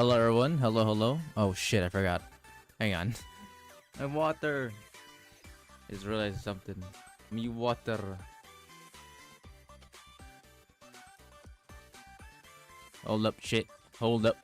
Hello, everyone. Hello, hello. Oh shit, I forgot. Hang on. My water. Just realized something. Me water. Hold up, shit. Hold up.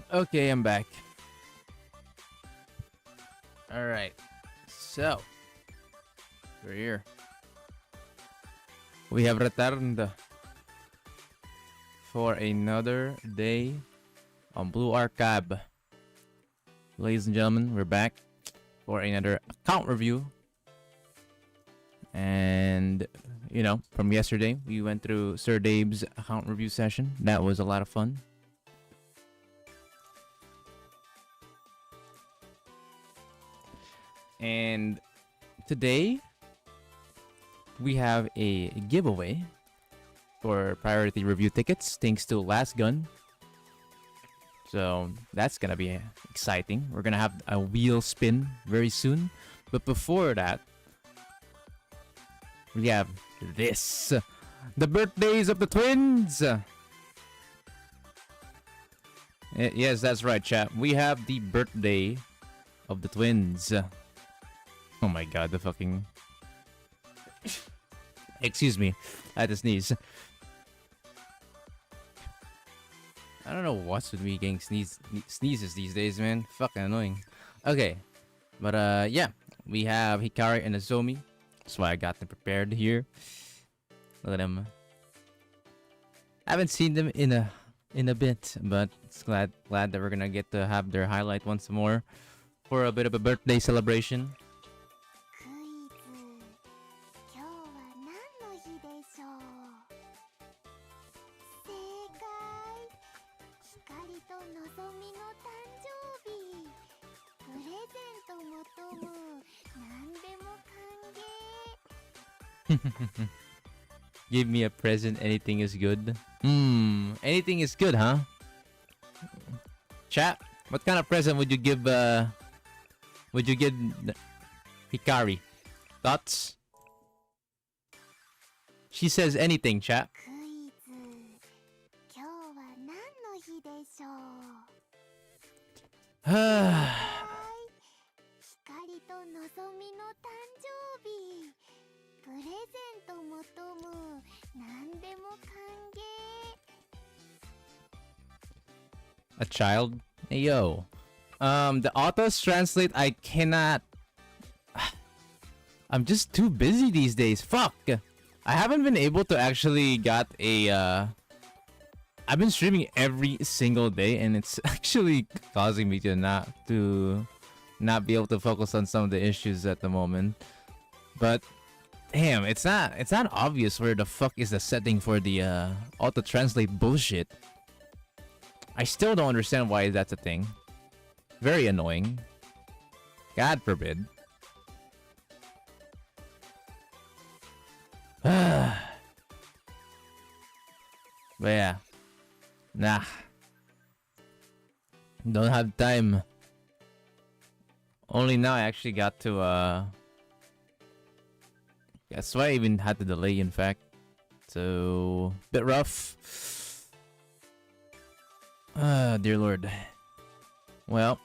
Okay, I'm back. Alright. So, we're here. We have returned for another day on Blue Archive. Ladies and gentlemen, we're back for another account review. And, you know, from yesterday, we went through Sir Dave's account review session. That was a lot of fun. And today, we have a giveaway for priority review tickets thanks to Last Gun. So that's gonna be exciting. We're gonna have a wheel spin very soon. But before that, we have this. The birthdays of the twins! Yes, that's right, chat. We have the birthday of the twins. Oh my god, the fucking... Excuse me, I had to sneeze. I don't know what's with me getting sneezes these days, man. Fucking annoying. Okay, but yeah, we have Hikari and Nozomi. That's why I got them prepared here. Look at them. I haven't seen them in a bit, but it's glad that we're gonna get to have their highlight once more for a bit of a birthday celebration. Give me a present, anything is good. Anything is good, huh? Chat, what kind of present would you give Hikari? Thoughts? She says anything, chat. A child? Hey, yo. The autos translate, I cannot... I'm just too busy these days. Fuck! I haven't been able to actually got a... I've been streaming every single day, and it's actually causing me to not be able to focus on some of the issues at the moment. But damn, it's not obvious where the fuck is the setting for the auto translate bullshit. I still don't understand why that's a thing. Very annoying. God forbid. But yeah. Nah. Don't have time. Only now I actually got to that's why I even had to delay, in fact. So bit rough. Dear Lord. Well,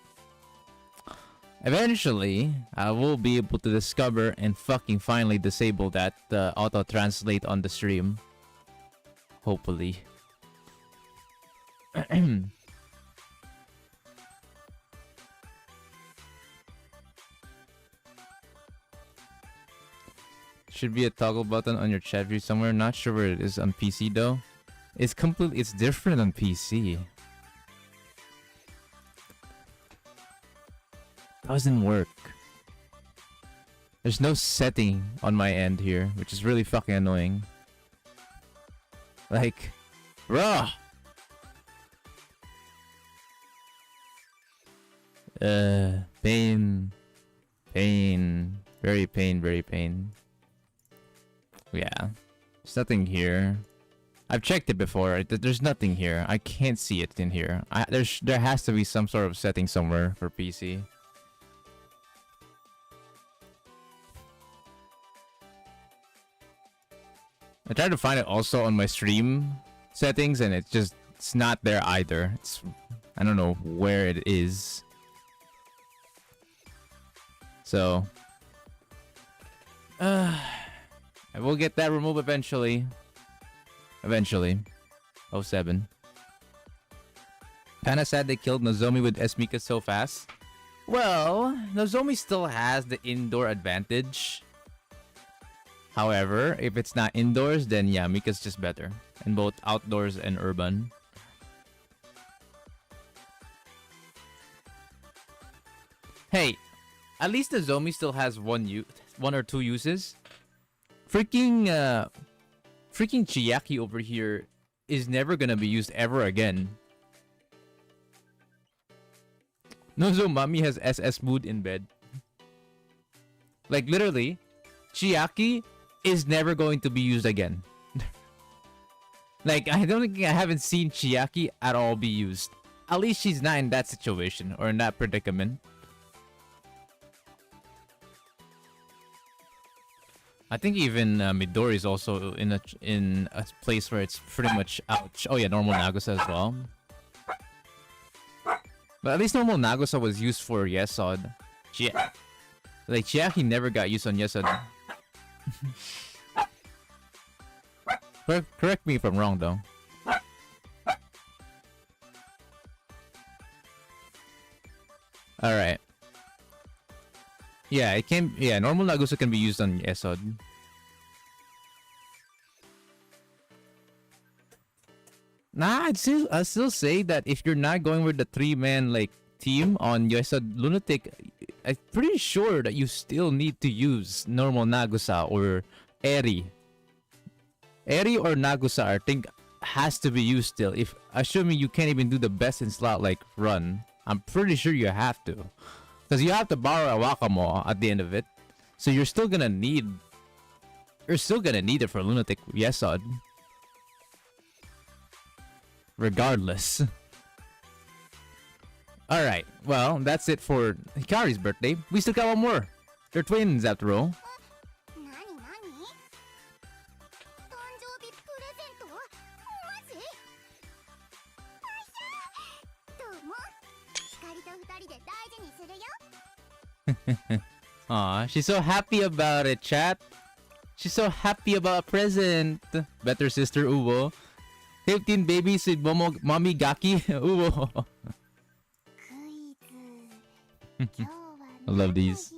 eventually I will be able to discover and fucking finally disable that auto translate on the stream. Hopefully. Should be a toggle button on your chat view somewhere. Not sure where it is on PC though. It's completely, it's different on PC. Doesn't work. There's no setting on my end here, which is really fucking annoying. Like, bruh. Pain. Pain. Very pain, very pain. Yeah. There's nothing here. I've checked it before. There's nothing here. I can't see it in here. There has to be some sort of setting somewhere for PC. I tried to find it also on my stream settings and it's not there either. I don't know where it is. So I will get that removed eventually. Eventually. 07. Kinda sad they killed Nozomi with Esmika so fast. Well, Nozomi still has the indoor advantage. However, if it's not indoors, then yeah, Mika's just better. In both outdoors and urban. Hey, at least Nozomi still has one or two uses. Freaking Chiaki over here is never gonna be used ever again. Nozomami has SS mood in bed. Like literally, Chiaki is never going to be used again. Like I haven't seen Chiaki at all be used. At least she's not in that situation or in that predicament. I think even Midori is also in a place where it's pretty much ouch. Oh yeah, normal Nagusa as well. But at least normal Nagusa was used for Yesod. Like Chiaki never got used on Yesod. Correct me if I'm wrong though. Alright. Yeah, it can. Yeah, normal Nagusa can be used on Yesod. Nah, I'd still say that if you're not going with the 3-man like team on Yesod Lunatic, I'm pretty sure that you still need to use normal Nagusa or Eri. Eri or Nagusa, I think, has to be used still. If assuming you can't even do the best in slot like run, I'm pretty sure you have to. Because you have to borrow a Wakamo at the end of it. So you're still gonna need it for Lunatic Yesod. Regardless. Alright, well, that's it for Hikari's birthday. We still got one more. They're twins after all. Aw, she's so happy about it, chat. She's so happy about a present. Better sister Uwo. 15 babies with mommy Gaki. Uwo. I love these.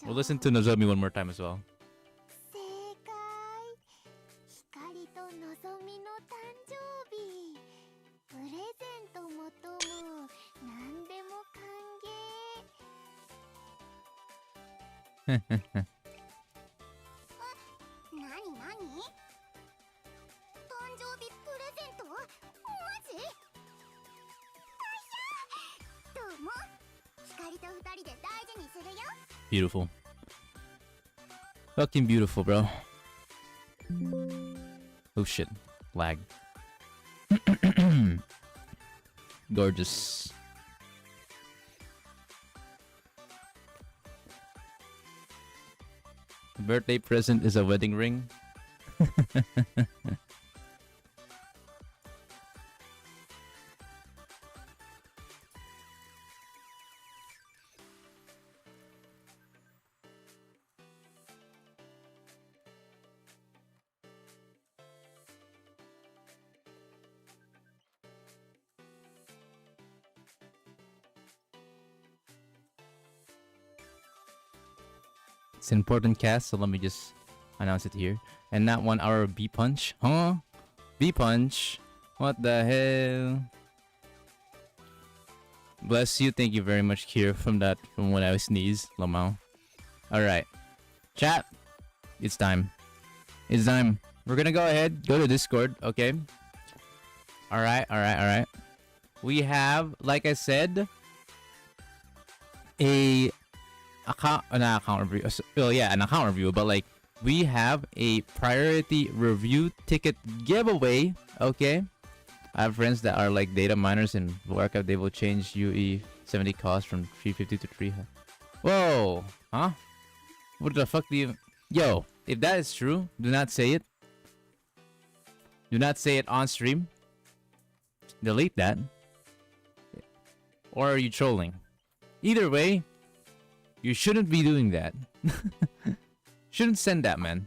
We'll listen to Nozomi one more time as well. Beautiful. Fucking beautiful, bro. Oh shit. Lag. Gorgeous. Birthday present is a wedding ring. It's an important cast, so let me just announce it here. And not 1 hour B punch. Huh? B punch. What the hell? Bless you. Thank you very much, Kier, from when I sneeze. Lamau. Alright. Chat. It's time. It's time. We're gonna go ahead. Go to Discord. Okay. Alright. We have, like I said, an account review. Well, yeah, an account review, but like we have a priority review ticket giveaway. Okay, I have friends that are like data miners in Warcraft. They will change UE 70 cost from 350 to 300. Whoa, huh? What the fuck do you? Yo, if that is true, do not say it. Do not say it on stream. Delete that. Or are you trolling? Either way, you shouldn't be doing that. Shouldn't send that, man.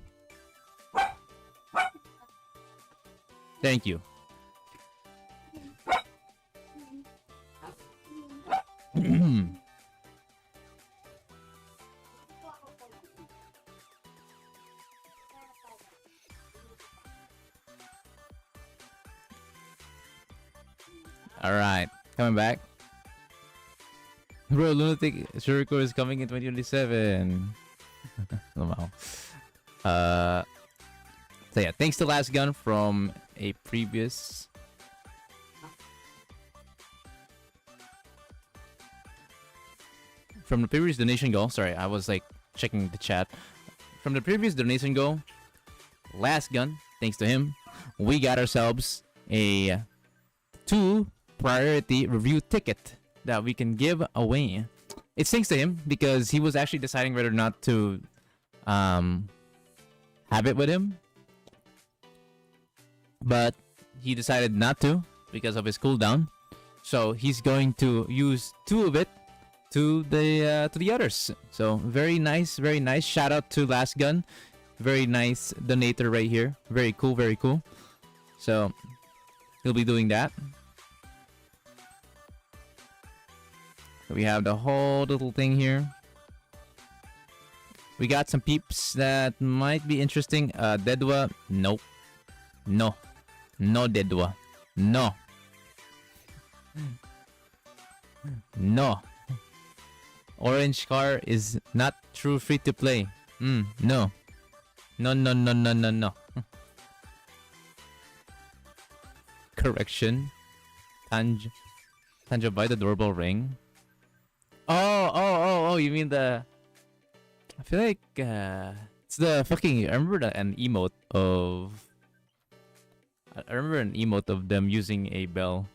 Thank you. Alright, coming back. Bro, Lunatic Shuriko is coming in 2027. Wow. So yeah, thanks to Last Gun from a previous... From the previous donation goal. Sorry, I was like checking the chat. From the previous donation goal, Last Gun, thanks to him, we got ourselves a 2 priority review ticket that we can give away. It's thanks to him because he was actually deciding whether or not to have it with him, but he decided not to because of his cooldown. So he's going to use 2 of it to the others. So very nice, very nice. Shout out to Last Gun, very nice donator right here. Very cool, very cool. So he'll be doing that. We have the whole little thing here. We got some peeps that might be interesting. Dedwa, nope. No. No, Dedwa. No. No. Orange car is not true free to play. No. No. Correction. Tanja buy the doorbell ring. Oh, you mean the... I feel like it's the fucking... I remember an emote of... I remember an emote of them using a bell.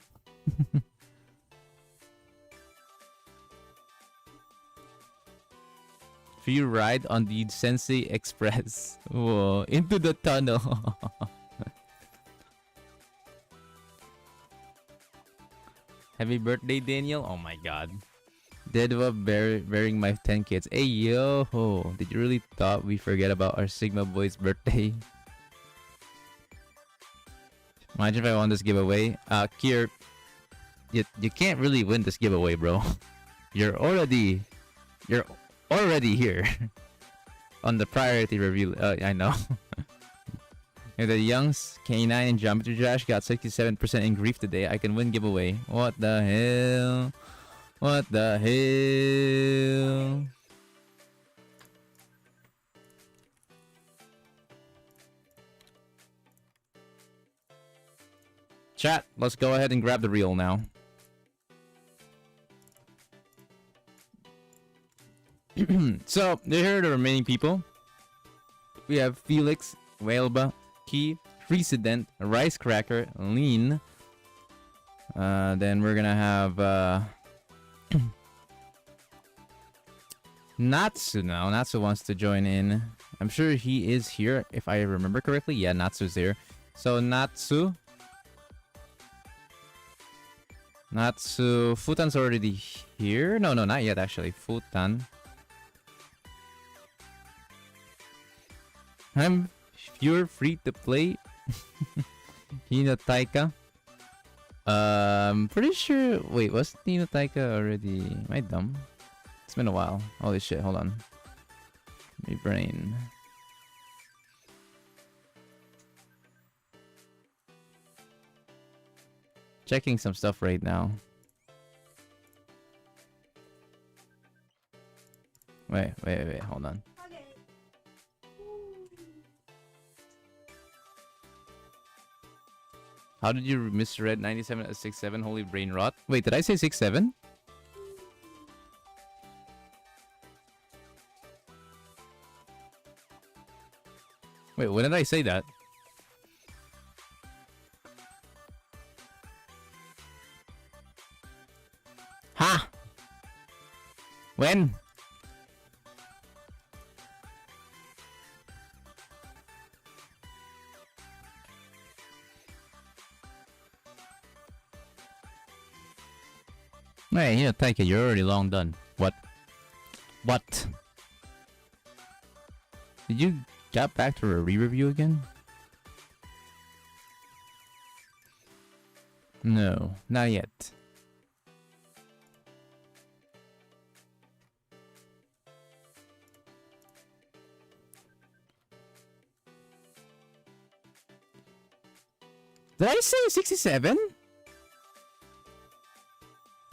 Free ride on the Sensei Express. Whoa, into the tunnel. Happy birthday, Daniel. Oh my god. Dedwa bearing my 10 kids. Hey yo, did you really thought we forget about our Sigma boy's birthday? Imagine if I won this giveaway. Kier, you can't really win this giveaway, bro. You're already here on the priority review. I know. And the Youngs K9 and Geometry Dash got 67% in grief today. I can win giveaway. What the hell? What the hell? Chat, let's go ahead and grab the reel now. So, here are the remaining people. We have Felix, Whaleba, Key, Precedent, Rice Cracker, Lean. Then we're gonna have Natsu now. Natsu wants to join in. I'm sure he is here, if I remember correctly. Yeah, Natsu's here. So, Natsu, Futan's already here. No, not yet actually. Futan. You're free to play. Hino Taika. Pretty sure. Wait, was Hino Taika already? Am I dumb? It's been a while. Holy shit! Hold on. My brain. Checking some stuff right now. Wait, hold on. How did you misread 97 as 67? Holy brain rot. Wait, did I say 67? Wait, when did I say that? Ha! When? Hey, you know, thank you. You're already long done. What? What? Did you get back to a re-review again? No, not yet. Did I say 67?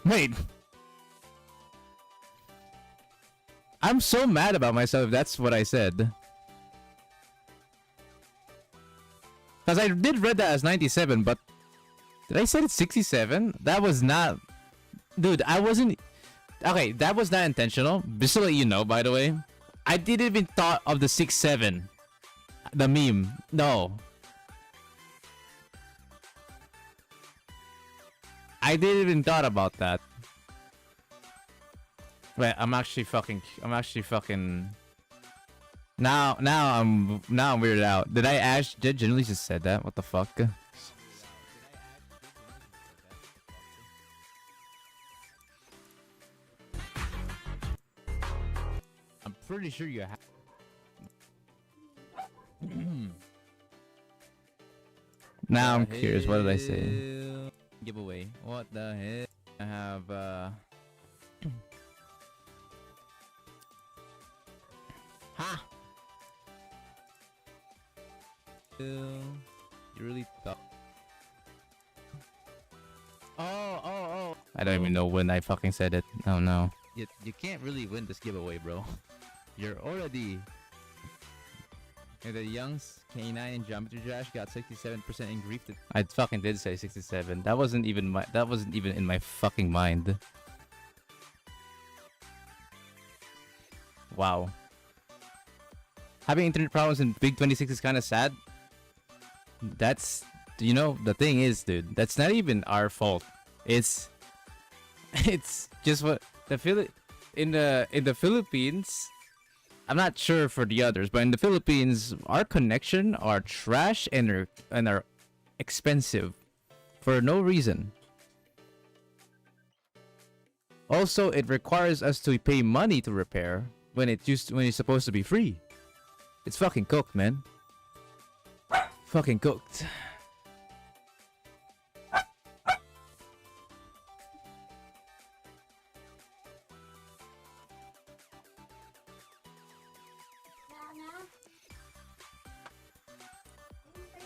Wait. I'm so mad about myself if that's what I said. Because I did read that as 97, but... Did I say it's 67? That was not... Dude, I wasn't... Okay, that was not intentional. Just to let you know, by the way. I didn't even thought of the 6-7. The meme. No. I didn't even thought about that. Wait, I'm actually fucking... Now I'm weirded out. Did I genuinely just said that? What the fuck? I'm pretty sure you have. Now I'm curious. What did I say? Giveaway. What the hell? I have Ha! You really thought? Oh! I don't even know when I fucking said it. Oh no. You can't really win this giveaway, bro. You're already. And the Young's K9 and Geometry Dash got 67% in grief. I fucking did say 67. That wasn't even in my fucking mind. Wow. Having internet problems in Big 26 is kind of sad. That's, you know, the thing is, dude, that's not even our fault. It's just what in the Philippines. I'm not sure for the others, but in the Philippines, our connection are trash and are expensive for no reason. Also, it requires us to pay money to repair when it's supposed to be free. It's fucking cooked, man. Fucking cooked.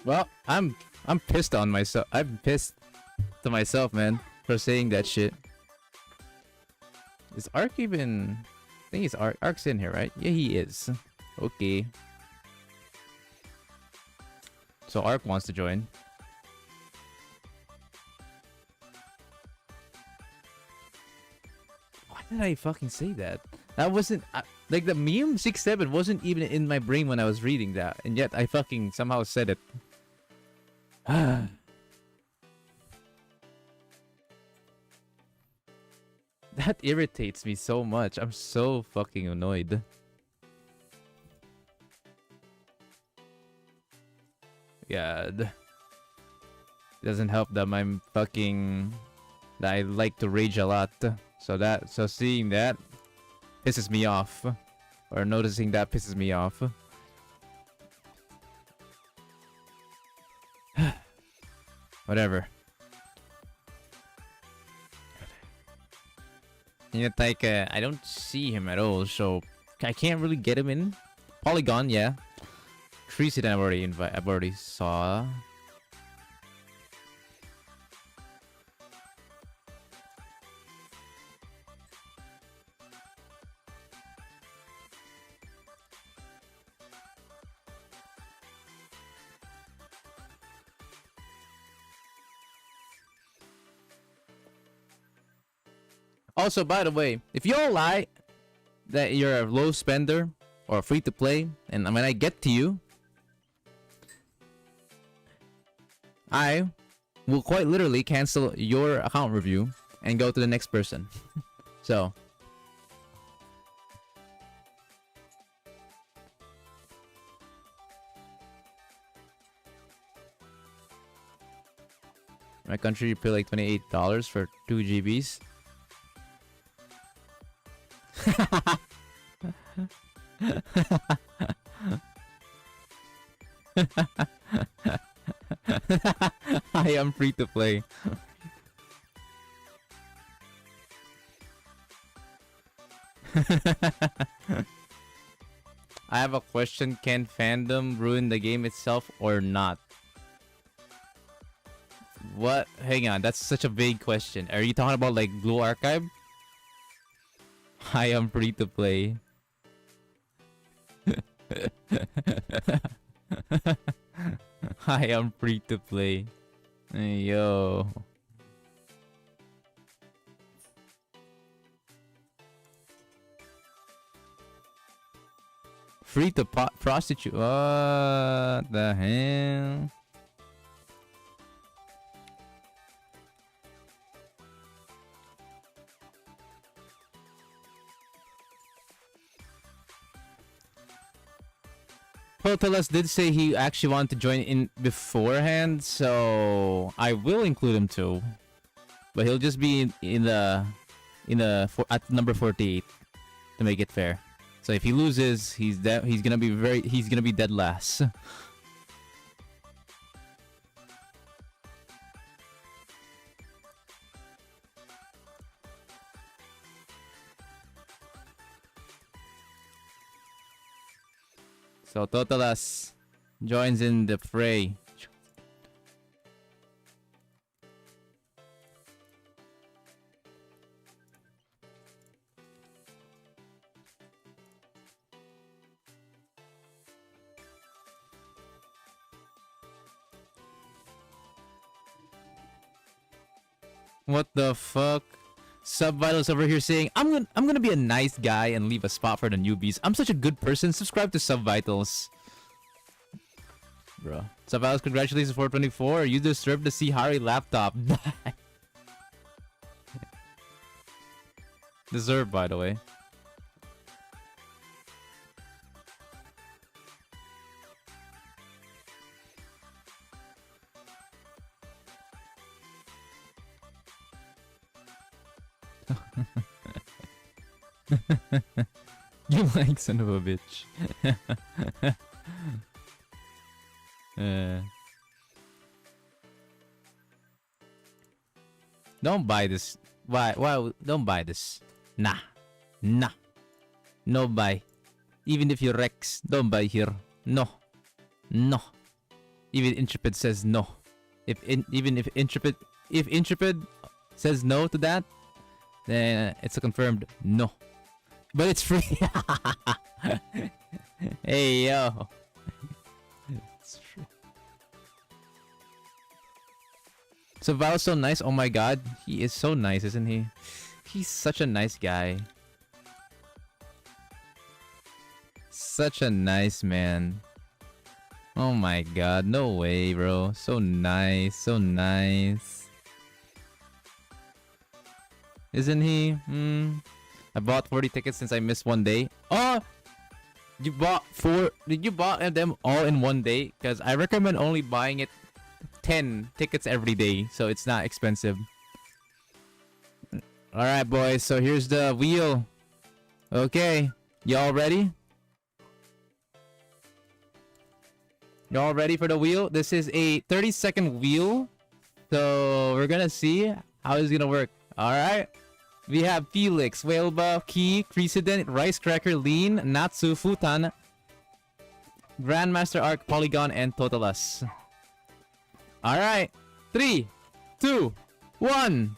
Well, I'm pissed on myself. I'm pissed to myself, man, for saying that shit. Is Ark even... I think it's Ark's in here, right? Yeah, he is. Okay. So Ark wants to join. Why did I fucking say that? That wasn't... like, the meme 6-7 wasn't even in my brain when I was reading that. And yet, I fucking somehow said it. That irritates me so much. I'm so fucking annoyed. God. It doesn't help that I'm fucking... that I like to rage a lot. So seeing that pisses me off. Or noticing that pisses me off. Whatever. You know, like, I don't see him at all, so I can't really get him in. Polygon, yeah. Treason, I've already saw. Also, by the way, if y'all lie that you're a low spender or free to play, and when I get to you, I will quite literally cancel your account review and go to the next person. So, my country, you pay like $28 for 2 GBs. I am free to play. I have a question. Can fandom ruin the game itself or not? What? Hang on, that's such a vague question. Are you talking about like Blue Archive? I am free to play. I am free to play. Hey, yo. Free to prostitute. What the hell? Potolas did say he actually wanted to join in beforehand, so I will include him too. But he'll just be at number 48 to make it fair. So if he loses, he's gonna be dead last. So Totalas joins in the fray. What the fuck? Subvitals over here saying, I'm gonna be a nice guy and leave a spot for the newbies. I'm such a good person. Subscribe to Subvitals. Bro. Subvitals, congratulations 424. You deserve to see Hari laptop. Deserve, by the way. You like son of a bitch. Don't buy this. Why? Don't buy this. Nah. No buy. Even if you're Rex, don't buy here. No. Even Intrepid says no. If Intrepid says no to that, then it's a confirmed no. But it's free. Hey, yo. It's free. So Val's so nice. Oh my god. He is so nice, isn't he? He's such a nice guy. Such a nice man. Oh my god. No way, bro. So nice. So nice. Isn't he? I bought 40 tickets since I missed one day. Oh! You bought 4? Did you buy them all in one day? Because I recommend only buying it 10 tickets every day, so it's not expensive. Alright, boys. So here's the wheel. Okay. Y'all ready? Y'all ready for the wheel? This is a 30-second wheel. So we're gonna see how it's gonna work. Alright. We have Felix, Whaleba, Key, Precedent, Rice Cracker, Lean, Natsu, Futan, Grandmaster Arc, Polygon, and Totalas. Alright. 3, 2, 1.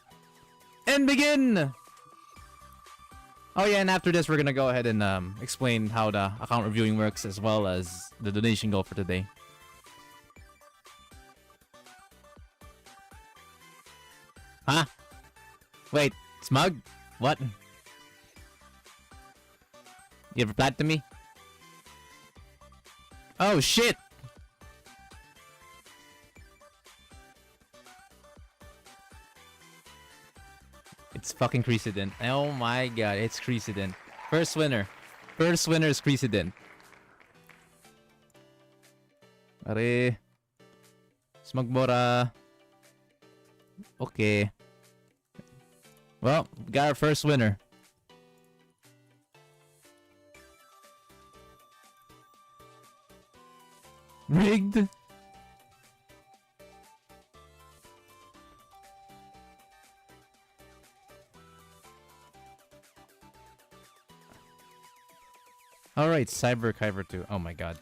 And begin! Oh yeah, and after this we're gonna go ahead and explain how the account reviewing works as well as the donation goal for today. Huh? Wait, Smug? What? You replied to me? Oh shit! It's fucking Creasident. Oh my god, it's Creasident. First winner. First winner is Creasident. Are. Smugmora. Okay. Well, we got our first winner. Rigged. Alright, Cyber Kyber 2. Oh my god.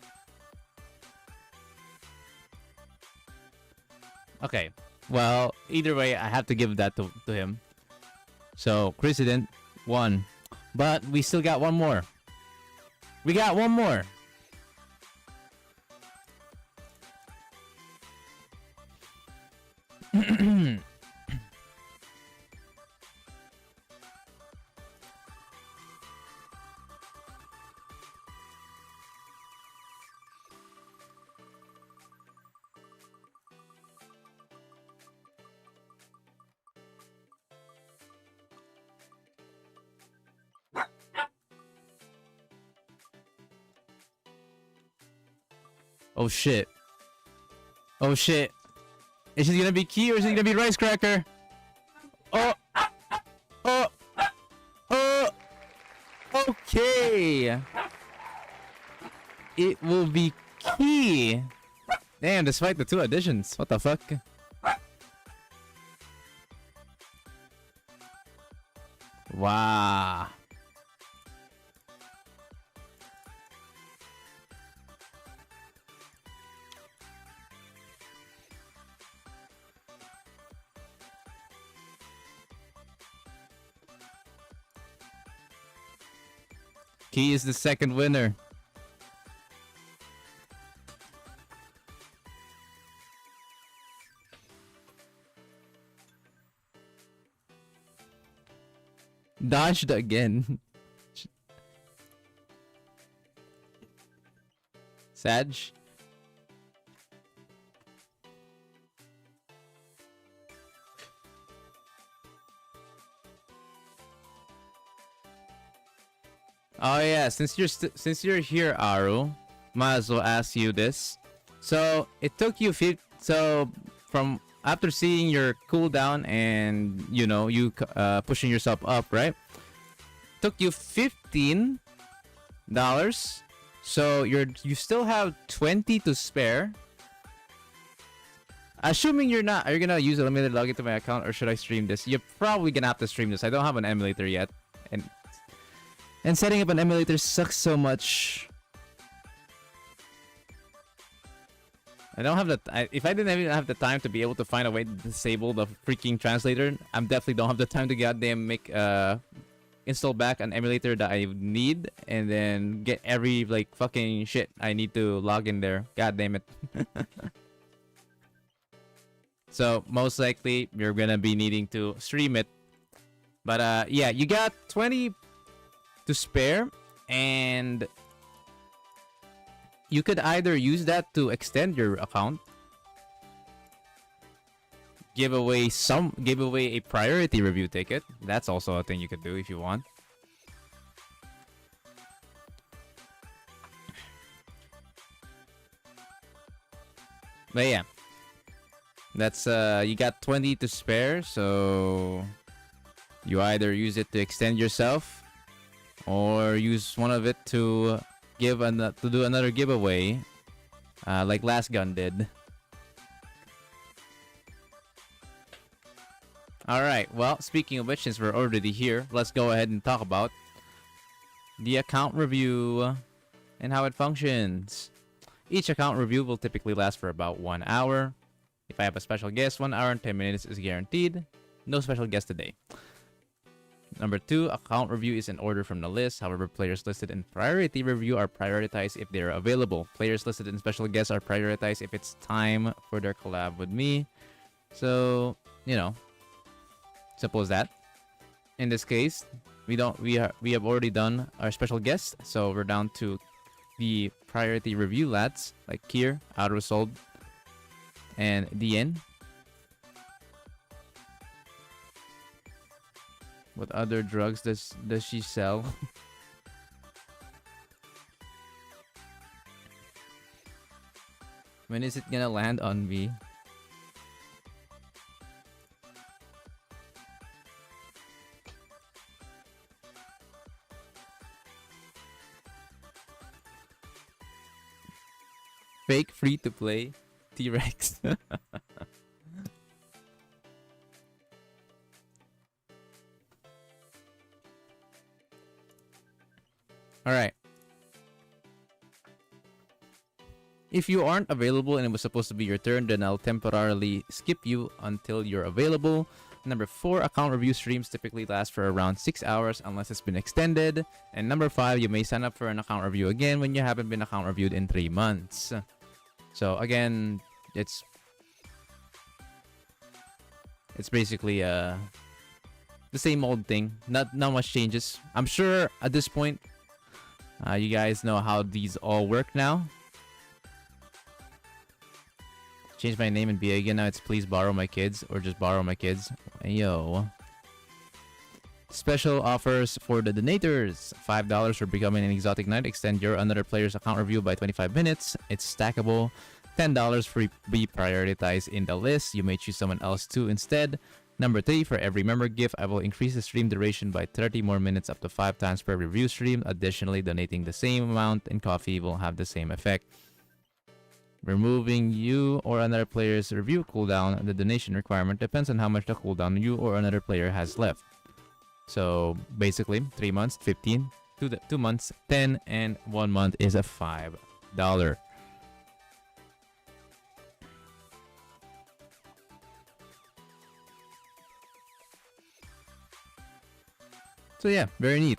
Okay. Well, either way, I have to give that to him. So, President won. But we still got one more. We got one more. Oh shit. Oh shit. Is it gonna be Key or is it gonna be Rice Cracker? Oh. Oh. Oh. Okay. It will be Key. Damn, despite the 2 additions. What the fuck? Wow. Key is the second winner. Dodged again. Sag. Oh yeah, since you're here, Aru, might as well ask you this. So it took you from after seeing your cooldown and you know you pushing yourself up, right? Took you $15. So you still have 20 to spare. Assuming are you gonna use a limited login to my account or should I stream this? You're probably gonna have to stream this. I don't have an emulator yet, and setting up an emulator sucks so much. I don't have if I didn't even have the time to be able to find a way to disable the freaking translator, I definitely don't have the time to goddamn install back an emulator that I need and then get every like fucking shit I need to log in there. God damn it. So most likely you're gonna be needing to stream it. But yeah, you got 20 to spare and you could either use that to extend your account, give away a priority review ticket. That's also a thing you could do if you want. But yeah, that's you got 20 to spare, so you either use it to extend yourself or use one of it to do another giveaway, like Last Gun did. Alright, well, speaking of which, since we're already here, let's go ahead and talk about the account review and how it functions. Each account review will typically last for about 1 hour. If I have a special guest, 1 hour and 10 minutes is guaranteed. No special guest today. Number 2, account review is in order from the list. However, players listed in priority review are prioritized if they are available. Players listed in special guests are prioritized if it's time for their collab with me. So, you know, simple as that. in this case, we have already done our special guest, so we're down to the priority review lads like Kier, Autosold, and DN. What other drugs does she sell? When is it gonna land on me? Fake free to play T-Rex. All right. If you aren't available and it was supposed to be your turn, then I'll temporarily skip you until you're available. Number 4, account review streams typically last for around 6 hours unless it's been extended. And number 5, you may sign up for an account review again when you haven't been account reviewed in 3 months. So again, it's basically the same old thing. Not much changes. I'm sure at this point, you guys know how these all work now. Change my name and be again. Now it's please borrow my kids or just borrow my kids. Yo. Special offers for the donators. $5 for becoming an exotic knight. Extend your another player's account review by 25 minutes. It's stackable. $10 for be prioritized in the list. You may choose someone else too instead. Number 3, for every member gift, I will increase the stream duration by 30 more minutes up to 5 times per review stream. Additionally, donating the same amount in coffee will have the same effect. Removing you or another player's review cooldown, the donation requirement depends on how much the cooldown you or another player has left. So basically, 3 months, 15, 2 months, 10, and 1 month is a $5. So yeah, very neat.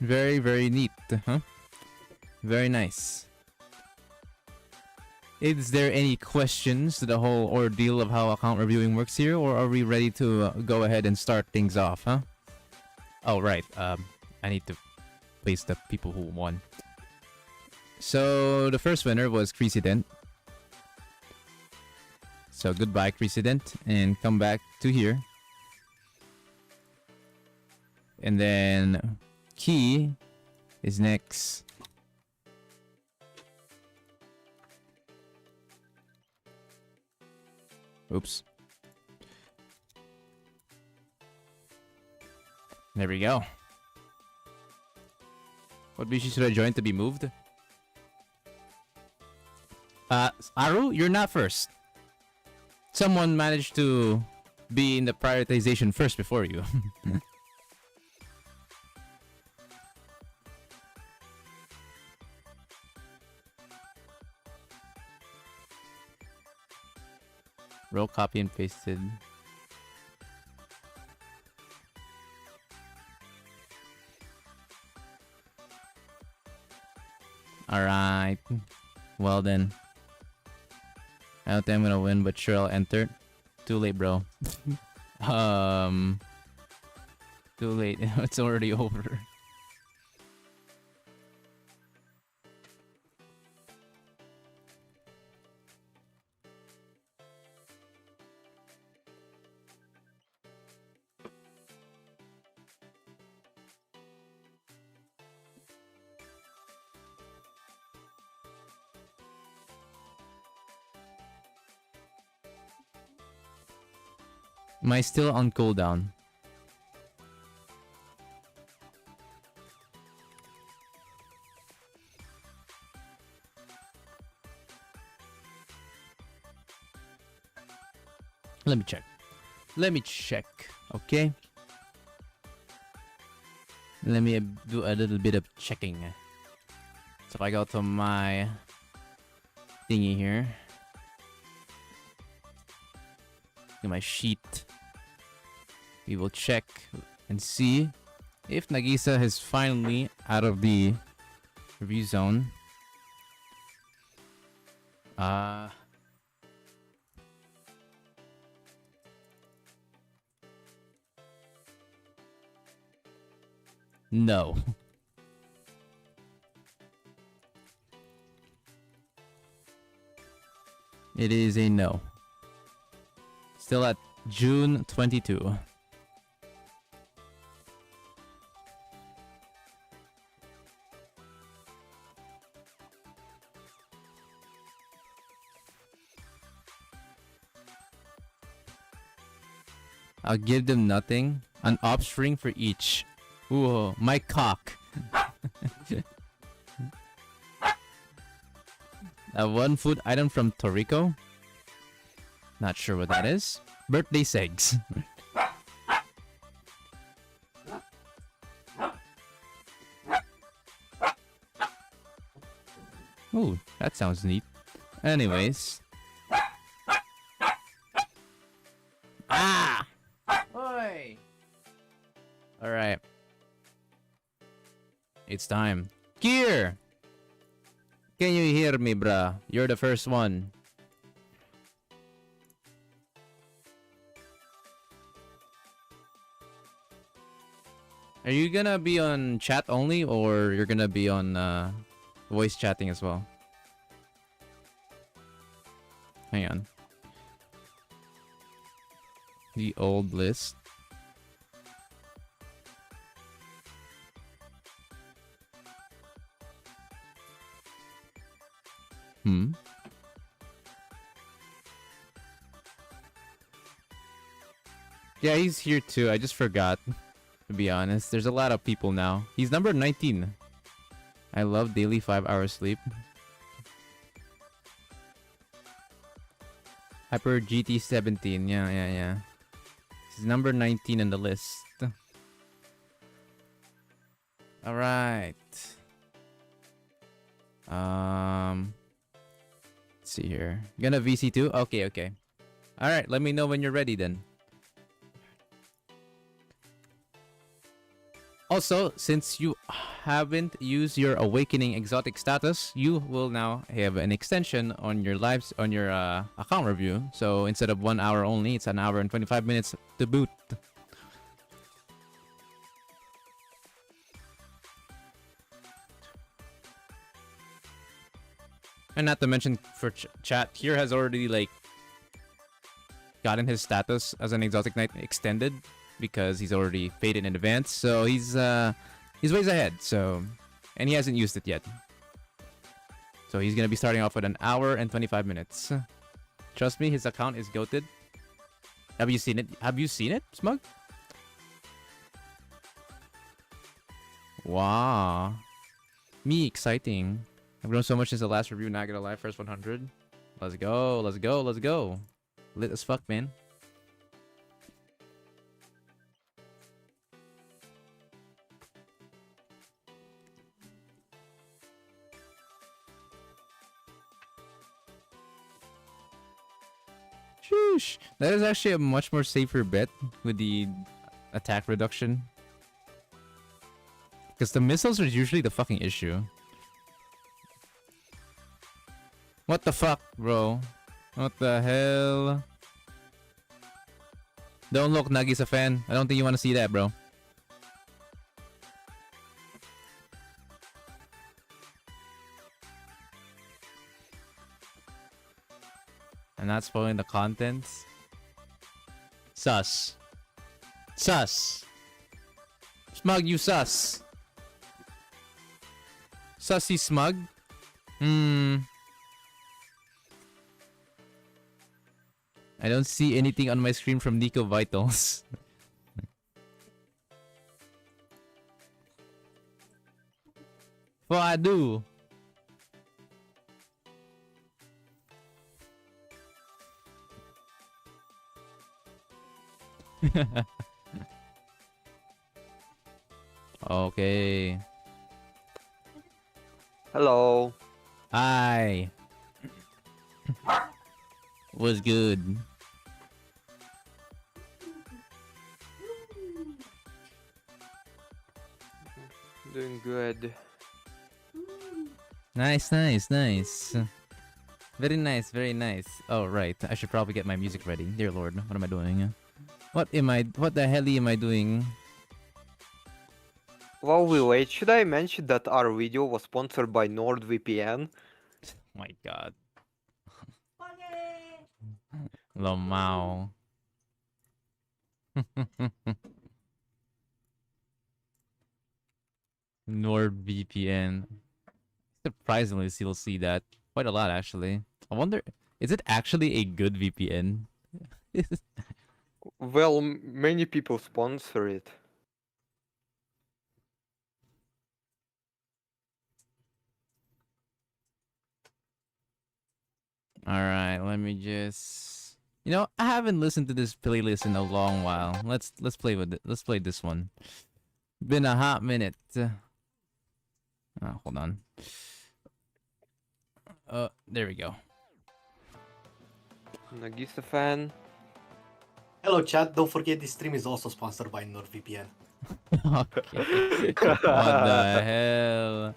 Very, very neat, huh? Very nice. Is there any questions to the whole ordeal of how account reviewing works here, or are we ready to go ahead and start things off, huh? Oh, right. I need to place the people who won. So the first winner was Crecedent. So goodbye, Crecedent, and come back to here. And then Key is next. Oops. There we go. What BC should I join to be moved? Aru, you're not first. Someone managed to be in the prioritization first before you. Roll, copy, and pasted. Alright. Well then. I don't think I'm gonna win, but sure I'll enter. Too late, bro. Too late. It's already over. Am I still on cooldown? Let me check. Let me check, okay? Let me do a little bit of checking. So if I go to my thingy here, in my sheet, we will check and see if Nagisa is finally out of the review zone. No. It is a no. Still at June 22. I'll give them nothing. An offspring for each. Ooh, my cock. One food item from Toriko. Not sure what that is. Birthday segs. Ooh, that sounds neat. Anyways. Ah! Oi! Alright. It's time. Gear! Can you hear me, bruh? You're the first one. Are you gonna be on chat only, or you're gonna be on voice chatting as well? Hang on. The old list. Yeah, he's here too. I just forgot. To be honest, there's a lot of people now. He's number 19. I love daily 5-hour sleep. Hyper GT 17. Yeah. He's number 19 on the list. All right. Let's see here. You gonna VC2? Okay. All right. Let me know when you're ready then. Also, since you haven't used your awakening exotic status, you will now have an extension on your account review. So instead of 1 hour only, it's 1 hour and 25 minutes to boot. And not to mention for chat, here has already gotten his status as an exotic knight extended. Because he's already faded in advance, so he's ways ahead. So, and he hasn't used it yet. So he's gonna be starting off with 1 hour and 25 minutes. Trust me, his account is goated. Have you seen it? Have you seen it, Smug? Wow, me exciting. I've grown so much since the last review. Not gonna lie, first 100. Let's go. Lit as fuck, man. Sheesh. That is actually a much more safer bet with the attack reduction. Because the missiles are usually the fucking issue. What the fuck, bro? What the hell? Don't look, Nagi's a fan. I don't think you want to see that, bro. And not spoiling the contents. Sus. Smug, you sus. Sussy Smug. I don't see anything on my screen from Nico Vitals. Well, I do. Okay. Hello. Hi. What's good? Doing good. Nice. Very nice. Oh, right. I should probably get my music ready. Dear Lord, what am I doing? What the hell am I doing? While we wait, should I mention that our video was sponsored by NordVPN? My God. Lomao. NordVPN. Surprisingly, you'll see that quite a lot actually. I wonder, is it actually a good VPN? Well, many people sponsor it. All right, let me just. You know, I haven't listened to this playlist in a long while. Let's play with it. Let's play this one. Been a hot minute. Hold on. There we go. Nagisa fan. Hello, chat. Don't forget this stream is also sponsored by NordVPN. Okay. What the hell?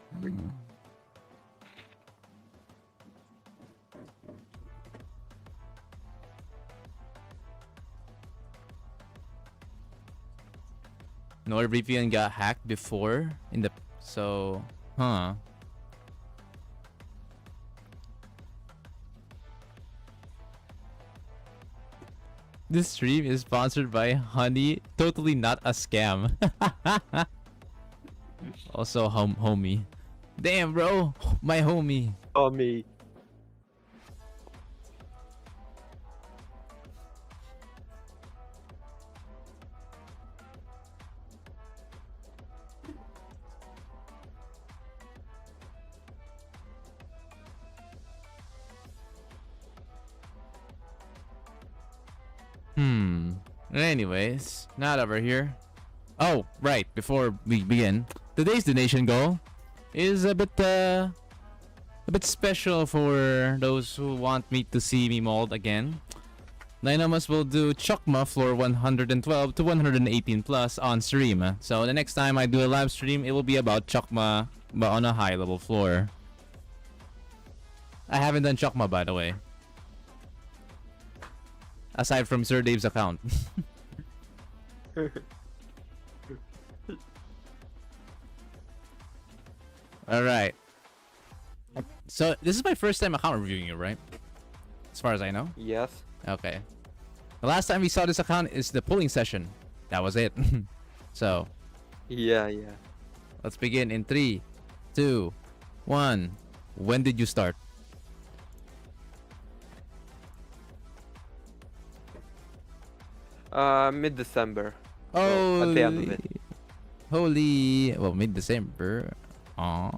NordVPN got hacked before in the huh. This stream is sponsored by Honey. Totally not a scam. Also, homie. Damn, bro, my homie. Oh, me. Anyways, not over here. Oh, right. Before we begin, today's donation goal is a bit special for those who want me to see me mold again. Dynamus will do Chokma floor 112 to 118 plus on stream. So the next time I do a live stream, it will be about Chokma, but on a high level floor. I haven't done Chokma, by the way. Aside from Sir Dave's account. Alright. So, this is my first time account reviewing you, right? As far as I know? Yes. Okay. The last time we saw this account is the polling session. That was it. So, Yeah. let's begin in 3, 2, 1. When did you start? Mid-December. Oh, At the end of it. Holy, well, mid-December. Aw,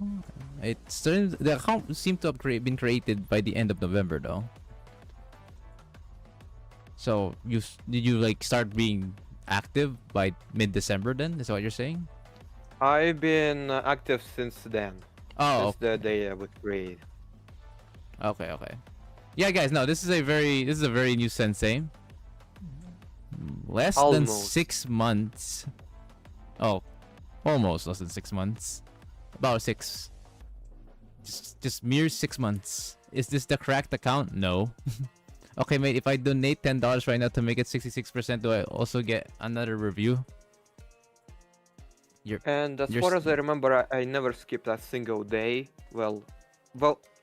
the account seemed to have been created by the end of November, though. So did you like start being active by mid-December? Then is that what you're saying? I've been active since then. Oh, Since the day I was created. okay. Yeah, guys, no, this is a very new sensei. Less than Almost. 6 months. Oh, almost less than 6 months. About 6. Just mere 6 months. Is this the correct account? No. Okay, mate, if I donate $10 right now to make it 66%, do I also get another review? And as You're far as I remember, I never skipped a single day. Well,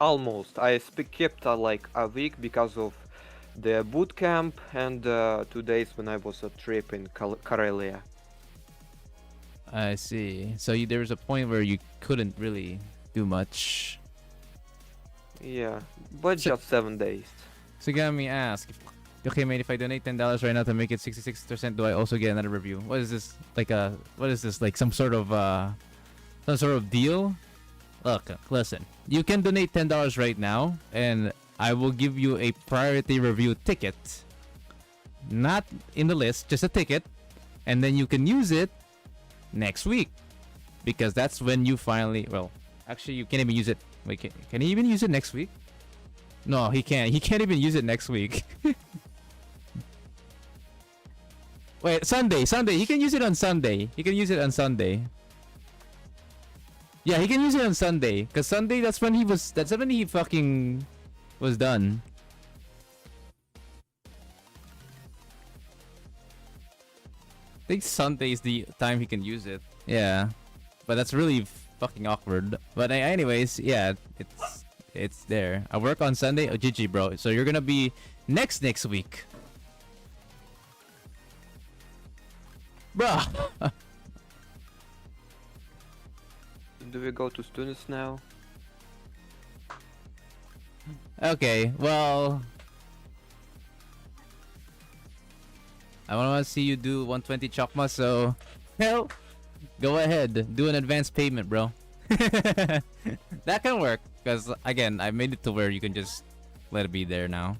almost. I skipped like a week because of the boot camp and 2 days when I was a trip in Karelia. I see. So there was a point where you couldn't really do much. Yeah, but So- just 7 days. So you got me ask. Okay, mate, if I donate $10 right now to make it 66%, do I also get another review? What is this like some sort of deal? Look, listen. You can donate $10 right now and I will give you a priority review ticket. Not in the list, just a ticket. And then you can use it next week. Because that's when you finally, well, actually you can't even use it. Wait, can he even use it next week? No, he can't. He can't even use it next week. Wait, Sunday. He can use it on Sunday. Yeah, he can use it on Sunday. Cause Sunday, that's when he fucking was done. I think Sunday is the time he can use it. Yeah. but that's really fucking awkward. But anyways, yeah, it's there. I work on Sunday. Oh, GG, bro. So you're gonna be next week, bro. Do we go to students now? Okay, well, I want to see you do 120 Chokma, so hell, go ahead, do an advance payment, bro. That can work, because again, I made it to where you can just let it be there now.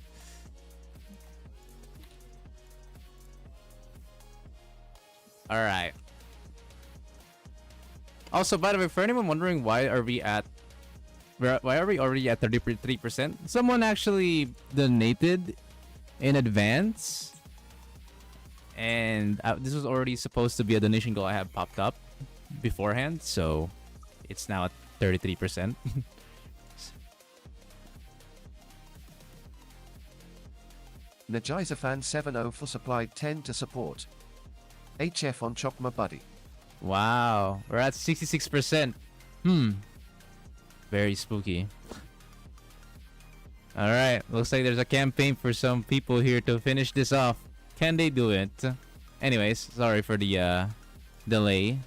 All right. Also, by the way, for anyone wondering why are we already at 33%? Someone actually donated in advance, and this was already supposed to be a donation goal I had popped up beforehand, so it's now at 33%. Najizafan70 for supplied 10 to support. HF on Chokma buddy. Wow, we're at 66%. Very spooky. Alright, looks like there's a campaign for some people here to finish this off. Can they do it? Anyways, sorry for the delay.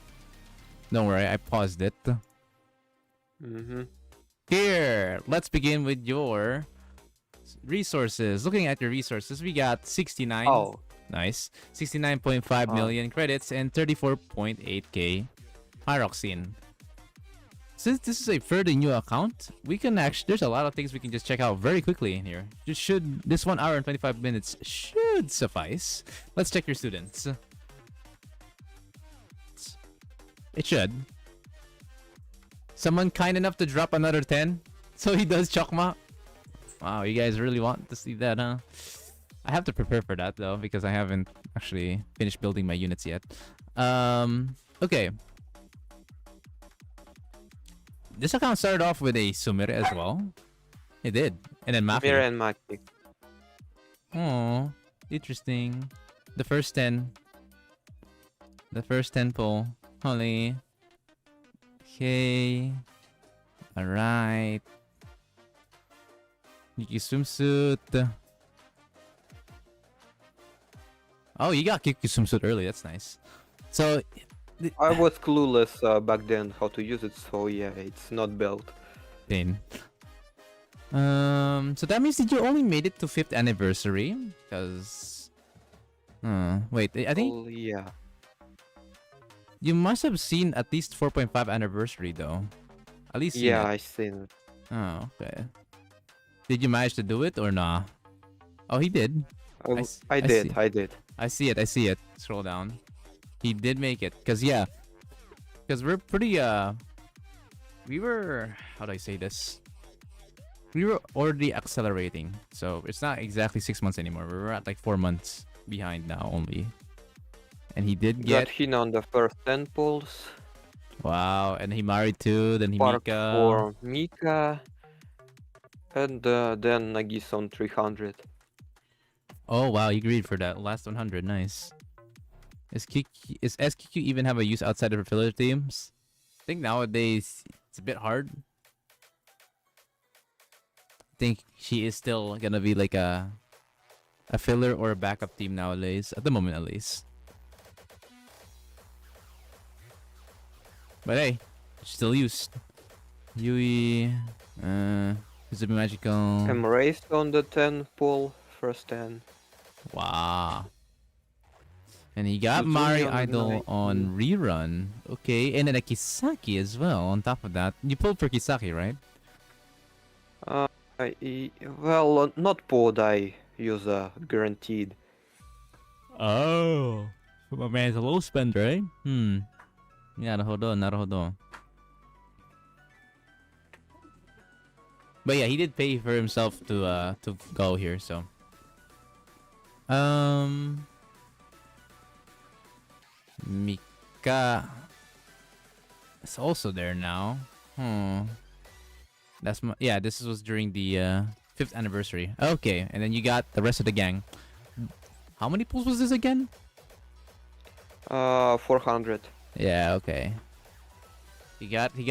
Don't worry, I paused it. Here, let's begin with your resources. Looking at your resources, we got 69. Oh, Nice. 69.5 million credits and 34.8k Pyroxene. Since this is a fairly new account, we can actually, there's a lot of things we can just check out very quickly in here. This 1 hour and 25 minutes should suffice. Let's check your students. It should. Someone kind enough to drop another 10. So he does Chokma. Wow, you guys really want to see that, huh? I have to prepare for that though, because I haven't actually finished building my units yet. Okay. This account started off with a Sumire as well. It did. And then Maki. Mira and Maki. Oh, interesting. The first 10. The first 10 pull. Holy. Okay. Alright. Yuki swimsuit. Oh, you got Yuki swimsuit early. That's nice. So, I was clueless back then how to use it, so yeah, it's not built. pain. So that means that you only made it to 5th anniversary, because. Wait, I think Well, yeah. you must have seen at least 4.5 anniversary though. At least. seen Yeah, it. I seen it. Oh, okay. Did you manage to do it or nah? Oh, he did. I, s- I I did, see. I did. I see it. Scroll down. He did make it. Cause yeah. Cause we're pretty we were, how do I say this? We were already accelerating. So it's not exactly 6 months anymore. We're at like 4 months behind now only. And he did Got get Hina on the first 10 pulls. wow, and he married too, then he Park Mika. for Mika. And then Nagisa on 300. Oh wow, you agreed for that. Last 100, nice. Is SQQ even have a use outside of filler teams? I think nowadays it's a bit hard. I think she is still gonna be like a filler or a backup team nowadays, at the moment at least. But hey, still used. Yui, Zubi Magical. Embrace on the 10 pull, first 10. Wow. And he got Uzumi Mari on the Idol 19. on rerun. Okay, and then a Kisaki as well on top of that. You pulled for Kisaki, right? Well, not pulled, I use a guaranteed. Oh. My man's a low spender, right? Naruhodo. But yeah, he did pay for himself to go here, so. Mika is also there now. That's this was during the 5th anniversary. Okay, and then you got the rest of the gang. How many pulls was this again? 400. Yeah, okay. He got the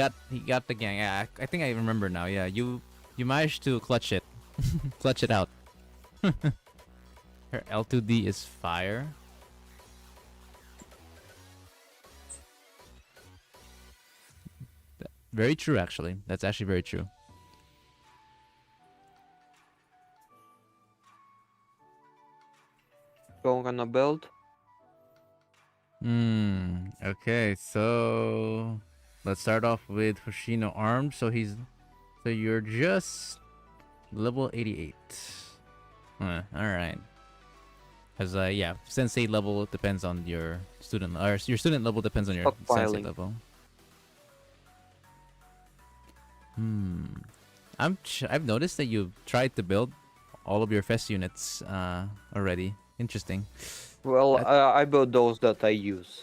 gang. Yeah, I think I remember now. Yeah, you managed to clutch it, clutch it out. Her L2D is fire. Very true, actually. That's actually very true. Going on a build. Okay, so let's start off with Hoshino armed. So you're just level 88. All right. As yeah, sensei level depends on your student, or your student level depends on your sensei Stockpiling. level. I've noticed that you've tried to build all of your fest units already. Interesting. Well, I build those that I use.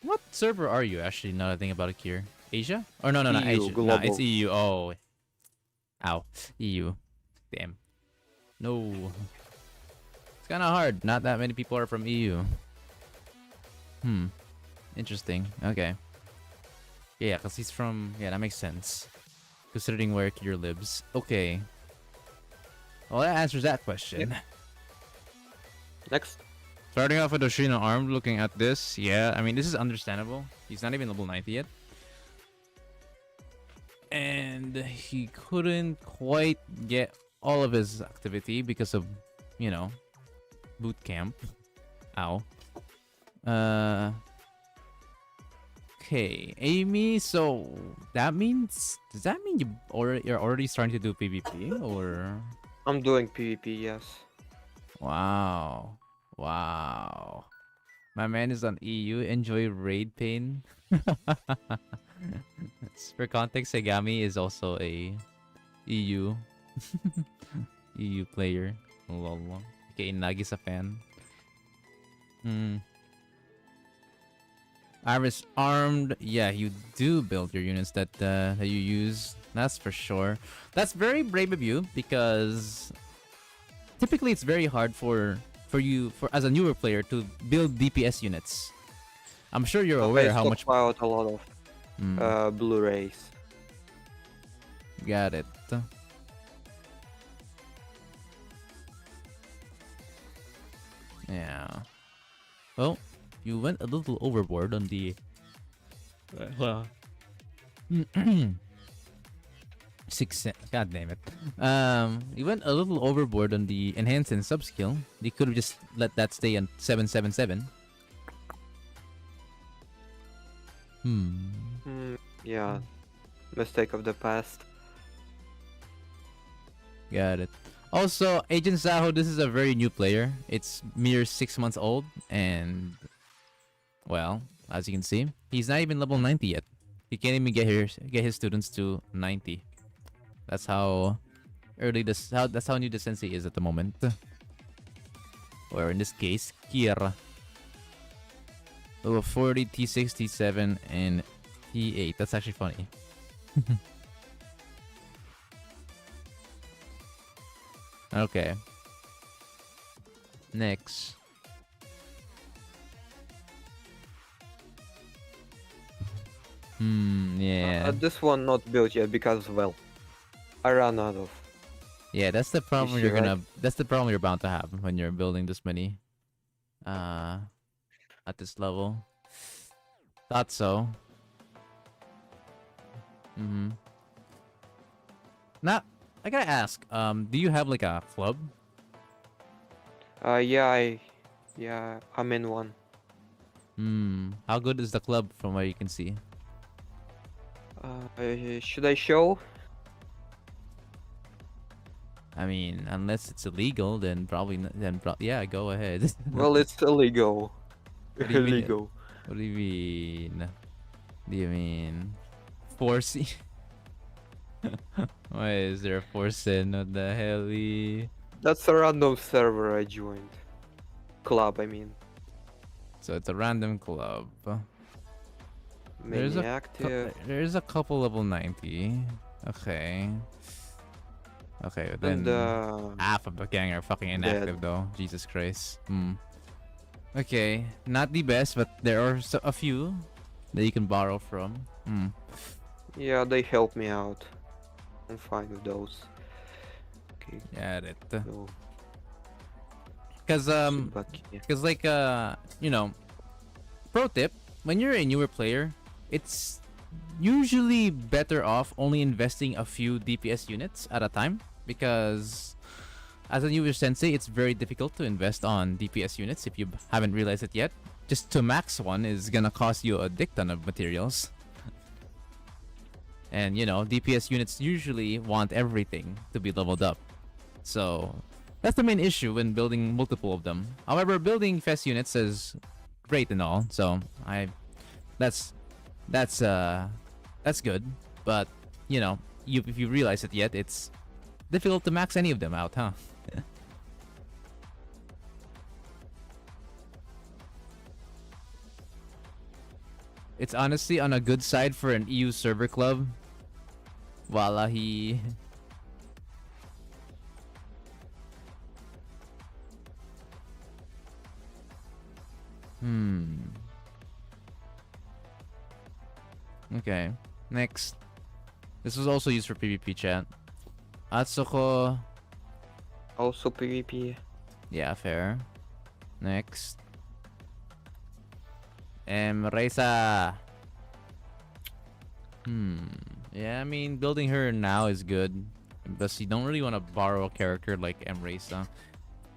What server are you actually? Now that I think about it here, Asia? Or no, not EU, Asia. No, global. it's EU. Oh, ow, EU. Damn. No. It's kind of hard. Not that many people are from EU. Interesting. Okay. Yeah, because he's from... Yeah, that makes sense. Considering where Kier lives. Okay. Well, that answers that question. Next. Starting off with Oshino armed, looking at this. Yeah, I mean, this is understandable. He's not even level 90 yet. And he couldn't quite get all of his activity because of, you know, boot camp. Ow. Okay, Amy. So that means, does that mean you're already starting to do PvP, or? I'm doing PvP, yes. Wow, wow. My man is on EU. Enjoy raid pain. For context, Segami is also a EU EU player. Lol. Okay, Nagi's a fan. Iris armed. Yeah, you do build your units that that you use. That's for sure. That's very brave of you, because typically it's very hard for you as a newer player to build DPS units. I'm sure you're aware how much. Out a lot of Blu-rays. Got it. Yeah. Well, you went a little overboard on the. God damn it. You went a little overboard on the enhance and sub skill. You could have just let that stay on 777. Yeah. Mistake of the past. Got it. Also, Agent Zaho, this is a very new player. It's mere 6 months old, and well, as you can see, he's not even level 90 yet. He can't even get his students to 90. That's how early that's how new the sensei is at the moment. Or in this case, Kira. Level 40, T6, T7, and T8. That's actually funny. Okay. Next. Yeah. This one not built yet because, well, I ran out of. Yeah, that's the problem Issue, right? that's the problem you're bound to have when you're building this many at this level. Thought so. Now, I gotta ask, do you have like a club? Yeah, I'm in one. How good is the club from what you can see? Should I show? I mean, unless it's illegal, then probably yeah, go ahead. Well, it's illegal. What do you mean? Illegal. What do you mean? Do you mean forcing? Why is there a force in? What the hell? That's a random server I joined. Club, I mean. So it's a random club. There's Many active. There's a couple level 90. Okay. Okay, then And half of the gang are fucking inactive though. Jesus Christ. Okay, not the best, but there are a few. that you can borrow from. Yeah, they help me out. I'm fine with those. Okay, Yeah, it. so Cause Tsubaki. cause like you know, pro tip: when you're a newer player, it's usually better off only investing a few DPS units at a time because as a newer sensei, it's very difficult to invest on DPS units if you haven't realized it yet. Just to max one is gonna cost you a dick ton of materials. And you know, DPS units usually want everything to be leveled up. So that's the main issue when building multiple of them. However, building fest units is great and all. So that's good. But you know, if you realize it yet, it's difficult to max any of them out, huh? It's honestly on a good side for an EU server club. Wallahi. Okay. Next. This was also used for PvP chat. Atsuko. Also PvP. Yeah, fair. Next. Reisa. Yeah, I mean, building her now is good. Because you don't really want to borrow a character like Emreisa.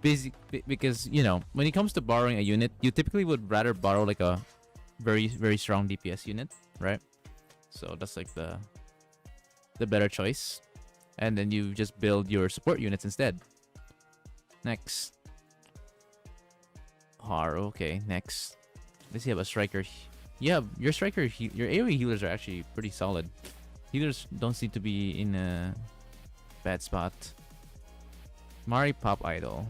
Because, you know, when it comes to borrowing a unit, you typically would rather borrow like a very, very strong DPS unit, right? So that's like the better choice. And then you just build your support units instead. Next. Haru, okay, next. Let's see, have a striker. Yeah, your striker, your AoE healers are actually pretty solid. Healers don't seem to be in a bad spot. Mari Pop Idol.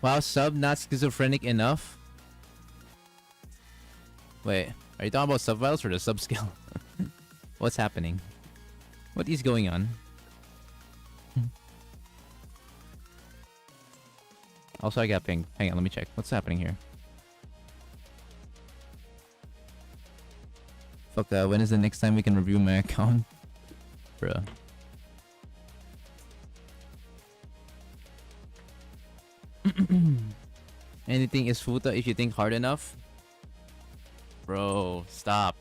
Wow, sub not schizophrenic enough. Wait, are you talking about sub files or the sub skill? What's happening? What is going on? Also, I got pinged. Hang on, let me check. What's happening here? Fuck, when is the next time we can review my account? Bruh. Anything is futa if you think hard enough? Bro, stop.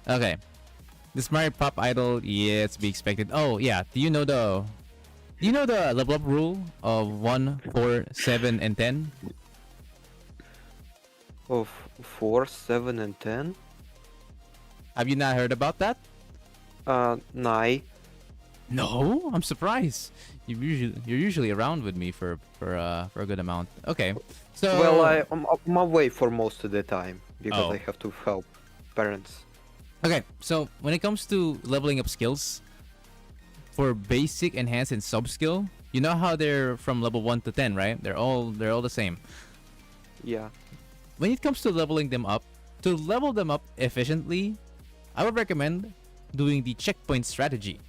Okay. This Mario Pop Idol, yeah, it's to be expected. Oh, yeah. Do you know the level up rule of 1, 4, 7, and 10? Of 4, 7, and 10? Have you not heard about that? Nai. No, I'm surprised. You're usually around with me for a good amount. Okay, so Well, I'm away for most of the time because Oh. I have to help parents. okay. So when it comes to leveling up skills, for basic, enhanced, and sub skill, you know how they're from level 1 to 10, right? They're all the same. Yeah. When it comes to leveling them up, to level them up efficiently, I would recommend doing the checkpoint strategy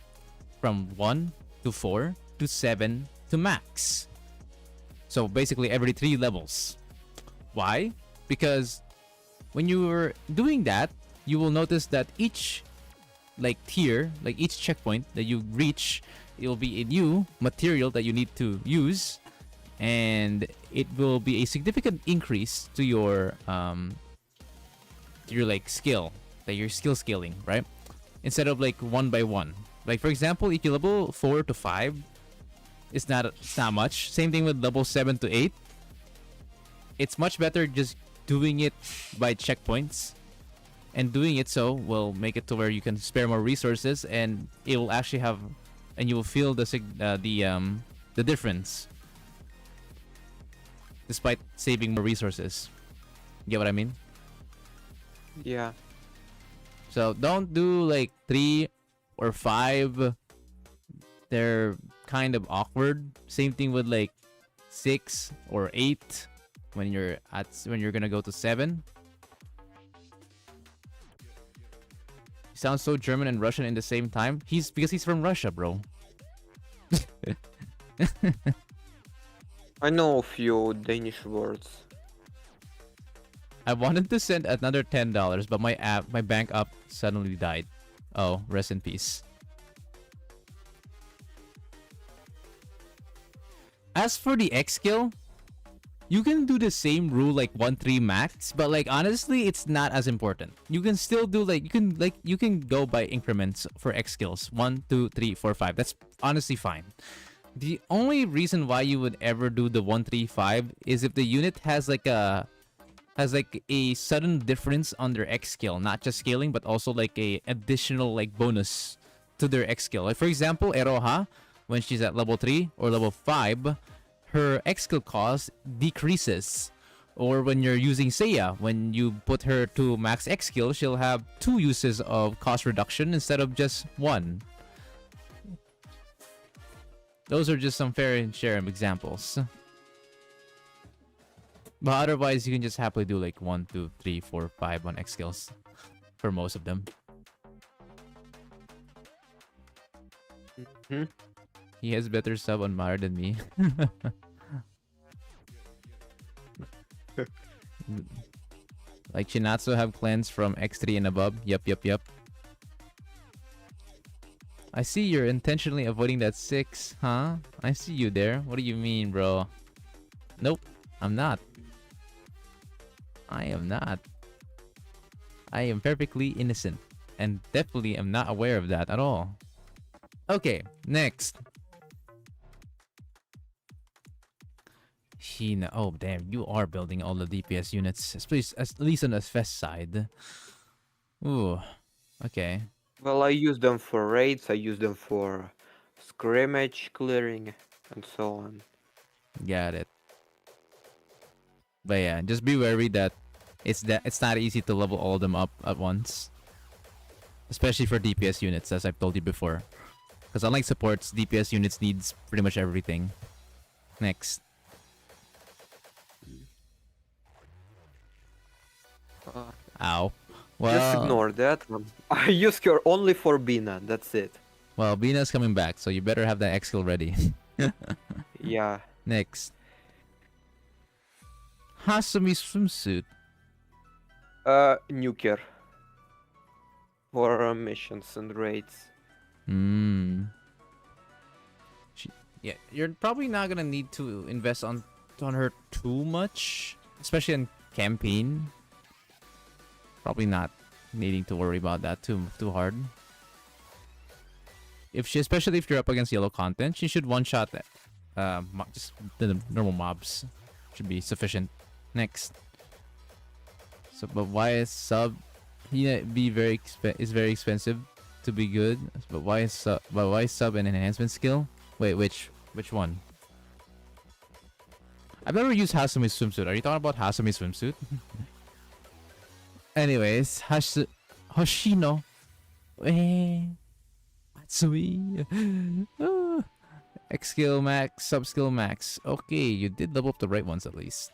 from 1 to 4 to 7 to max. So basically every 3 levels. Why? Because when you are doing that, you will notice that each like tier, like each checkpoint that you reach, it will be a new material that you need to use, and it will be a significant increase to your like skill, that your skill scaling, right? Instead of like 1 by 1. Like for example, if you level 4 to 5, it's not much. Same thing with level 7 to 8. It's much better just doing it by checkpoints. And doing it so will make it to where you can spare more resources, and it will actually have, and you will feel the difference, despite saving more resources. Get what I mean? Yeah. So don't do like 3 or 5. They're kind of awkward. Same thing with like 6 or 8 when you're gonna go to 7. Sounds so German and Russian in the same time. Because he's from Russia, bro. I know a few Danish words. I wanted to send another $10, but my bank app suddenly died. Oh, rest in peace. As for the X skill, you can do the same rule like 1-3 max, but like honestly, it's not as important. You can still do like you can go by increments for X skills. 1, 2, 3, 4, 5. That's honestly fine. The only reason why you would ever do the 1-3-5 is if the unit has like a sudden difference on their X skill, not just scaling, but also like a additional like bonus to their X skill. Like for example, Eroha, when she's at level 3 or level 5, her X skill cost decreases. Or when you're using Seiya, when you put her to max X skill, she'll have 2 uses of cost reduction instead of just 1. Those are just some fair and share examples. But otherwise, you can just happily do like 1, 2, 3, 4, 5 on X skills for most of them. Hmm? He has better sub on Mara than me. Like Shinatsu have cleanse from X3 and above. Yup. I see you're intentionally avoiding that 6, huh? I see you there. What do you mean, bro? Nope, I'm not. I am not. I am perfectly innocent. And definitely am not aware of that at all. Okay, next. Hina. Oh, damn. You are building all the DPS units. At least on the Fest side. Ooh. Okay. Well, I use them for raids, I use them for scrimmage clearing, and so on. Got it. But yeah, just be wary that it's not easy to level all of them up at once. Especially for DPS units, as I've told you before. Because unlike supports, DPS units needs pretty much everything. Next. Ow. Well, Just ignore that one. I use her only for Bina, that's it. Well, Bina's coming back, so you better have that X skill ready. Yeah. Next. Hasumi swimsuit. Nuker. For missions and raids. Yeah, you're probably not gonna need to invest on her too much, especially in campaign. Probably not needing to worry about that too hard. Especially if you're up against yellow content, she should one-shot that. Just the normal mobs should be sufficient. Next. So, but why is sub? Is very expensive to be good. But why is sub? But why is sub an enhancement skill? Wait, which one? I've never used Hasumi swimsuit. Are you talking about Hasumi swimsuit? Anyways, Hoshino. Matsui. X skill max, sub skill max. Okay, you did level up the right ones at least.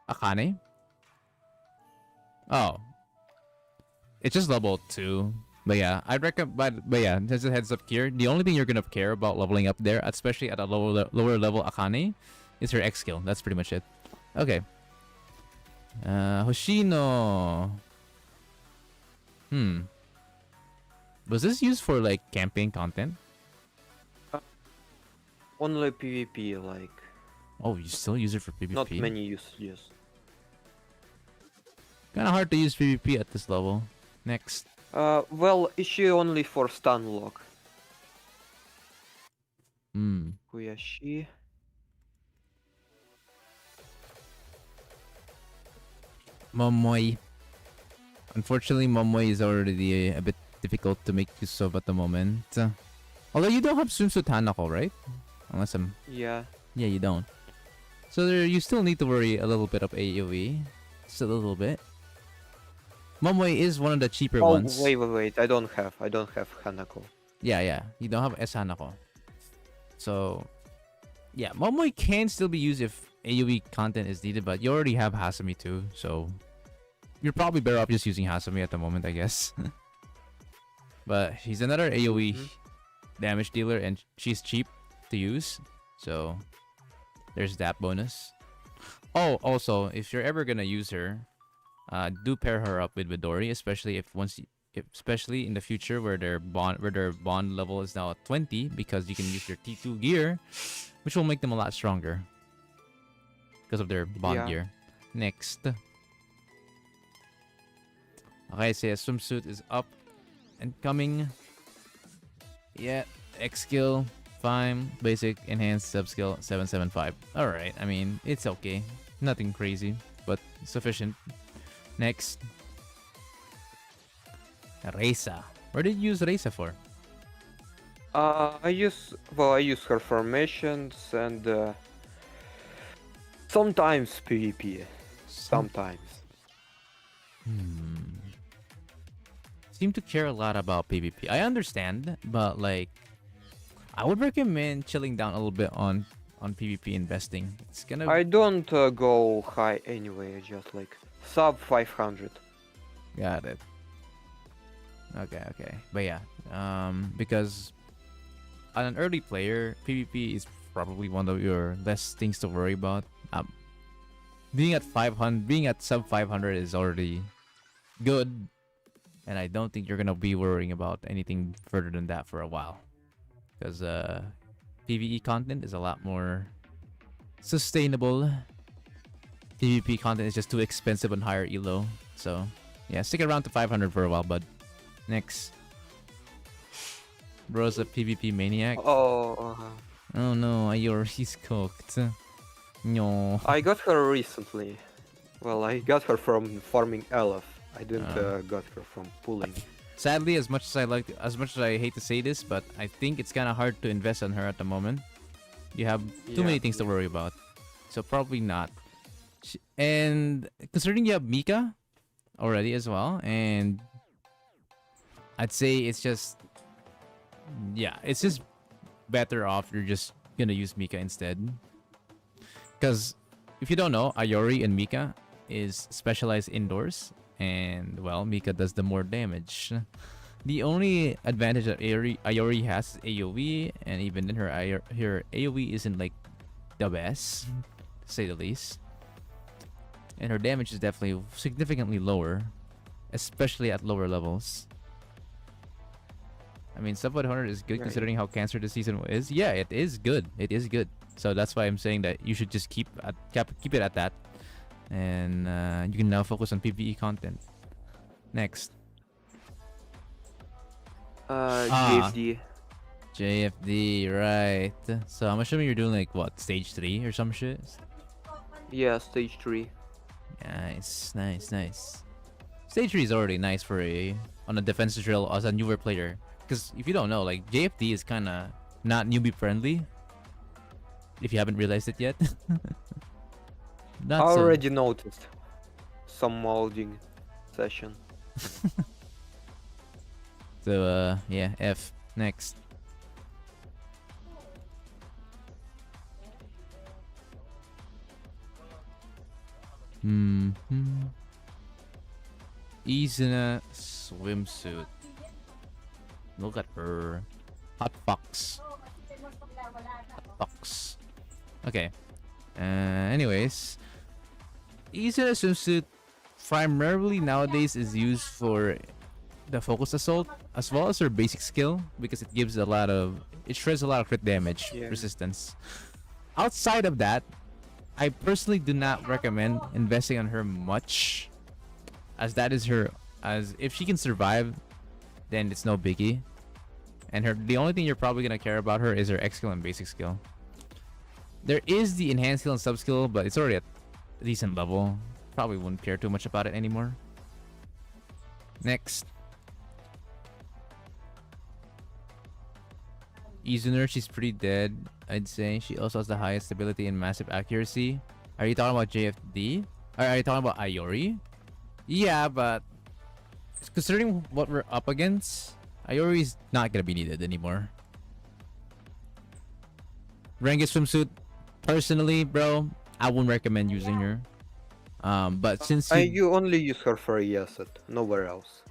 Akane? Oh. It's just level 2. But yeah, I'd recommend. But yeah, just a heads up here. The only thing you're gonna care about leveling up there, especially at a lower level Akane, is her X skill. That's pretty much it. Okay. Hoshino. Was this used for like campaign content? Only PvP, like. Oh, you still use it for PvP? Not many usages. Kinda hard to use PvP at this level. Next. Well, issue only for stun lock. Kuyashi. Momoy. Unfortunately, Momoy is already a bit difficult to make use of at the moment. Although you don't have swimsuit Hanako, right? Unless I'm... Yeah. Yeah, you don't. So there, you still need to worry a little bit of AoE. Just a little bit. Momoy is one of the cheaper ones. Wait. I don't have Hanako. Yeah. You don't have S Hanako. So... Yeah, Momoy can still be used if AoE content is needed, but you already have Hasumi too, so... You're probably better off just using Hasumi at the moment, I guess. But he's another AoE damage dealer, and she's cheap to use, so... There's that bonus. Oh, also, if you're ever gonna use her, do pair her up with Midori, especially especially in the future where their bond level is now at 20, because you can use their T2 gear, which will make them a lot stronger because of their bond Yeah. gear. Next. Okay, so yeah, swimsuit is up and coming. Yeah, X skill, fine. Basic, enhanced, sub skill, 775. Alright, I mean, it's okay. Nothing crazy, but sufficient. Next. Reisa. What did you use Reisa for? I use her formations and sometimes PvP. Sometimes. Seem to care a lot about PvP. I understand, but like, I would recommend chilling down a little bit on PvP investing. It's gonna. I don't go high anyway, just like sub 500. Got it. Okay. But yeah, because on an early player, PvP is probably one of your less things to worry about. Being at 500, being at sub 500 is already good, and I don't think you're gonna be worrying about anything further than that for a while, because PvE content is a lot more sustainable. PvP content is just too expensive on higher elo, so yeah, stick around to 500 for a while, bud. Next. Bro's a PvP maniac. Oh, Oh no, Ayori's cooked. No. I got her recently. Well, I got her from farming Elf. I didn't got her from pulling. Sadly, as much as I hate to say this, but I think it's kind of hard to invest on her at the moment. You have too many things to worry about, so probably not. And considering you have Mika already as well, and I'd say it's just better off you're just gonna use Mika instead. Because if you don't know, Ayori and Mika is specialized indoors, and well, Mika does the more damage. The only advantage that Ayori has is AoE, and even then her AoE isn't like the best, to say the least. And her damage is definitely significantly lower, especially at lower levels. I mean, sub 100 is good considering how cancer this season is. Yeah, it is good. It is good. So that's why I'm saying that you should just keep it at that, and you can now focus on PvE content. Next. JFD. JFD, right? So I'm assuming you're doing like what, stage 3 or some shit? Yeah, stage 3. Nice. Stage 3 is already nice for on a defense drill as a newer player. Because if you don't know, like JFD is kind of not newbie friendly. If you haven't realized it yet. I already noticed some molding session. So yeah, F. Next. Izuna swimsuit. Look at her. Hot fox. Okay. Anyways, Izuna swimsuit primarily nowadays is used for the focus assault as well as her basic skill, because it gives it shreds a lot of crit damage resistance. Outside of that, I personally do not recommend investing on her much, as if she can survive, then it's no biggie. And the only thing you're probably gonna care about her is her X skill and basic skill. There is the enhanced skill and sub skill, but it's already at a decent level. Probably wouldn't care too much about it anymore. Next. Izuna, she's pretty dead, I'd say. She also has the highest stability and massive accuracy. Are you talking about JFD? Are you talking about Ayori? Yeah, but considering what we're up against, Ayori's not gonna be needed anymore. Renge swimsuit, personally, bro, I wouldn't recommend using her. But since you only use her for a Yesod, nowhere else.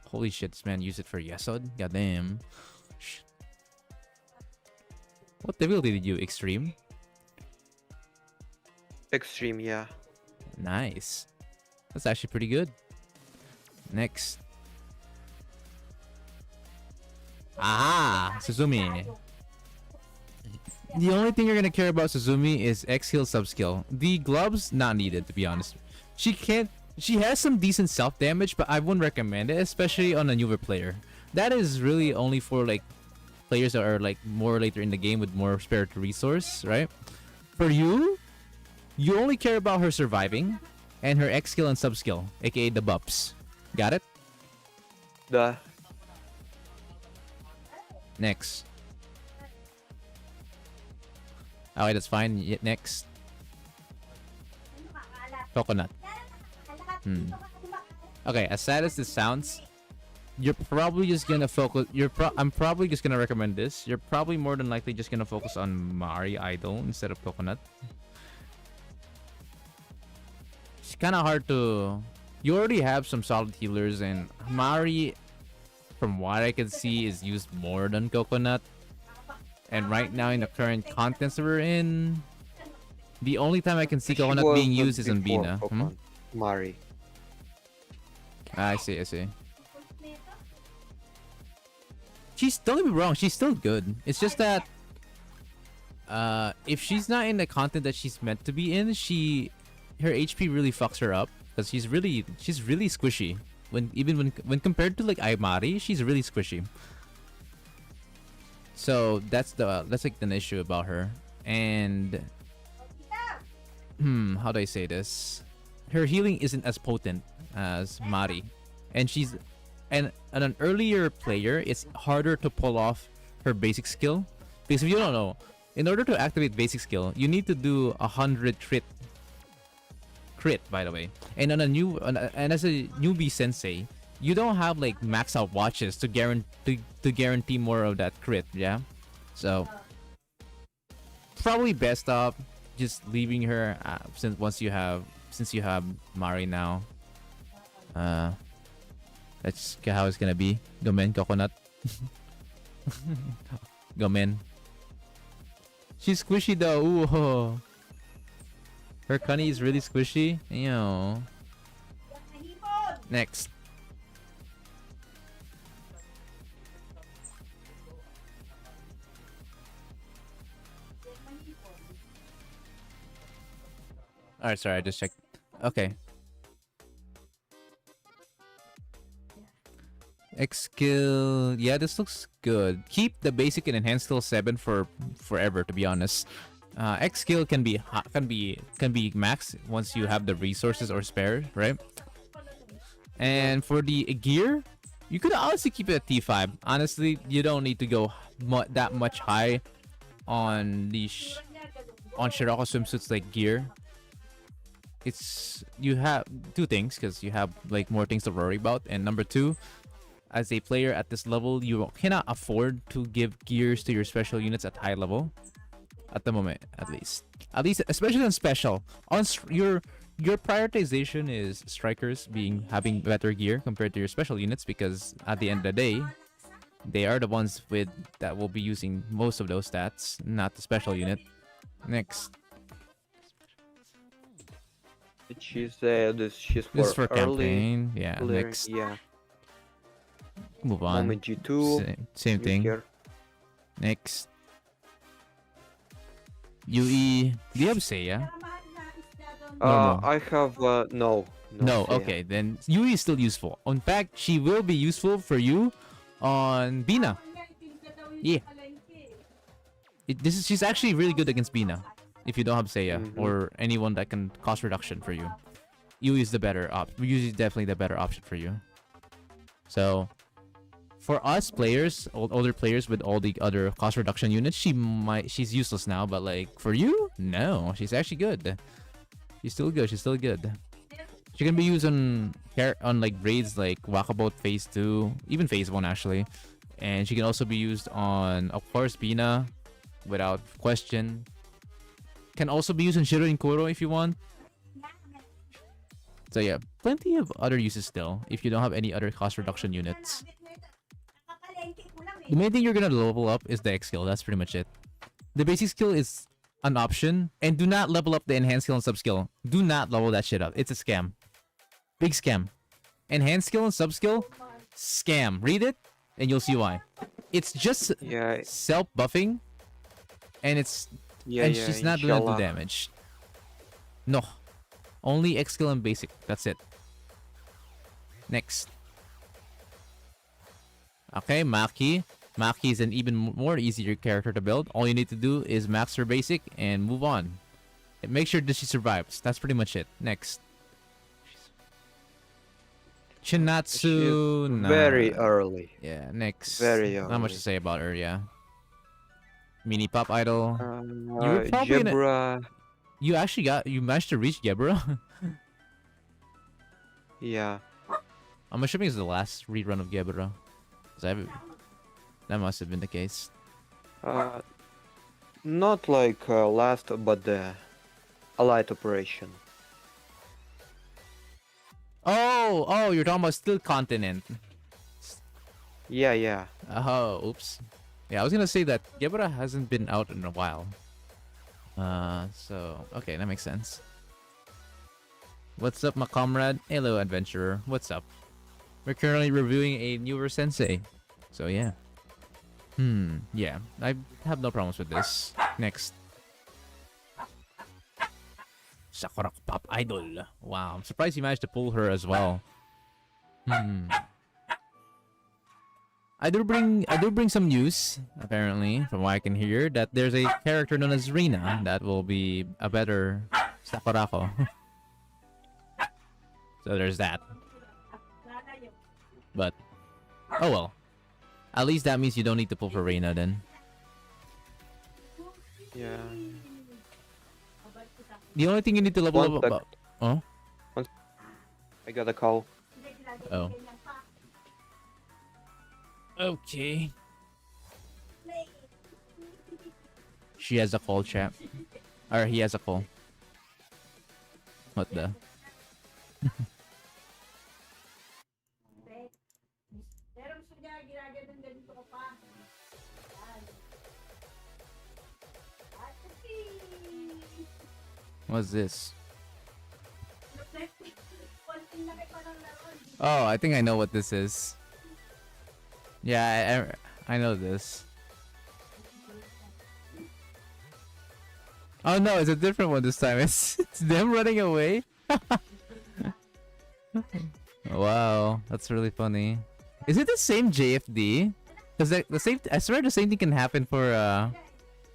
Holy shit, this man used it for Yesod? Goddamn. What difficulty did you extreme? Extreme, yeah. Nice. That's actually pretty good. Next. Ah, Suzumi. The only thing you're gonna care about Suzumi is X skill, sub skill. The gloves not needed, to be honest. She can't. She has some decent self damage, but I wouldn't recommend it, especially on a newer player. That is really only for like players that are like more later in the game with more spare resource, right? For you, you only care about her surviving and her X skill and sub skill, aka the buffs. Got it? The Next. Okay, that's fine. Next. Coconut. Okay, as sad as this sounds, you're probably just gonna focus. I'm probably just gonna recommend this. You're probably more than likely just gonna focus on Mari Idol instead of Coconut. It's kind of hard to. You already have some solid healers, and Mari, from what I can see, is used more than Coconut. And right now in the current contents we're in, the only time I can see she Coconut was being the used is on before Bina. Pokemon. Mari. I see. Don't get me wrong, she's still good. It's just that if she's not in the content that she's meant to be in, her HP really fucks her up because she's really squishy. When compared to like Aimari, she's really squishy. So that's like an issue about her. And how do I say this? Her healing isn't as potent as Mari, and an earlier player, it's harder to pull off her basic skill, because if you don't know, in order to activate basic skill, you need to do 100 crit, by the way. And and as a newbie sensei, you don't have like max out watches to guarantee more of that crit, yeah. So probably best off just leaving her since you have Mari now. That's how it's gonna be. Gomen, Coconut. Gomen. She's squishy though. Ooh. Her Cunny is really squishy. Ew. Next. Alright, sorry, I just checked. Okay. X skill, yeah, this looks good. Keep the basic and enhanced skill 7 for forever, to be honest. X skill can be max once you have the resources or spare, right? And for the gear, you could honestly keep it at T5. Honestly, you don't need to go that much high on the on Shiroko swimsuits like gear. You have two things, because you have like more things to worry about, and number two, as a player at this level, you cannot afford to give gears to your special units at high level at the moment, at least especially on special. Your prioritization is strikers having better gear compared to your special units, because at the end of the day, they are the ones that will be using most of those stats, not the special unit. Next. She's This is for early campaign. Yeah, player, next. Yeah. Move on. Moment G2. Same thing. Here. Next. UE. Do you have Seiya? No. I have no. No, Seiya. okay, then UE is still useful. In fact, she will be useful for you on Bina. Yeah. She's actually really good against Bina if you don't have Seiya or anyone that can cost reduction for you. UE is the better UE is definitely the better option for you. So for us players, older players with all the other cost reduction units, she's useless now, but like for you, no, she's actually good. She's still good. She can be used on like raids like Walkabout Phase 2, even Phase 1 actually. And she can also be used on, of course, Bina, without question. Can also be used on Shiro and Kuro if you want. So yeah, plenty of other uses still if you don't have any other cost reduction units. The main thing you're gonna level up is the X skill. That's pretty much it. The basic skill is an option. And do not level up the enhanced skill and sub skill. Do not level that shit up. It's a scam. Big scam. Enhanced skill and sub skill, scam. Read it, and you'll see why. It's just Yeah, self buffing, and yeah. she's not gonna do Inshallah. damage. No, only X skill and basic. That's it. Next. Okay, Maki. Maki is an even more easier character to build. All you need to do is max her basic and move on. And make sure that she survives. That's pretty much it. Next. Chinatsu. She's very early. Yeah, next. Very Not much to early. say about her, yeah. Mini Pop Idol. Uh, You were probably in a- Jebra. You managed to reach Gebra? Yeah. I'm assuming it's the last rerun of Gebra. That must have been the case. Not like last, but the Allied operation. Oh, you're talking about Still Continent. Yeah, yeah. Oh, oops. Yeah, I was gonna say that Gebra hasn't been out in a while. So, okay, that makes sense. What's up, my comrade? Hello, adventurer. What's up? We're currently reviewing a newer sensei. So, yeah. Yeah. I have no problems with this. Next. Sakura Pop Idol. Wow, I'm surprised you managed to pull her as well. I do bring some news, apparently, from what I can hear, that there's a character known as Rina that will be a better Sakurako. So there's that. But, oh well. At least that means you don't need to pull for Rina then. Yeah. The only thing you need to level One up sec. about... Oh? I got a call. Oh. Okay. She has a call, chat. Or he has a call. What the? What's this? Oh, I think I know what this is. Yeah, I know this. Oh no, it's a different one this time. It's them running away. Wow, that's really funny. Is it the same JFD? Cause the same. I swear the same thing can happen for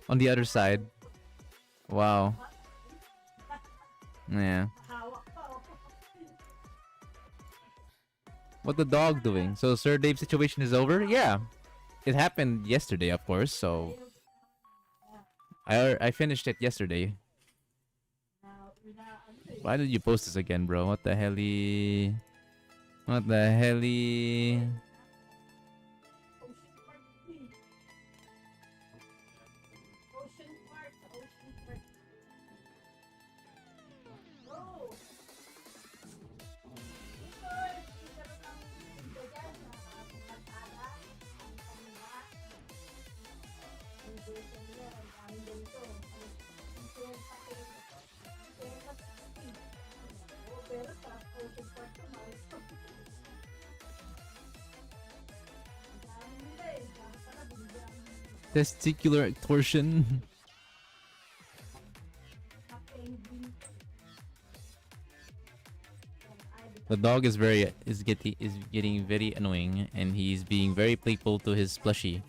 on the other side. Wow. Yeah. What the dog doing? So Sir Dave's situation is over? Yeah. It happened yesterday, of course, so I finished it yesterday. Why did you post this again, bro? What the helly? What the helly? Testicular torsion. The dog is getting very annoying, and he's being very playful to his plushie.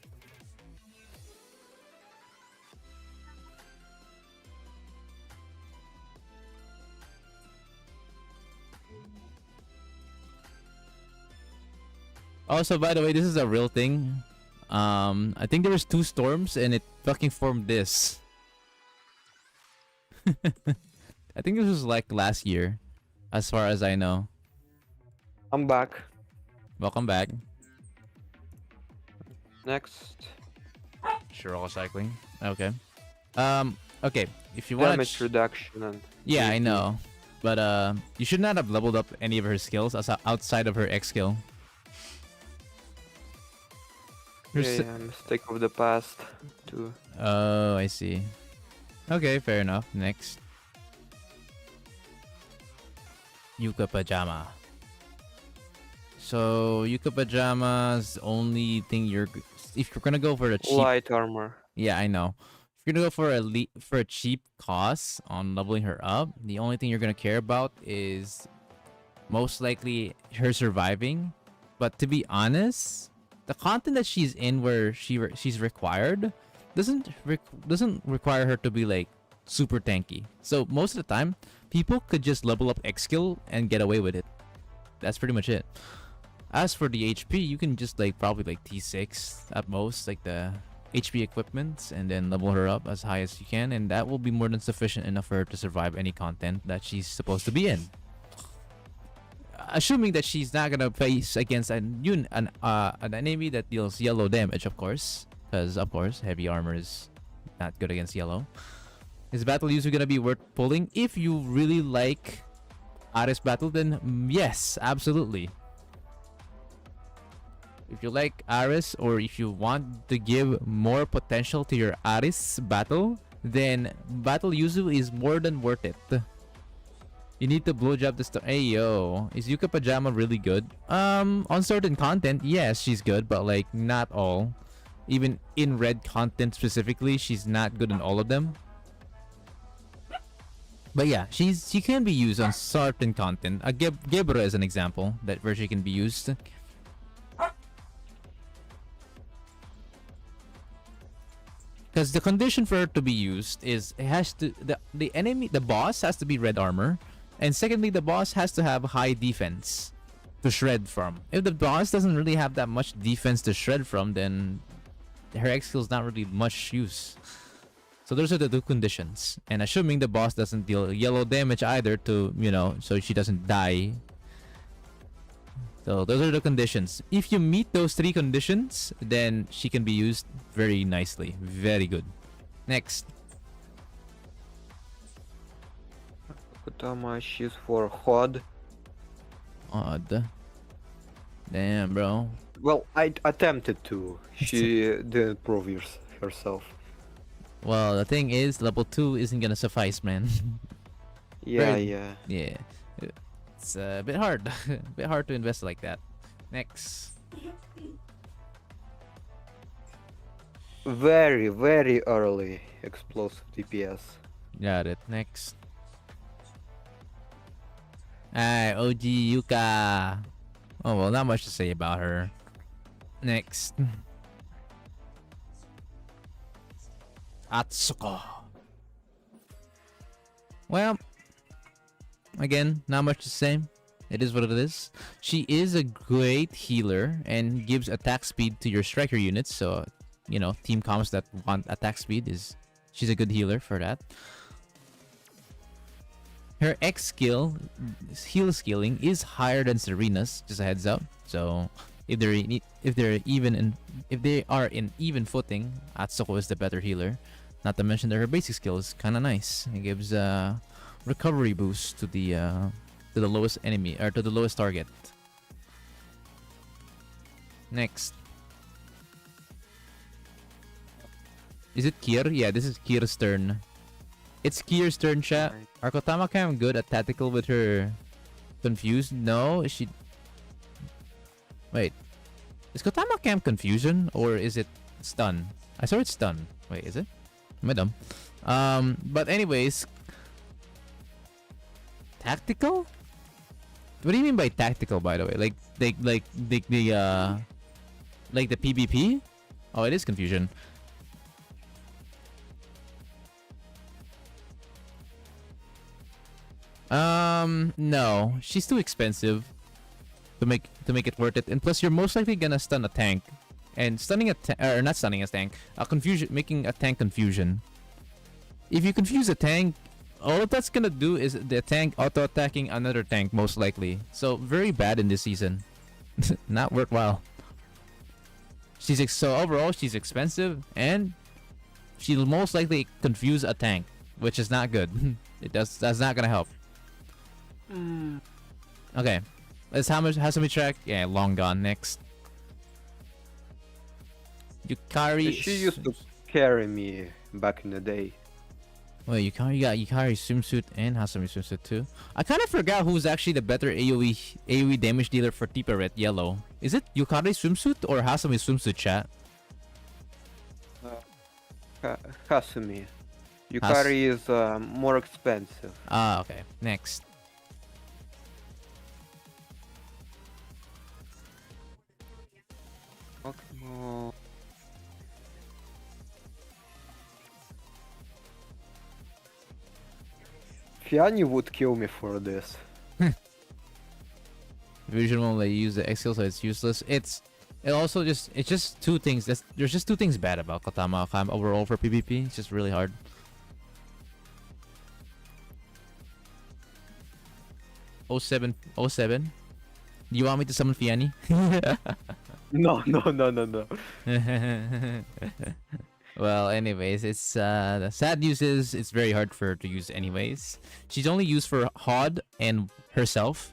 Also, by the way, this is a real thing. I think there was 2 storms and it fucking formed this. I think this was like last year, as far as I know. I'm back. Welcome back. Next. Shiroko cycling. Okay. Okay. If you want Damage reduction and yeah, I AP. know, but you should not have leveled up any of her skills outside of her X skill. Her Yeah, s- yeah, mistake of the past too. Oh, I see. Okay, fair enough. Next. Yuka Pajama. So Yuka Pajama's only thing if you're gonna go for a cheap, Light armor. yeah, I know. If you're gonna go for a cheap cost on leveling her up, the only thing you're gonna care about is most likely her surviving. But to be honest, the content that she's in where she's required doesn't require her to be like super tanky. So most of the time, people could just level up X skill and get away with it. That's pretty much it. As for the HP, you can just like probably like T6 at most, like the HP equipment, and then level her up as high as you can, and that will be more than sufficient enough for her to survive any content that she's supposed to be in. Assuming that she's not gonna face against an enemy that deals yellow damage, of course, because of course heavy armor is not good against yellow. Is battle user gonna be worth pulling? If you really like Ares battle, then yes, absolutely. If you like Ares, or if you want to give more potential to your Ares battle, then battle Yuzu is more than worth it. You need to blowjob the star. Hey yo, is Yuka Pajama really good? On certain content, yes, she's good, but like not all. Even in red content specifically, she's not good in all of them. But yeah, she can be used on certain content. Gebra is an example where she can be used. Because the condition for her to be used is the boss has to be red armor, and secondly, the boss has to have high defense to shred from. If the boss doesn't really have that much defense to shred from, then her X skill is not really much use. So those are the two conditions, and assuming the boss doesn't deal yellow damage either, to so she doesn't die. So those are the conditions. If you meet those three conditions, then she can be used very nicely. Very good. Next. Kutama, she's for HOD. Odd. Damn, bro. Well, I attempted to. She didn't prove herself. Well, the thing is, level 2 isn't gonna suffice, man. Yeah, Very- yeah. Yeah. It's a bit hard. A bit hard to invest like that. Next. Very, very early explosive DPS. Got it. Next. Alright, OG Yuka. Oh, well, not much to say about her. Next. Atsuko. Well, again, not much to say. It is what it is. She is a great healer and gives attack speed to your striker units. So, team comps that want attack speed, she's a good healer for that. Her X skill, heal skilling, is higher than Serena's. Just a heads up. So, if they are in even footing, Atsuko is the better healer. Not to mention that her basic skill is kind of nice. It gives recovery boost to the lowest enemy, or to the lowest target. Next. Is it Kier? Yeah, this is Kier's turn. It's Kier's turn, chat. Are Kotama Cam good at tactical with her confused? No, she... Wait. Is Kotama Cam confusion, or is it stun? I saw it stun. Wait, is it? Am I dumb? But anyways... Tactical? What do you mean by tactical, by the way? Like the PvP? Oh, it is confusion. No, she's too expensive to make it worth it. And plus, you're most likely gonna stun a tank, and stunning or not stunning a tank, making a tank confusion. If you confuse a tank, all that's gonna do is the tank auto-attacking another tank, most likely. So very bad in this season. Not worthwhile. So overall, she's expensive, and she'll most likely confuse a tank, which is not good. That's not gonna help. Okay, let's Hasumi track. Yeah, long gone. Next. Yukari. She used to carry me back in the day. Wait, you got Yukari swimsuit and Hasumi swimsuit too. I kind of forgot who's actually the better AoE damage dealer for Tipa Red Yellow. Is it Yukari swimsuit or Hasumi swimsuit, chat? Hasumi. Yukari is more expensive. Ah, okay. Next. Okmo. Fiani would kill me for this. Vision won't let you use the X skill, so it's useless. It's just two things. There's just two things bad about Kotama Clam overall for PvP. It's just really hard. Oh 07. Do you want me to summon Fiani? No. Well, anyways, it's the sad news is it's very hard for her to use anyways. She's only used for Hod and herself,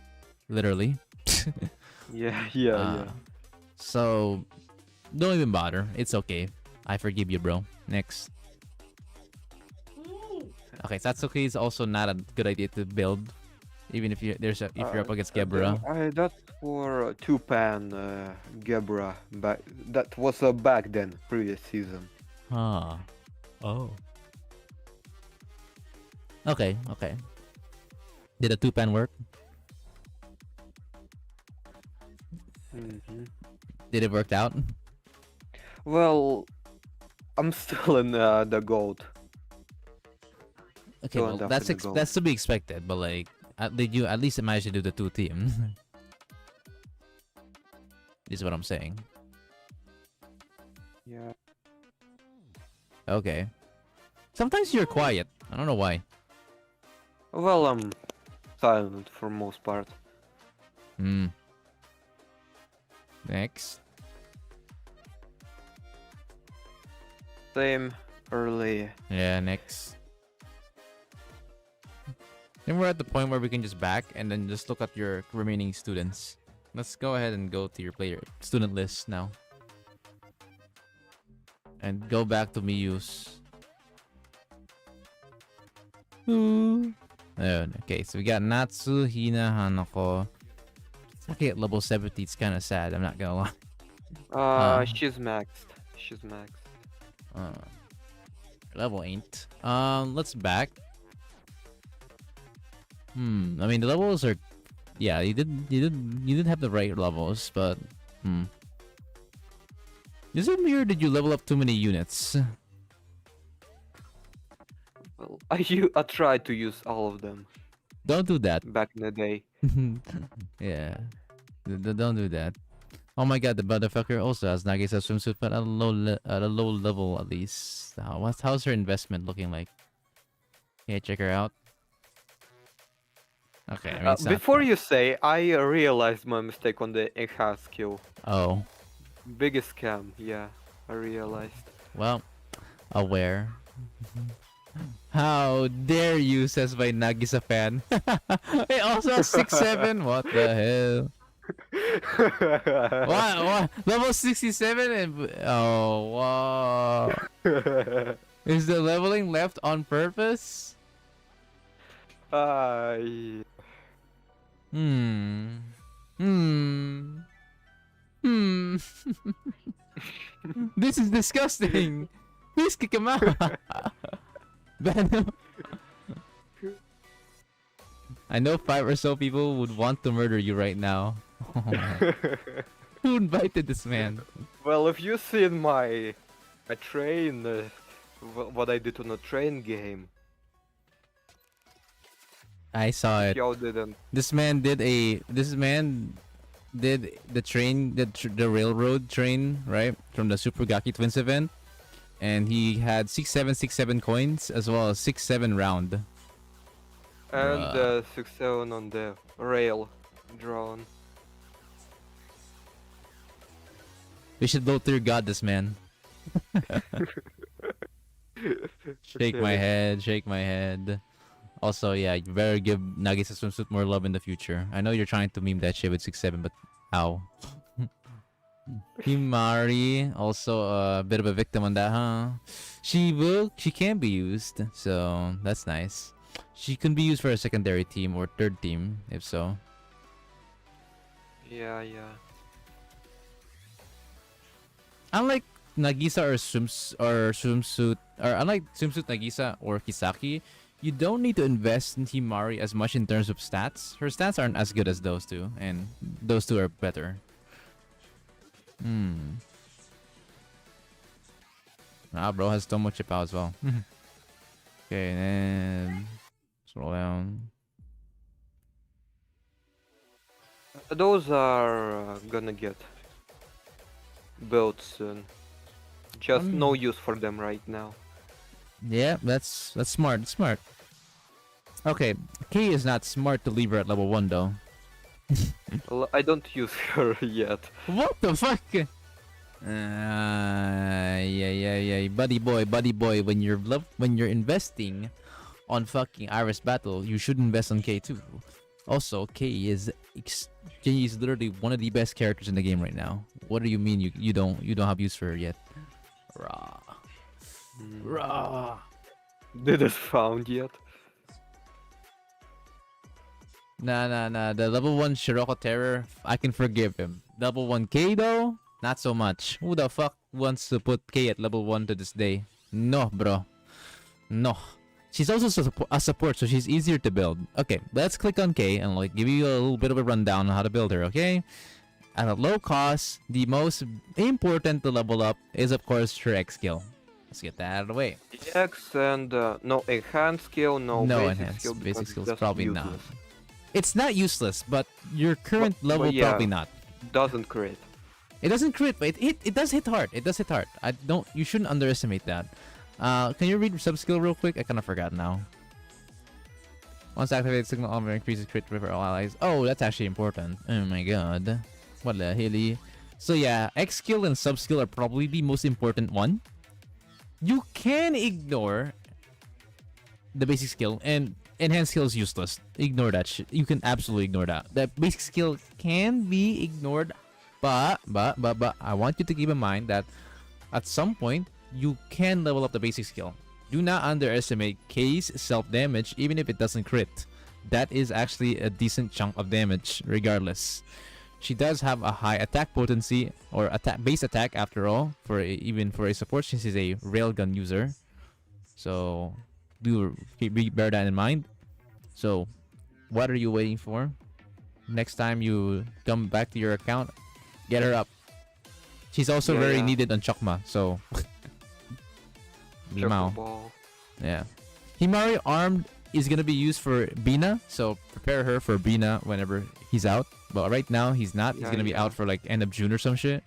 literally. Yeah. So don't even bother. It's okay. I forgive you, bro. Next. Okay, Satsuki is also not a good idea to build, even if you're up against Gebra. That's for two-pan Gebra. That was back then, previous season. Ah. Oh. Okay. Did a two-pan work? Did it work out? Well, I'm still in the gold. Okay, Still well, end up that's in the gold. that's to be expected, but like, did you at least manage to do the two team? Is what I'm saying. Yeah. Okay. Sometimes you're quiet. I don't know why. Well, I'm silent for most part. Next. Same early. Yeah, next. Then we're at the point where we can just back and then just look at your remaining students. Let's go ahead and go to your student list now. And go back to Miyu's. Okay, so we got Natsu, Hina, Hanako. Okay, at level 70, it's kind of sad, I'm not gonna lie. She's maxed. Level 8. Let's back. I mean, the levels are... Yeah, you did have the right levels, but... Is it weird that you level up too many units? Well, I tried to use all of them Don't do that. back in the day. Yeah. Don't do that. Oh my god, the motherfucker also has Nagisa swimsuit, but at a low level at least. How's her investment looking like? Yeah, check her out. Okay, I mean, it's not Before bad. you say, I realized my mistake on the enhance skill. Oh, Biggest scam, yeah, I realized. well, aware. How dare you, says my Nagisa fan. It also has 6-7. What the hell? What? Level 67 and oh wow. Is the leveling left on purpose? Yeah. This is disgusting. Please kick him out. Venom. I know 5 or so people would want to murder you right now. Who invited this man? Well, if you seen my train, what I did on a train game, I saw it. y'all didn't. This man did the train, the railroad train, right? From the Super Gaki Twins event. And he had 6767 coins as well as 67 round. And Bruh. 6-7 on the rail drawn. We should vote through God this man. Shake my head. Also, yeah, you better give Nagisa swimsuit more love in the future. I know you're trying to meme that shit with 6-7, but ow. Himari, also a bit of a victim on that, huh? She can be used, so that's nice. She can be used for a secondary team or third team, if so. Yeah, yeah. Unlike Nagisa or swimsuit, or unlike swimsuit Nagisa or Kisaki, you don't need to invest in Himari as much in terms of stats. Her stats aren't as good as those two, and those two are better. Ah, bro has so much chip out as well. Okay, and scroll down. Those are gonna get built soon. Just no use for them right now. Yeah, that's smart. Smart. Okay, K is not smart to leave her at level 1 though. I don't use her yet. What the fuck? Yeah. Buddy boy. When you're investing on fucking Iris Battle, you should invest on K too. Also, K is literally one of the best characters in the game right now. What do you mean you don't have use for her yet? Rah. Didn't found yet. Nah. The level 1 Shiroko Terror, I can forgive him. Level 1 K though, not so much. Who the fuck wants to put K at level 1 to this day? No, bro. No. She's also a support, so she's easier to build. Okay, let's click on K and like give you a little bit of a rundown on how to build her, okay? At a low cost, the most important to level up is of course her X skill. Let's get that out of the way. X and no enhanced skill, no basic enhanced. skill. Basic because skills it's probably useless. not. It's not useless, but your current But level yeah. probably not. Doesn't crit. It doesn't crit, but it does hit hard. It does hit hard. You shouldn't underestimate that. Can you read sub skill real quick? I kind of forgot now. Once activated, signal armor increases crit rate for all allies. Oh, that's actually important. Oh my god. What the hilly. So yeah, X skill and sub skill are probably the most important one. You can ignore the basic skill, and enhanced skill is useless. Ignore that shit. You can absolutely ignore that. The basic skill can be ignored, but I want you to keep in mind that at some point you can level up the basic skill. Do not underestimate K's self-damage, even if it doesn't crit. That is actually a decent chunk of damage, regardless. She does have a high attack potency, or base attack after all, even for a support, since she's a railgun user. So bear that in mind. So what are you waiting for? Next time you come back to your account, get her up. She's also very needed on Chokma, so Limao. Ball. Yeah. Himari armed is gonna be used for Bina, so prepare her for Bina whenever he's out. But right now he's not. He's gonna be out for like end of June or some shit.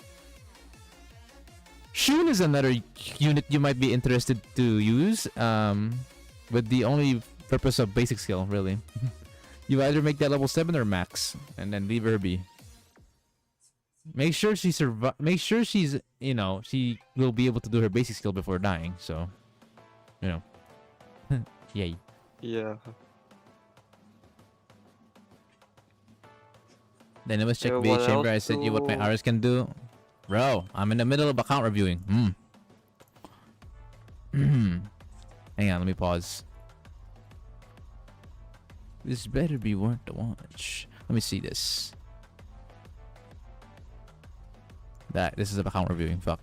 Shun is another unit you might be interested to use. With the only purpose of basic skill, really. You either make that level 7 or max, and then leave her be. Make sure she Make sure she's, she will be able to do her basic skill before dying. So, yay. Yeah. Then let's check Yeah, VA what chamber. I else said you what my to- Aris can do. Bro, I'm in the middle of account reviewing. Hang on, let me pause. This better be worth the watch. Let me see this. This is account reviewing. Fuck.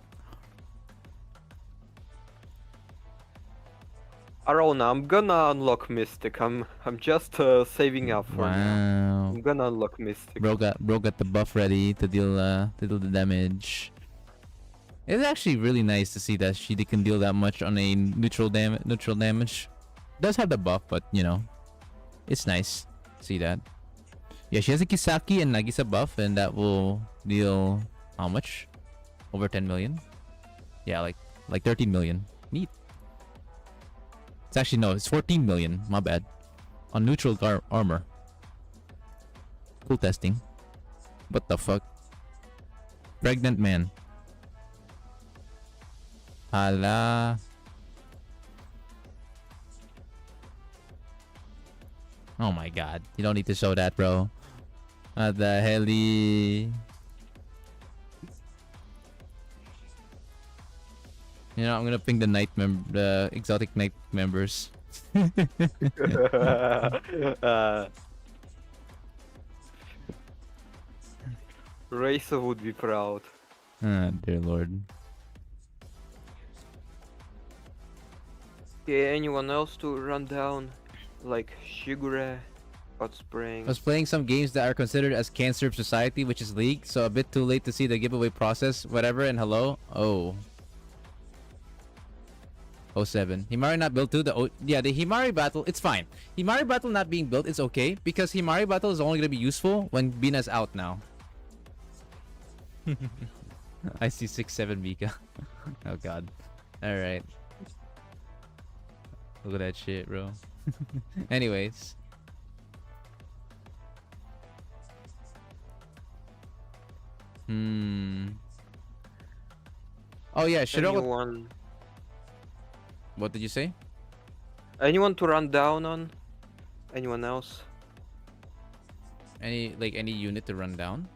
Arona, I'm gonna unlock Mystic. I'm just saving up for now. Wow. I'm gonna unlock Mystic. Bro got the buff ready to deal the damage. It's actually really nice to see that she can deal that much on a neutral damage. Does have the buff, but it's nice to see that. Yeah, she has a Kisaki and Nagisa buff, and that will deal how much? Over 10 million? Yeah, like 13 million. Neat. It's actually no, it's 14 million. My bad. On neutral armor. Cool testing. What the fuck? Pregnant man. Hala. Oh my god. You don't need to show that, bro. What the hell? You know, I'm gonna ping the exotic knight members. Racer would be proud. Ah, dear lord. Okay, anyone else to run down? Like Shigure, Hot I Spring. was playing some games that are considered as cancer of society, which is League, so a bit too late to see the giveaway process. Whatever, and hello. Oh. 07. Himari not built too. The Himari battle, it's fine. Himari battle not being built is okay because Himari battle is only gonna be useful when Bina's out now. I see 6-7 Mika. Oh god. Alright. Look at that shit, bro. Anyways. Oh yeah, Shiroko. What did you say? Anyone to run down on? Anyone else? Any unit to run down?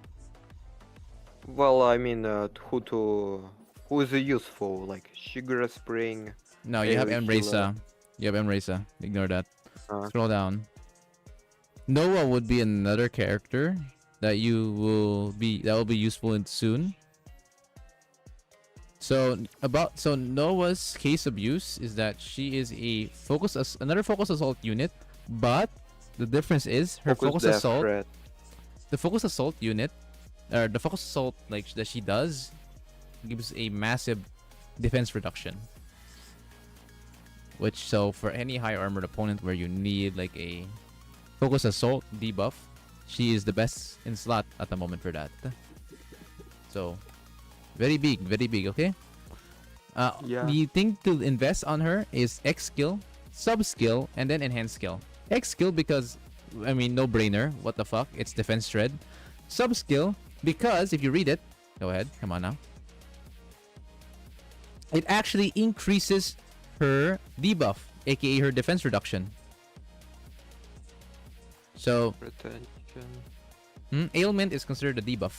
Well, I mean, who is useful? Like Shigure Spring. No, you have AoE Emrasa. You have Emrasa. Ignore that. Uh. Scroll down. Noah would be another character that will be useful in soon. So Noah's case of use is that she is another focus assault unit, but the difference is her focus assault. The focus assault unit, or the focus assault that she does, gives a massive defense reduction. So for any high armored opponent where you need like a focus assault debuff, she is the best in slot at the moment for that. So very big, okay? Yeah. The thing to invest on her is X skill, sub skill, and then enhanced skill. X skill because, I mean, no brainer. What the fuck? It's defense shred. Sub skill because if you read it, go ahead. Come on now. It actually increases her debuff, aka her defense reduction. So, ailment is considered a debuff.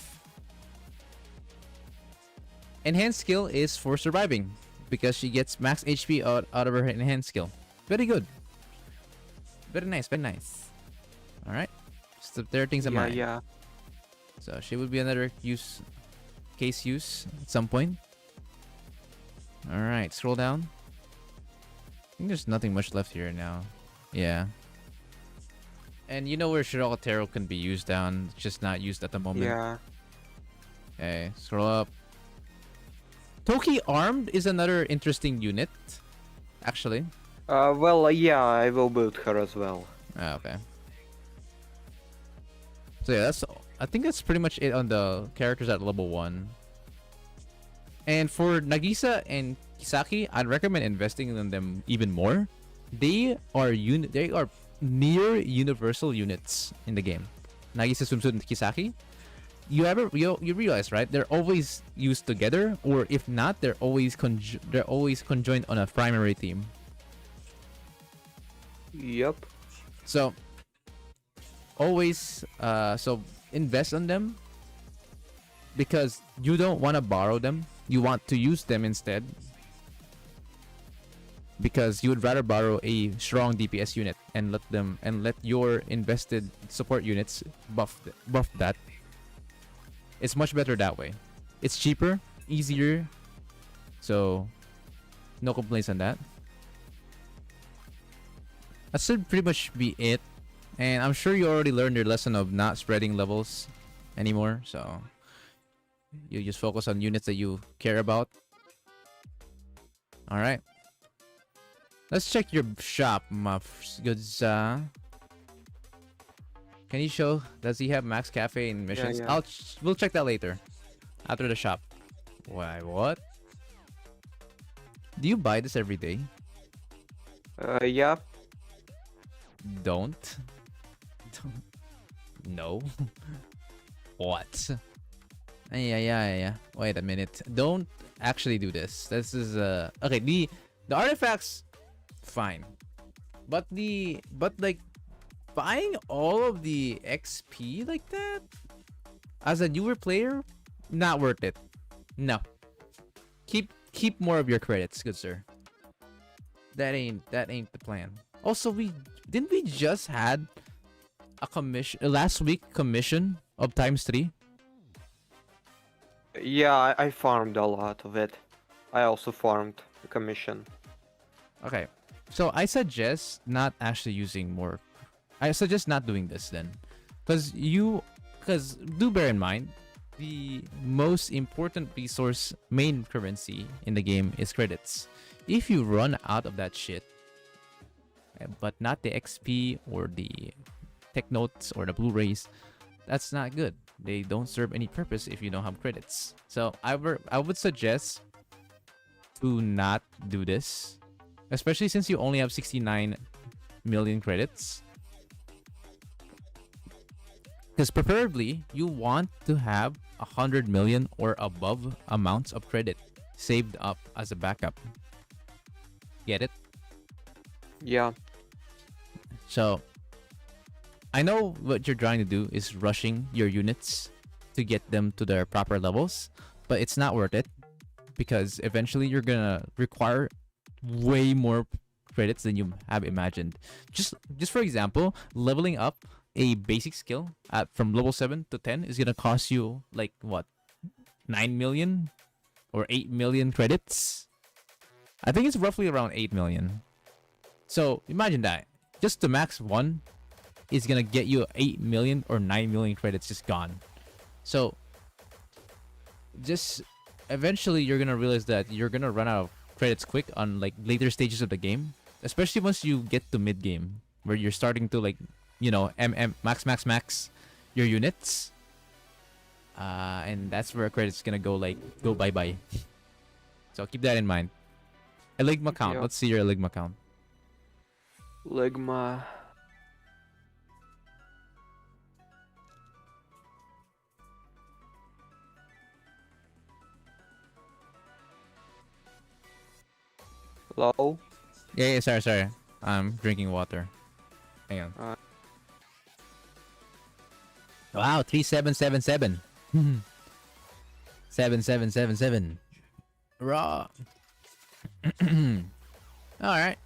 Enhanced skill is for surviving because she gets max HP out of her enhanced skill. Very good. Very nice, very nice. Alright. So there are things in mind. Yeah. So she would be another case use at some point. Alright, scroll down. I think there's nothing much left here now. Yeah. And you know where Shiroko Taro can be used down, it's just not used at the moment. Yeah. Okay, scroll up. Toki Armed is another interesting unit, actually. Yeah, I will build her as well. Ah, okay. So yeah, I think that's pretty much it on the characters at level 1. And for Nagisa and Kisaki, I'd recommend investing in them even more. They are near universal units in the game. Nagisa, Swimsuit, and Kisaki. You realize, right? They're always used together, or if not, they're always conjoined on a primary team. Yep. So always invest on them because you don't want to borrow them. You want to use them instead because you would rather borrow a strong DPS unit and let your invested support units buff that. It's much better that way. It's cheaper, easier, so no complaints on that. That should pretty much be it. And I'm sure you already learned your lesson of not spreading levels anymore, so you just focus on units that you care about. Alright. Let's check your shop, my goods. Can you show? Does he have max cafe and missions? Yeah. We'll check that later, after the shop. Why? What? Do you buy this every day? Yeah. Don't. No. What? Yeah. Wait a minute. Don't actually do this. This is okay. The artifacts, fine, but like buying all of the XP like that as a newer player, not worth it. No. Keep keep more of your credits, good sir. That ain't the plan. Also, we just had a commission last week commission of ×3. Yeah, I farmed a lot of it. I also farmed the commission. Okay, so I suggest not actually using more. I suggest not doing this then, because do bear in mind, the most important resource, main currency in the game is credits. If you run out of that shit, but not the XP or the tech notes or the Blu-rays, that's not good. They don't serve any purpose if you don't have credits. So I would suggest to not do this, especially since you only have 69 million credits. Because preferably, you want to have 100 million or above amounts of credit saved up as a backup. Get it? Yeah. So, I know what you're trying to do is rushing your units to get them to their proper levels, but it's not worth it because eventually you're gonna require way more credits than you have imagined. Just for example, leveling up a basic skill from level 7 to 10 is gonna cost you like what, 9 million or 8 million credits. I think it's roughly around 8 million. So imagine that just the max one is gonna get you 8 million or 9 million credits just gone. So just eventually you're gonna realize that you're gonna run out of credits quick on like later stages of the game, especially once you get to mid game where you're starting to like, you know, max your units, and that's where credits gonna go bye bye. So keep that in mind. Eligma count. Yeah. Let's see your Eligma count. Ligma. Low. Yeah, sorry. I'm drinking water. Hang on. Wow, 3777. 7777. Raw. Alright.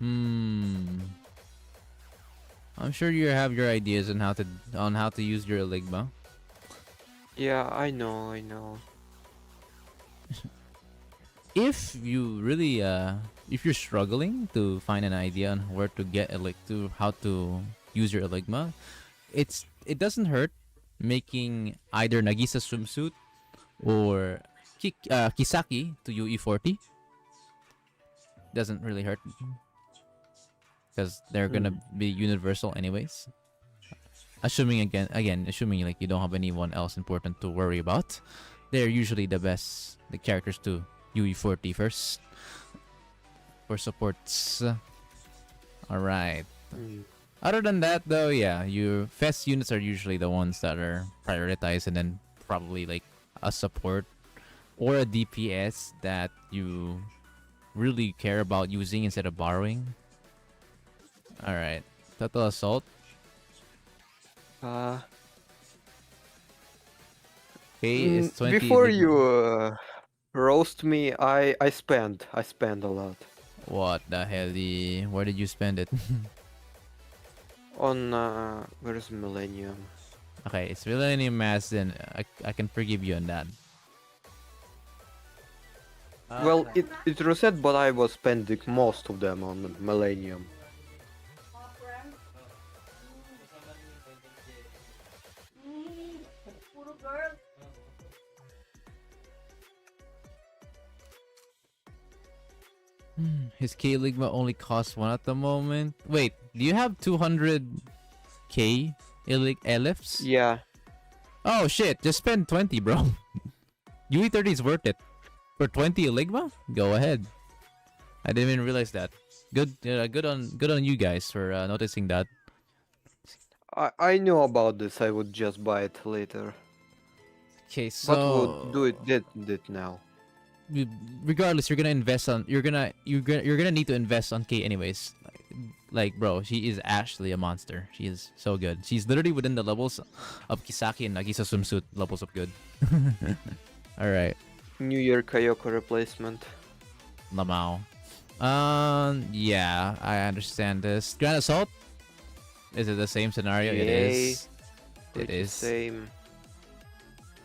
I'm sure you have your ideas on how to use your Eligma. Yeah, I know. If you really if you're struggling to find an idea on where to get how to use your Eligma, it doesn't hurt making either Nagisa swimsuit or Kisaki to UE40. Doesn't really hurt because they're gonna be universal anyways. Assuming like you don't have anyone else important to worry about, they're usually the characters to UE40 first for supports. Alright. Other than that though, yeah, your fest units are usually the ones that are prioritized, and then probably like a support or a DPS that you really care about using instead of borrowing. Alright. Total assault. Okay, it's 20. Before you roast me, I spend a lot What the hell? Where did you spend it? on where's Millennium? Okay, it's Millennium Mass, then I can forgive you on that. Well, it reset, but I was spending most of them on Millennium. His K Ligma only costs 1 at the moment. Wait, do you have 200k Elifs? Yeah. Oh shit, just spend 20, bro. UE30 is worth it. For 20 Eligma? Go ahead. I didn't even realize that. Good on you guys for noticing that. I know about this. I would just buy it later. Okay, But we'll so do it now. regardless, you're gonna need to invest on K anyways. Like bro, she is actually a monster. She is so good. She's literally within the levels of Kisaki and Nagisa swimsuit levels of good. All right. New Year Kayoko replacement. Lamau. Yeah, I understand this. Grand Assault? Is it the same scenario? It is. It Pretty is. Same.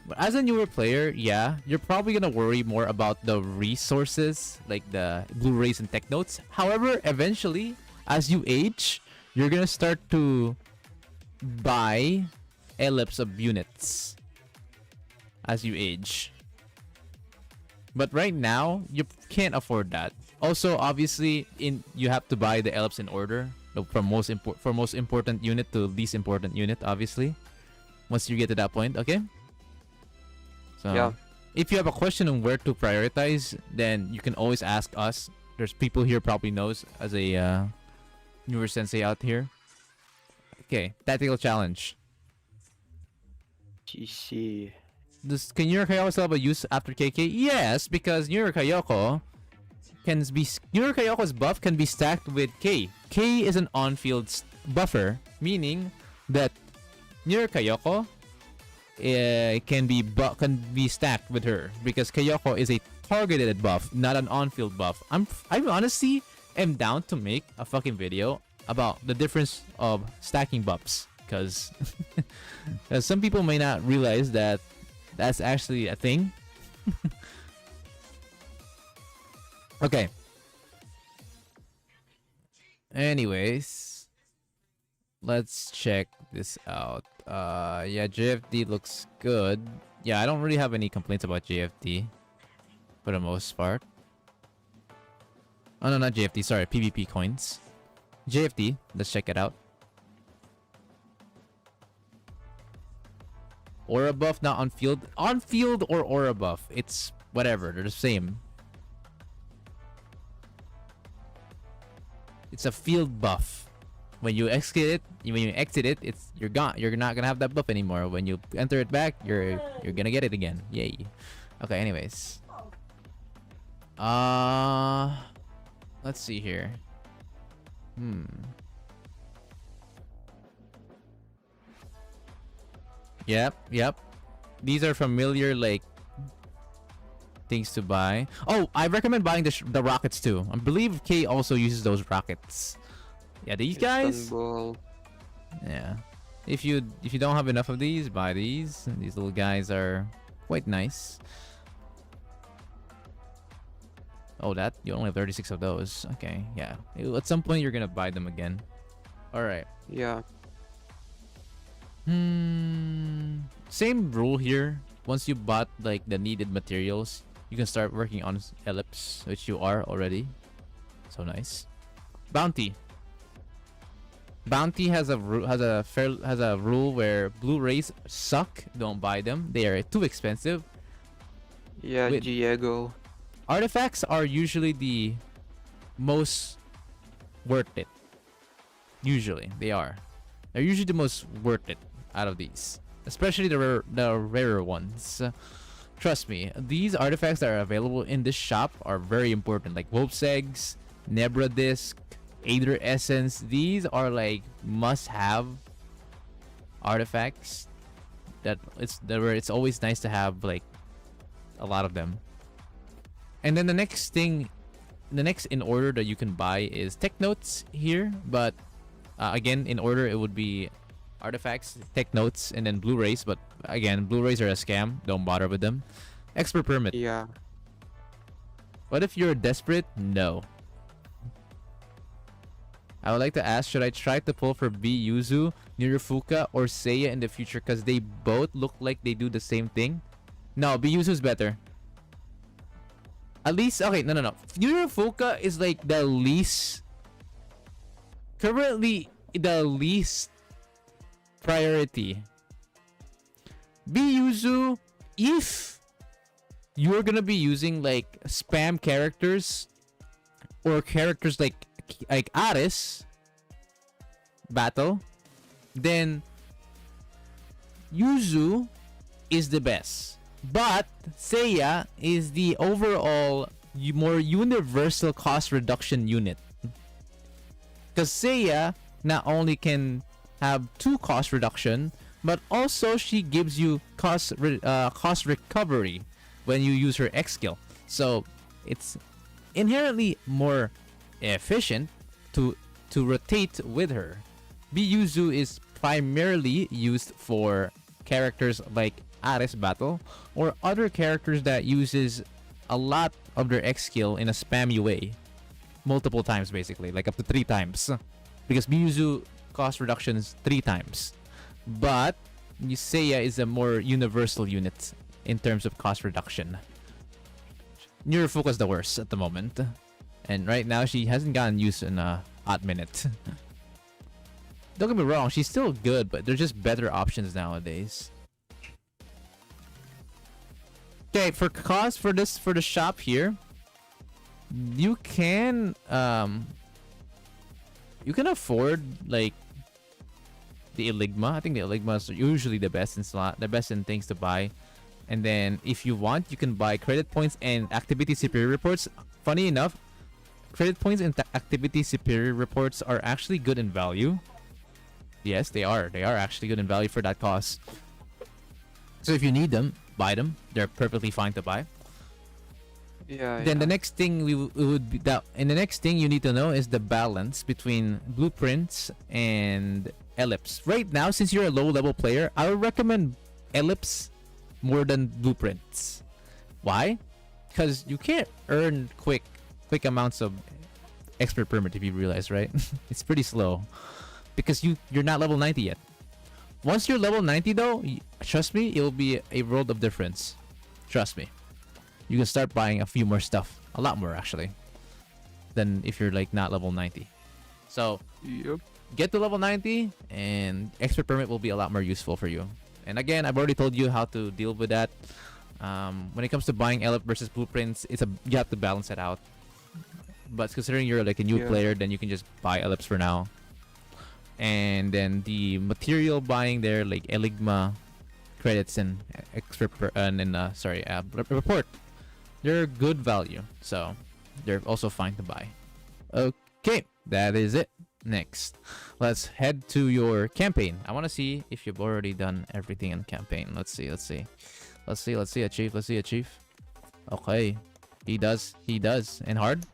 But as a newer player, yeah, you're probably gonna worry more about the resources, like the Blu-rays and tech notes. However, eventually, as you age, you're gonna start to buy ellipse of units as you age. But right now, you can't afford that. Also, obviously, you have to buy the ellipse in order, from most important unit to least important unit. Obviously, once you get to that point, okay. So, Yeah. if you have a question on where to prioritize, then you can always ask us. There's people here probably knows as a newer sensei out here. Okay, tactical challenge. GC. Can Yuri Kayoko still have a use after KK? Yes, because Yuri Kayoko Yuri Kayoko's buff can be stacked with K. K is an on-field buffer, meaning that Yuri Kayoko can be stacked with her because Kayoko is a targeted buff, not an on-field buff. I honestly am down to make a fucking video about the difference of stacking buffs because some people may not realize that that's actually a thing. Okay. Anyways, let's check this out. Yeah, JFD looks good. Yeah, I don't really have any complaints about JFD for the most part. Oh no, not JFD, sorry, PvP coins. JFD, let's check it out. Aura buff, not on field. On field or aura buff, it's whatever, they're the same. It's a field buff. When you exit it, it's you're gone. You're not gonna have that buff anymore. When you enter it back, you're gonna get it again. Yay. Okay, anyways. Let's see here. Yep. These are familiar like things to buy. Oh, I recommend buying the rockets too. I believe K also uses those rockets. Yeah, these guys. Istanbul. Yeah. If you don't have enough of these, buy these. These little guys are quite nice. Oh, that you only have 36 of those. Okay, yeah. At some point you're gonna buy them again. All right. Yeah. Same rule here. Once you bought like the needed materials, you can start working on ellipse, which you are already. So nice. Bounty. Bounty has a rule where Blu-rays suck. Don't buy them. They are too expensive. Yeah, Wait. Diego. Artifacts are usually the most worth it. Usually they are. They're usually the most worth it out of these, especially the rarer ones. Trust me, these artifacts that are available in this shop are very important, like Wolf's Eggs, Nebra Disc, Aether Essence. These are like must-have artifacts where it's always nice to have like a lot of them. And then the next in order that you can buy is Tech Notes here, but again, in order it would be artifacts, Tech Notes, and then Blu-rays. But again, Blu-rays are a scam. Don't bother with them. Expert Permit. Yeah. What if you're desperate? No. I would like to ask, should I try to pull for B Yuzu, Nirufuka, or Seiya in the future because they both look like they do the same thing? No, B Yuzu's better. At least, okay, no. Nirufuka is like the least, currently the least priority. B Yuzu, if you're gonna be using like spam characters or characters like Aris battle, then Yuzu is the best. But Seiya is the overall more universal cost reduction unit. Because Seiya not only can have 2 cost reduction, but also she gives you cost recovery when you use her X skill. So it's inherently more efficient to rotate with her. Biyuzu is primarily used for characters like Ares Battle or other characters that uses a lot of their X skill in a spammy way. Multiple times basically, like up to 3 times. Because Biyuzu cost reduction is 3 times. But Seiya is a more universal unit in terms of cost reduction. Neurofuka's the worst at the moment. And right now she hasn't gotten used in a hot minute. Don't get me wrong, she's still good, but there's just better options nowadays. Okay, for cost for the shop here, you can afford like the Eligma. I think the Eligmas are usually the best in slot, the best in things to buy. And then if you want, you can buy credit points and activity superior reports. Funny enough, credit points and activity superior reports are actually good in value. Yes, they are. They are actually good in value for that cost. So if you need them, buy them. They're perfectly fine to buy. Yeah. Then the next thing would be that, and the next thing you need to know is the balance between blueprints and ellipse. Right now, since you're a low level player, I would recommend ellipse more than blueprints. Why? Because you can't earn quick amounts of expert permit, if you realize, right? It's pretty slow because you're not level 90 yet. Once you're level 90 though, trust me, it will be a world of difference. Trust me. You can start buying a few more stuff, a lot more actually, than if you're like not level 90. So Yep. get to level 90 and expert permit will be a lot more useful for you. And again, I've already told you how to deal with that. When it comes to buying ellipse versus blueprints, you have to balance it out. But considering you're like a new player, then you can just buy ellipse for now. And then the material buying there, like Eligma credits and expert report, they're good value, so they're also fine to buy. Okay, that is it. Next, let's head to your campaign. I want to see if you've already done everything in campaign. Let's see a chief. Okay, he does. And hard.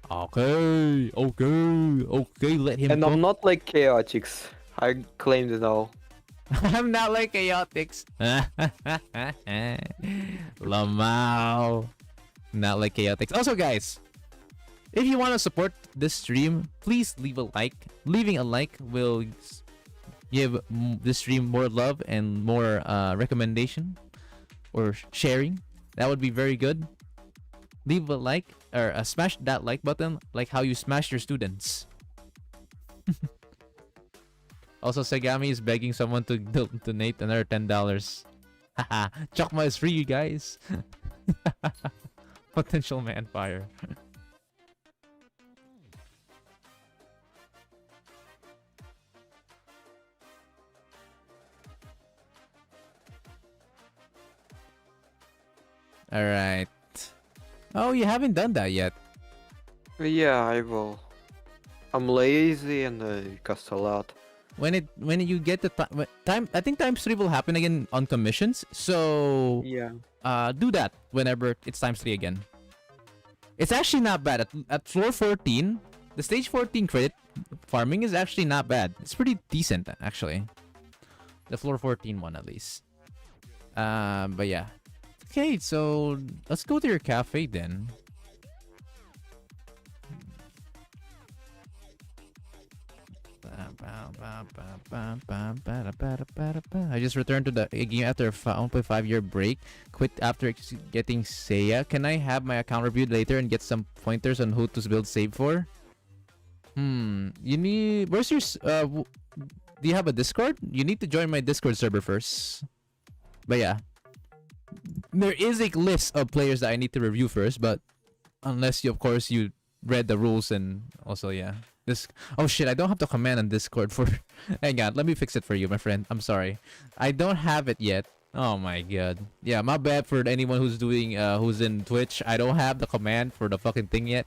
Okay, let him And go. I'm not like Chaotix. I claimed it all. I'm not like Chaotix. Lamau. Not like Chaotix. Also, guys, if you want to support this stream, please leave a like. Leaving a like will give this stream more love and more recommendation or sharing. That would be very good. Leave a like or smash that like button like how you smash your students. Also, Segami is begging someone to donate another $10. Haha, Chokma is free, you guys. Potential manfire. Alright. Oh, you haven't done that yet. Yeah, I will. I'm lazy and I cost a lot. When you get the time, I think times 3 will happen again on commissions. So Yeah. do that whenever it's times 3 again. It's actually not bad at floor 14. The stage 14 credit farming is actually not bad. It's pretty decent actually. The floor 14 one at least. But yeah. Okay, so let's go to your cafe then. I just returned to the game after a 1.5-year break. Quit after getting Seiya. Can I have my account reviewed later and get some pointers on who to build save for? You need... Where's your... do you have a Discord? You need to join my Discord server first. But yeah. There is a list of players that I need to review first, but unless you, of course, you read the rules and also, yeah. Oh shit, I don't have the command on Discord for... Hang on, let me fix it for you, my friend. I'm sorry. I don't have it yet. Oh my god. Yeah, my bad for anyone who's doing, who's in Twitch. I don't have the command for the fucking thing yet.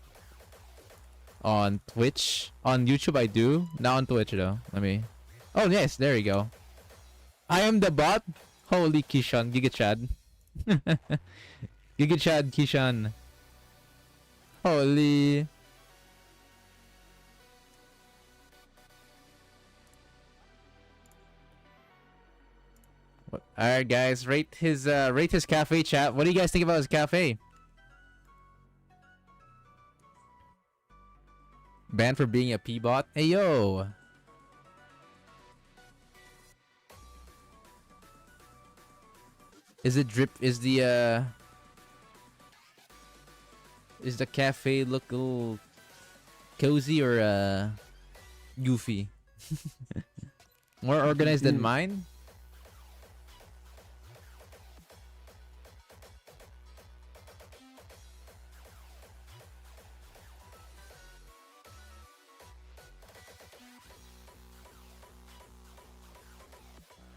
On Twitch. On YouTube I do. Not on Twitch though. Let me... Oh yes, there you go. I am the bot. Holy Kishon, Giga Chad. Giga Chad Kishan. Holy. Alright guys, rate his cafe, chat. What do you guys think about his cafe? Banned for being a P-bot? Hey yo! Is it drip? Is the cafe look a little cozy or goofy? More organized than mine?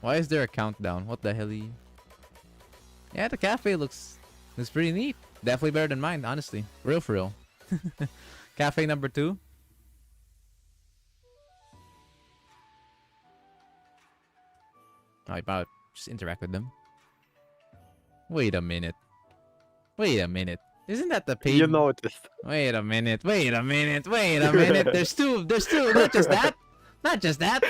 Why is there a countdown? What the hell? Yeah, the cafe looks pretty neat. Definitely better than mine, honestly. Real for real. Cafe number 2. I about just interact with them. Wait a minute. Wait a minute. Isn't that the page? You noticed. Wait a minute. Wait a minute. Wait a minute. There's two. There's two. Not just that. Not just that.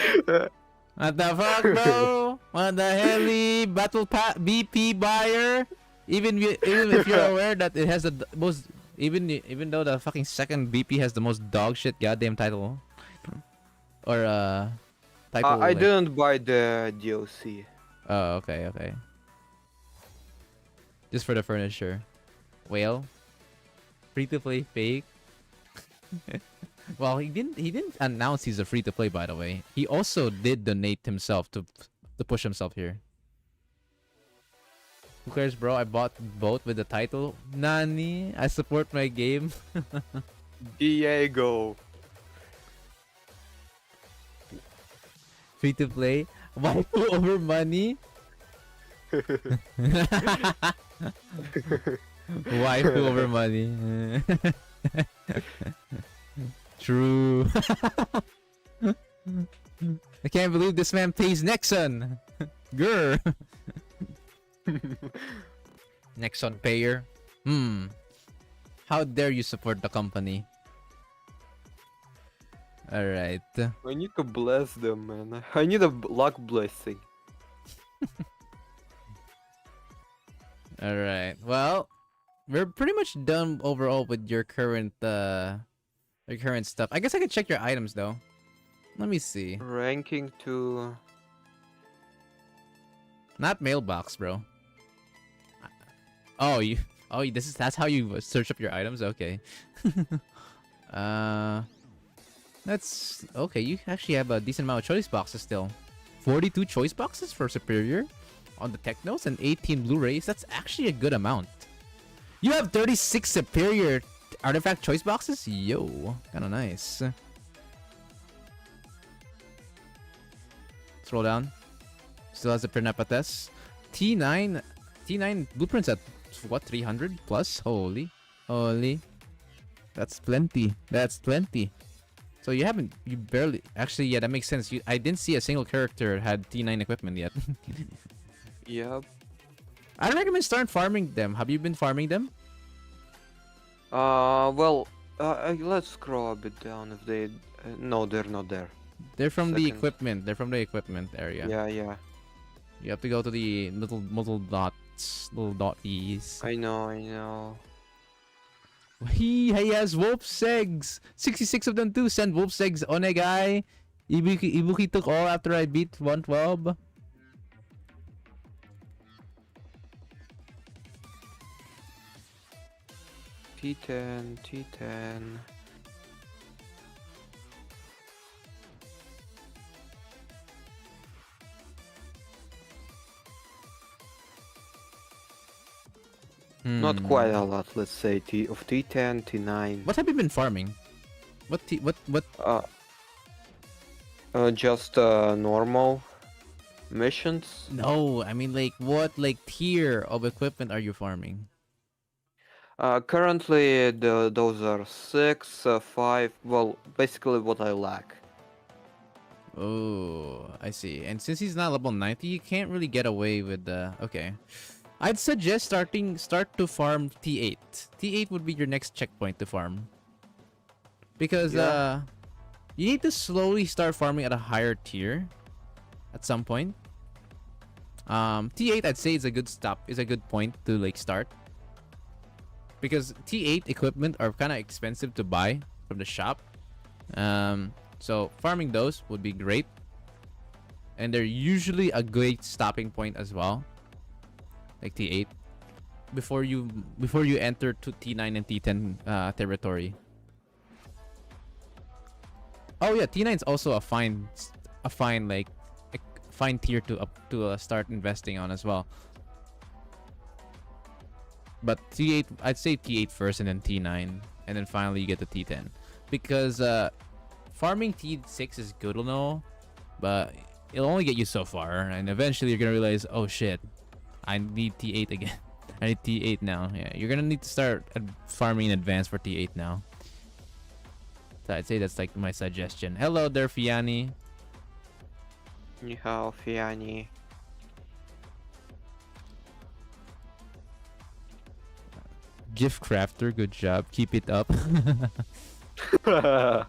What the fuck, bro? What the hell? Battle BP buyer. Even if you're aware that it has the most, even though the fucking second BP has the most dog shit goddamn title, or title. I like... didn't buy the DLC. Oh, okay, okay. Just for the furniture. Whale. Free to play fake. Well, he didn't announce he's a free to play, by the way. He also did donate himself to push himself here. Who cares, bro? I bought both with the title. Nani, I support my game. Diego. Free to play. Waifu over money. Waifu over money. True. I can't believe this man pays Nexon. Grr. Nexon payer. How dare you support the company? Alright. I need to bless them, man. I need a luck blessing. Alright. Well, we're pretty much done overall with your current stuff. I guess I could check your items though. Let me see. Ranking to... Not mailbox, bro. Oh, that's how you search up your items? Okay. That's okay. You actually have a decent amount of choice boxes still. 42 choice boxes for Superior on the Technos and 18 Blu-rays. That's actually a good amount. You have 36 Superior artifact choice boxes? Yo, kind of nice. Scroll down. Still has the Pernapates. T9 blueprints at what, 300 plus? Holy. That's plenty. So you barely, actually, yeah, that makes sense. I didn't see a single character had T9 equipment yet. Yep. I recommend starting farming them. Have you been farming them? Well, let's scroll a bit down if they... no, they're not there. They're from the Second. equipment. They're from the equipment area. Yeah. You have to go to the little dots, little dotties. I know. He has wolf's eggs. 66 of them too. Send wolf's eggs, Onegai. Ibuki took all after I beat 112. T10. Not quite a lot, let's say. Of T10, T9. What have you been farming? What? Just normal missions. No, I mean like what tier of equipment are you farming? Currently, those are 6, 5. Well, basically what I lack. Oh, I see. And since he's not level 90, you can't really get away with the... Okay. I'd suggest start to farm T8. T8 would be your next checkpoint to farm. Because Yeah. you need to slowly start farming at a higher tier at some point. T8 I'd say is a good point to like start. Because T8 equipment are kind of expensive to buy from the shop. So farming those would be great. And they're usually a great stopping point as well. Like T8. Before you enter to T9 and T10 territory. Oh yeah, T9 is also a fine tier to start investing on as well. But T8, I'd say T8 first and then T9, and then finally you get to T10, because farming T6 is good to know, but it'll only get you so far, and eventually you're gonna realize, oh shit, I need T8 again. I need T8 now. Yeah, you're gonna need to start farming in advance for T8 now. So I'd say that's like my suggestion. Hello there, Fiani. Ni hao, Fiani. Gift crafter, good job. Keep it up. But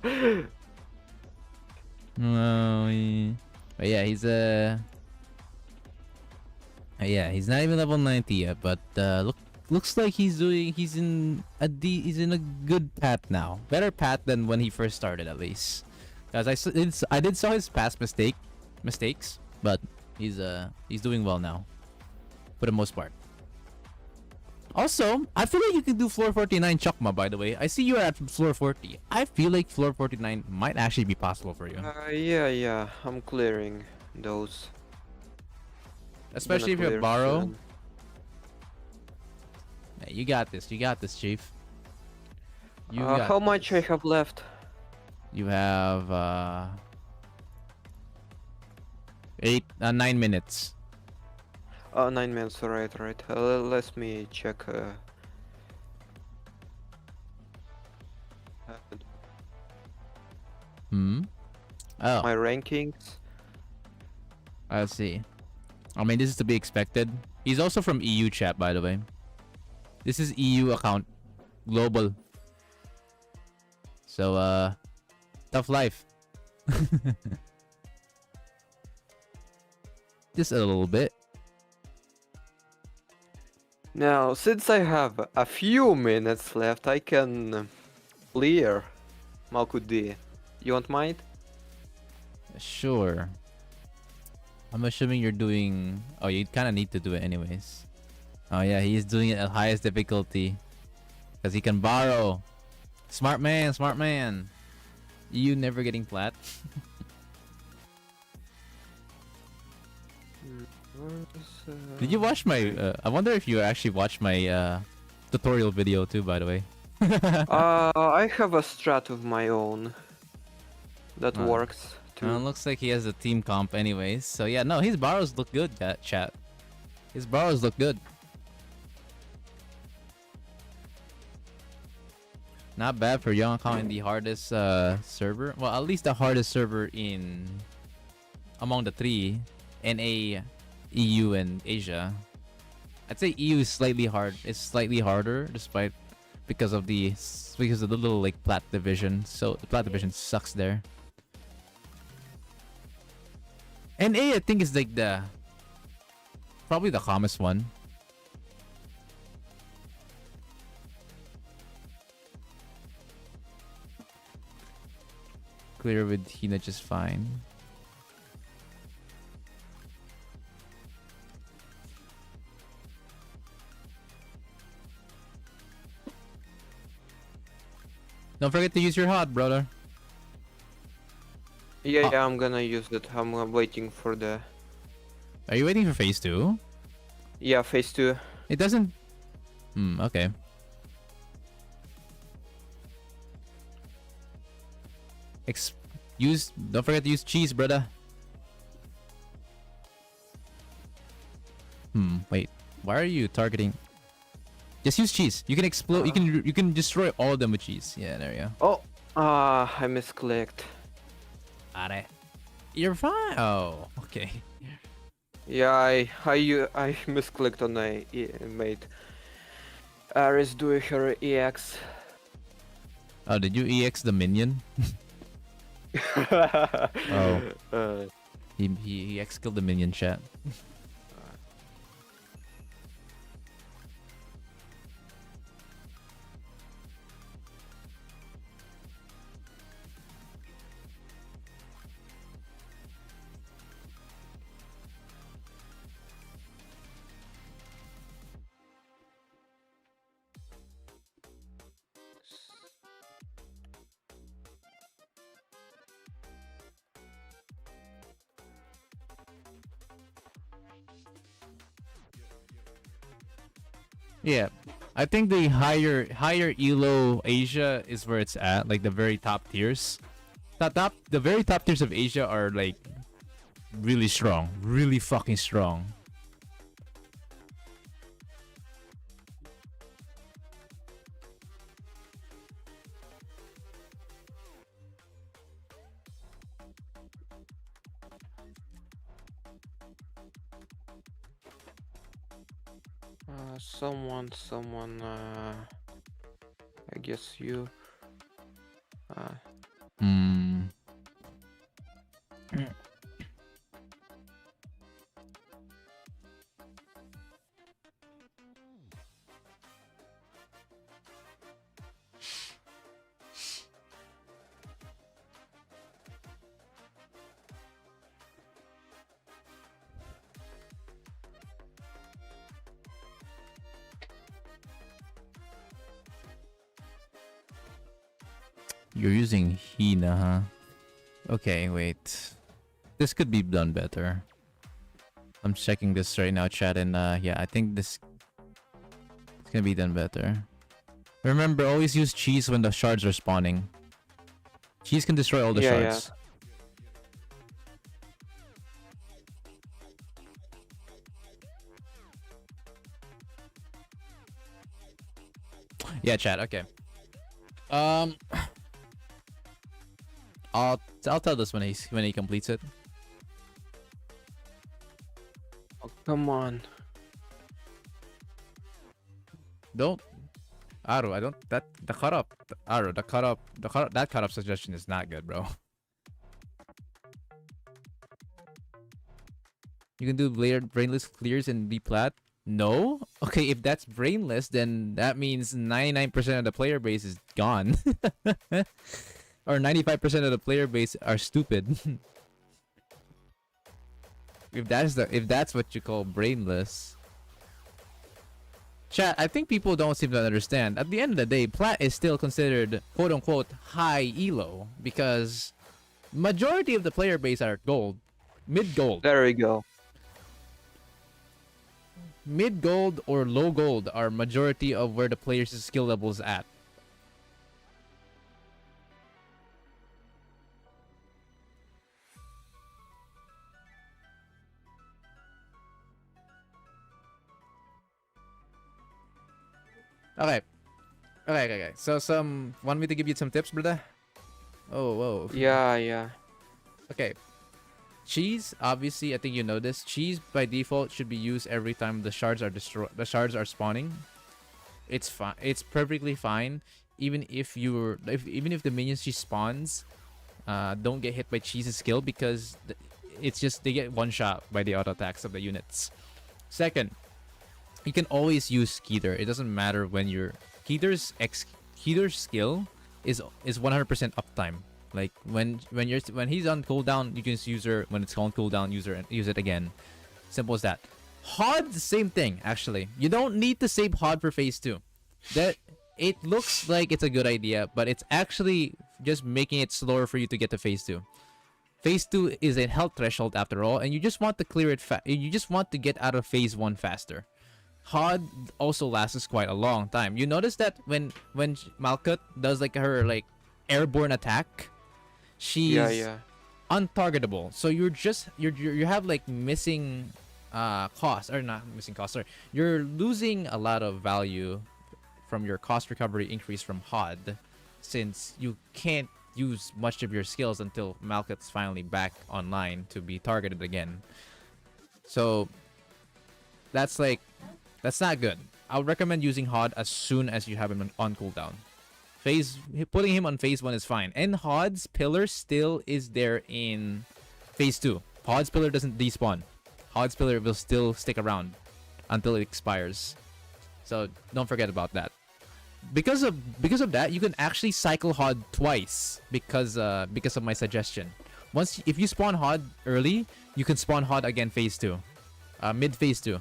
yeah, he's he's not even level 90 yet, but looks like he's in a good path now. Better path than when he first started, at least. Guys, I did saw his past mistakes, but he's doing well now, for the most part. Also, I feel like you can do floor 49 Chokma, by the way. I see you're at floor 40. I feel like floor 49 might actually be possible for you. Yeah, I'm clearing those. Especially if you Gonna have clear Borrow. soon. Hey, you got this, Chief. You got How much I this. have left? You have 9 minutes. 9 minutes, right. Let me check. Hmm. Oh, My rankings. let's see. I mean, this is to be expected. He's also from EU chat, by the way. This is EU account, global. So tough life. Just a little bit. Now, since I have a few minutes left, I can clear Malkudi. You want mine? Sure. I'm assuming you're doing... Oh, you kind of need to do it anyways. Oh yeah, he's doing it at highest difficulty. Because he can borrow. Smart man. You never getting flat. Did you watch my... I wonder if you actually watched my tutorial video too, by the way. I have a strat of my own that Ah. works too. Looks like he has a team comp anyways. So yeah, no, his borrows look good, chat. His borrows look good. Not bad for young account in the hardest server. Well, at least the hardest server in among the three, NA, EU, and Asia. I'd say EU is slightly hard. It's slightly harder, despite because of the little like plat division. So the plat division sucks there. NA, I think, is like probably the calmest one. Clear with Hina just fine. Don't forget to use your HUD, brother. Yeah, Ah. I'm gonna use it. I'm waiting for the... Are you waiting for phase 2? Yeah, phase 2. It doesn't... okay. Don't forget to use cheese, brother. Wait. Why are you targeting? Just use cheese. You can explode. You can destroy all of them with cheese. Yeah, there you go. Oh, I misclicked. Are. You're fine. Oh, okay. Yeah, I misclicked on a made Ares do her EX. Oh, did you EX the minion? Oh, Uh, he EX killed the minion, chat. Yeah, I think the higher elo Asia is where it's at, like the very top tiers. The very top tiers of Asia are like really strong, really fucking strong. someone, I guess you. Hmm. You're using Hina, huh? Okay, wait. This could be done better. I'm checking this right now, chat, and yeah, I think this can be done better. Remember, always use cheese when the shards are spawning. Cheese can destroy all the Yeah, shards. Yeah, chat. Okay. Um, I'll tell this when he completes it. Oh, come on. Don't, Aru. I don't. That the cutup, Aru. That cutup suggestion is not good, bro. You can do layered brainless clears and be plat. No? Okay, if that's brainless, then that means 99% of the player base is gone. Or 95% of the player base are stupid. If that's what you call brainless. Chat, I think people don't seem to understand. At the end of the day, plat is still considered quote unquote high elo because majority of the player base are gold. Mid gold. There we go. Mid gold or low gold are majority of where the player's skill level is at. Okay. Okay. So want me to give you some tips, brother? Oh, whoa. Yeah. Okay. Cheese, obviously, I think you know this. Cheese by default should be used every time the shards are spawning. It's fine. It's perfectly fine. Even if the minions she spawns, don't get hit by Cheese's skill because it's just they get one shot by the auto attacks of the units. Second, you can always use Keter. It doesn't matter when you're Keter's skill is 100% uptime. Like when he's on cooldown, you can just use her. When it's on cooldown, use it again. Simple as that. HOD, the same thing actually. You don't need to save HOD for phase 2. That it looks like it's a good idea, but it's actually just making it slower for you to get to phase 2. Phase 2 is a health threshold after all, and you just want to clear it you just want to get out of phase 1 faster. HOD also lasts quite a long time. You notice that when Malkuth does like her airborne attack, she's untargetable. So you have like missing cost, or not missing cost, sorry. You're losing a lot of value from your cost recovery increase from HOD, since you can't use much of your skills until Malkuth's finally back online to be targeted again. So that's not good. I would recommend using Hod as soon as you have him on cooldown. Putting him on phase 1 is fine. And Hod's pillar still is there in phase 2. Hod's pillar doesn't despawn. Hod's pillar will still stick around until it expires. So don't forget about that. Because of that, you can actually cycle Hod twice because of my suggestion. If you spawn Hod early, you can spawn Hod again phase 2. Mid phase 2.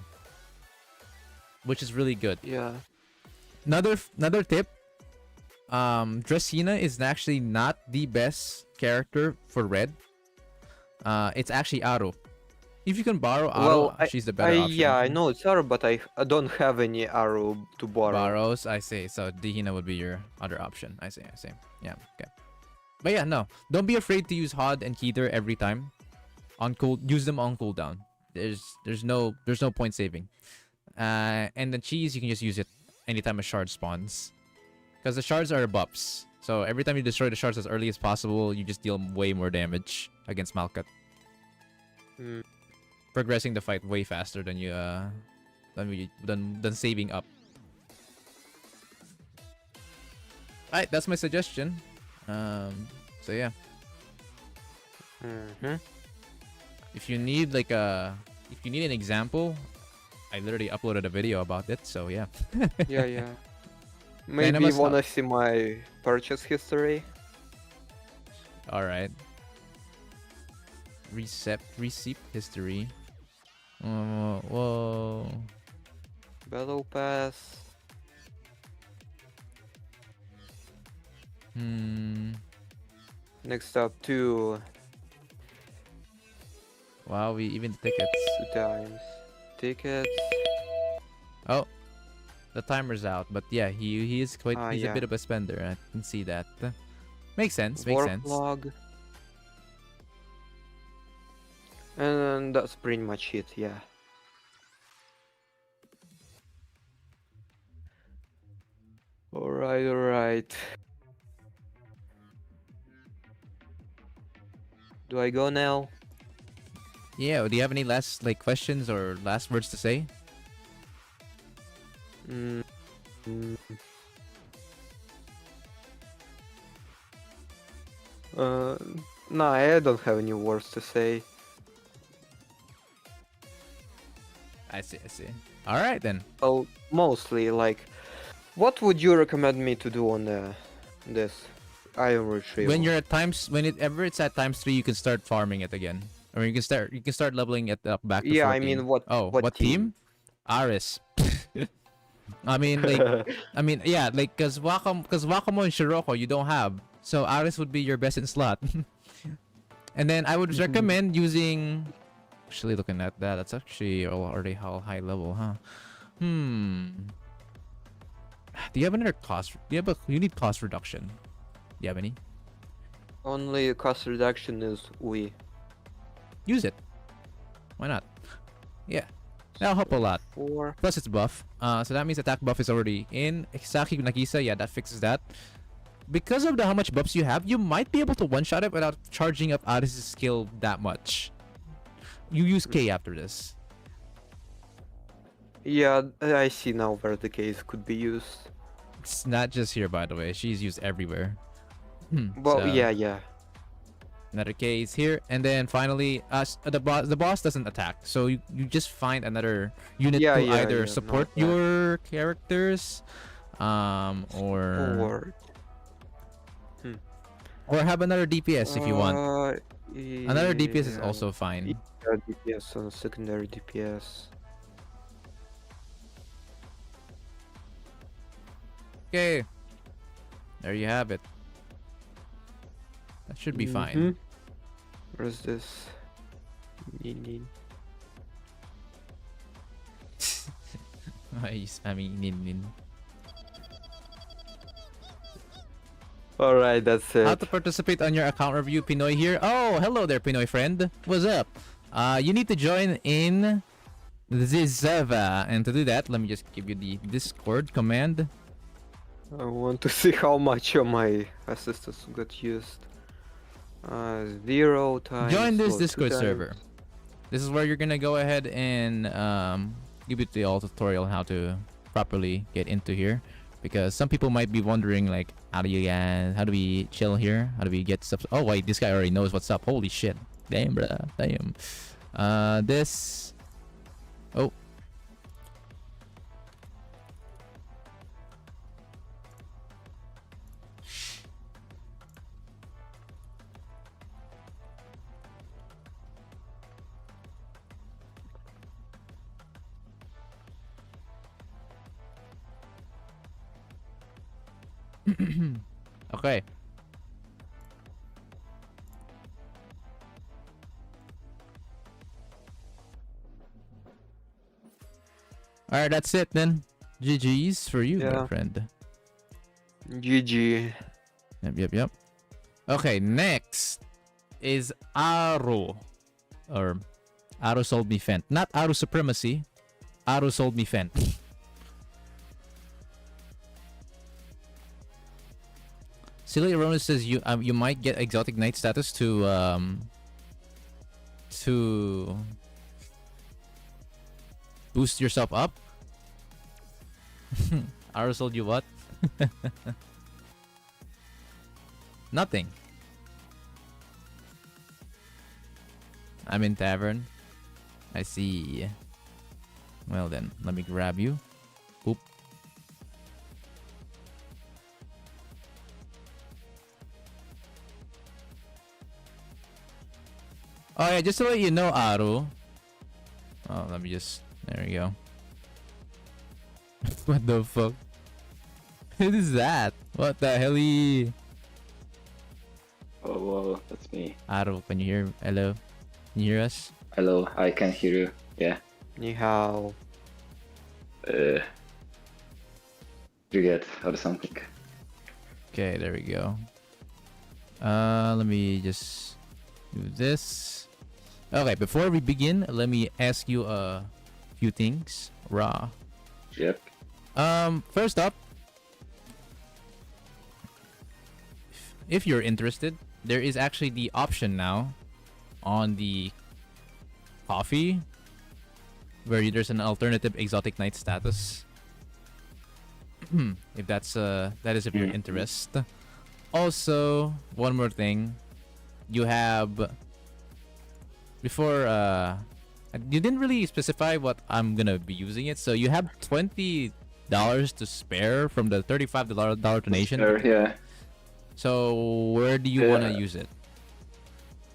Which is really good. Yeah. Another tip. Dracena is actually not the best character for red. It's actually Aru. If you can borrow Aru, she's the better option. Yeah, I know it's Aru, but I don't have any Aru to borrow. Borrows, I see. So Dihina would be your other option. I see. Yeah, okay. But yeah, no. Don't be afraid to use Hod and Keter every time. Use them on cooldown. There's no point saving. And the cheese, you can just use it anytime a shard spawns. Because the shards are buffs. So every time you destroy the shards as early as possible, you just deal way more damage against Malkat. Progressing the fight way faster than you than saving up. Alright, that's my suggestion. So yeah. If you need an example, I literally uploaded a video about it, so yeah. Yeah. Maybe you wanna see my purchase history? Alright. Receipt history. Whoa. Battle Pass. Next up, 2 Wow, even tickets. times. Tickets. Oh, the timer's out, but yeah, he is quite. He's a bit of a spender. I can see that. Makes sense. Makes sense. Log. And that's pretty much it. Yeah. All right. Do I go now? Yeah. Do you have any last questions or last words to say? No, I don't have any words to say. I see. All right then. Well, mostly what would you recommend me to do on this iron retrieval? When you're at whenever it's at times 3, you can start farming it again, or you can start leveling it up back to 14. I mean, what team? Aris. I mean, cause Wakamo and Shiroko you don't have, so Aris would be your best in slot. And then I would recommend using. Actually, looking at that, that's actually already high level, huh? Do you have another cost? You need cost reduction. Do you have any? Only cost reduction is we. Use it. Why not? Yeah. That'll help a lot. 4. Plus it's buff. So that means attack buff is already in. Saki Nagisa, yeah, that fixes that. Because of how much buffs you have, you might be able to one-shot it without charging up Aris' skill that much. You use K after this. Yeah, I see now where the case could be used. It's not just here, by the way. She's used everywhere. Well, So, yeah. Another case here, and then finally, the boss doesn't attack, so you just find another unit to either support your characters, or have another DPS if you want. Another DPS is also fine. DPS on secondary DPS. Okay, there you have it. That should be fine. Where's this? Nin. Nin. Alright, that's it. How to participate on your account review, Pinoy here. Oh, hello there, Pinoy friend. What's up? You need to join in the server, and to do that, let me just give you the Discord command. I want to see how much of my assistants got used. 0 times. Join this what, 2 Discord times? server. this is where you're gonna go ahead and give you the all tutorial on how to properly get into here, because some people might be wondering like, how do we chill here? How do we get stuff? Oh wait, this guy already knows what's up. Holy shit. Damn, bruh. Damn. This. Oh. Okay. Alright, that's it then. GG's for you, my Yeah. friend. GG. Yep. Okay, next is Aru. Or Aru sold me Fent. Not Aru Supremacy. Aru sold me Fent. Silly Erroneous says you might get exotic knight status to boost yourself up. Aru sold you what? Nothing. I'm in tavern. I see. Well then, let me grab you. Boop. Oh yeah, just to let you know, Aru. Oh, let me just... There we go. What the fuck? What is that? What the hell? Oh, wow, that's me. Aru, can you hear? Hello? Can you hear us? Hello, I can hear you. Yeah. Ni hao. Forget or something. Okay, there we go. Let me just do this. Okay, before we begin, let me ask you a few things. Raw. Yep. First up, if you're interested, there is actually the option now on the coffee where there's an alternative exotic knight status. If that is of your interest. Also, one more thing, you have before you didn't really specify what I'm gonna be using it, so you have $20 to spare from the $35 donation. Sure, yeah. So where do you want to use it?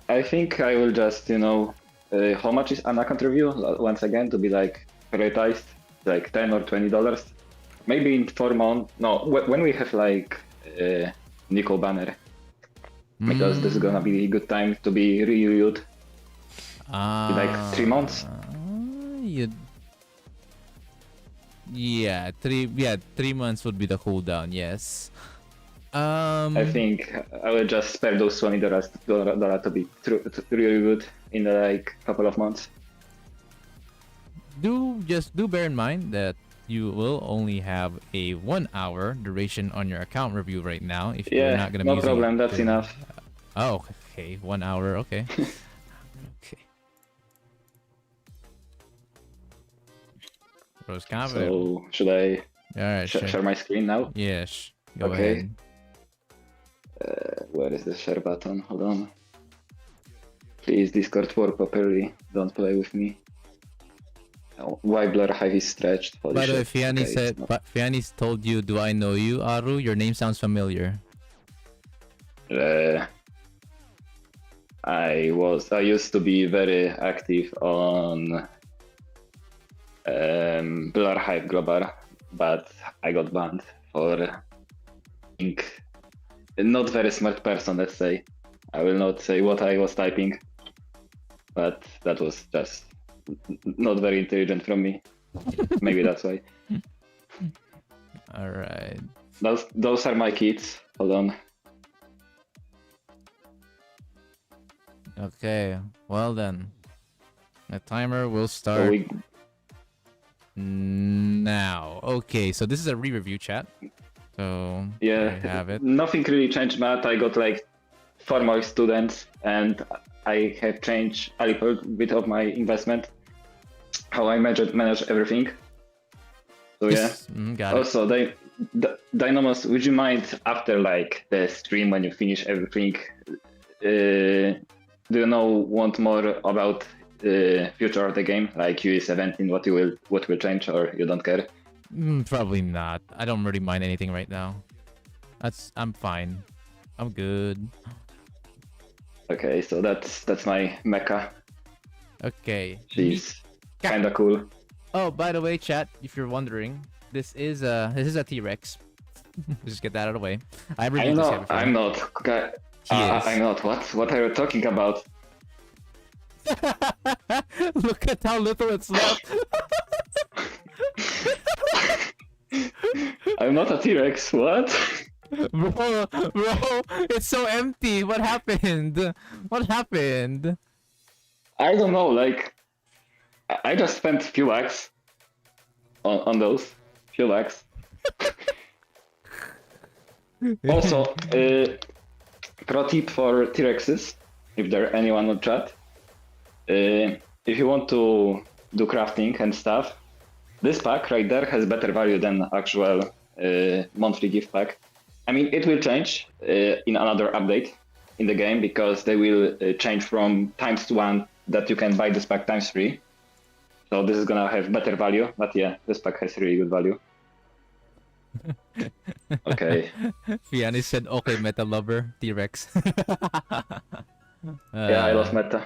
I think I will just, how much is an account review? Once again, to be like prioritized, like $10 or $20. Maybe in 4 months. No, when we have like Nico banner, because this is gonna be a good time to be reviewed. Like 3 months. Yeah, 3 months would be the cooldown. Yes. I think I will just spare those $20 to be really good in like couple of months. Do bear in mind that you will only have a 1 hour duration on your account review right now. If you're not gonna be no using problem. it That's to- enough. Oh, okay, 1 hour. Okay. Okay. Rose confident. So should I All right. share my screen now? Yes. Go Okay. ahead. Where is the share button? Hold on. Please, Discord work properly. Don't play with me. Oh, why Blur Hive is stretched? Holy By the way, shit. Fiani Okay, said, it's not- but Fiani's told you, do I know you, Aru? Your name sounds familiar. I used to be very active on Blur Hive Global, but I got banned for being not very smart person, let's say. I will not say what I was typing, but that was just not very intelligent from me. Maybe that's why. All right. Those are my kids. Hold on. Okay. Well then, the timer will So start we, now. Okay. So this is a re-review chat. So yeah, there you have it. nothing really changed, Matt. I got like 4 more students, and I have changed a little bit of my investment, how I manage everything. So yeah. Got it. Also, Dynamos, would you mind after like the stream when you finish everything? Do you want more about the future of the game, like UE17, what will change, or you don't care? Probably not. I don't really mind anything right now. I'm fine. I'm good. Okay, so that's my mecha. Okay. She's kinda cool. Oh, by the way, chat, if you're wondering, this is a T-Rex. Just get that out of the way. I reviewed this guy before. I'm not. He is. I'm not. What are you talking about? Look at how little it's left. I'm not a T-Rex. What? Bro, it's so empty. What happened? What happened? I don't know. Like, I just spent few lakhs on those. Few lakhs. Also, pro tip for T-Rexes, if there anyone on chat. If you want to do crafting and stuff, this pack right there has better value than actual monthly gift pack. I mean, it will change in another update in the game because they will change from ×1 that you can buy this pack ×3. So this is gonna have better value, but yeah, this pack has really good value. Okay. Fiani said, okay, meta lover, T-Rex. Yeah, I love meta.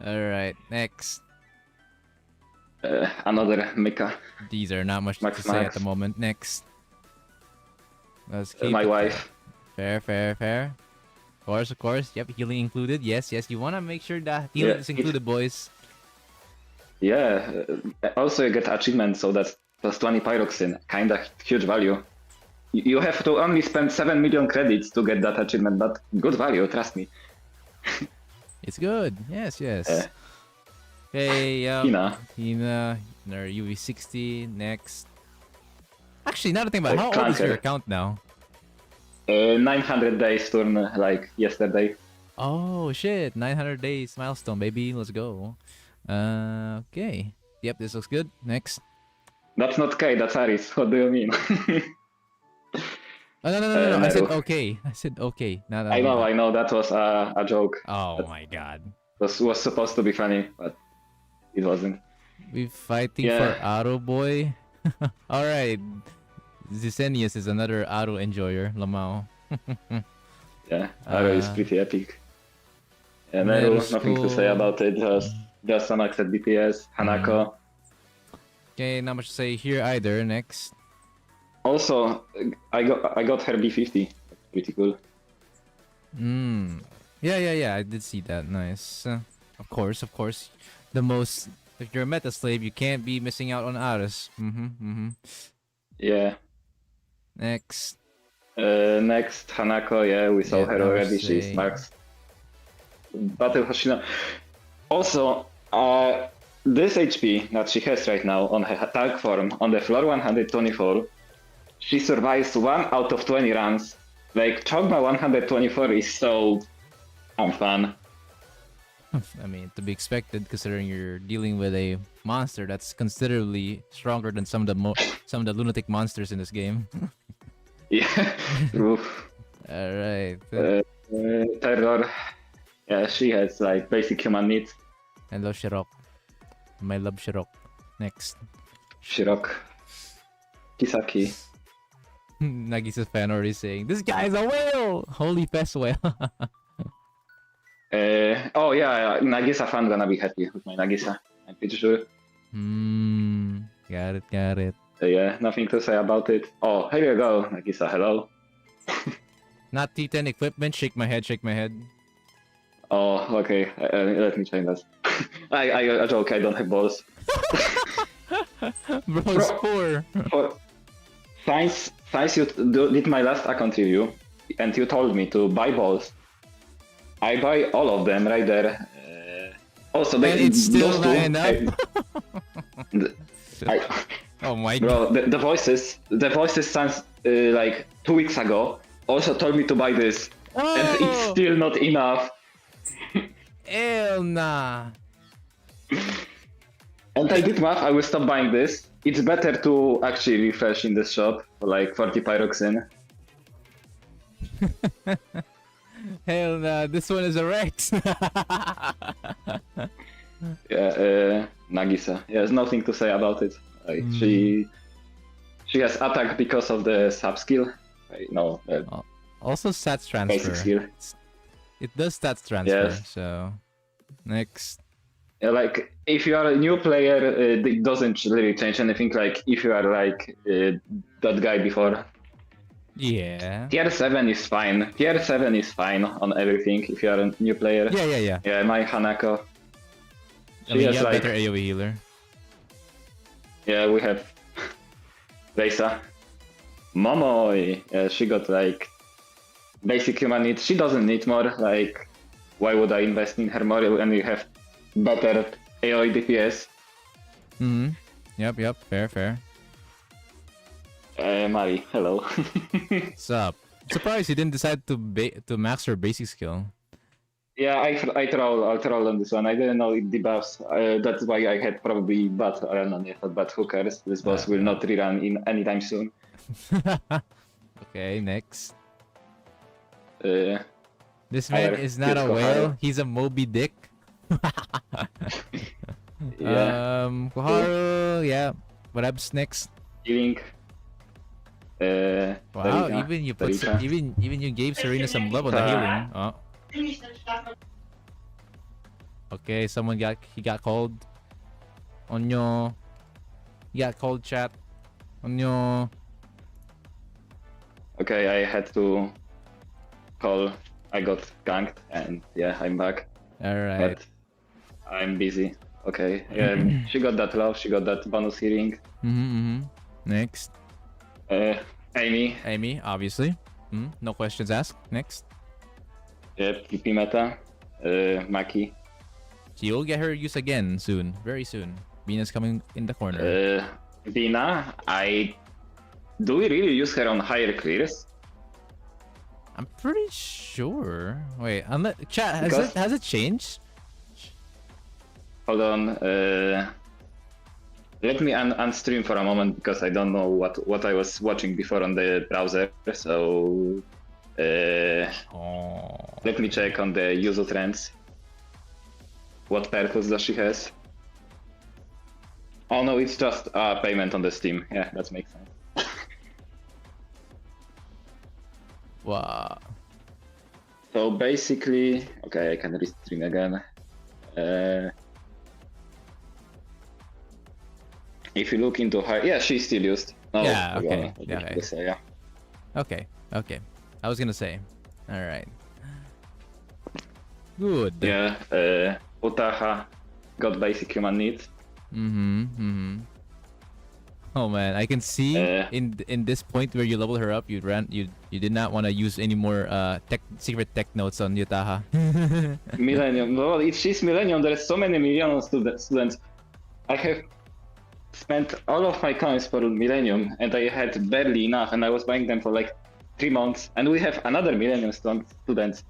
Alright, next. Another mecha. These are not much Max to say at Max. the moment. Next. Let's keep My it wife. fair. Of course. Yep, healing included. Yes. You wanna make sure that healing Yeah, is included, boys. Yeah. Also, you get achievement, so that's +20 pyroxene. Kinda huge value. You have to only spend 7 million credits to get that achievement, but good value, trust me. It's good. Yes. Yeah. Okay, Hina. our UV60 next. Actually, now to think about it, how old is Clunker. your account now? 900 days turn like yesterday. Oh shit, 900 days milestone, baby. Let's go. Okay. Yep, this looks good. Next. That's not K, that's Aris. What do you mean? Oh, no. I said Meru. okay. Not I know, that was a joke. Oh my god. Was supposed to be funny, but it wasn't. We fighting Yeah. for Auto Boy. Alright. Zisenius is another auto enjoyer, Lamau. Yeah, Aro is pretty epic. Yeah, Meru, nothing to say about it, just some max at DPS, Hanako. Okay, not much to say here either. Next. Also, I got her B50. That's pretty cool. Yeah, I did see that. Nice. Of course. The most. If you're a meta slave, you can't be missing out on Aris. Yeah. Next. Next, Hanako, yeah, we saw Yeah, her I would already, she's say- max. Battle Hoshino. Also, this HP that she has right now on her tag form, on the floor 124, she survives 1 out of 20 runs. Like, Chogma 124 is so fun. I mean, to be expected, considering you're dealing with a monster that's considerably stronger than some of the lunatic monsters in this game. Yeah. Oof. All right. Terror. Yeah, she has like basic human needs. Hello, Shirok. My love, Shirok. Next. Shirok. Kisaki. Nagisa's fan already saying, "This guy's a whale! Holy fest whale!" Oh yeah, Nagisa fan gonna be happy with my Nagisa. I'm pretty sure. Got it. Yeah, nothing to say about it. Oh, here you go, Nagisa. Hello. Not T10 equipment. Shake my head. Oh, okay. Let me change that. I joke. I don't have balls. Bro, it's poor. Since you did my last account review, and you told me to buy balls, I buy all of them right there. Also, And it's still not enough. Oh my god. Bro, the voices since like 2 weeks ago also told me to buy this, and it's Oh! still not enough. Hell nah. And I did math, I will stop buying this. It's better to actually refresh in the shop for like 40 pyroxene. Hell nah. This one is a Rex. Yeah, Nagisa. Yeah, there's nothing to say about it. Like, she has attack because of the sub skill. No, Also stats transfer. basic skill. It does stats transfer. Yes. So next. Yeah, like if you are a new player, it doesn't really change anything. Like if you are like that guy before, Yeah. tier 7 is fine. Tier 7 is fine on everything if you are a new player. Yeah. Yeah, my Hanako. I mean, you has have like, better AoE healer. yeah, we have Leisa. Momoi. Yeah, she got like basic human needs. She doesn't need more. Like, why would I invest in her more when you have better AoE DPS? Yep. Fair. Mari, hello. What's up? Surprised you didn't decide to max her basic skill. Yeah, I'll troll on this one. I didn't know it debuffs. That's why I had probably bad arena. But who cares? This boss will not rerun in anytime soon. Okay, next. Uh, This man Higher. is not a Let's go whale. higher. He's a Moby Dick. yeah, Koharu, yeah. What happens next? healing. Wow, Serena, even you put Serena. even you gave Serena some love on the healing. Oh. Okay, he got called. Onyo. He got called, chat. Onyo. Okay, I had to call. I got ganked, and yeah, I'm back. Alright. But I'm busy. Okay, she got that love. She got that bonus healing. Next. Amy. Amy, obviously. No questions asked. Next. Yeah, PP meta. Maki. She will get her use again soon. Very soon. Venus coming in the corner. Dina. Do we really use her on higher clears? I'm pretty sure. Wait, chat, Because- has it changed? Hold on. Let me unstream for a moment because I don't know what I was watching before on the browser. So Oh. let me check on the user trends. What purpose does she has? Oh no, it's just a payment on the Steam. Yeah, that makes sense. Wow. So basically, okay, I can restream again. If you look into her, yeah, she's still used. No, Yeah, okay, yeah, okay. yeah. Okay. I was gonna say. Alright. Good. Yeah, Utaha got basic human needs. Oh man, I can see in this point where you level her up, you did not want to use any more secret tech notes on Utaha. Millennium. Well, she's Millennium. There's so many million students. I have spent all of my coins for Millennium, and I had barely enough, and I was buying them for like 3 months. And we have another Millennium students.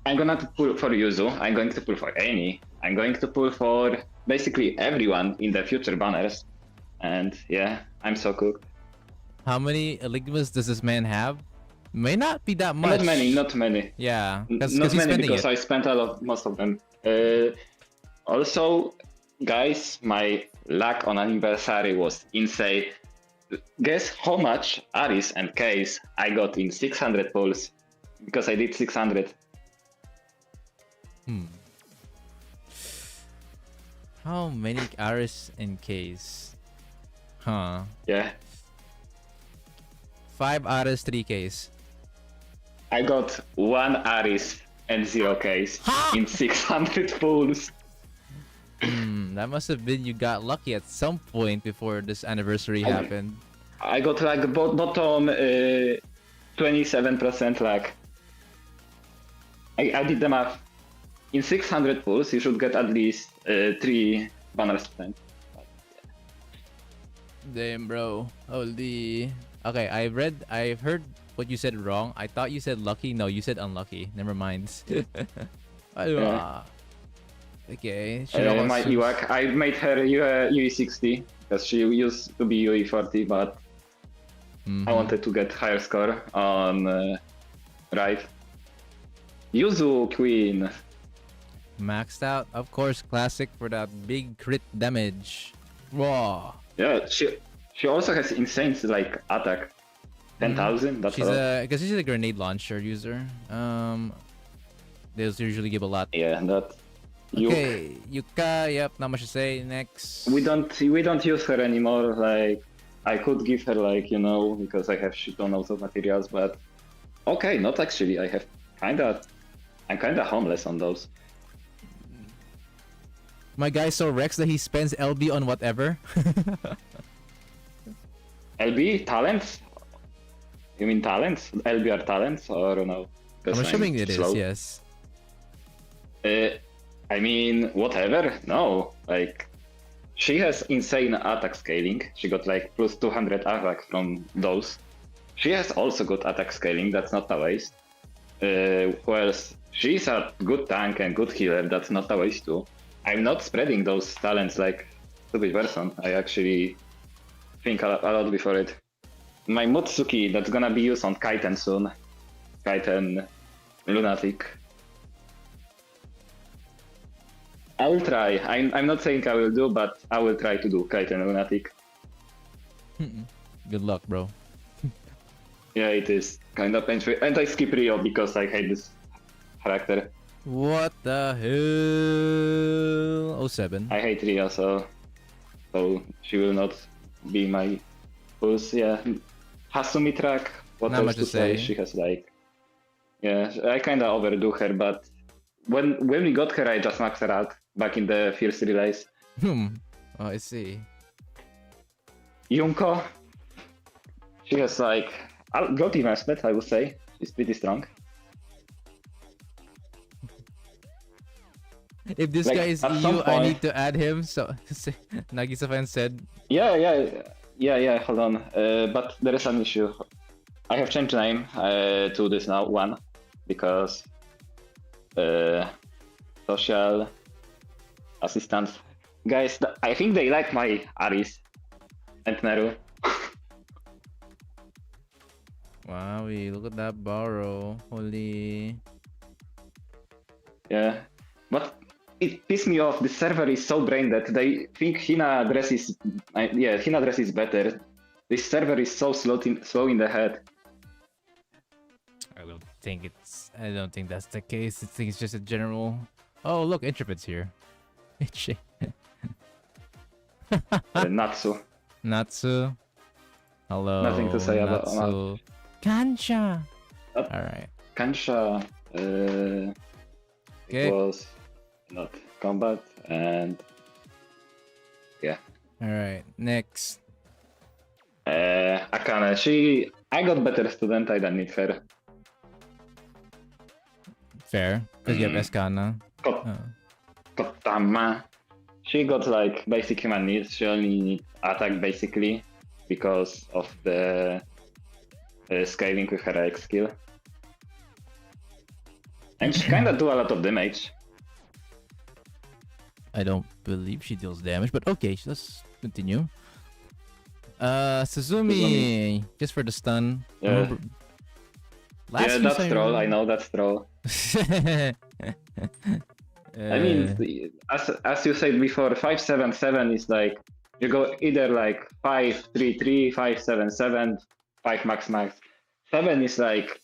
I'm gonna pull for Yuzu. I'm going to pull for Amy. I'm going to pull for basically everyone in the future banners. And yeah, I'm so cooked. How many Enigmas does this man have? May not be that much. Not many. Yeah, Not he's many spending because it. I spent most of them. Also, guys, my luck on anniversary was insane. Guess how much Aris and Case I got in 600 pulls because I did 600. How many Aris and Ks? Huh. Yeah, 5 Aris, 3 Ks. I got 1 Aris and 0 Case in 600 pulls. That must have been you got lucky at some point before this anniversary happened. I got like bottom 27% luck. I did the math. In 600 pulls, you should get at least 3 banners spent. Damn, bro. Holy. Okay, I've heard what you said wrong. I thought you said lucky. No, you said unlucky. Never mind. Ah. Okay. My Ewak, I made her UE60 because she used to be UE40, but I wanted to get higher score on right. Yuzu Queen. Maxed out, of course, classic for that big crit damage. Raw. Yeah, she also has insane like attack. 10,000. That's She's a lot. because she's a grenade launcher user. They usually give a lot. Yeah, that. Okay, Yuka. Yep, not much to say. Next. We don't use her anymore. Like I could give her like because I have shit ton of materials, but okay, not actually. I'm kinda homeless on those. My guy so Rex that he spends LB on whatever. LB talents? You mean talents? LB are talents or no? I'm assuming it is. slow. Yes. I mean, whatever. No, like she has insane attack scaling. She got like plus 200 attack from those. She has also good attack scaling. That's not a waste. Who else? She's a good tank and good healer. That's not a waste too. I'm not spreading those talents like stupid person. I actually think a lot before it. My Mutsuki, that's gonna be used on Kaiten soon. Kaiten Lunatic. I will try. I'm not saying I will do, but I will try to do Kaiten Lunatic. Good luck, bro. Yeah, it is kind of painful. And I skip Rio because I hate this character. What the hell? 07. I hate Rio, so she will not be my push. Yeah, Hasumi track. What Not else much to to say? say. She has like, yeah, I kind of overdo her, but when we got her, I just maxed her out back in the first release. Oh, I see. Yunko, she has like good investment, I would say. She's pretty strong. If this Like, guy is at EU, some I point- need to add him. So Nagisa-fan said. Yeah. Hold on, but there is an issue. I have changed name to this now one because social assistants. Guys, I think they like my Aris and Neru. Wow, look at that borrow. Holy. Yeah, but it pissed me off. The server is so brain dead. They think Hina dress is better. This server is so slow in the head. I don't think that's the case. I think it's just a general. Oh, look, Intrepid's here. Natsu. Natsu. Hello. Nothing to say about Natsu. Kancha. Oh. All right. Kansha. Okay. It was not combat and yeah. All right. Next. Akane. I got better student. I don't need her. Fair. Because you have Escana. Kotama. She got like basic human needs. She only needs attack basically because of the scaling with her X skill. And she kinda do a lot of damage. I don't believe she deals damage, but okay, let's continue. Suzumi, just for the stun. Yeah. Last That's troll. I know that's troll. I mean, as you said before, 577 is like you go either like 533, 577, 5 max. 7 is like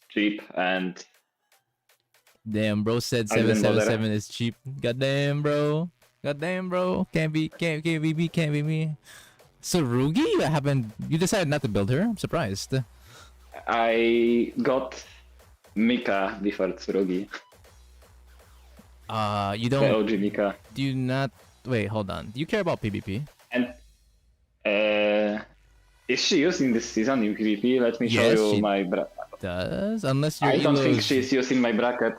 cheap and damn, bro said I didn't bother. 777 is cheap. Goddamn, bro. Can't be me. So Rugi, you decided not to build her? I'm surprised. I got Mika before Tsurugi. You The don't. OG Mika. Do you not? Wait, hold on. Do you care about PvP? And is she using this season in PvP? Let me show Yes, you she my does, unless you're. I don't think she's using my bracket.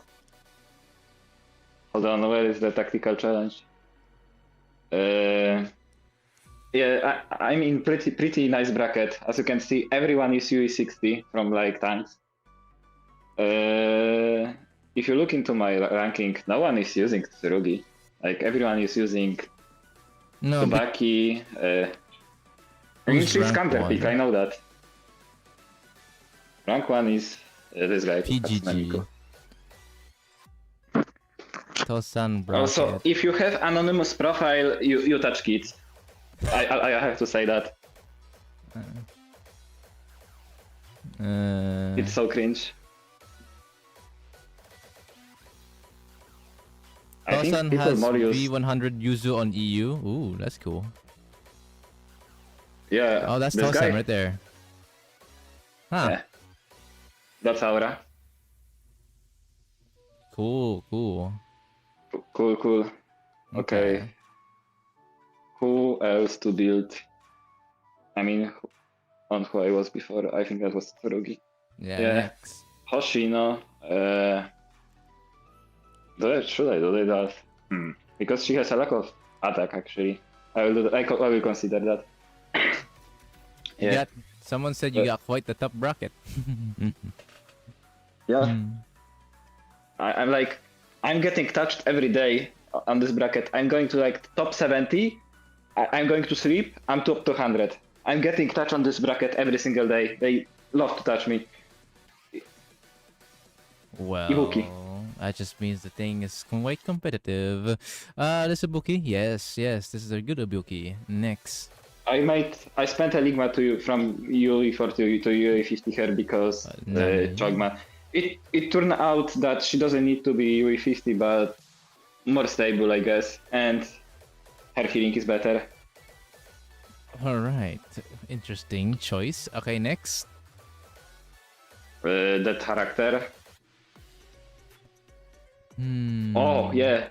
Hold on, where is the tactical challenge? Yeah, I'm in pretty nice bracket. As you can see, everyone is UE60 from like tanks. if you look into my ranking, no one is using Tsurugi. Like everyone is using No, but Tsubaki. I mean, Who's she's rank counter pick, one? I know that. Rank 1 is this guy. PGG. Tosan Also, bracket. if you have anonymous profile, you touch kids. I have to say that. It's so cringe. I think Tosan people has more use. V100 Yuzu on EU. Ooh, that's cool. Yeah. Oh, that's this Tosan guy. right there. Huh. Yeah. That's Aura. Cool, cool. Cool. Okay. Who else to build? I mean, on who I was before, I think that was Tsurugi. Yeah, Yeah. next. Hoshino. Should I do that? Because she has a lack of attack, actually. I will consider that. You Yeah. got, someone said you got quite the top bracket. Yeah. Hmm. I'm getting touched every day on this bracket. I'm going to like top 70. I'm going to sleep. I'm top 200. I'm getting touched on this bracket every single day. They love to touch me. Well, Ibuki. that just means the thing is quite competitive. This Ibuki? Yes, this is a good Ibuki. Next. I spent a Ligma from UE4 to UE50 here because Nani? Chogma. It turned out that she doesn't need to be UE50, but more stable, I guess, and her healing is better. Alright, interesting choice. Okay, next. That character. Hmm. Oh yeah,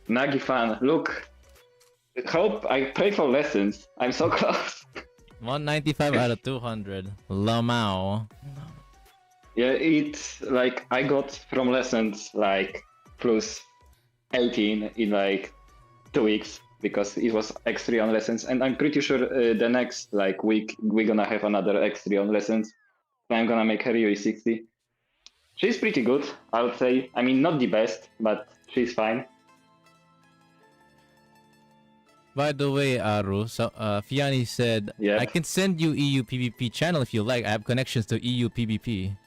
Nagi fan. Look, hope I pray for lessons. I'm so close. 195 out of 200. Lamau. Yeah, it's like I got from lessons like plus 18 in like 2 weeks because it was X3 on lessons, and I'm pretty sure the next like week we're gonna have another X3 on lessons. So I'm gonna make her UE60. She's pretty good, I would say. I mean, not the best, but she's fine. By the way, Aru, so, Fiani said, Yeah. I can send you EU PvP channel if you like. I have connections to EU PvP.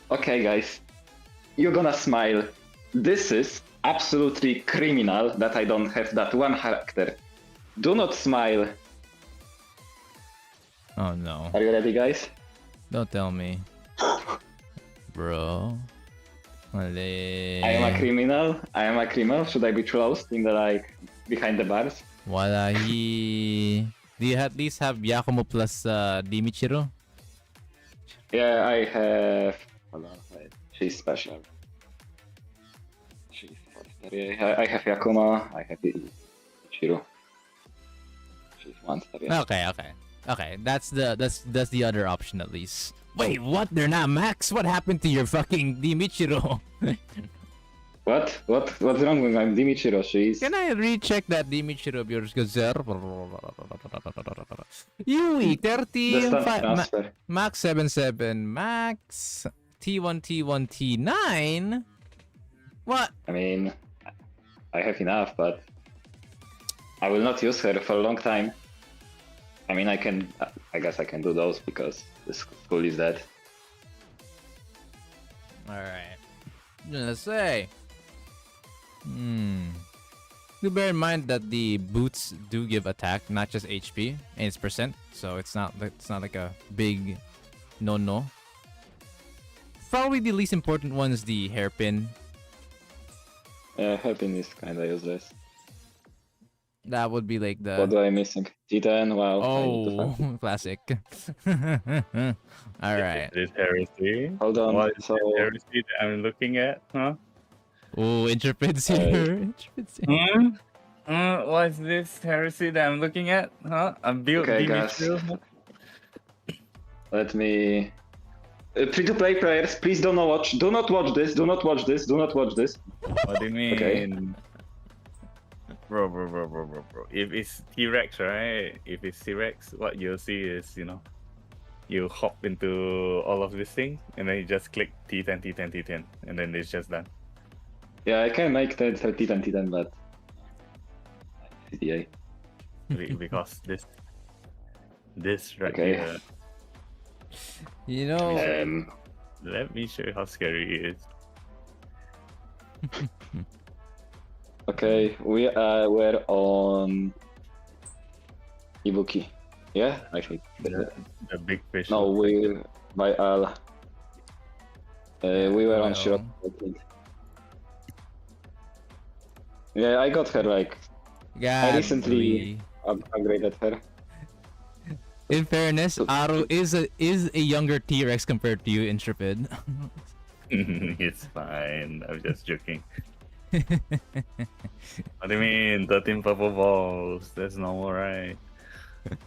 Okay, guys, you're gonna smile. This is absolutely criminal that I don't have that one character. Do not smile. Oh no. Are you ready, guys? Don't tell me. Bro. Wale. I am a criminal. I am a criminal. Should I be closed in the like behind the bars? Walahi. Do you at least have Yakumo plus Dimichiro? Yeah, I have. Hold on, wait. She's special. She's faster. Yeah, I have Yakuma. I have Ichiro. She's one star. Yeah. Okay. That's the other option at least. Wait, what? They're not max? What happened to your fucking Dimichiro? What? What's wrong with my Dimichiro? She's. Can I recheck that Dimichiro of yours? Yui, The 30, stunt transfer. max 77, max T1, T1, T9? What? I mean, I have enough, but I will not use her for a long time. I mean, I guess I can do those because the school is dead. Alright. Let's say. Do bear in mind that the boots do give attack, not just HP, and it's percent, so it's not like a big no. Probably the least important one is the hairpin. Hairpin is kinda useless. That would be like What the do I missing? T10, wow. I need to find it. classic. Alright. This heresy. Hold on. What is So, this heresy that I'm looking at? Huh? Oh, Intrepid's here. Intrepid's here. What is this heresy that I'm looking at? Huh? A build Okay, guys. Dimitri? let me. Free-to-play players, please do not watch. Do not watch this. Do not watch this. Do not watch this. What do you mean? Okay. Bro. If it's T-Rex, right? If it's T-Rex, what you'll see is, You hop into all of this thing, and then you just click T10, T10, T10, and then it's just done. Yeah, I can make 10, 30, 10, 10, but yeah. Because this right Okay. here. You know, Let me show you how scary it is. Okay, we're on Ibuki. Yeah, I think. The big fish. No, we by Al. We were on well. Shiro. I think. Yeah, I got her like God, recently- upgraded her. in fairness, Aru is a younger T-Rex compared to you, Intrepid. It's fine. I'm just joking. What do you mean? 13 purple balls. That's normal, right?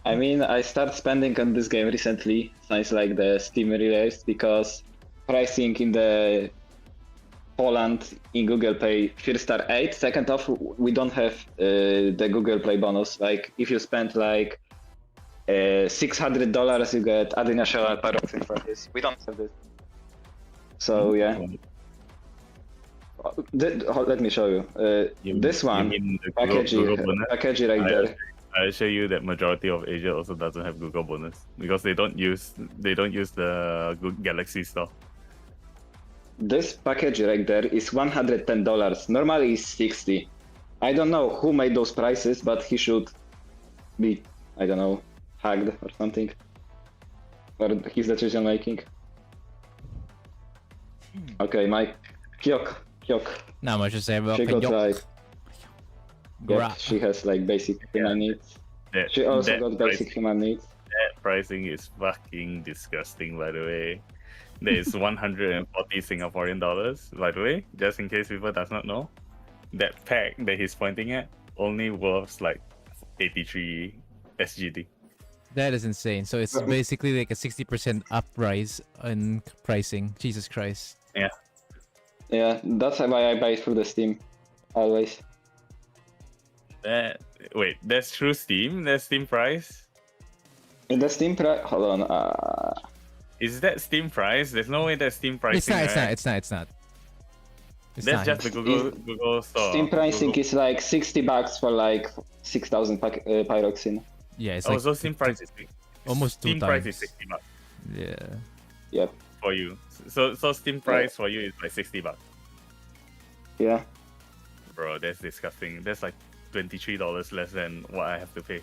I mean, I started spending on this game recently since like the Steam release because pricing in the Poland in Google Play first are 8. Second off, we don't have the Google Play bonus. Like if you spend like $600, you get additional paroxysm for this. We don't have this. So yeah, let me show you. This one You mean the package, Google bonus? package right there. I assure you that majority of Asia also doesn't have Google bonus because they don't use the Galaxy Store. This package right there is $110. Normally it's 60. I don't know who made those prices, but he should be, I don't know, hacked or something. Or his decision making. Okay, my Kyok. Not much to say about She got Kanyok. like, yeah, Gra- she has like basic human needs. That, She also that got basic pricing, human needs. that pricing is fucking disgusting, by the way. There is 140 Singaporean dollars, by the way, just in case people does not know. That pack that he's pointing at only worth like 83 SGD. That is insane. So it's basically like a 60% uprise in pricing. Jesus Christ. Yeah, that's why I buy it through the Steam. Always. Wait, that's through Steam? That's Steam price? In the Steam price, hold on. Is that Steam price? There's no way that's Steam pricing. It's not. It's right? not. It's not. It's not. It's That's not. just the Google store. Steam pricing Google. is like $60 for like 6,000 pyroxene. Yeah, it's Oh, like so Steam price is almost two Steam price times. is $60 Yeah. Yep. for you. So Steam price for you is like $60. Yeah. Bro, that's disgusting. That's like $23 less than what I have to pay.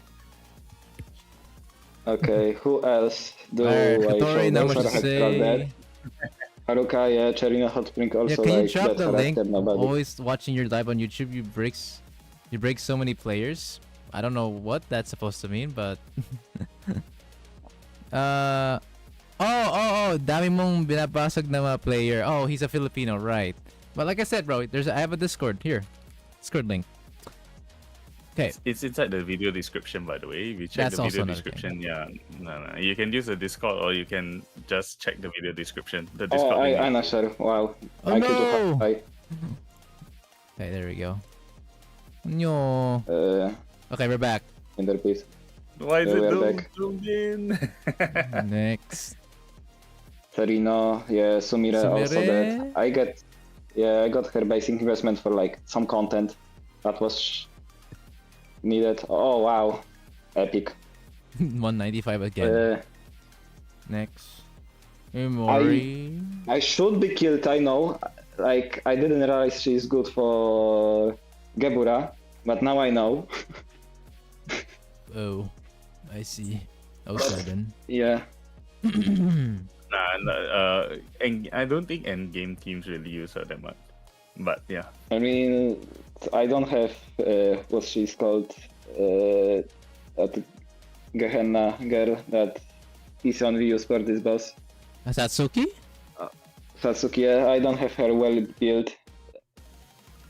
Okay, who else do Alright, I Hattori, show? not Those much are to say. Hextral Haruka, yeah, Cherino Hot Spring Yeah, also can you like drop that the link? character, nobody. Always watching your live on YouTube, you break so many players. I don't know what that's supposed to mean, but dami mong binabasag na mga player. Oh, he's a Filipino, right? But like I said, bro, I have a Discord here. Discord link. Okay. It's inside the video description, by the way. If you check That's the also video another description, yeah, no. You can use the Discord or you can just check the video description. The Oh, Discord link. I'm not sure. Wow. Oh, I could no! have. Okay, there we go. No. Okay, we're back. In their piece. Why is Yeah, it we are zoomed back. in? Next. Serino, yeah, Sumire also Sumire? that. I got her basic investment for like some content that was needed. Oh wow, epic. 195 again. Next. Imori. I should be killed, I know. Like I didn't realize she's good for Gebura, but now I know. Oh, I see. 07. Yeah. And I don't think endgame teams really use her that much. But yeah. I mean, I don't have what she's called, that Gehenna girl that is on views for this boss. Satsuki? Satsuki, I don't have her well built.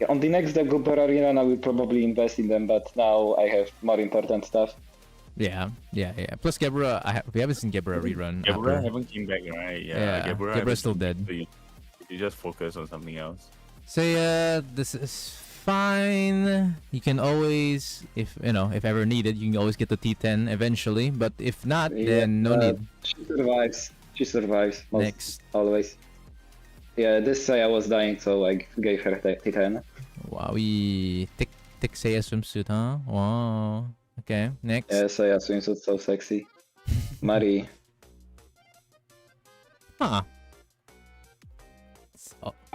On the next Gobber Arena, I will probably invest in them, but now I have more important stuff. Yeah. Plus Gebra, we haven't seen Gebra rerun. Gebura after. haven't came back, right? Yeah, Gebura Gebra's still dead. So you just focus on something else. So this is fine. You can always, if if ever needed, you can always get the T10 eventually. But if not, then no need. She survives. She survives. Next. Always. Yeah, this Saya was dying, so I gave her T10. Wowie. Thick Seiya swimsuit, huh? Wow. Okay, next. Yeah, Saya swimsuit so sexy. Mari. Huh.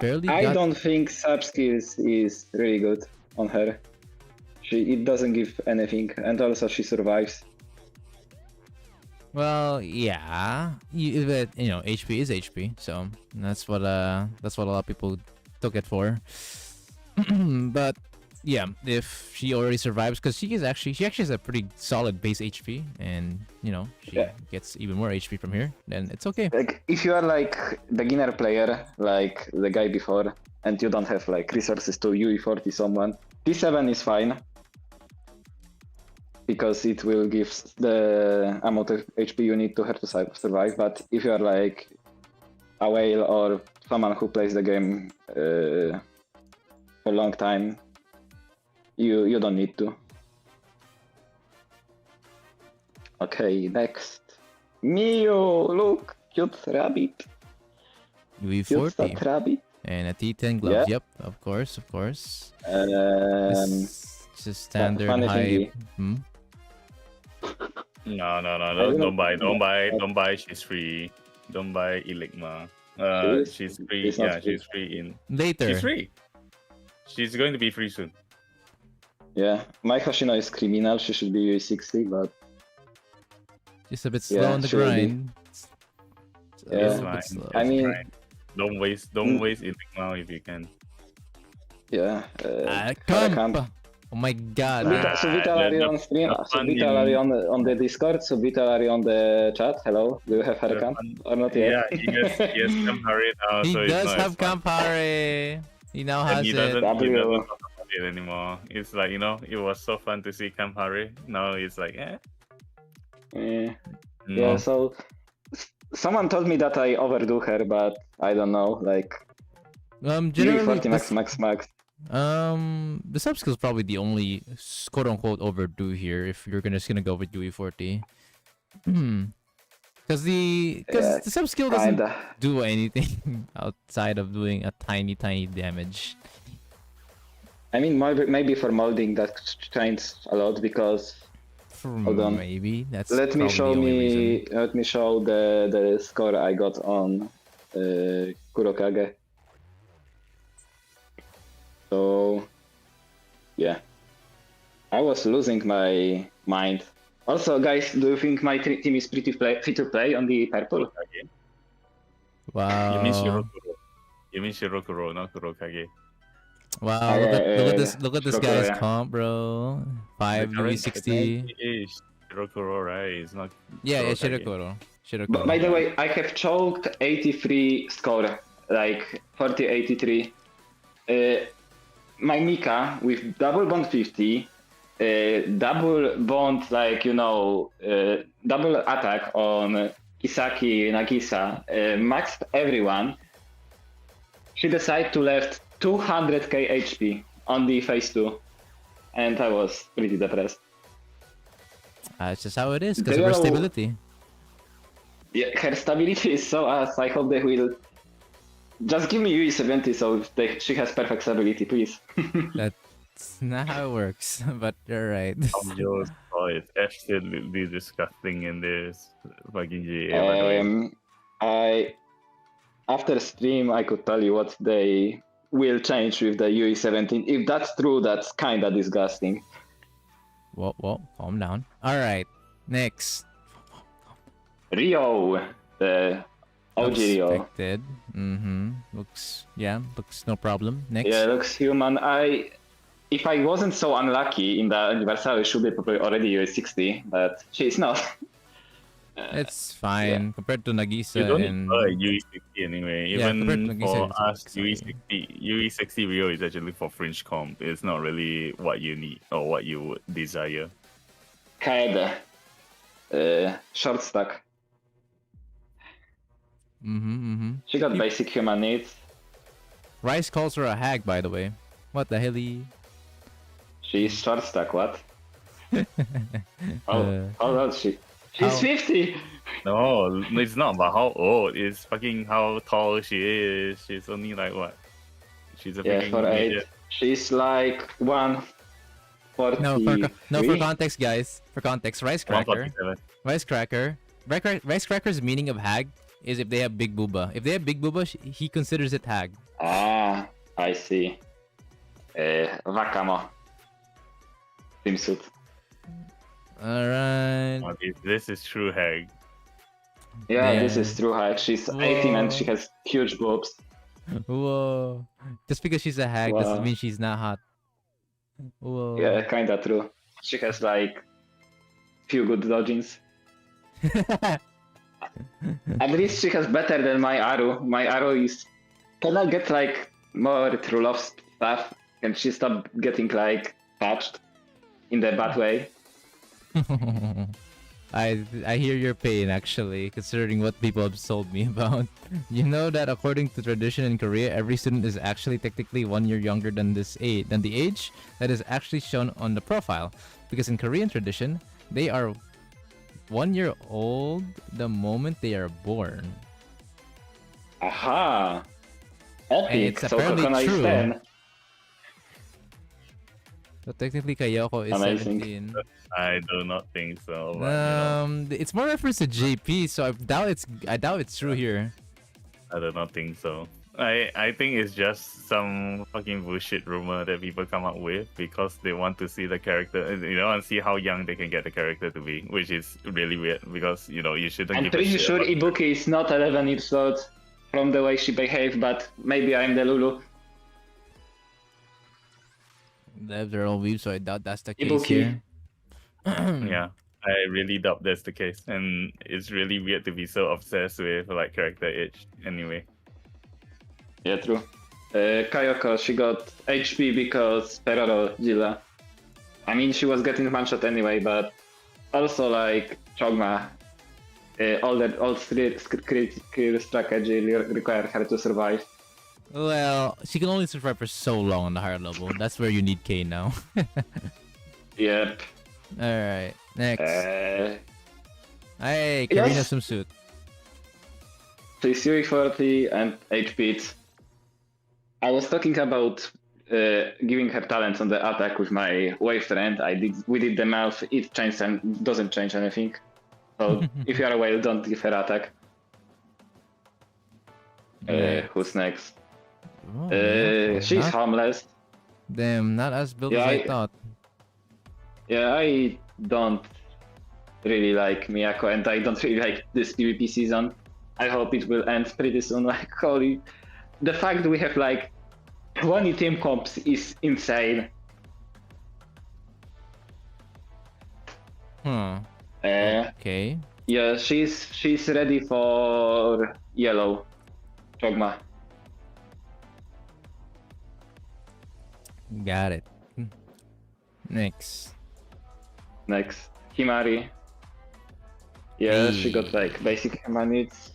Barely I got... don't think sub skills is really good on her. It doesn't give anything, and also she survives. Well, yeah. But, HP is HP, so that's what a lot of people took it for. But yeah, if she already survives, because she actually has a pretty solid base HP, and she gets even more HP from here, then it's okay. Like if you are like beginner player, like the guy before, and you don't have like resources to UE40 someone, T7 is fine. Because it will give the amount of HP you need to her to survive. But if you are like a whale or someone who plays the game for a long time, you don't need to. Okay, next. Mio, look, cute rabbit. Cute UE40 that rabbit. and a T10 glove. Yeah. Yep, of course. Just standard funny high. thingy. No, don't buy. She's free. Don't buy Eligma. She's free. It's not Yeah, free. she's free in. Later. She's free. She's going to be free soon. Yeah, my Hoshino is criminal. She should be UE60, but Just a bit slow Yeah, on the should be. grind. Yeah. It's A bit fine. slow. I mean- Fine. Don't waste Eligma if you can. yeah. Camp. Oh my god. Subital are you on stream? Subital are you on the Discord? Subital are you on the chat? Hello, do you have Hurricane or not yet? Yeah, he has Campari now, He so it's does not have as fun. Campari. He now And has he it. doesn't W. talk about it anymore. It's like, it was so fun to see Campari. Now it's like, Yeah. no. Yeah. So someone told me that I overdo her, but I don't know. Like Generally, UE40 max. the sub skill is probably the only quote unquote overdo here if you're just gonna go with UE40. Because the sub skill doesn't Kinda. do anything outside of doing a tiny I damage. mean, maybe for molding that changes a lot because Hold on. Maybe that's let me probably the only reason. show the score I got on Kurokage. So yeah, I was losing my mind. Also, guys, do you think my team is pretty free to play on the purple? Wow. You mean Shirokuro. You mean Shirokuro, not Kurokage. Wow, look at this Shirokuro, guy's yeah. comp, bro. 5 The current UE60. is Shirokuro, right? It's not. Yeah, Kurokage. Shirokuro. By the way, I have choked 83 score, like 40-83. My Mika with double bond 50, double bond double attack on Kisaki Nagisa, maxed everyone. She decided to left 200k HP on the phase 2, and I was pretty depressed. It's just how it is because of her stability. Yeah, her stability is so ass. I hope they will just give me UE70 so she has perfect stability, please. That's not how it works, but you're right. Oh, it's absolutely disgusting in this fucking GA, by the way. After stream, I could tell you what they will change with the UE17. If that's true, that's kinda disgusting. Well, calm down. All right, next. Rio, the OG Rio. Expected. Looks no problem. Next. Yeah, looks human. If I wasn't so unlucky in the Universal, it should be probably already UE60, but she's not. It's fine compared to Nagisa You don't and need UE60 anyway. Yeah, compared to Even Nagisa, for it's us, exactly. UE60 Rio is actually for fringe comp. It's not really what you need or what you would desire. Kaede. Short stack. She got basic human needs. Rice calls her a hag, by the way. What the hell? She's short stack, what? Uh, How old is she? She's how- 50! No, it's not about how old. It's fucking how tall she is. She's only like what? She's a Yeah, freaking for 8. midget. She's like 143. no, for context, guys. For context, Rice Cracker. 147. Rice Cracker's meaning of hag is if they have big booba. If they have big booba, he considers it hag. Ah, I see. Wakamo. Swimsuit. Alright. Oh, this is true hag. Yeah, this Damn. is true hag. She's 18 and Whoa. she has huge boobs. Whoa. Just because she's a hag doesn't Wow. mean she's not hot. Whoa. Yeah, kinda true. She has like few good dodgings. At least she has better than my Aru. My Aru is... Can I get like more true love stuff? Can she stop getting like touched in the bad way? I hear your pain actually, considering what people have told me about. You know that according to tradition in Korea, every student is actually technically 1 year younger than the age that is actually shown on the profile. Because in Korean tradition, they are 1 year old the moment they are born. Aha! Epic! it's So apparently Kokona is true. 10. So technically Kayoko is Amazing. 17. I do not think so. But, you know, It's more reference to JP, so I doubt it's true here. I do not think so. I think it's just some fucking bullshit rumor that people come up with because they want to see the character, you know, and see how young they can get the character to be, which is really weird because, you know, you shouldn't I'm give a pretty shit sure about- Ibuki is not 11 years old from the way she behaved, but maybe I'm the Lulu. They have their own weeb, so I doubt that's the case Ibuki. here. Yeah, I really doubt that's the case, and it's really weird to be so obsessed with like character age. Anyway, Yeah, true. Kayoko, she got HP because Peroro Jilla. I mean, she was getting one shot anyway, but also like Chogma, all critical strategy require her to survive. Well, she can only survive for so long on the higher level. That's where you need K now. Yep. Alright, next. Uh, Hey, Karina yes. swimsuit. she's Yui 40 and HP. I was talking about giving her talents on the attack with my wave friend. We did the math. It changed and doesn't change anything. So if you are a whale, don't give her attack. Who's next? Oh, yeah, She's not- harmless. Damn, not as built Yeah, as I I- thought. Yeah, I don't really like Miyako, and I don't really like this PvP season. I hope it will end pretty soon. Like, holy, the fact we have like 20 team comps is insane. Huh. Okay. Yeah, she's ready for yellow. Chogma. Got it. Next. Next, Himari. Yeah, she got Hey. like basic Hima needs.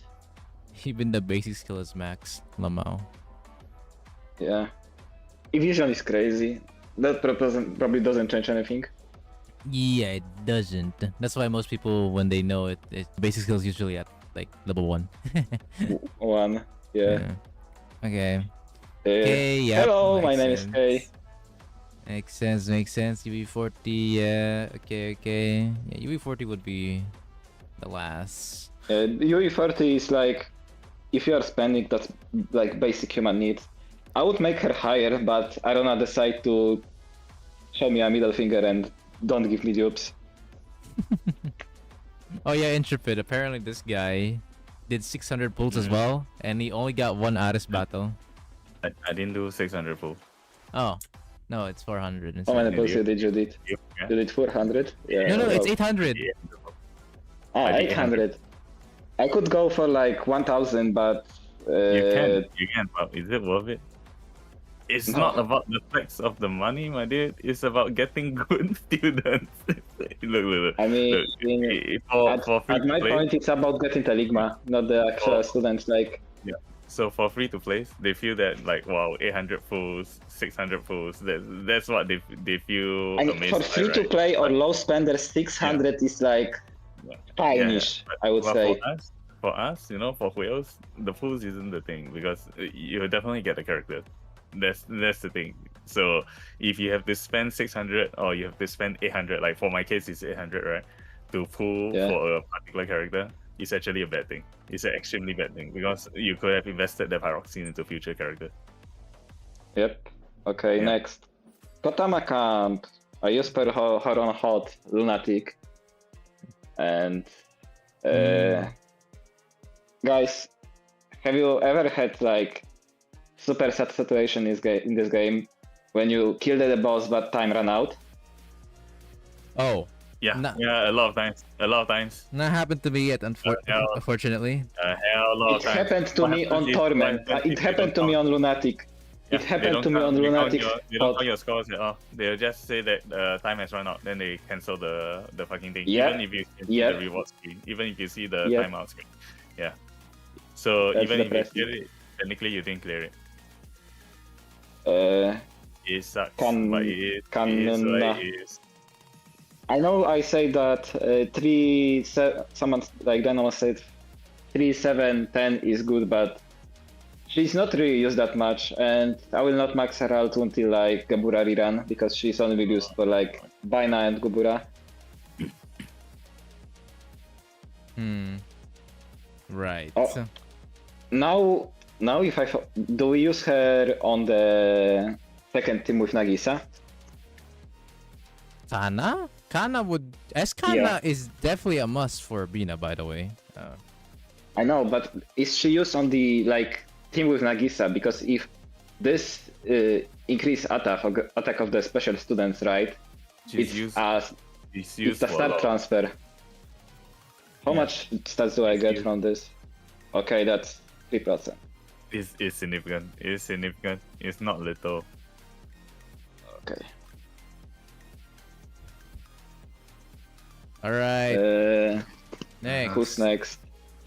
Even the basic skill is max. Lamau. Yeah. Evasion is crazy. That probably doesn't change anything. Yeah, it doesn't. That's why most people, when they know it, basic skills usually at like level 1. One. Yeah. Okay. Uh, Okay, yeah. hello, my makes name is sense. Kay. Makes sense. UV40, yeah. Okay. Yeah, UV40 would be the last. UE40 is like, if you are spending that like basic human needs, I would make her higher, but I don't know, decide to show me a middle finger and don't give me dupes. Oh yeah, Intrepid. Apparently this guy did 600 pulls as well, and he only got one Aris battle. I didn't do 600 full. Oh, no, it's 400 How instead. many Did pulls you? you did? Yeah. You did 400? Yeah. No, it's well, 800. Yeah. Ah, I did 800. I could go for like 1000, but You can, but is it worth it? It's No. not about the flex of the money, my dude. It's about getting good students. look. I mean, For at free my play, point, it's about getting Teligma, not the actual Oh. students. Like, Yeah. So for free to play, they feel that like wow, 800 pulls, 600 pulls. That's what they feel And amazed for by, free to right? play or But- low spender, 600 is like Yeah. fine-ish, But- I would but say. for us, you know, for whales, the pools isn't the thing because you'll definitely get the character. That's the thing. So if you have to spend 600 or you have to spend 800, like for my case, it's 800, right? To pull Yeah. for a particular character, it's actually a bad thing. It's an extremely bad thing because you could have invested the pyroxene into future character. Yep. Okay, Yeah. next. Kotama Camp. I use per Horon Hot Lunatic. And guys, have you ever had like super sad situation in this game when you killed the boss but time ran out? Oh, Yeah, Nah. yeah, a lot of times. not happened to me yet, yeah. unfortunately. A hell of a lot It of times. happened to What me happens on is Torment. when It people happened to don't me count- on Lunatic. Yeah, It they happened don't to me count- on they count Lunatic. They don't count your scores at all. They'll just say that time has run out, then they cancel the fucking thing. Yep. Even if you see Yep. the reward screen, even if you see the Yep. timeout screen. Yeah. So That's even if you depressing. clear it, technically you didn't clear it. Uh, It sucks, Can- but it is what can- it is. I know I say that someone like Dynamo said 3, 7, 10 is good, but she's not really used that much, and I will not max her out until like Gabura rerun because she's only used for like Baina and Gabura. Right. Oh. Now if do we use her on the second team with Nagisa? Kana would Kana Yeah. is definitely a must for Bina, by the way. I know, but is she used on the like team with Nagisa? Because if this increase attack of the special students, right? She's It's used, as it's it's used a for a start lot. transfer. How Yeah. much stats do I It's get used. from this? Okay, that's 3%. It's significant. It's significant. It's not little. Okay. All right. Next. Who's next?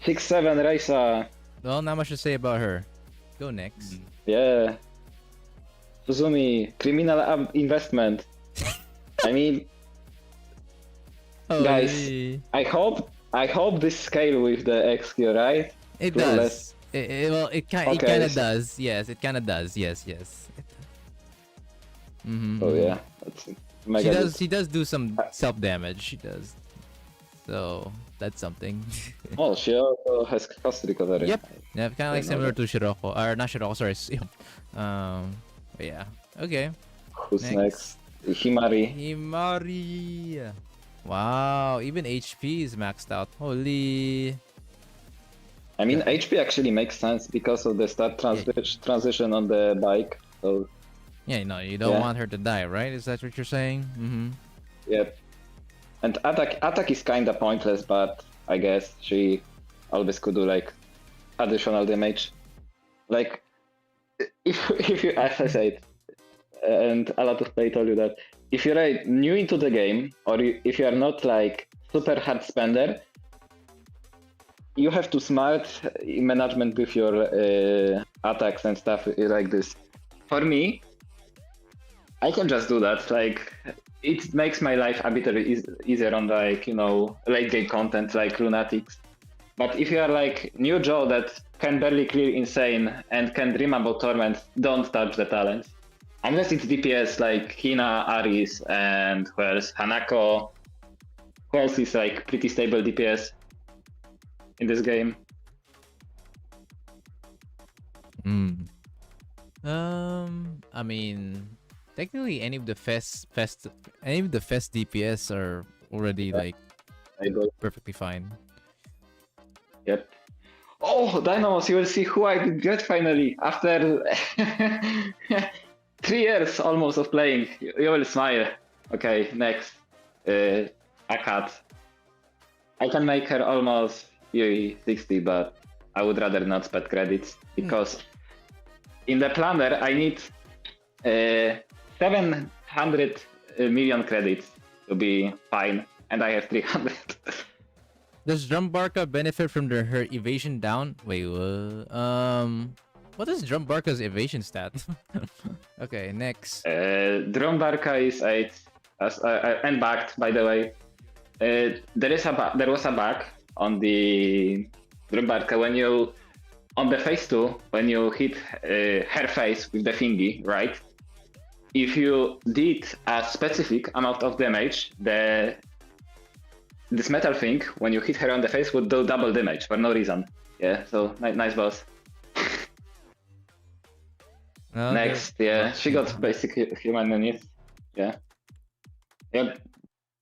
6-7 Reisa. Well, not much to say about her. Go next. Yeah. Suzumi, criminal investment. I mean, Guys, Holy. I hope this scale with the XQ, right? It flawless. does. Well, it kind Okay. of does. Yes, it kind of does. Yes. Mm-hmm. Oh yeah, that's mega. She does do some self damage. She does. So that's something. Oh, she also has cost recovery. Yep. Yeah, kind of like know similar to Shiroko, or not Shiroko. Sorry. But yeah. Okay. Who's next? Himari. Himari. Wow. Even HP is maxed out. Holy. I mean, HP actually makes sense because of the start transition on the bike. So, Yeah. No, you don't Yeah. want her to die, right? Is that what you're saying? Mm-hmm. yep. And attack is kinda pointless, but I guess she always could do like additional damage. Like, if you, as I said, and a lot of play told you that, if you're new into the game, or if you are not like super hard spender, you have to smart management with your attacks and stuff like this. For me, I can just do that. Like, it makes my life a bit easier on like, you know, late game content like Lunatics. But if you are like new Joe that can barely clear Insane and can dream about Torment, don't touch the talents. Unless it's DPS like Hina, Aris, and who else? Hanako. Who else is like pretty stable DPS in this game? I mean, technically, any of the fest DPS are already like perfectly fine. Yep. Oh, Dynamos, you will see who I did get finally. After 3 years almost of playing, you will smile. Okay, next. Akat. I can make her almost UE 60, but I would rather not spend credits because in the planner I need 700 million credits to be fine, and I have 300. Does Drumbarka benefit from her evasion down? Wait, what is Drumbarka's evasion stat? Okay, next. Drumbarka is 8 and backed, by the way. There was a bug on the Drumbarka when you on the phase 2 when you hit her face with the thingy, right? If you did a specific amount of damage, this metal thing, when you hit her on the face, would do double damage for no reason. Yeah, so nice boss. Okay. Next, yeah, she got basic human units. Yeah. Yeah.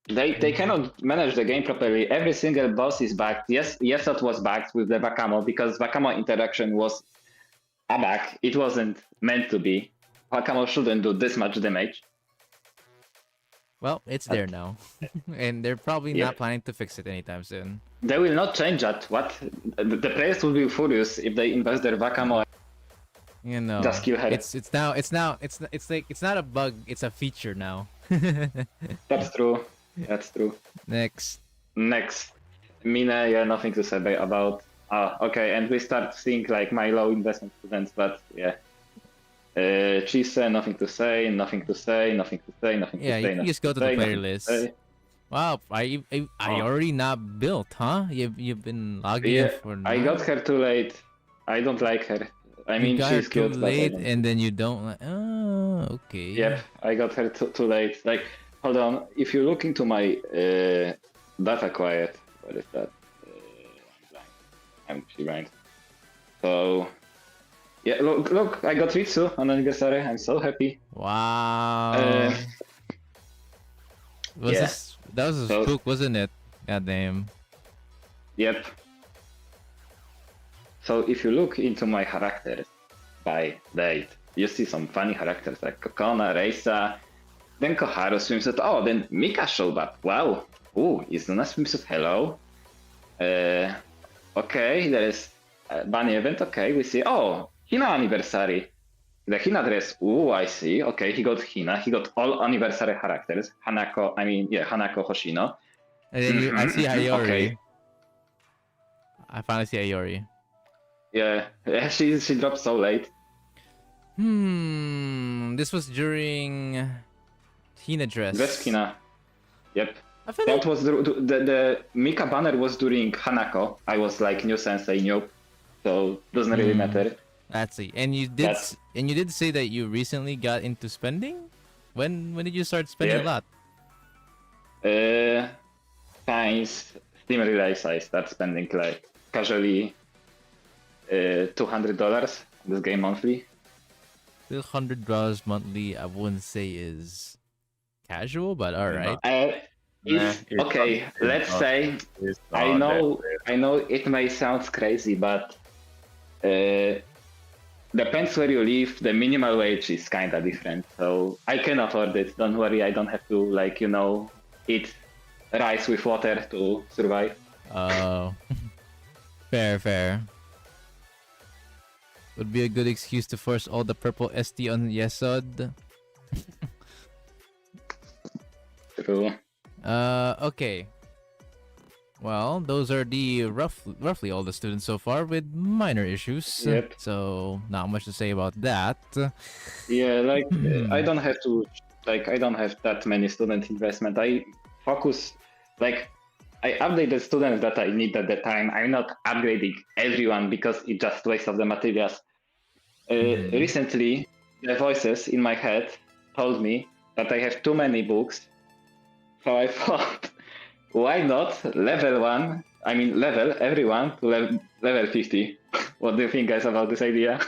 They cannot manage the game properly. Every single boss is backed. Yes, that was backed with the Bakamo because Bakamo interaction was a bug. It wasn't meant to be. Bakamo shouldn't do this much damage. Well, it's there now, and they're probably Yeah. not planning to fix it anytime soon. They will not change that. What? The players will be furious if they invest their Bakamo. You know, Just kill her. it's like it's not a bug, it's a feature now. That's true. That's true. Next. Next, Mine, yeah, nothing to say about. Okay, and we start seeing like my low investment students, but yeah. Chise, nothing to say. Yeah, you just go to the player list. Wow, I already not built, huh? You've been logging in Yeah, for I now? got her too late. I don't like her. I You mean, got her she's too cute, but I late, don't- and then you don't like. Oh, okay. Yep, I got her too late. Like, hold on. If you look into my data quiet, what is that? I'm blind. So, yeah, look, I got Ritsu on Anigasare. I'm so happy. Wow. yeah. That was a So- spook, wasn't it? God damn. Yep. So if you look into my characters by date, you see some funny characters like Kokona, Reisa, then Koharu swimsuit. Oh, then Mika showed up. Wow. Ooh, Izuna swimsuit. Hello. Okay, there is a bunny event. Okay, we see. Oh, Hina anniversary. The Hina dress. Ooh, I see. Okay, he got Hina. He got all anniversary characters. Hanako, Hoshino. And then I see Ayori. Okay. I finally see Ayori. Yeah, she dropped so late. This was during Hina dress. Dress Hina. Yep. I feel That like was the Mika banner was during Hanako. I was like new sensei, new, so doesn't really matter. let's see. And you did say that you recently got into spending? When did you start spending Yeah. a lot? Since Steam release, I start spending like casually $200 this game monthly. $200 monthly, I wouldn't say is casual, but alright. It's Nah, okay. it's Let's not- say It's I not know that I know it may sound crazy, but depends where you live. The minimal wage is kind of different, so I can afford it. Don't worry, I don't have to eat rice with water to survive. Oh. Fair. Would be a good excuse to force all the purple ST on Yesod. True. Okay. Well, those are the roughly all the students so far with minor issues. Yep. So not much to say about that. Yeah, I don't have that many student investment. I focus I update the students that I need at the time. I'm not upgrading everyone because it just waste of the materials. Recently, the voices in my head told me that I have too many books. So I thought, why not level everyone to level 50? What do you think, guys, about this idea?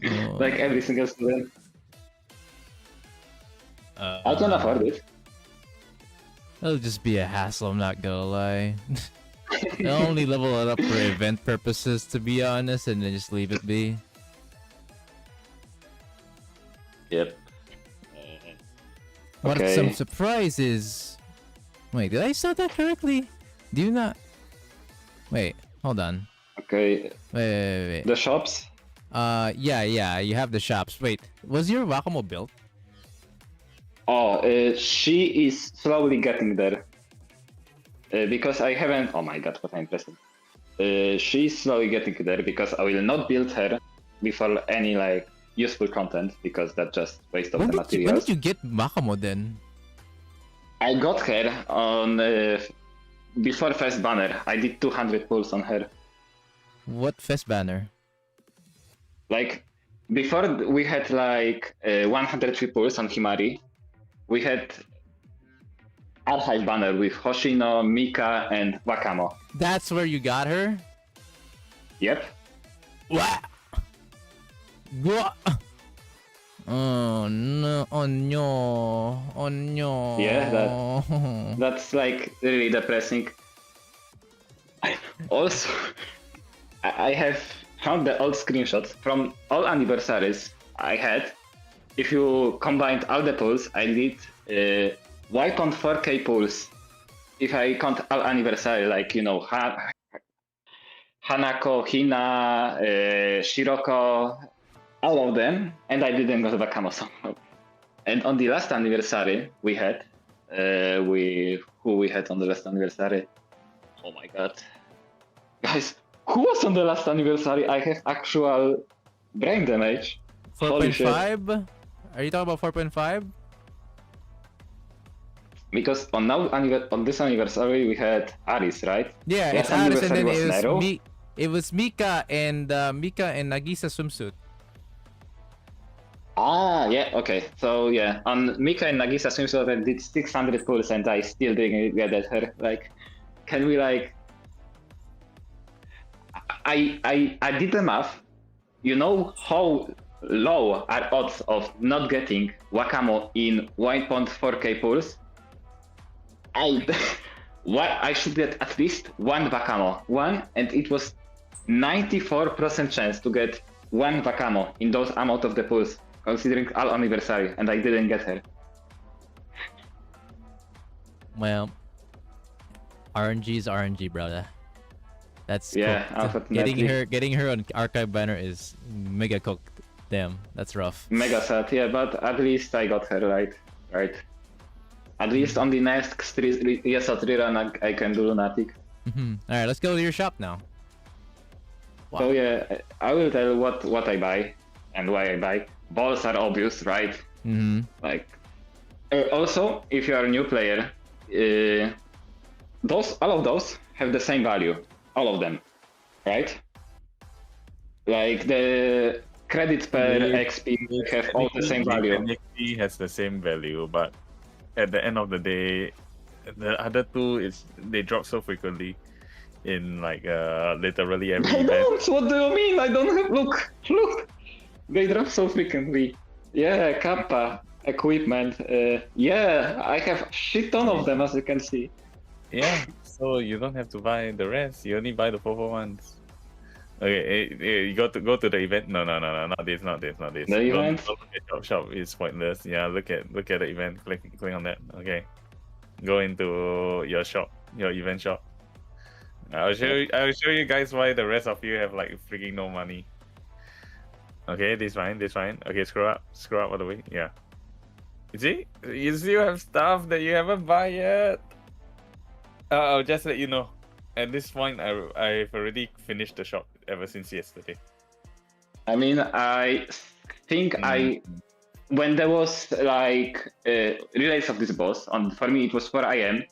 Oh, Like every single student. I can afford it. It'll just be a hassle, I'm not gonna lie. I'll only level it up for event purposes, to be honest, and then just leave it be. Yep. What Okay. some surprises? Wait, did I start that correctly? Do you not? Wait, hold on. Okay. Wait. The shops. Yeah, you have the shops. Wait, was your Wacamo built? Oh, she is slowly getting there. because I haven't. Oh my god, what I'm pressing. She's slowly getting there because I will not build her before any like useful content because that's just waste of When the did, you, when materials. did you get Makamo then? I got her on before first banner. I did 200 pulls on her. What fest banner? Like before we had like 103 pulls on Himari. We had Archive banner with Hoshino, Mika, and Wakamo. That's where you got her? Yep. What? What? Oh no! Oh no! Oh no! Yeah, That's like really depressing. Also, I have found the old screenshots from all anniversaries I had. If you combined all the pulls, I did wipe on 4K pulls. If I count all anniversary, like, you know, Hanako, Hina, Shiroko, all of them, and I didn't go to Wakamo somehow. And on the last anniversary we had, who we had on the last anniversary? Oh my god. Guys, who was on the last anniversary? I have actual brain damage. Holy shit. 4.5? Are you talking about 4.5? Because on this anniversary we had Aris, right? Yeah, Last it's Aris, and then anniversary was Nero. it was Mika and Nagisa swimsuit. Ah, yeah, okay. So yeah, on Mika and Nagisa swimsuit I did 600 pulls and I still didn't get at her. Like, can we like? I did the math. You know how low are odds of not getting Wakamo in 1.4K pulls? I should get at least one Wakamo, and it was 94% chance to get one Wakamo in those amount of the pulls, considering all anniversary, and I didn't get her. Well, RNG is RNG, brother. That's Yeah, cooked. unfortunately. Getting her on archive banner is mega cooked. Damn, that's rough. Mega sad, yeah, but at least I got her right. At least on the next ESO3 run I can do Lunatic. All right, let's go to your shop now. Wow. So yeah, I will tell what I buy and why I buy. Balls are obvious, right? Like, also, if you are a new player, all of those have the same value, all of them, right? Like the credits per XP have all the same value. XP has the same value, but at the end of the day, the other two they drop so frequently in like literally every I event. don't. What do you mean? I don't have. Look. They drop so frequently. Yeah, Kappa equipment. Yeah, I have shit ton of them, as you can see. Yeah, so you don't have to buy the rest. You only buy the 4 ones. Okay, you go to the event. No, not this. The Don't event? look at shop. It's pointless. Yeah, look at the event. Click on that. Okay, go into your shop, your event shop. I'll show you guys why the rest of you have like freaking no money. Okay, this fine. Okay, scroll up all the way. Yeah. You still have stuff that you haven't buy yet. I'll just let you know. At this point, I've already finished the shop ever since yesterday. I mean, I think when there was like release of this boss, for me it was 4 AM.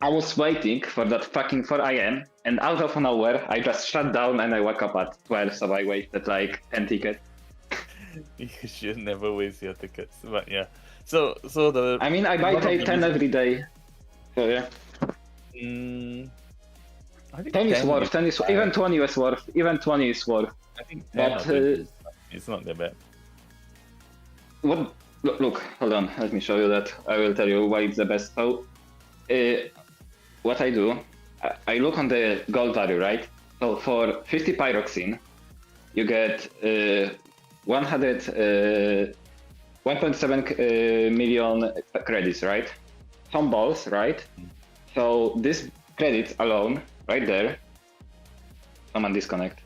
I was waiting for that fucking 4 AM, and out of nowhere, I just shut down and I woke up at 12, so I wasted like 10 tickets. You should never waste your tickets, but yeah. So the. I mean, I buy one of the 10 every day. So yeah. I think 10 is worth, 10 is, even 20 is worth, even 20 is worth. I think 10 But, or 20 it's not that bad. Look, hold on, let me show you that. I will tell you why it's the best. So, what I do, I look on the gold value, right? So for 50 pyroxene, you get 1.7 million credits, right? Some balls, right? So this credits alone, right there. Someone disconnect.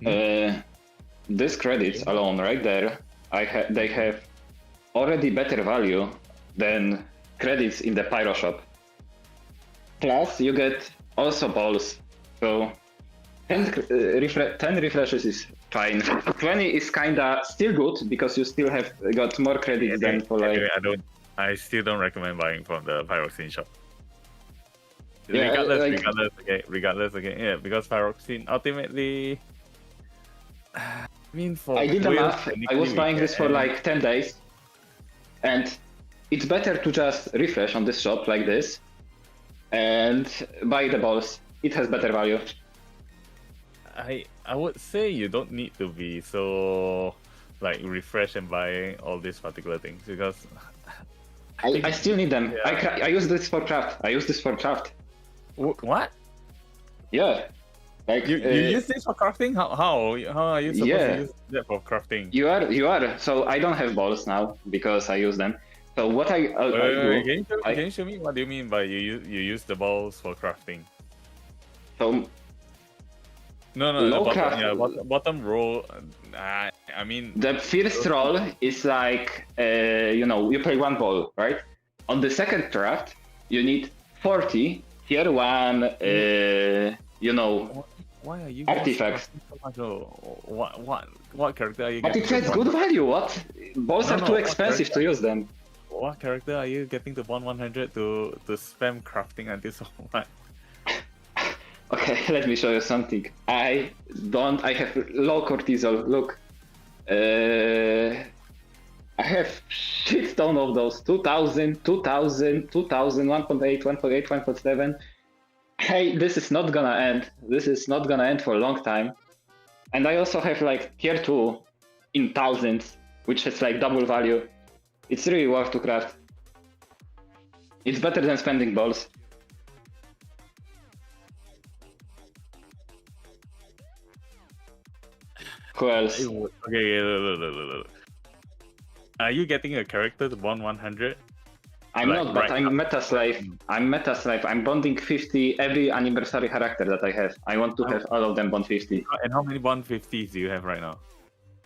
This credits alone, right there. They have already better value than credits in the pyro shop. Plus, you get also balls. So 10 refreshes is fine. 20 is kinda still good because you still have got more credits than for like. Anyway, I still don't recommend buying from the Pyroxene shop. Yeah, regardless again, yeah, because Pyroxene ultimately. I mean, for I did the whales, math. I technically was we buying this for can- like 10 days, and it's better to just refresh on this shop like this and buy the balls. It has better value. I would say you don't need to be so like refresh and buy all these particular things because I still need them. Yeah. I use this for craft. What? Yeah. Like You use this for crafting? How are you supposed Yeah. to use that for crafting? you are. So I don't have balls now because I use them. So what I do. Can you show me what do you mean by you use the balls for crafting? So No, Low the craft- bottom row. I mean, the first roll is like you play one ball, right? On the second draft, you need 40. Here one why are you artifacts. crafting so much? What character are you? But getting it to has bond- good value. What? Balls No, are no, too what expensive to character? use them. What character are you getting to bond 100 to spam crafting until so much? Okay, let me show you something. I have low cortisol. Look. I have shit ton of those. 2000, 1.8, 1.8, 1.7. Hey, this is not gonna end. This is not gonna end for a long time. And I also have like tier 2 in thousands, which has like double value. It's really worth to craft. It's better than spending balls. Who else? Okay, look. Are you getting a character to bond 100? I'm Like, not, but right I'm now. meta slave. I'm bonding 50 every anniversary character that I have. I want to have all of them bond 50. And how many bond 50s do you have right now?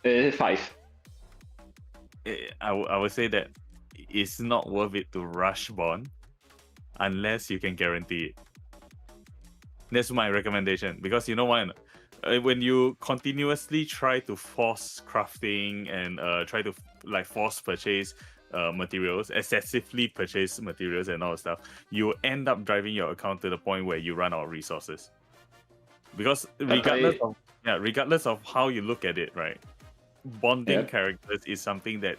5. I would say that it's not worth it to rush bond unless you can guarantee it. That's my recommendation because you know why? When you continuously try to force crafting and try to like force purchase materials, excessively purchase materials and all that stuff, you end up driving your account to the point where you run out of resources. Because regardless of how you look at it, right? Bonding Yeah. characters is something that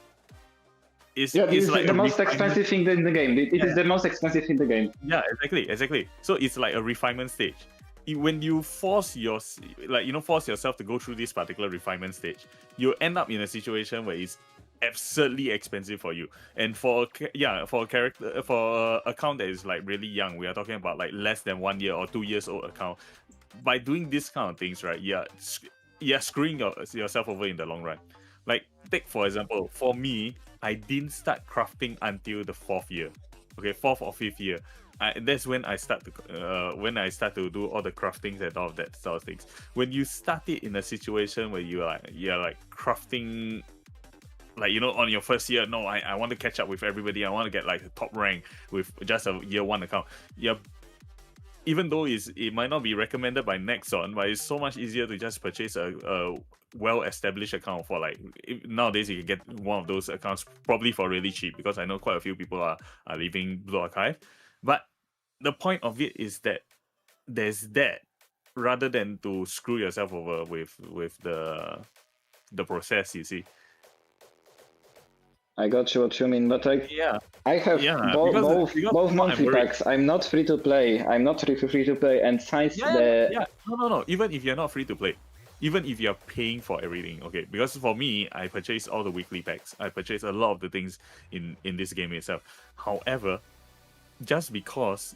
is This like is the a most refinement- expensive thing in the game. It is the most expensive in the game. Yeah, exactly. So it's like a refinement stage. When you force yourself to go through this particular refinement stage, you end up in a situation where it's absurdly expensive for you. And for a account that is like really young, we are talking about like less than 1 year or 2 years old account. By doing this kind of things, right? You're screwing yourself over in the long run. Like take for example, for me, I didn't start crafting until the 4th year. Okay, 4th or 5th year. That's when I start to do all the craftings and all of that sort of things. When you start it in a situation where you're like crafting, like on your first year, no, I want to catch up with everybody. I want to get like the top rank with just a year 1 account. Yeah, even though it might not be recommended by Nexon, but it's so much easier to just purchase a well-established account for like nowadays you can get one of those accounts probably for really cheap because I know quite a few people are leaving Blue Archive. But the point of it is that there's that rather than to screw yourself over with the process, you see. I got you what you mean, but like Yeah. I have both because both I'm monthly worried. packs. I'm not free to play. And since No. Even if you're not free to play, even if you're paying for everything, okay. Because for me, I purchase all the weekly packs. I purchase a lot of the things in this game itself. However, just because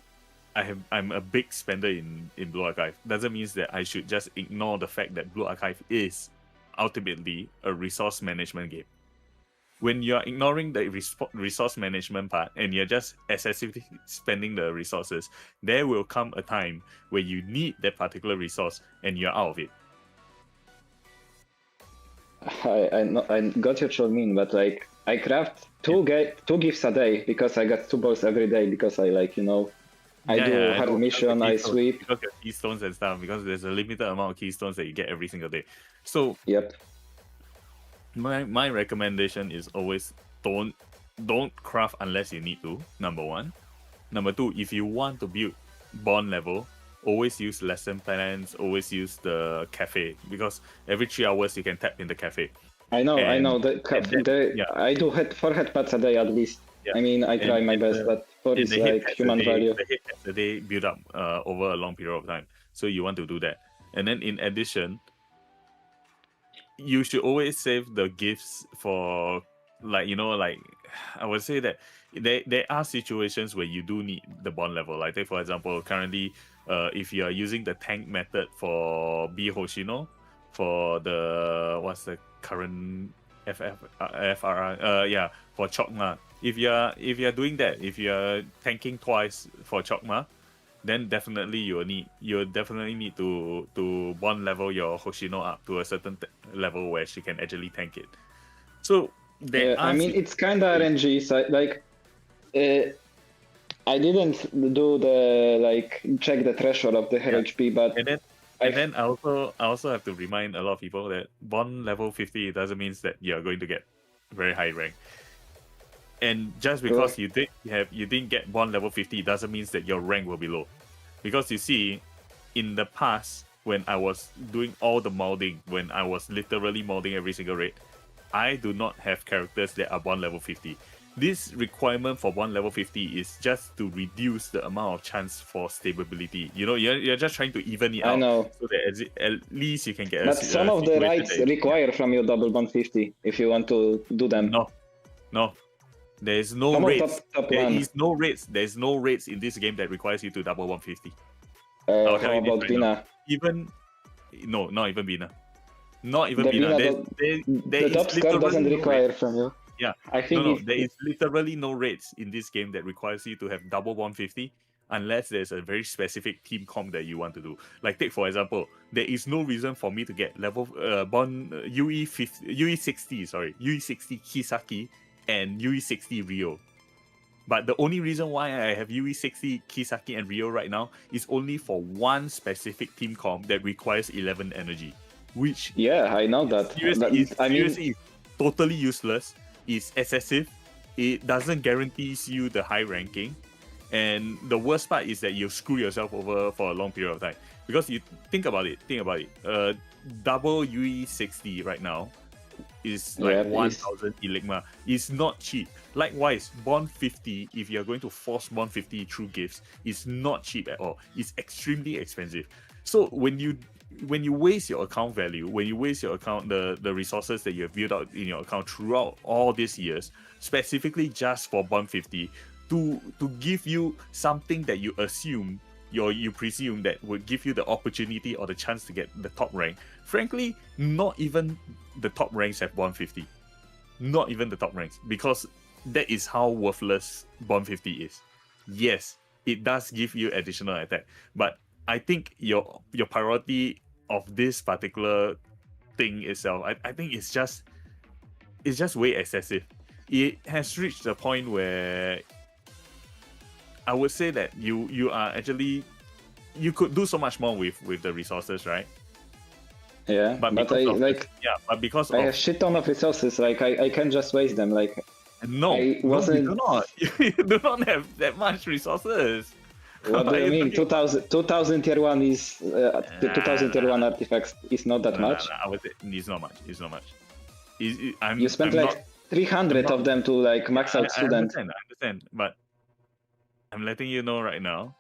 I'm a big spender in Blue Archive doesn't mean that I should just ignore the fact that Blue Archive is ultimately a resource management game. When you're ignoring the resource management part and you're just excessively spending the resources, there will come a time where you need that particular resource and you're out of it. I got what you mean, but like I craft two gifts a day because I got 2 balls every day because I I do I hard know, mission, I because of sweep. because of keystones and stuff. Because there's a limited amount of keystones that you get every single day. So Yep. my recommendation is always don't craft unless you need to. Number one. Number two, if you want to build bond level, always use lesson plans. Always use the cafe because every 3 hours you can tap in the cafe. I know. And- Yeah. I do 4 headpads a day at least. Yeah. I mean, I try my best, but 4 And is the hit like packs human a day, value. The hit packs a day build up over a long period of time. So you want to do that. And then in addition, you should always save the gifts for like I would say that there are situations where you do need the bond level. Like take for example, currently if you are using the tank method for B Hoshino, for the what's the current FRR for Chokma. If you're doing that, if you're tanking twice for Chokma, then definitely you'll definitely need to bond level your Hoshino up to a certain level where she can actually tank it. So there Yeah, are I mean, it's kind of RNG. So, like, I didn't do the check the threshold of the her Yeah. HP, but and then I also have to remind a lot of people that bond level 50 doesn't mean that you're going to get very high rank. And just because you didn't get bond level 50 doesn't mean that your rank will be low. Because you see, in the past, when I was doing all the modding, when I was literally modding every single raid, I do not have characters that are bond level 50. This requirement for bond level 50 is just to reduce the amount of chance for stability. You know, you're just trying to even it out. I know. So that at least you can get But some of the raids require from you double bond 50 if you want to do them. No. There's no Come on, raids. top There one. is no raids. There's no raids in this game that requires you to double 150. How tell you this about right Bina? Even no, not even Bina. Not even The Bina. Bina There The top is score doesn't literally no require raids. from you. Yeah. I think No, if- there is literally no raids in this game that requires you to have double 150 unless there's a very specific team comp that you want to do. Like take for example, there is no reason for me to get level bond UE60 Kisaki and UE60 Rio. But the only reason why I have UE60 Kisaki and Rio right now is only for one specific team comp that requires 11 energy, which Yeah, I know that. seriously That- is totally useless. It's excessive. It doesn't guarantee you the high ranking, and the worst part is that you screw yourself over for a long period of time. Because you think about it. Double UE60 right now is like Yeah, it is. 1,000 Eligma. It's not cheap. Likewise, Bond 50, if you're going to force Bond 50 through gifts, is not cheap at all. It's extremely expensive. So when you waste your account value, when you waste your account, the resources that you have built out in your account throughout all these years, specifically just for Bond 50, to give you something that you assume you presume that would give you the opportunity or the chance to get the top rank. Frankly, not even the top ranks have Bond 50. Not even the top ranks, because that is how worthless Bond 50 is. Yes, it does give you additional attack, but I think your priority of this particular thing itself, I think it's just way excessive. It has reached a point where I would say that you are actually, you could do so much more with the resources, right? Yeah, but I because I have shit ton of resources. Like I can just waste them. Like no, I you wasn't- do not. You do not have that much resources. what do you mean? 2000 tier 1 is 2000 tier 1 artifacts is not that much. No, I would say it's not much. It's not much. You spent I'm like 300 of them to like max out student. I understand, but I'm letting you know right now,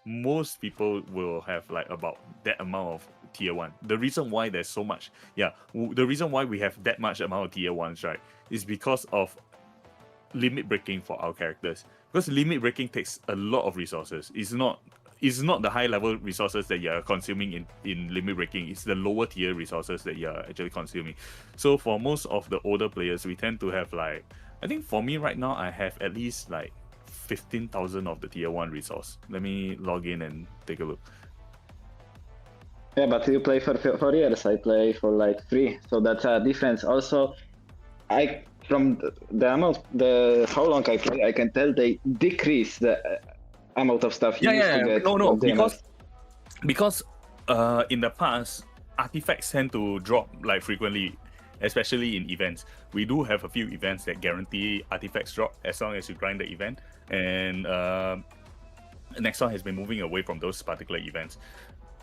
most people will have like about that amount of tier 1. The reason why there's so much, the reason why we have that much amount of tier 1s, right, is because of limit breaking for our characters. Because limit breaking takes a lot of resources. It's not the high level resources that you're consuming in limit breaking. It's the lower tier resources that you're actually consuming. So for most of the older players, we tend to have like, I think for me right now, I have at least like 15,000 of the tier 1 resource. Let me log in and take a look. Yeah, but you play for 4 years. I play for like 3, so that's a difference. Also, from the amount, how long I play, I can tell they decrease the amount of stuff you Yeah, used to yeah, get. no, from DMS. because in the past, artifacts tend to drop like frequently, especially in events. We do have a few events that guarantee artifacts drop as long as you grind the event, and Nexon has been moving away from those particular events.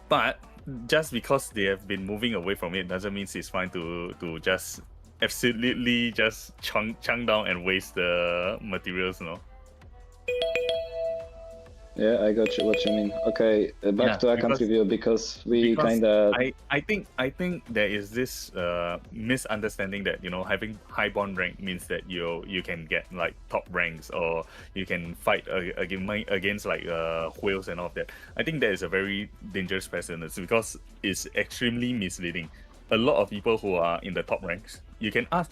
But just because they have been moving away from it doesn't mean it's fine to just absolutely just chunk down and waste the materials, no? Yeah, I got you, what you mean. Okay, back Yeah, to account because- review because we because kind of. I think there is this misunderstanding that, you know, having high bond rank means that you can get like top ranks, or you can fight against like whales and all of that. I think that is a very dangerous precedent because it's extremely misleading. A lot of people who are in the top ranks, you can ask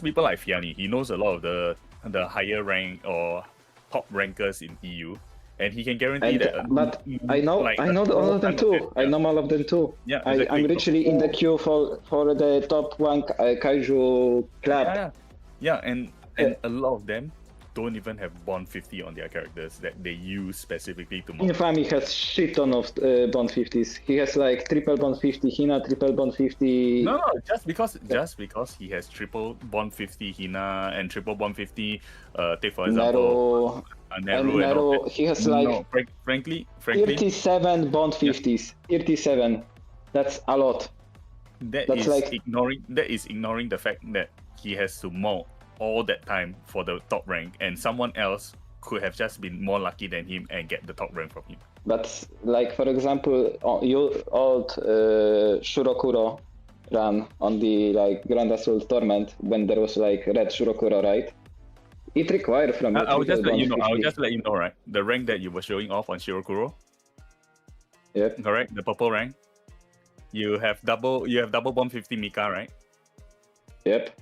people like Fiani. He knows a lot of the higher rank or top rankers in EU. And he can guarantee that. But I know all of them too. I know all of them too. Yeah, I'm exactly. literally in the queue for the top one Kaiju club. Yeah, and a lot of them don't even have bond 50 on their characters that they use specifically to mod. Infamy has shit ton of bond 50s. He has like triple bond 50 Hina, triple bond 50. No, just because he has triple bond 50 Hina and triple bond 50, take for example, Nero, he has like no, frankly 37 bond 50s. 37. That's a lot. That's That's like ignoring the fact that he has to mold all that time for the top rank, and someone else could have just been more lucky than him and get the top rank from him. But like for example, you old Shurokuro run on the like Grand Assault Torment when there was like red Shurokuro, right? It required from I will just let you know. 50. I'll just let you know, right? The rank that you were showing off on Shirokuro, Yep. correct? The purple rank. You have double bomb 50 Mika, right? Yep.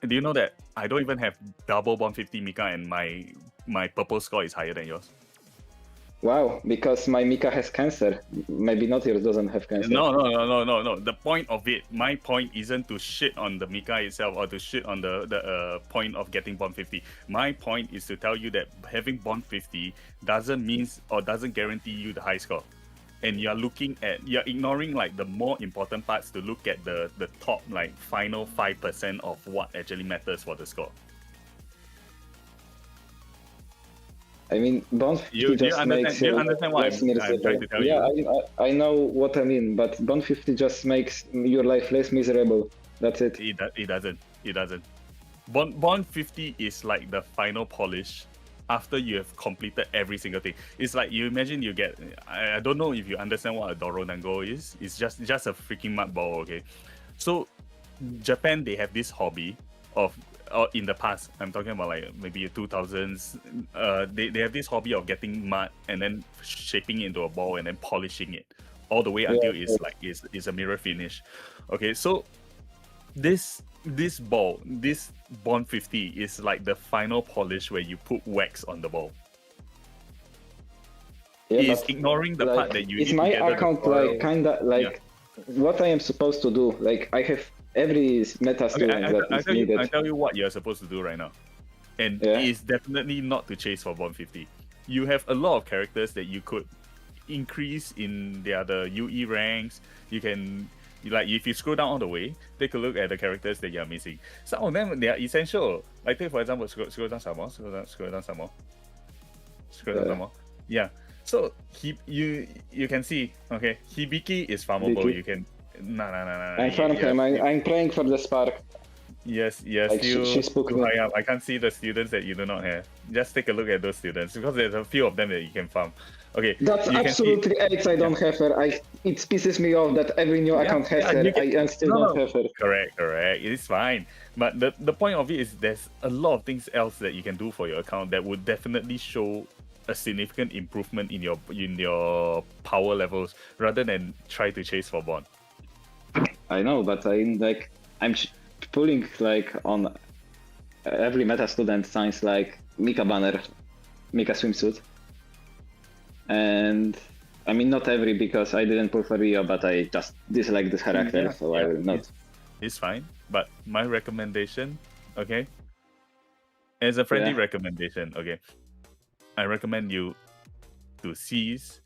Do you know that I don't even have double bomb 50 Mika, and my purple score is higher than yours? Wow, because my Mika has cancer. Maybe not yours doesn't have cancer. No. The point of it, my point isn't to shit on the Mika itself or to shit on the point of getting bond 50. My point is to tell you that having bond 50 doesn't guarantee you the high score. And you're ignoring like the more important parts to look at the top like final 5% of what actually matters for the score. I mean, bond 50 You just makes understand what less I'm miserable. trying to tell you? Yeah, I know what I mean, but bond 50 just makes your life less miserable. That's it. It doesn't. Bond 50 is like the final polish after you have completed every single thing. It's like you imagine you get. I don't know if you understand what a Dorodango is. It's just a freaking mud ball, okay? So Japan, they have this hobby of. Or in the past, I'm talking about like maybe 2000s. They have this hobby of getting mud and then shaping it into a ball and then polishing it all the way until it's a mirror finish. Okay, so this bond 50 is like the final polish where you put wax on the ball. Yeah, It's but, ignoring the like, part that you. Is need my to gather the account coral. like kinda like what I am supposed to do? Like I have every meta student that is needed. I tell you what you're supposed to do right now, and it's definitely not to chase for bond 50. You have a lot of characters that you could increase in the UE ranks. You can. Like if you scroll down all the way, take a look at the characters that you're missing. Some of them they are essential. Like take for example, scroll down some more. Scroll down some more. Yeah. So you can see. Okay, Hibiki is farmable. Hibiki. You can. No. I'm from him. I'm praying for the spark. Yes. Like, she spoke too me. high up. I can't see the students that you do not have. Just take a look at those students because there's a few of them that you can farm. Okay. That's absolutely AIDS. I don't have her. It pisses me off that every new account has her. I still don't have her. Correct. It's fine. But the point of it is there's a lot of things else that you can do for your account that would definitely show a significant improvement in your power levels rather than try to chase for bond. I know, but I'm pulling like on every meta student signs like Mika banner, Mika swimsuit, and I mean not every because I didn't pull for Rio, but I just dislike this character, so I will not. It's fine, but my recommendation, okay, as a friendly recommendation, okay, I recommend you to cease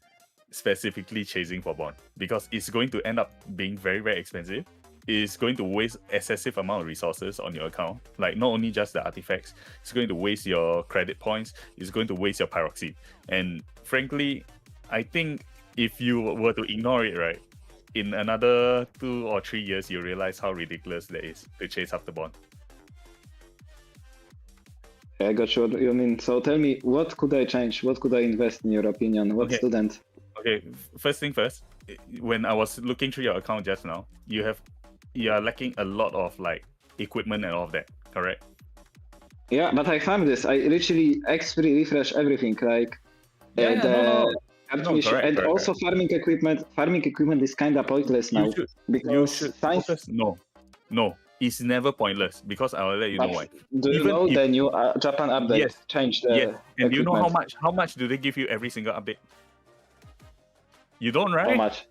specifically chasing for bond, because it's going to end up being very, very expensive. It's going to waste excessive amount of resources on your account. Like, not only just the artifacts, it's going to waste your credit points, it's going to waste your pyroxene. And frankly, I think if you were to ignore it, right, in another 2 or 3 years, you realize how ridiculous that is to chase after bond. I got what you mean. So tell me, what could I change? What could I invest in your opinion? What Okay. student? Okay, first thing first, when I was looking through your account just now, you are lacking a lot of like equipment and all of that, correct? Yeah, but I found this. I literally X3 refresh everything, like No, cartridge, correct, and correct, also farming equipment. Farming equipment is kind of pointless now You because should science. focus. No, it's never pointless, because I will let you know But why. do you Even know if- the new Japan update Yes, changed the Yes, and do you know equipment? how much do they give you every single update? You don't, right? How much?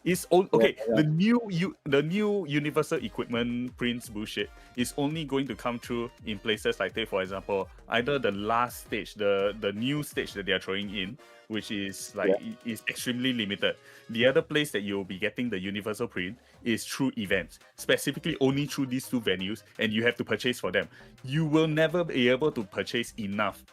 It's okay. yeah. The new universal equipment prints bullshit is only going to come through in places like, say, for example, either the last stage, the new stage that they are throwing in, which is like is extremely limited. The other place that you'll be getting the universal print is through events, specifically only through these 2 venues, and you have to purchase for them. You will never be able to purchase enough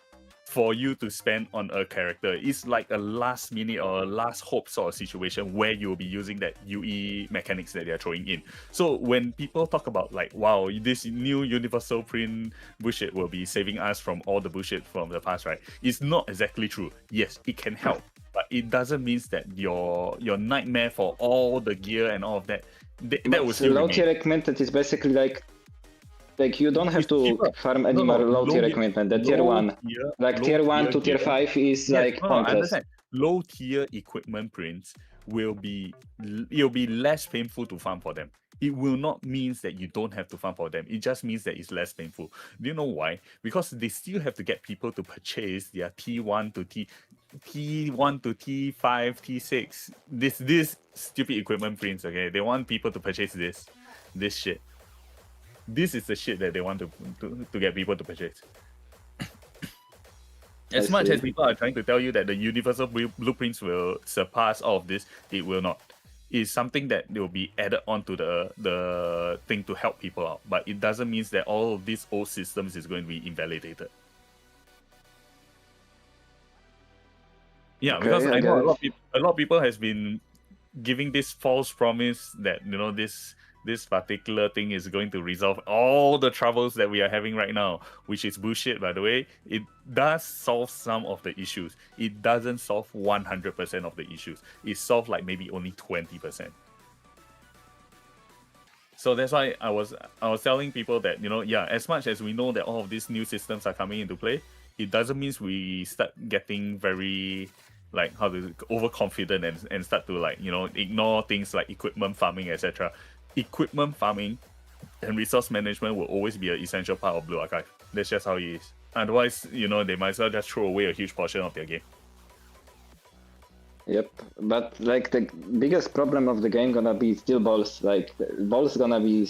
for you to spend on a character. It's like a last minute or a last hope sort of situation where you'll be using that UE mechanics that they're throwing in. So when people talk about like, wow, this new universal print bullshit will be saving us from all the bullshit from the past, right? It's not exactly true. Yes, it can help, but it doesn't mean that your nightmare for all the gear and all of that, that will still low remain. tier equipment is basically like you don't have It's to cheaper. farm any more low tier equipment. The tier 1, like tier 1 to tier 5 is like I pointless. understand. Low tier equipment prints it'll be less painful to farm for them. It will not mean that you don't have to farm for them. It just means that it's less painful. Do you know why? Because they still have to get people to purchase their T1 to T1 to T5, T6. This stupid equipment prints. Okay, they want people to purchase this shit. This is the shit that they want to get people to purchase. As much as people are trying to tell you that the universal blueprints will surpass all of this, it will not. It's something that will be added onto the thing to help people out, but it doesn't mean that all of these old systems is going to be invalidated. Yeah, Okay, because I I know get a lot of people has been giving this false promise that this particular thing is going to resolve all the troubles that we are having right now, which is bullshit, by the way. It does solve some of the issues. It doesn't solve 100% of the issues. It solves like maybe only 20%. So that's why I was telling people that, as much as we know that all of these new systems are coming into play, it doesn't mean we start getting very overconfident and start to ignore things like equipment farming, etc. Equipment farming and resource management will always be an essential part of Blue Archive. That's just how it is. Otherwise, they might as well just throw away a huge portion of their game. Yep, but like the biggest problem of the game gonna be still balls. Like balls gonna be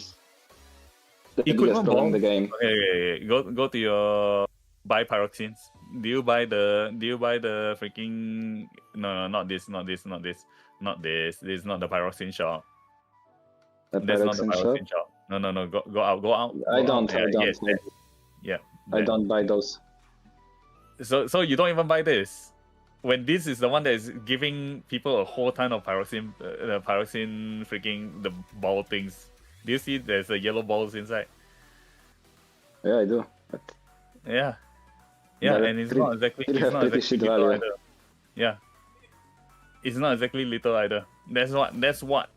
the biggest problem in the game. Okay. Go to your buy pyroxenes. Do you buy the freaking no, not this. This is not the pyroxene shop. That's not the pyroxene shop. No. Go out. I don't. Yeah. I don't buy those. So you don't even buy this. When this is the one that is giving people a whole ton of pyroxene, freaking the ball things. Do you see there's a yellow balls inside? Yeah, I do. But yeah, and it's not exactly little either. Yeah, it's not exactly little either. That's what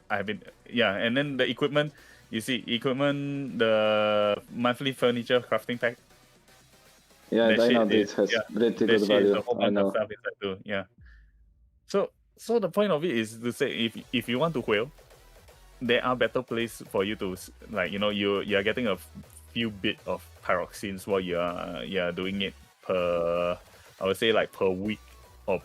I've been. Yeah, and then the equipment. You see, the monthly furniture crafting pack. Yeah, I know this has pretty good value. A whole bunch of stuff inside too. Yeah. So the point of it is to say, if you want to whale, there are better places for you to you are getting a few bit of pyroxenes while you are doing it per, I would say like per week or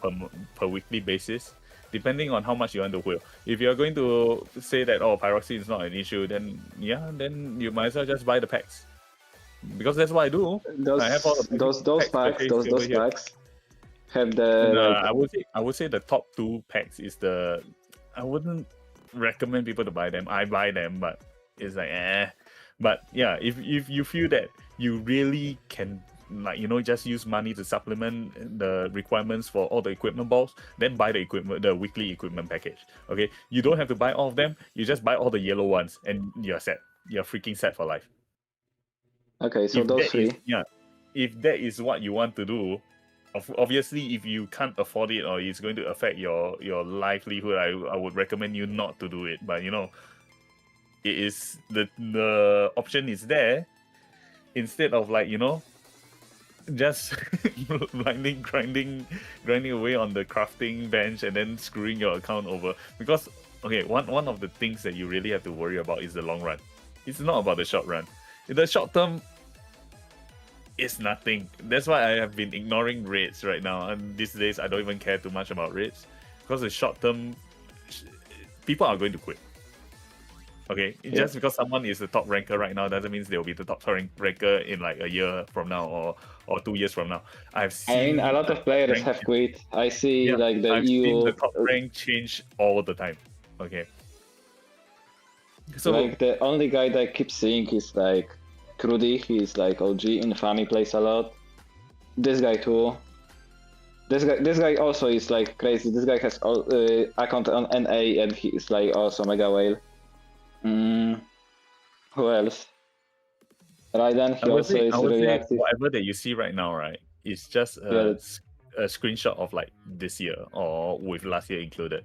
per weekly basis, depending on how much you want to whale. If you are going to say that pyroxene is not an issue, then you might as well just buy the packs. because that's what I do. Those I have all the packs, those over here. packs have the And, like, I would say the top 2 packs is the. I wouldn't recommend people to buy them. I buy them, but it's like But yeah, if you feel that you really can, like, just use money to supplement the requirements for all the equipment balls, then buy the weekly equipment package. Okay, you don't have to buy all of them. You just buy all the yellow ones, and you're set. You're freaking set for life. okay, so If those that three. is- if that is what you want to do, obviously, if you can't afford it or it's going to affect your livelihood, I would recommend you not to do it. But it is the option is there, instead of just blindly grinding away on the crafting bench and then screwing your account over. Because one of the things that you really have to worry about is the long run. It's not about the short run. In the short term, it's nothing. That's why I have been ignoring raids right now, and these days I don't even care too much about raids, because the short term, people are going to quit. Okay, just because someone is the top ranker right now doesn't mean they'll be the top ranker in like a year from now or 2 years from now. I've seen a lot of players rank- have quit. I see like the I've seen the EU, top rank change all the time. Okay. So like the only guy that I keep seeing is like Crudy. He's like OG in Fami, plays a lot. This guy too. This guy also is like crazy. This guy has account on NA and he is like also mega whale. Who else? Raiden, he also is I would really say active. whatever that you see right now, right, is just a screenshot of like this year or with last year included.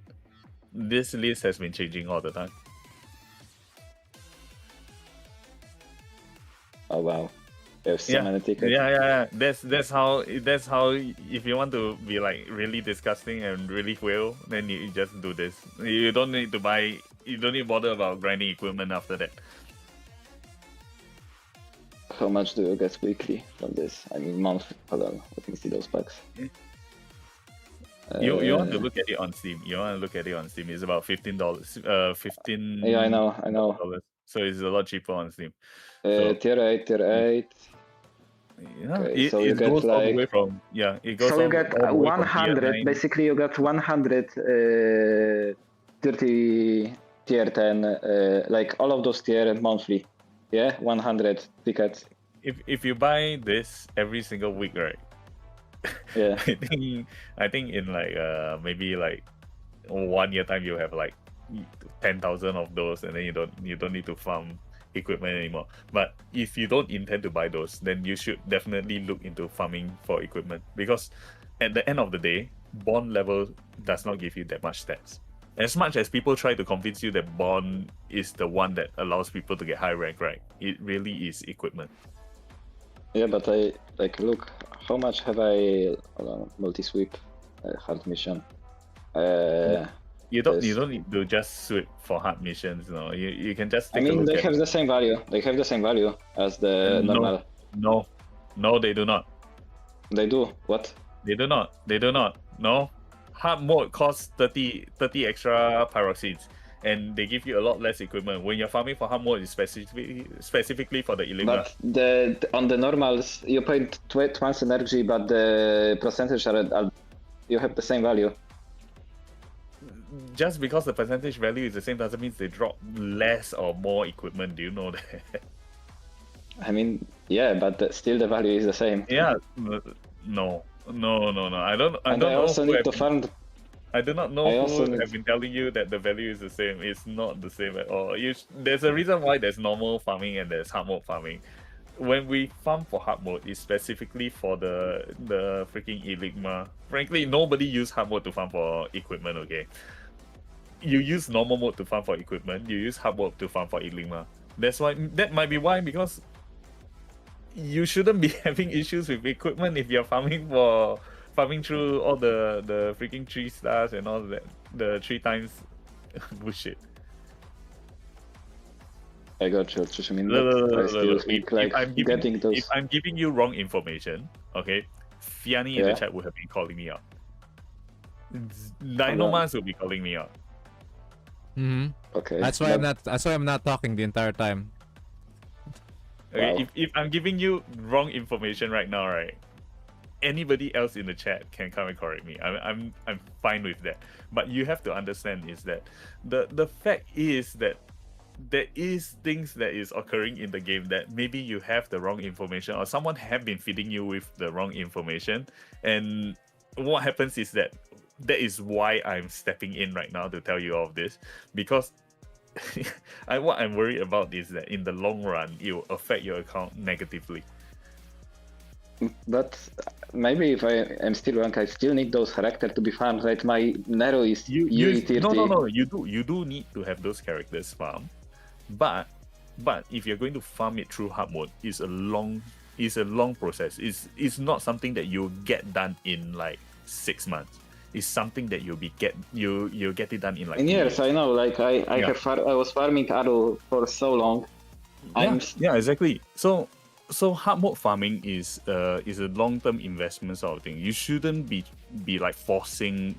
This list has been changing all the time. Oh wow, there's so many tickets. Yeah. That's how. If you want to be like really disgusting and really whale, then you just do this. You don't need to buy. You don't need to bother about grinding equipment after that. How much do you get weekly from this? I mean, monthly. Hold on, let me see those packs. You want to look at it on Steam. It's about $15. 15. Yeah, I know. dollars. So it's a lot cheaper on Steam. Tier 8. Yeah, Okay, so you it get goes all the like- way from it goes. So you all get the way from 100. tier 9. Basically, you get 100 30 tier 10, like all of those tier monthly. Yeah, 100 tickets. If you buy this every single week, right? Yeah. I think in like maybe like 1 year time you have like 10,000 of those, and then you don't need to farm equipment anymore. But if you don't intend to buy those, then you should definitely look into farming for equipment, because at the end of the day, bond level does not give you that much stats. As much as people try to convince you that bond is the one that allows people to get high rank, right? It really is equipment. Yeah, but I like look how much have I multi-sweep hard mission. You don't Yes. need to just sweep for hard missions. You can just I take a mean, look they at have the same value. They have the same value as the normal. No, they do not. They do. What? They do not. No. Hard mode costs 30 extra pyroxenes, and they give you a lot less equipment. When you're farming for hard mode, it's specifically for the Illuminati. But on the normals, you pay twice energy, but the percentage are you have the same value. Just because the percentage value is the same doesn't mean they drop less or more equipment. Do you know that? I mean, yeah, but still the value is the same. Yeah. No. I don't And know I also who need to farm. I do not know I also who need- have been telling you that the value is the same. It's not the same at all. There's a reason why there's normal farming and there's hard mode farming. When we farm for hard mode, it's specifically for the freaking Eligma. Frankly, nobody use hard mode to farm for equipment, okay? You use normal mode to farm for equipment, you use hard mode to farm for Eligma. That might be why, because you shouldn't be having issues with equipment if you're farming through all the freaking 3 stars and all that, the 3 times bullshit. I got you. Just, I mean, Look, I still look, think like getting those. if I'm giving you wrong information, okay, Fiani in the Yeah. chat would have been calling me out. Dinomas will be calling me out. Mm-hmm. Okay. That's why but I'm not talking the entire time. Okay, Wow. if I'm giving you wrong information right now, right? Anybody else in the chat can come and correct me. I'm fine with that. But you have to understand is that the fact is that there is things that is occurring in the game that maybe you have the wrong information or someone have been feeding you with the wrong information, and what happens is that is why I'm stepping in right now to tell you all of this, because what I'm worried about is that in the long run it will affect your account negatively. But maybe if I am still wrong, I still need those characters to be farmed. Right, my Nero is UE30. No, you do need to have those characters farm, but if you're going to farm it through hard mode, it's a long process. It's not something that you'll get done in like 6 months. It's something that you'll get it done in like In 2 years, I know. Like I Yeah. I was farming Arrow for so long. Yeah, exactly. So hard mode farming is a long-term investment sort of thing. You shouldn't be like forcing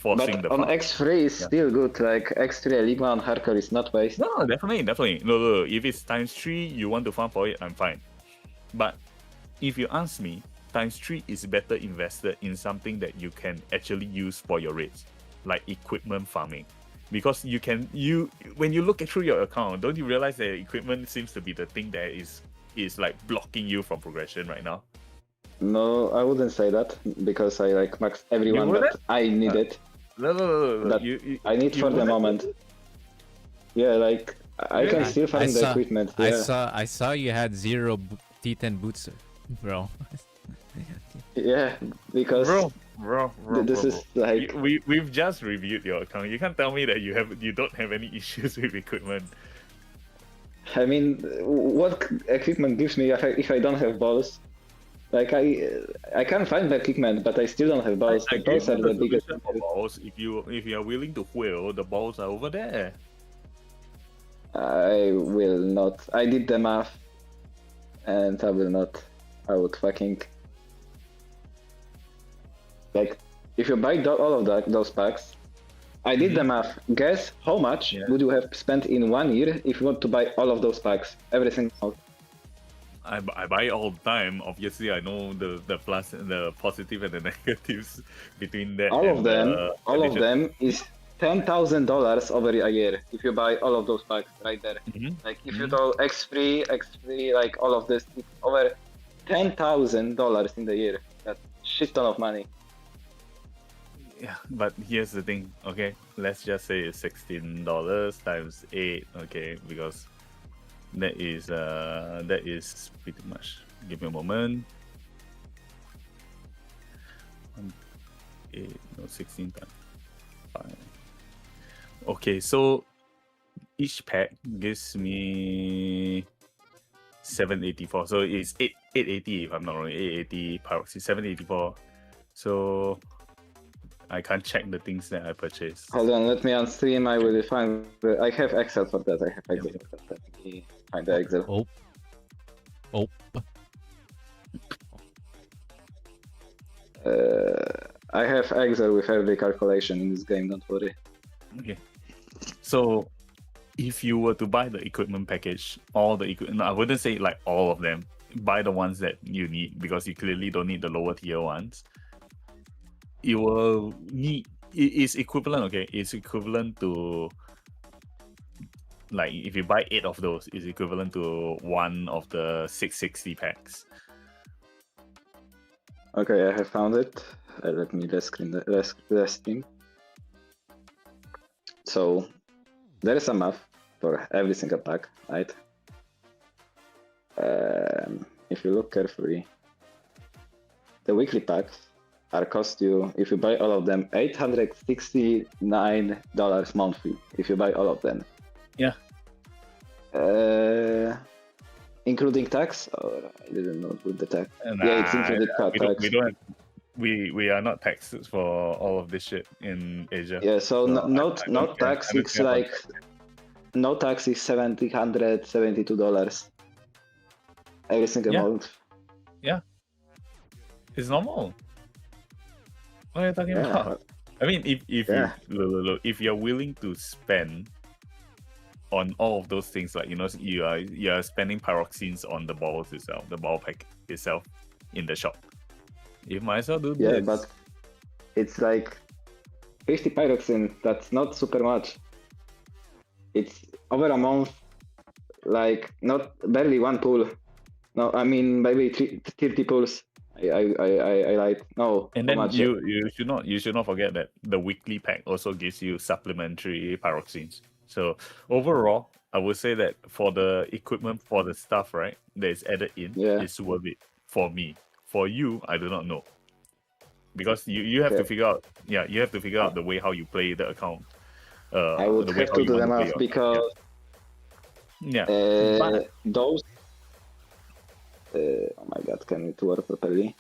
But the on farm. X3 is Yeah. still good. Like X3 Enigma on hardcore is not waste. No, definitely. No. If it's ×3, you want to farm for it, I'm fine. But if you ask me, ×3 is better invested in something that you can actually use for your raids, like equipment farming. Because when you look through your account, don't you realize that equipment seems to be the thing that is like blocking you from progression right now? No, I wouldn't say that because I like max everyone wouldn't? that I needed. No. That I need you for the wouldn't? moment. Yeah, like I can Really? still find the equipment. Yeah. I saw you had 0 T10 boots, bro. Yeah, because Bro, this is like we've just reviewed your account. You can't tell me that you don't have any issues with equipment. I mean, what equipment gives me if I don't have balls? Like I can find the equipment, but I still don't have balls. I The balls gave are you the the biggest. solution for balls. If you are willing to wheel, the balls are over there. I will not. I did the math, and I will not. I would fucking like if you buy all of those packs. I did the math. Guess how much Yeah. would you have spent in 1 year if you want to buy all of those packs, every single? I buy all the time. Obviously, I know the plus, the positive, and the negatives between that. All and of them, the all of addition. them is $10,000 over a year if you buy all of those packs right there. Mhm. Like if you do X3, like all of this, it's over $10,000 in the year. That's shit ton of money. Yeah, but here's the thing. Okay, let's just say it's $16 times 8. Okay, because that is pretty much. Give me a moment. 16 times 5. Okay, so each pack gives me 784. So it's 880 if I'm not wrong. 880 Pyroxy, 784. So I can't check the things that I purchased. Hold on, let me on stream. I will find. I have Excel for that. I have Excel for that. Let me find the Excel. Oh. I have Excel with every calculation in this game. Don't worry. Okay. So if you were to buy the equipment package, all the equipment, I wouldn't say like all of them. Buy the ones that you need because you clearly don't need the lower tier ones. You will need. It is equivalent. Okay, it's equivalent to. Like if you buy 8 of those, it's equivalent to one of the 660 packs. Okay, I have found it. Let me screen the stream. So there is a map for every single pack, right? If you look carefully, the weekly packs are cost you, if you buy all of them, $869 monthly. If you buy all of them. Yeah. Including tax, or I didn't know with the tax. Nah, Yeah, it's included we don't have, we are not taxed for all of this shit in Asia. Yeah, so So no I don't care. tax. I don't It's care about like no tax is $772 every single Yeah. month. It's normal. What are you talking Yeah. about? I mean, if Yeah. if you're willing to spend on all of those things, like you are spending pyroxenes on the balls itself, the ball pack itself in the shop. You might as well do Yeah, this. but it's like 50 pyroxene. That's not super much. It's over a month, like not barely one pull. No, I mean maybe 30 pulls. I like no. And how then much? you should not forget that the weekly pack also gives you supplementary pyroxenes. So overall, I would say that for the equipment, for the stuff, right, that is added in, Yeah. it's worth it for me. For you, I do not know, because you have to Okay. figure out. Yeah, you have to figure out the way how you play the account. I would the way have how to you do want the play math your- because yeah. those. Oh my god, can it work properly?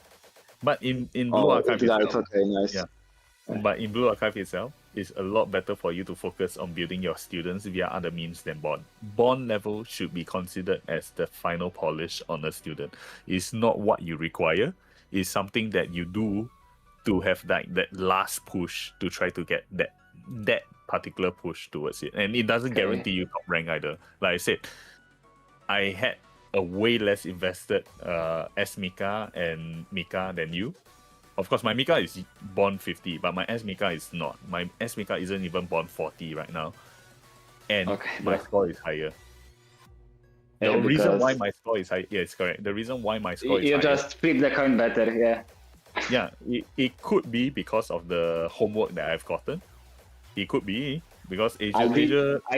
But in Blue Oh, Archive yeah, itself, it's okay, nice. Yeah. But in Blue Archive itself, it's a lot better for you to focus on building your students via other means than Bond. Bond level should be considered as the final polish on a student. It's not what you require. It's something that you do to have that last push to try to get that particular push towards it. And it doesn't Okay. guarantee you top rank either. Like I said, I had a way less invested S Mika and Mika than you. Of course, my Mika is Bond 50, but my S Mika is not. My S Mika isn't even Bond 40 right now. And Okay, my bro. score is higher. The Yeah, reason why because my score is high, yeah, it's correct. The reason why my score is you higher, just flip the coin better, yeah. yeah, it could be because of the homework that I've gotten. It could be because Asia I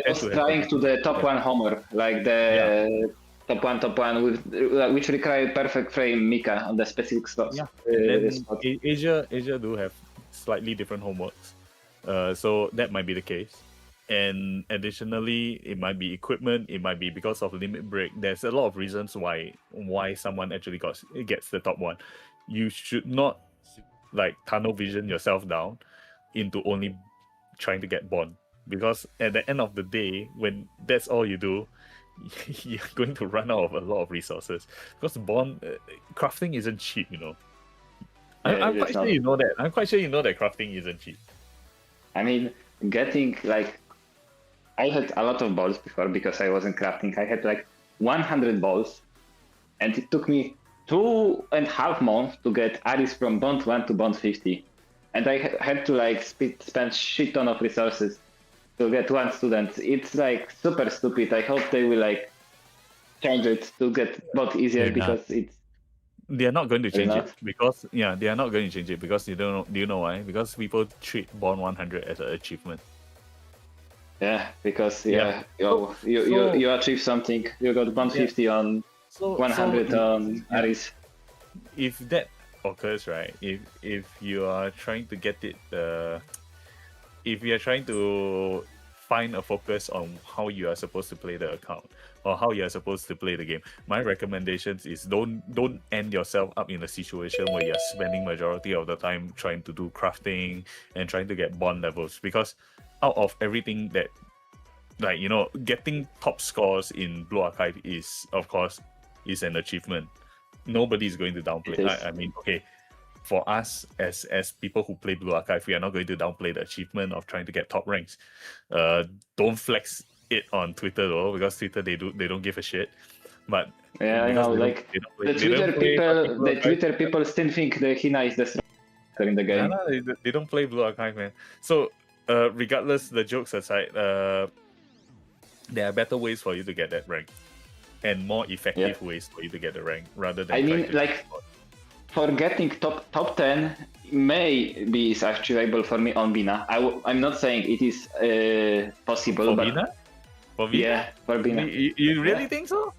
tends was to have trying to the top Yeah. one homer, like the top one with which require perfect frame Mika on the specific slots. Yeah. Uh, And then spot. Asia do have slightly different homeworks, so that might be the case. And additionally, it might be equipment. It might be because of limit break. There's a lot of reasons why someone actually gets the top one. You should not like tunnel vision yourself down into only trying to get Bond, because at the end of the day, when that's all you do, you're going to run out of a lot of resources, because Bond crafting isn't cheap, Yeah, I'm it quite is sure not. you know that. I'm quite sure you know that crafting isn't cheap. I mean, getting like, I had a lot of balls before because I wasn't crafting. I had like 100 balls, and it took me 2.5 months to get Aris from Bond 1 to Bond 50. And I had to like spend shit ton of resources to get one student. It's like super stupid. I hope they will like change it to get Bond easier They're not. because it's They are not going to change it not? because they are not going to change it because you don't know. Do you know why? Because people treat Bond 100 as an achievement. because Yeah. you achieve something. You got Bond 50 on So 100 on yeah. Aris. If that occurs, right? If you are trying to get it, if you are trying to find a focus on how you are supposed to play the account or how you are supposed to play the game, my recommendations is don't end yourself up in a situation where you're spending majority of the time trying to do crafting and trying to get Bond levels, because out of everything that, like, getting top scores in Blue Archive is, of course, is an achievement. Nobody is going to downplay. It is. I mean, okay, for us as people who play Blue Archive, we are not going to downplay the achievement of trying to get top ranks. Don't flex it on Twitter though, because Twitter they don't give a shit. But Yeah, I because know. they don't- Like they don't play- the they don't Twitter play people, fucking Blue the Archive. Twitter people still think that Hina is the strongest in the game. No, they don't play Blue Archive, man. So, regardless, the jokes aside, there are better ways for you to get that rank, and more effective ways for you to get the rank, rather than. I trying mean, to- like, for getting top 10 may be achievable for me on Bina. I'm not saying it is possible, for but Bina? For Bina? yeah, for Bina. You really Yeah. think so?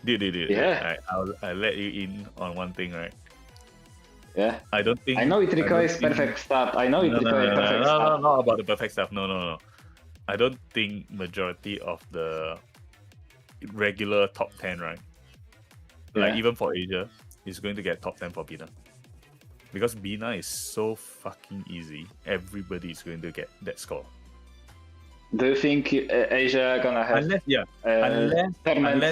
Dude. Yeah. I'll let you in on one thing, right? Yeah, I don't think. I know it don't requires think- perfect stuff. I know it No, requires perfect no, stuff. not about the perfect stuff. No. I don't think majority of the regular top 10, right? Like Yeah. even for Asia, is going to get top 10 for Bina. Because Bina is so fucking easy. Everybody is going to get that score. Do you think Asia gonna have tournament?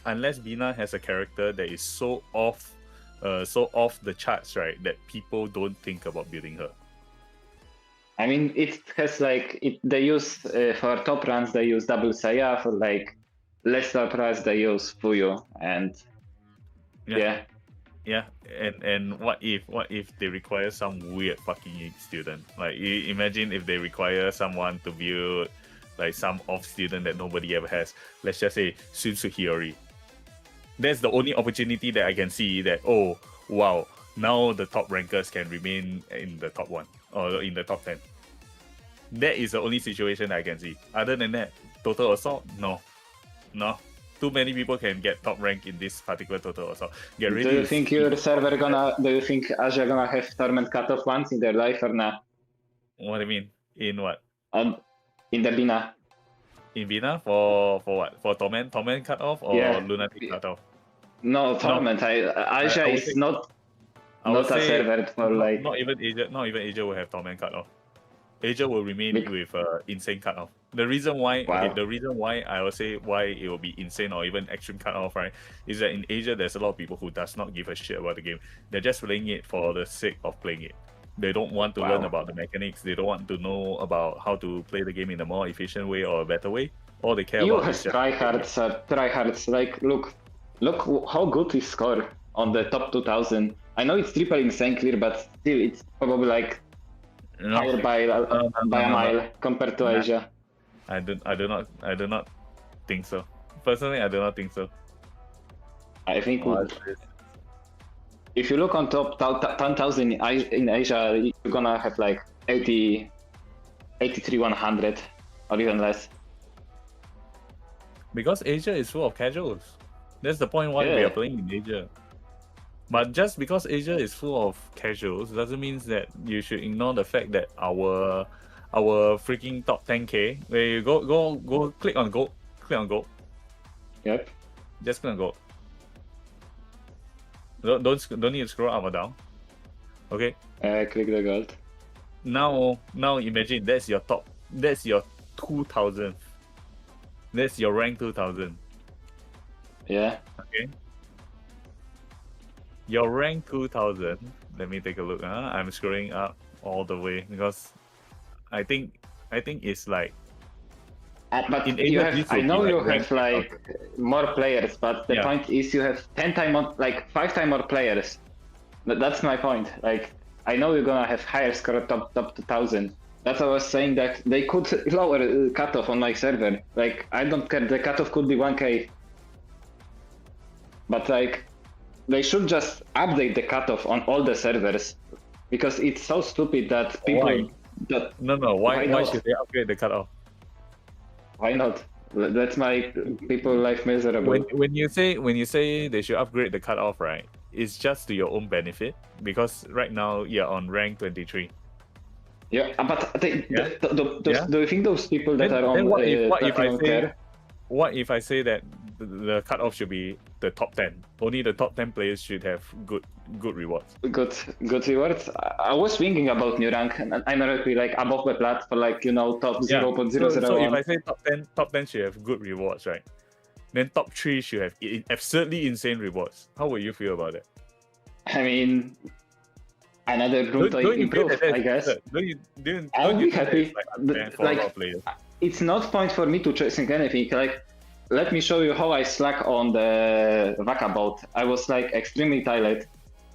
Unless Bina has a character that is so off the charts, right, that people don't think about building her. I mean, it has like they use for top runs they use double Saya, for like less top runs they use Fuyo, and yeah. Yeah, and what if they require some weird fucking student? Like, imagine if they require someone to build like some off student that nobody ever has. Let's just say Sunsu Hiyori. That's the only opportunity that I can see that, oh wow, now the top rankers can remain in the top 1 or in the top 10. That is the only situation I can see. Other than that, total assault, no. Too many people can get top rank in this particular total assault. Get ready. Do you think your server do you think Asia gonna have tournament cutoff once in their life or not? What do you mean? In what? In the Bina. In Bina for what? For Torment cutoff or Yeah. Lunatic cutoff? No, tournament. Asia I would is say- not I would a say server for like. not even Asia will have Torment cutoff. Asia will remain with insane cutoff. The reason why I will say why it will be insane or even extreme cutoff, right, is that in Asia there's a lot of people who does not give a shit about the game. They're just playing it for the sake of playing it. They don't want to learn about the mechanics. They don't want to know about how to play the game in a more efficient way or a better way. All they care You about have is just tryhards. Like, look how good we score on the top 2000. I know it's triple insane clear, but still, it's probably like higher by a mile compared to Asia. I do not think so. Personally, I do not think so. I think if you look on top 10,000 in Asia, you're gonna have like 83, 100, or even less. Because Asia is full of casuals. That's the point why we are playing in Asia. But just because Asia is full of casuals doesn't mean that you should ignore the fact that our freaking top 10k, where you go click on gold. Yep. Just click on gold. Don't need to scroll up or down. Okay. Click the gold. Now imagine that's your 2000. That's your rank 2000. Yeah. Okay. Your rank 2000. Let me take a look. I'm scrolling up all the way because I think it's like. But in you Asia, have, I know you have like 2000. more players, but the point is you have 5 times more players. That's my point. Like, I know you're gonna have higher score top 2000. That's what I was saying, that they could lower cutoff on my server. Like, I don't care. The cutoff could be 1k. But like, they should just update the cutoff on all the servers, because it's so stupid that people. Why? Why should they upgrade the cutoff? Why not? That's my people life miserable. When you say they should upgrade the cutoff, right? It's just to your own benefit, because right now you're on rank 23. Yeah, but do you think those people that are on what if I say that the cutoff should be the top 10? Only the top 10 players should have good rewards. Good rewards. I was thinking about new rank, and I'm already like above the plat for like top 0.001. So if I say top 10 should have good rewards, right? Then top 3 should have absurdly insane rewards. How would you feel about it? I mean, another room to improve, I guess. I'll be happy. For a lot of players. It's not point for me to chasing anything. Like, let me show you how I slack on the Vaka boat. I was like extremely tired,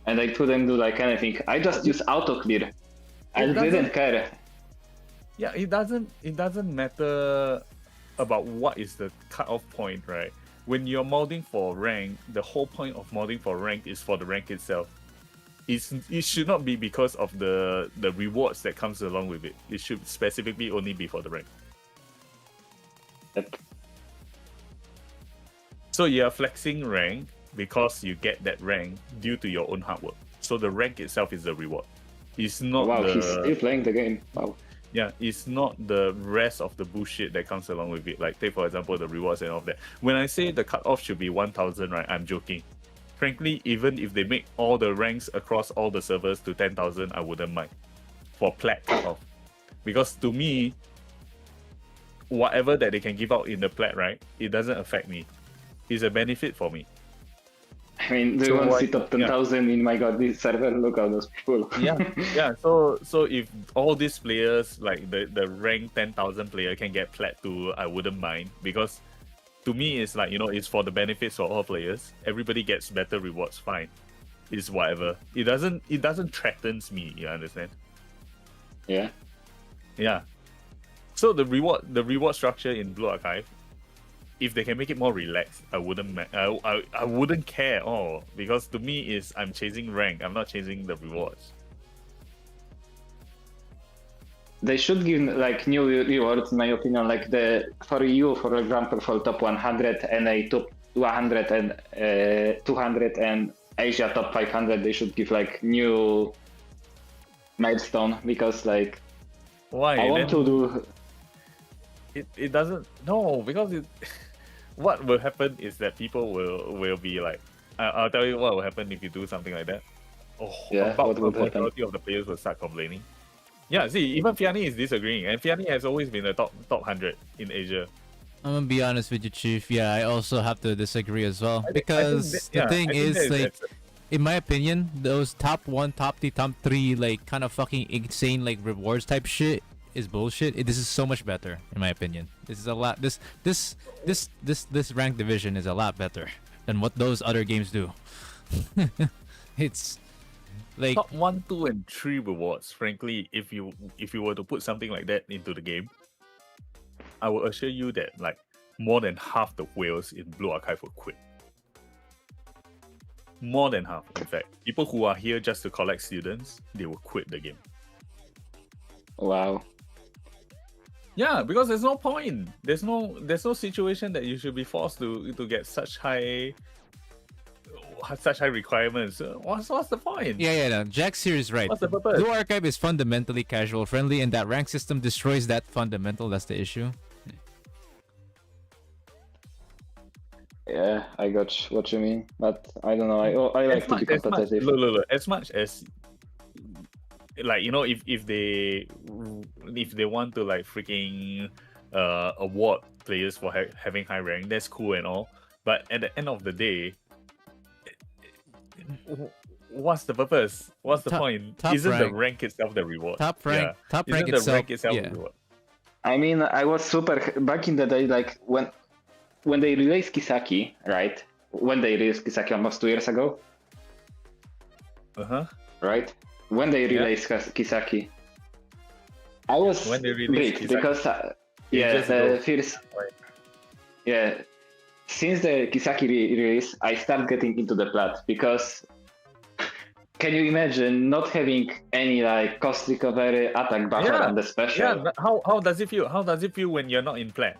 and I couldn't do like anything. I just used auto clear. I didn't care. Yeah, it doesn't matter about what is the cutoff point, right? When you're modding for rank, the whole point of modding for rank is for the rank itself. It should not be because of the rewards that comes along with it. It should specifically only be for the rank. Yep. So you're flexing rank because you get that rank due to your own hard work. So the rank itself is the reward. It's not he's still playing the game. Wow. Yeah, it's not the rest of the bullshit that comes along with it. Like, take for example the rewards and all that. When I say the cutoff should be 1000, right, I'm joking. Frankly, even if they make all the ranks across all the servers to 10,000, I wouldn't mind for plat cutoff. Because to me, whatever that they can give out in the plat, right, it doesn't affect me. It's a benefit for me. I mean, do you So want to see why- top 10,000 in my god, this server? Look at those people. yeah. So if all these players like the rank 10,000 player can get plat too, I wouldn't mind, because to me it's like, it's for the benefits of all players. Everybody gets better rewards, fine. It's whatever. It doesn't threatens me. You understand? Yeah. Yeah. So the reward structure in Blue Archive, if they can make it more relaxed, I wouldn't care at all, because to me is I'm chasing rank. I'm not chasing the rewards. They should give like new rewards, in my opinion. Like for you, for example, for top 100 and a top 200 and 200 and Asia top 500, they should give like new milestone, because like Why? I want to do. It doesn't, no, because what will happen is that people will be like, I'll tell you what will happen if you do something like that. Yeah, about what the would happen? majority of the players will start complaining. Yeah, see, even Fiani is disagreeing, and Fiani has always been the top 100 in Asia. I'm gonna be honest with you, Chief. Yeah, I also have to disagree as well, I think because that- the thing I think is, that like, in my opinion, those top 1, top 2, top 3, like, kind of fucking insane, like, rewards type shit is bullshit. This is so much better, in my opinion. This is a lot. This ranked division is a lot better than what those other games do. It's like, top 1, 2, and 3 rewards. Frankly, if you were to put something like that into the game, I will assure you that like more than half the whales in Blue Archive will quit. More than half, in fact. People who are here just to collect students, they will quit the game. Wow. Yeah, because there's no point. There's no situation that you should be forced to get such high requirements. What's the point? yeah, no, Jax here is right. What's the purpose? Blue Archive is fundamentally casual friendly, and that rank system destroys that fundamental. That's the issue. Yeah, I got what you mean, but I don't know. I like to be competitive. Look, as much as like, if they want to like freaking award players for having high rank, that's cool and all. But at the end of the day, what's the purpose? What's the point? Isn't the rank itself the reward? Top rank Isn't the itself. rank itself Yeah. the reward? I mean, I was super back in the day, like when they released Kisaki, right? When they released Kisaki almost 2 years ago, right? When they released Kisaki, I was When they released bricked Kisaki. because Ages the ago. first since the Kisaki release, I started getting into the plat, because can you imagine not having any like cost recovery, attack buffer, Yeah, and the special? Yeah, but how does it feel? How does it feel when you're not in plan?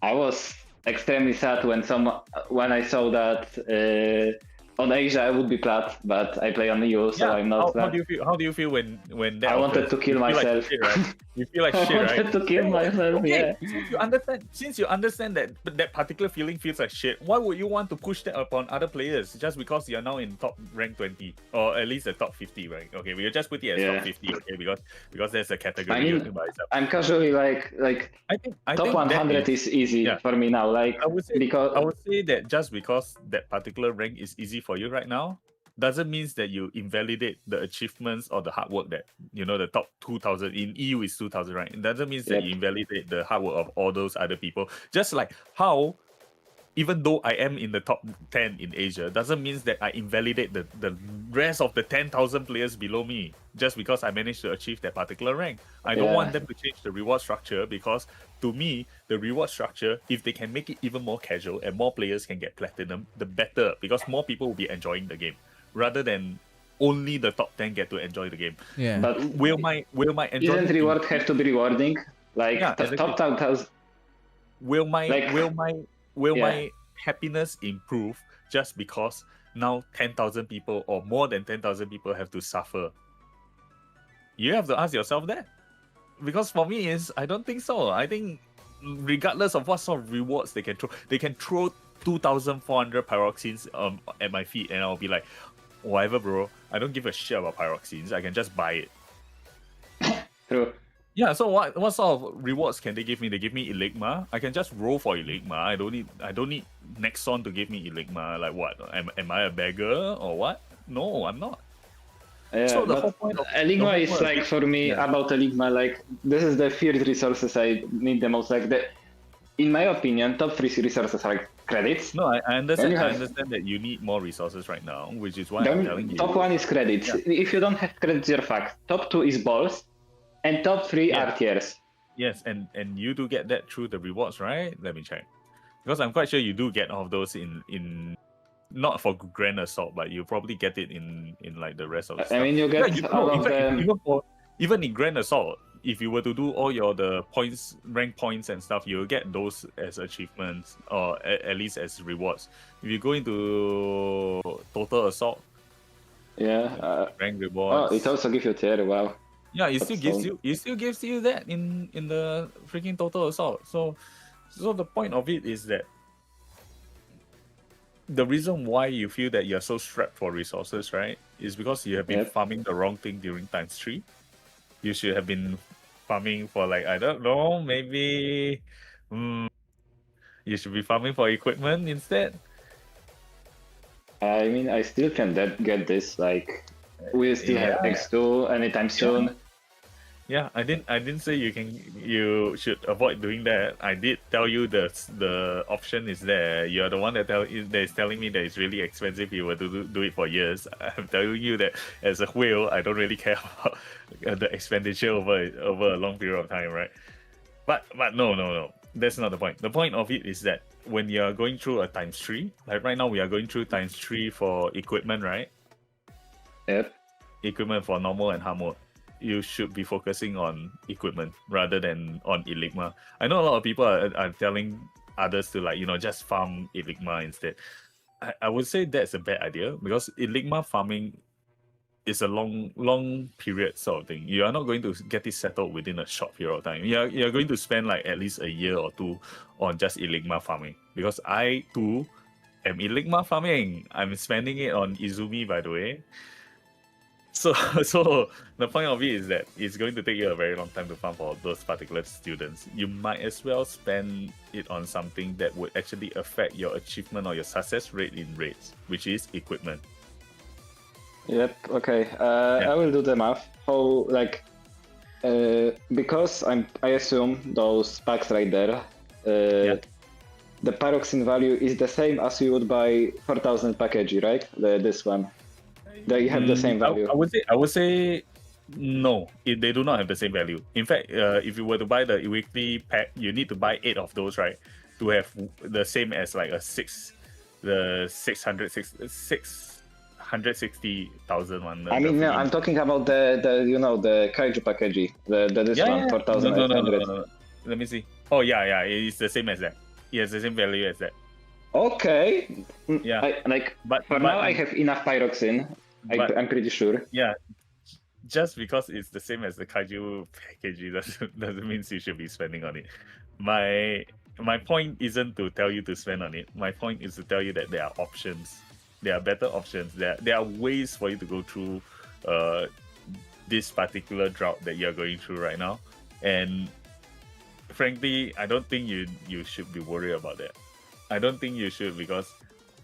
I was extremely sad when I saw that on Asia I would be plat, but I play on EU, so I'm not. How do you feel? How do you feel when that I wanted occurs? to kill You feel like myself. shit, right? You feel like I shit, right? wanted to kill myself. Okay, Yeah. since you understand that particular feeling feels like shit, why would you want to push that upon other players just because you're now in top rank 20 or at least the top 50, right? Okay, we'll just put it as Yeah. top 50, okay? Because there's a category I mean, by itself. I'm casually like I think top 100 is easy yeah. for me now. Like I would say because I would say that just because that particular rank is easy for you right now, doesn't mean that you invalidate the achievements or the hard work that the top 2,000 in EU is 2,000, right? It doesn't mean that Yep. you invalidate the hard work of all those other people. Just like how, even though I am in the top 10 in Asia, doesn't mean that I invalidate the rest of the 10,000 players below me just because I managed to achieve that particular rank. I don't Yeah. want them to change the reward structure, because to me, the reward structure, if they can make it even more casual and more players can get platinum, the better, because more people will be enjoying the game rather than only the top 10 get to enjoy the game. Yeah. but Will my enjoyment isn't reward have to be rewarding? Like Yeah, top 10,000. will my Like- will Yeah. my happiness improve just because now 10,000 people or more than 10,000 people have to suffer? You have to ask yourself that, because for me is I don't think so. I think regardless of what sort of rewards they can throw 2,400 pyroxenes at my feet and I'll be like, whatever, bro, I don't give a shit about pyroxenes, I can just buy it. True. Yeah, so what sort of rewards can they give me? They give me Eligma. I can just roll for Eligma. I don't need Nexon to give me Eligma. Like what? Am I a beggar or what? No, I'm not. Yeah, So the but whole point of Enigma the is whole point of like it- for me yeah. about Enigma, like this is the feared resources I need the most. Like in my opinion, top 3 resources are like credits. No, I understand. you I have- understand that you need more resources right now, which is why I'm Then telling you. top 1 is credits. Yeah. If you don't have credits, you're fucked. Top 2 is balls, and top 3 Yeah. are tiers. Yes, and you do get that through the rewards, right? Let me check, because I'm quite sure you do get all of those in not for Grand Assault, but you probably get it in like the rest of the I stuff. mean, you Yeah, get all in of fact, them. even in Grand Assault, if you were to do all the points, rank points and stuff, you'll get those as achievements or at least as rewards. If you go into Total Assault, Yeah. rank Oh, rewards. it also gives you tier. Wow. Yeah, it still That's gives you that in the freaking Total Assault. So the point of it is that the reason why you feel that you're so strapped for resources, right, is because you have been Yep. farming the wrong thing during times 3. You should have been farming for like, I don't know, maybe you should be farming for equipment instead. I mean, I still can get this. Like, we still have Yeah. X2 anytime soon. Yeah, I didn't say you should avoid doing that. I did tell you the option is there. You're the one that is telling me that it's really expensive. You were to do it for years. I'm telling you that as a whale, I don't really care about the expenditure over a long period of time, right? But no. That's not the point. The point of it is that when you are going through a times 3, like right now we are going through times 3 for equipment, right? Yep. Equipment for normal and hard mode. You should be focusing on equipment rather than on Eligma. I know a lot of people are telling others to, like, just farm Eligma instead. I would say that's a bad idea because Eligma farming is a long period sort of thing. You are not going to get it settled within a short period of time. You're going to spend like at least a year or 2 on just Eligma farming, because I too am Eligma farming. I'm spending it on Izumi, by the way. So the point of it is that it's going to take you a very long time to farm for those particular students. You might as well spend it on something that would actually affect your achievement or your success rate in raids, which is equipment. Yep. Okay. I will do the math. How, like, because I assume those packs right there. The Pyroxene value is the same as you would buy 4000 package, right? This one. They have the same value. I would say no. They do not have the same value. In fact, if you were to buy the weekly pack, you need to buy 8 of those, right, to have the same as like a 660,000 one. I mean, no, I'm talking about the Kaiju package. This one 4800. No. Let me see. Oh yeah, it's the same as that. It has the same value as that. Okay. Yeah. But now I have enough Pyroxene. I'm pretty sure. Yeah. Just because it's the same as the Kaiju package doesn't mean you should be spending on it. My point isn't to tell you to spend on it. My point is to tell you that there are options. There are better options. There are ways for you to go through this particular drought that you're going through right now. And frankly, I don't think you should be worried about that. I don't think you should, because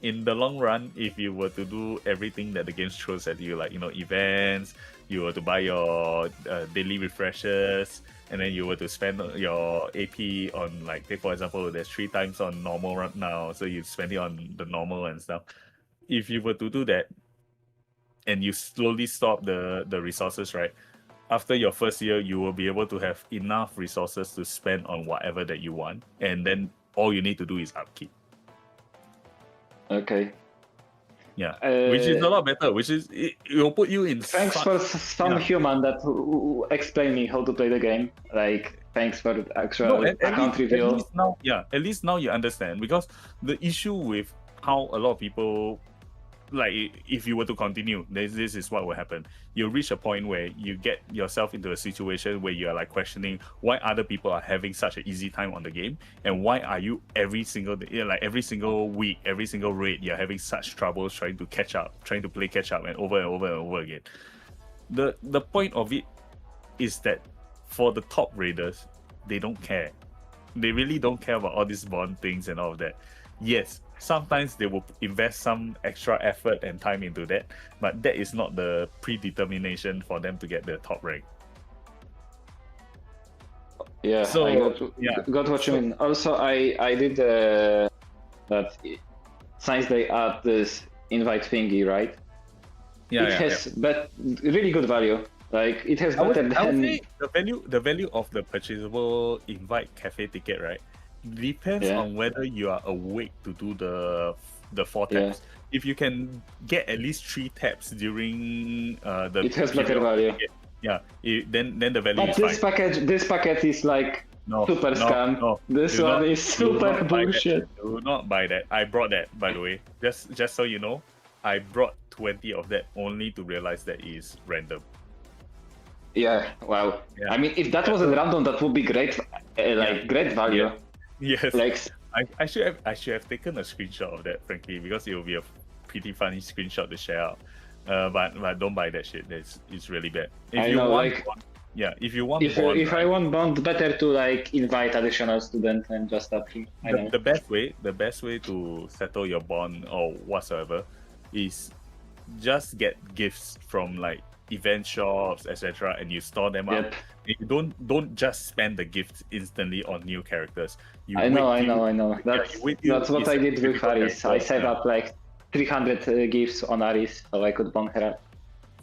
in the long run, if you were to do everything that the game throws at you, like events, you were to buy your daily refreshes, and then you were to spend your AP on, like, take for example, there's 3 times on normal right now, so you spend it on the normal and stuff. If you were to do that, and you slowly stop the resources, right? After your first year, you will be able to have enough resources to spend on whatever that you want, and then all you need to do is upkeep. Okay. Yeah, which is a lot better. Which is it will put you in. Thanks for some human that who explained me how to play the game. Like, thanks for the actual account reveal. At least now you understand, because the issue with how a lot of people, like, if you were to continue, this is what will happen. You'll reach a point where you get yourself into a situation where you're like questioning why other people are having such an easy time on the game, and why are you every single day, like every single week, every single raid, you're having such troubles trying to play catch up and over again. The point of it is that for the top raiders, they don't care. They really don't care about all these bond things and all of that. Yes, sometimes they will invest some extra effort and time into that, but that is not the predetermination for them to get the top rank. Yeah, So, I got what you mean. Also, I did that since they add this invite thingy, right? Yeah, it has but really good value. Like it has I would better say than the value of the purchasable invite cafe ticket, right, depends Yeah. on whether you are awake to do the 4 Yeah. taps. If you can get at least 3 taps during the It has period better of the value. ticket, yeah, then the value But is fine. this package is like No, super scam. This do one not- is do super not buy that. bullshit. Do not buy that. I brought that, by the way. Just so you know, I brought 20 of that only to realize that is random. Yeah, wow. Yeah. I mean, if that was at random, that would be great. Great value. Yes. Like I should have taken a screenshot of that, frankly, because it will be a pretty funny screenshot to share out. But don't buy that shit. It's really bad. If I you know, want, like, Bond, if you want if Bond, if I want Bond, better to like invite additional students and just up him. I know. the best way to settle your Bond or whatsoever is just get gifts from like event shops, etc., and you store them up. Yep. You don't just spend the gifts instantly on new characters. You I know. you wait till That's what it's I a did with critical Aris. I character, set yeah. up like 300 gifts on Aris so I could bond her up.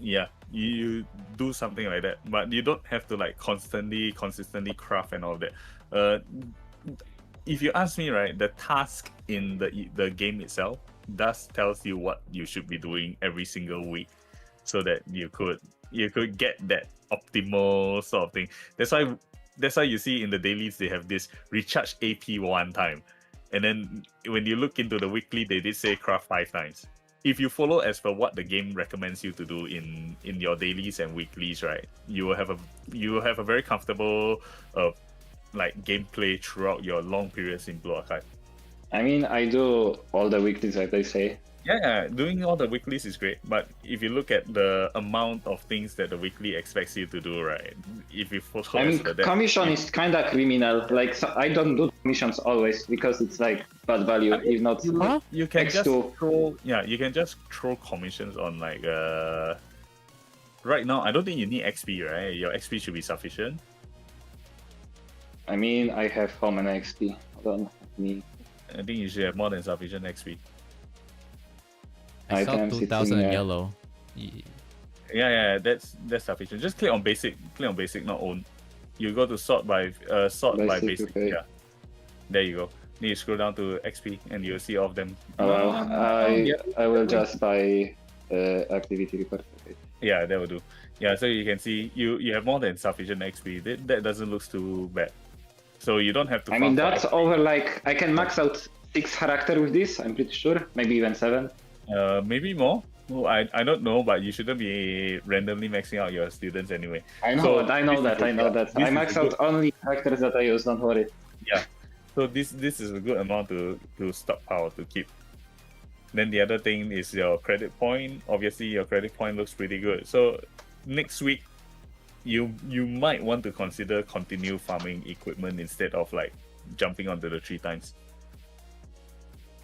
Yeah, you do something like that, but you don't have to like consistently craft and all that. If you ask me, right, the task in the game itself does tells you what you should be doing every single week, so that you could get that optimal sort of thing. That's why you see in the dailies they have this recharge AP 1 time, and then when you look into the weekly, they did say craft 5 times. If you follow as per what the game recommends you to do in your dailies and weeklies, right, you will have a very comfortable like gameplay throughout your long periods in Blue Archive. I mean, I do all the weeklies like they say. Yeah, doing all the weeklies is great, but if you look at the amount of things that the weekly expects you to do, right, if you follow I mean, as per that, commission is kind of criminal. Like, so I don't do commissions always because it's like bad value, if not. Huh? you can just X2. throw commissions on like right now. I don't think you need XP, right? Your XP should be sufficient. I mean, I have how many XP? Hold on, me. I think you should have more than sufficient XP. I saw Items, 2,000 in yeah. yellow. Yeah, that's sufficient. Just click on basic, not own. You go to sort by basic. Okay. Yeah, there you go. Then you scroll down to XP and you'll see all of them. Oh, well, Yeah. I will just buy activity report. Okay. Yeah, that will do. Yeah, so you can see you have more than sufficient XP. That doesn't look too bad. So you don't have to. I mean, farm that's for over like, I can max out 6 character with this, I'm pretty sure. Maybe even 7. maybe more. Well, I don't know, but you shouldn't be randomly maxing out your students anyway. I know, So I know this that, is I know good. that. This I is max good. out only characters that I use, don't worry. Yeah. So this is a good amount to stockpile to keep. Then the other thing is your credit point. Obviously, your credit point looks pretty good. So next week, you might want to consider continue farming equipment instead of like jumping onto the 3 times.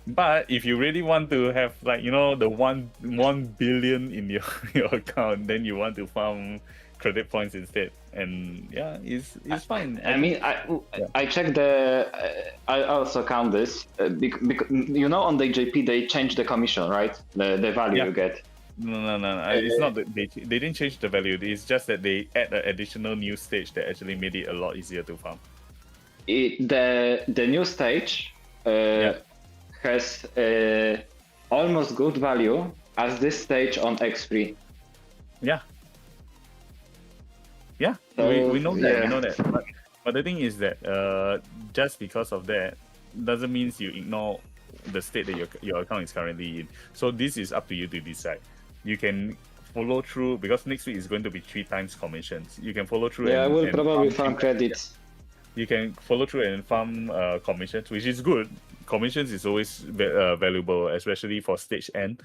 But if you really want to have like the 1 billion in your account, then you want to farm credit points instead, and yeah, it's fine. I mean, I checked the. I also count this because on the JP they changed the commission, right? The value Yeah. you get. No. It's not that they didn't change the value. It's just that they add an additional new stage that actually made it a lot easier to farm. The new stage has almost good value as this stage on X3. Yeah. Yeah, So, we know that. yeah. We know that. But the thing is that just because of that doesn't mean you ignore the state that your account is currently in. So this is up to you to decide. You can follow through because next week is going to be 3 times commissions. You can follow through. Yeah, I will and probably farm farm credits. You can follow through and farm commissions, which is good. Commissions is always valuable, especially for stage N.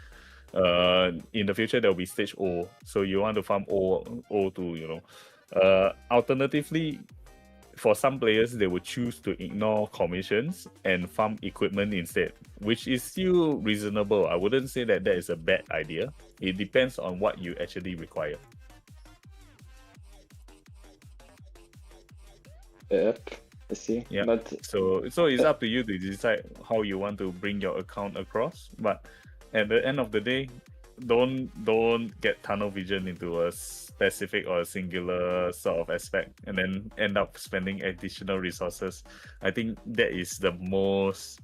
In the future, there will be stage O, so you want to farm O to Alternatively, for some players, they would choose to ignore commissions and farm equipment instead, which is still reasonable. I wouldn't say that that is a bad idea. It depends on what you actually require. Yep, I see. Yeah. But So it's up to you to decide how you want to bring your account across. But at the end of the day, don't get tunnel vision into a specific or a singular sort of aspect and then end up spending additional resources. I think that is the most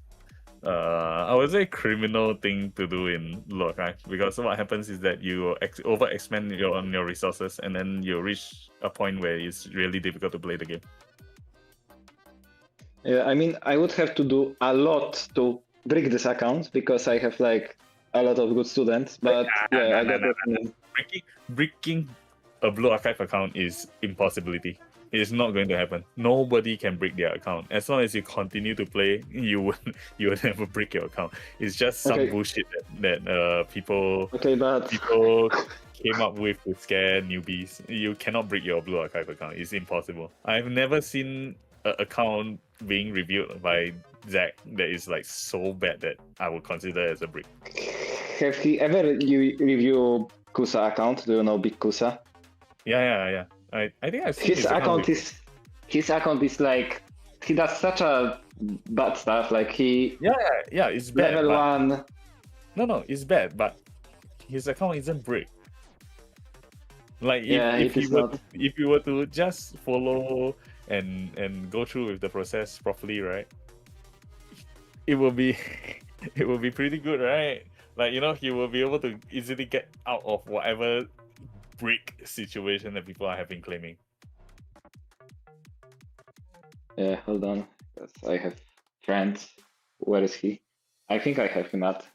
I would say criminal thing to do in LoL, right? Because what happens is that you overexpend your resources and then you reach a point where it's really difficult to play the game. yeah, I mean, I would have to do a lot to break this account because I have like a lot of good students. But yeah, I got it. Breaking a Blue Archive account is impossibility. It's not going to happen. Nobody can break their account. As long as you continue to play, you would never break your account. It's just some Okay. bullshit that people Okay, but came up with to scare newbies. You cannot break your Blue Archive account. It's impossible. I've never seen an account being reviewed by Zach that is like so bad that I would consider as a break. have he ever review Kusa account? Do you know Big Kusa? Yeah. I think I've seen His account is like, he does such a bad stuff. Like he Yeah, it's bad. level but- 1. No, it's bad, but his account isn't brick. Like Yeah, if it is if you were to just follow and go through with the process properly, right? It will be it will be pretty good, right? Like, you know, he will be able to easily get out of whatever brick situation that people have been claiming. Yeah, hold on. 'Cause I have friends. Where is he? I think I have him at.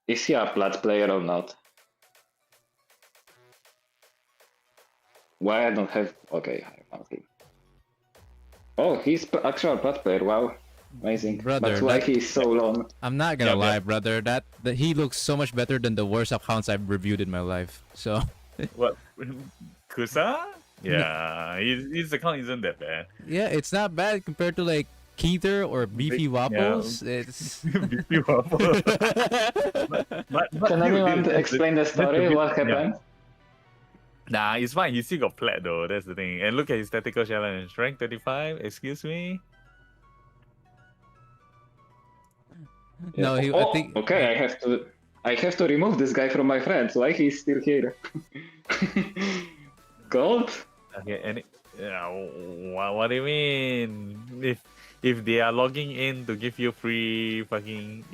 Is he a plat player or not? Why I don't have... Okay, I found him. Oh, he's actual plat player. Wow, amazing. Brother, but why that- he's so long? I'm not gonna Yeah, lie, brother. That he looks so much better than the worst accounts I've reviewed in my life. So What? Kusa? Yeah, his account isn't that bad. yeah, it's not bad compared to like Keither or Beefy Waffles. It's Beefy Waffle. but Can dude, anyone that's explain the that's the story? bit- What happened? Nah, it's fine. He still got plat though. That's the thing. And look at his tactical challenge, rank 35. Excuse me. No, Yeah. I think Okay, I have to remove this guy from my friends. Why he's still here? Gold? Okay, and what do you mean? If they are logging in to give you free fucking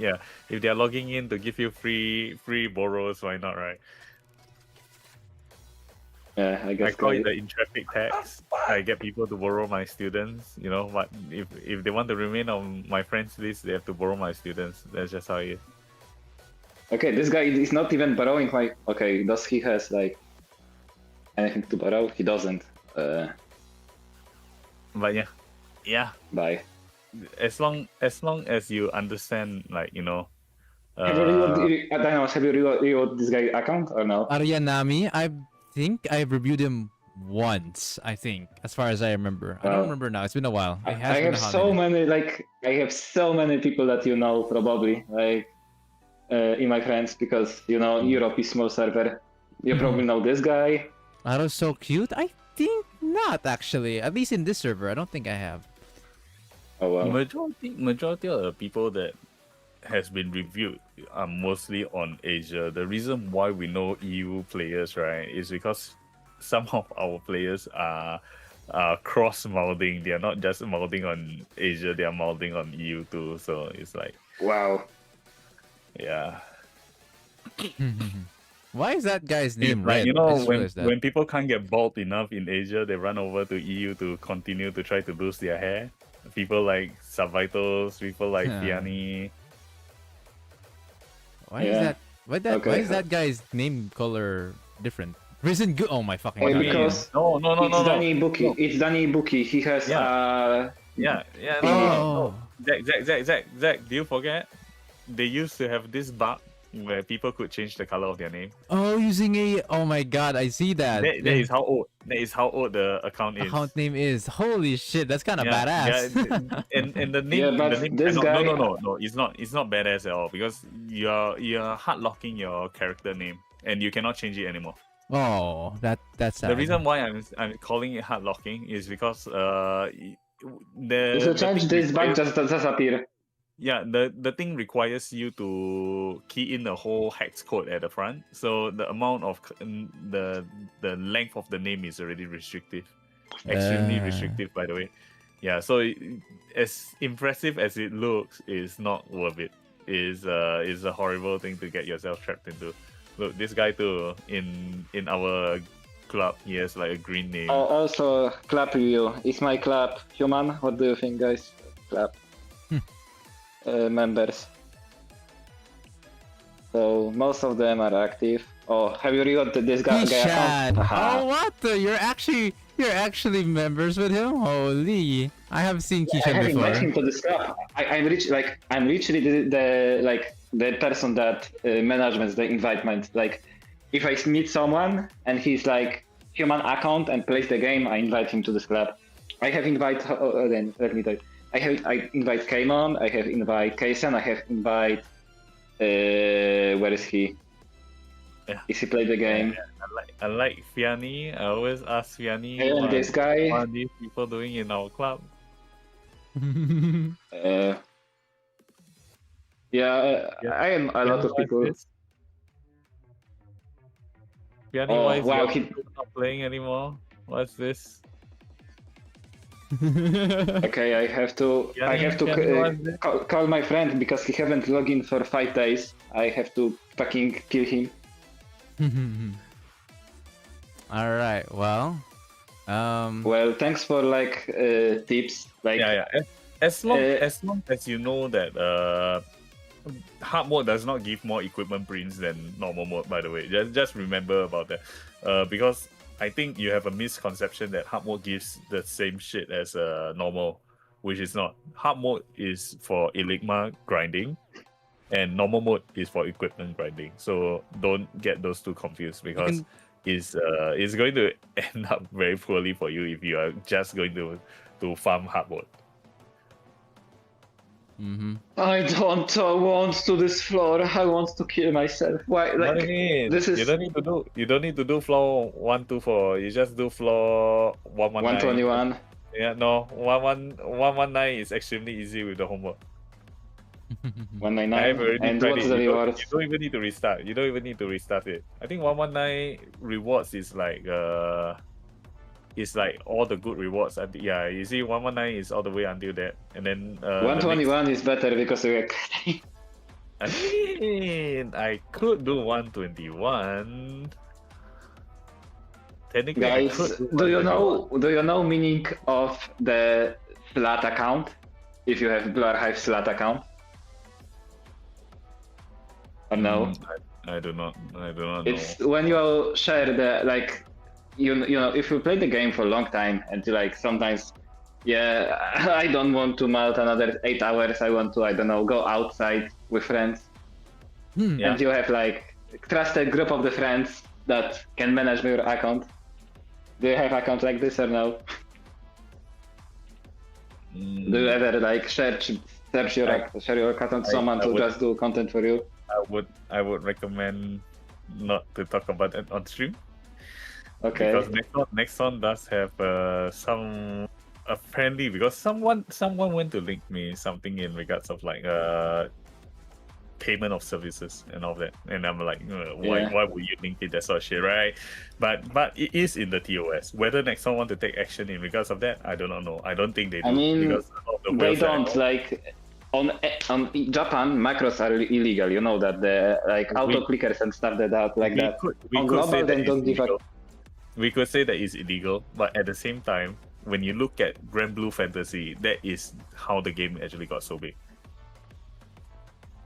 if they are logging in to give you free borrows, why not, right? Yeah, I I guess. call it gold. the in-traffic tax. I get people to borrow my students, you know, but if they want to remain on my friends list, they have to borrow my students. That's just how it is. Okay, this guy is not even borrowing my. Okay, does he has like anything to borrow? He doesn't. But yeah. Bye. As long as you understand, like, you know, Have you reviewed this guy account or no? Arianami, I think I've reviewed him once. I think, as far as I remember. I don't remember now. It's been a while. It has I been have a hot so minute. many I have so many people that you know probably in my friends because you know Europe is small server. You probably know this guy. Aro's so cute. I think not actually. At least in this server, I don't think I have. Oh well. Majority of the people that has been reviewed are mostly on Asia. The reason why we know EU players, right, is because some of our players are cross molding. They are not just molding on Asia; they are molding on EU too. So it's like, Wow. yeah. Why is that guy's name Like, red? you I know, just realized that. when people can't get bald enough in Asia, they run over to EU to continue to try to lose their hair. People like Savitals, people like Huh. Fiani. Why is Yeah. that? Why Okay. is that guy's name color different? Risen good. Oh my fucking Hey, god. because No. it's Danny Buki. It's Danny Buki. He has Yeah. Oh. No. Zach, do you forget? They used to have this bug where people could change the color of their name. Oh, using a. Oh my god, I see that. That is how old. That is how old the account is. account name is. Holy shit, that's kind of Yeah, badass. and the name. Yeah, but the name this cannot- guy- no. It's not badass at all because you're hard locking your character name and you cannot change it anymore. Oh, that's sad. The reason why I'm calling it hard locking is because If you change thing this bug, requires- just disappear. yeah, the thing requires you to key in the whole hex code at the front. So the amount of the length of the name is already restrictive, extremely restrictive, by the way. Yeah, so as impressive as it looks, is not worth it. Is a horrible thing to get yourself trapped into. Look, this guy too in our club, he has like a green name. Also, club review. Is my club human? What do you think, guys? Club members. So most of them are active. Oh, have you read this guy Keyshan. account? Oh, what? You're actually members with him? Holy! I have seen I Keyshan have before. invited him to this club. I'm literally the person that managements the invitment. Like, if I meet someone and he's like human account and plays the game, I invite him to this club. I have invite. Then let me tell you. I invite Kaimon. I have invite Kaysen. I have invite. Where is he? Yeah. Is he play the game? I like Fiani. I always ask Fiani And what this guy. are these people doing in our club. Yeah, I am a lot of people. Fiani, Oh, why is wow, your he- group not playing anymore? What's this? Okay, I have to call my friend because he haven't logged in for 5 days. I have to fucking kill him. All right. Well. Well, thanks for tips. Like, Yeah. As long Uh, as you know that hard mode does not give more equipment prints than normal mode. By the way, just remember about that, because I think you have a misconception that hard mode gives the same shit as normal, which is not. Hard mode is for Eligma grinding, and normal mode is for equipment grinding. So don't get those two confused because it's going to end up very poorly for you if you are just going to farm hard mode. I don't want to this floor. I want to kill myself. Why? What do you mean? this is You don't need to do floor 124. You just do floor 119. 121. Yeah, no, 119 is extremely easy with the homework. I have 199. already And tried what's it. the You reward? don't even need to restart. You don't even need to restart it. I think 119 rewards is like it's like all the good rewards. Yeah, you see 119 is all the way until that, and then 121 is better because we are. I mean, I could do 121. Technically, I Guys, could do you 121. know meaning of the flat account? If you have Blur Hive flat account? Or no? I do not know. It's when you share the you know, if you play the game for a long time and sometimes, yeah, I don't want to melt another 8 hours. I want to, I don't know, go outside with friends. Yeah. And you have trusted group of the friends that can manage your account. Do you have account like this or no? Do you ever search your account someone I to would- just do content for you? I would recommend not to talk about it on stream. Okay. Because Nexon does have some apparently because someone went to link me something in regards of payment of services and all that, and I'm like, why would you link it, that sort of shit, right? But it is in the TOS. Whether Nexon want to take action in regards of that, I do not know. I don't think they do. I mean, because of the They whales that I don't know. on Japan. Macros are illegal. You know that the auto clickers and stuff that are like that. We On could global, say that then it's don't give a- illegal. We could say that it's illegal, but at the same time, when you look at Grand Blue Fantasy, that is how the game actually got so big.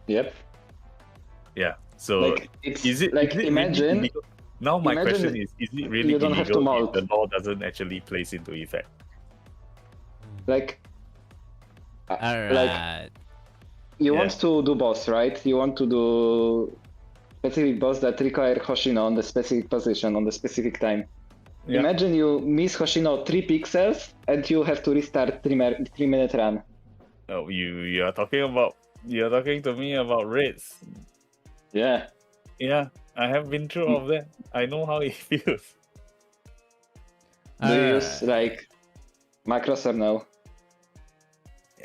Yep. Yeah. So It's is it like is it imagine really illegal? Now my imagine question is it really you don't have to illegal mount. if the law doesn't actually place into effect? like All right. you Yeah. want to do boss, right? You want to do specific boss that require Hoshino on the specific position on the specific time. Yeah. Imagine you miss Hoshino 3 pixels and you have to restart 3-minute run. Oh, you're talking to me about raids. Yeah. Yeah, I have been through all of that. I know how it feels. Do you use like macros or no?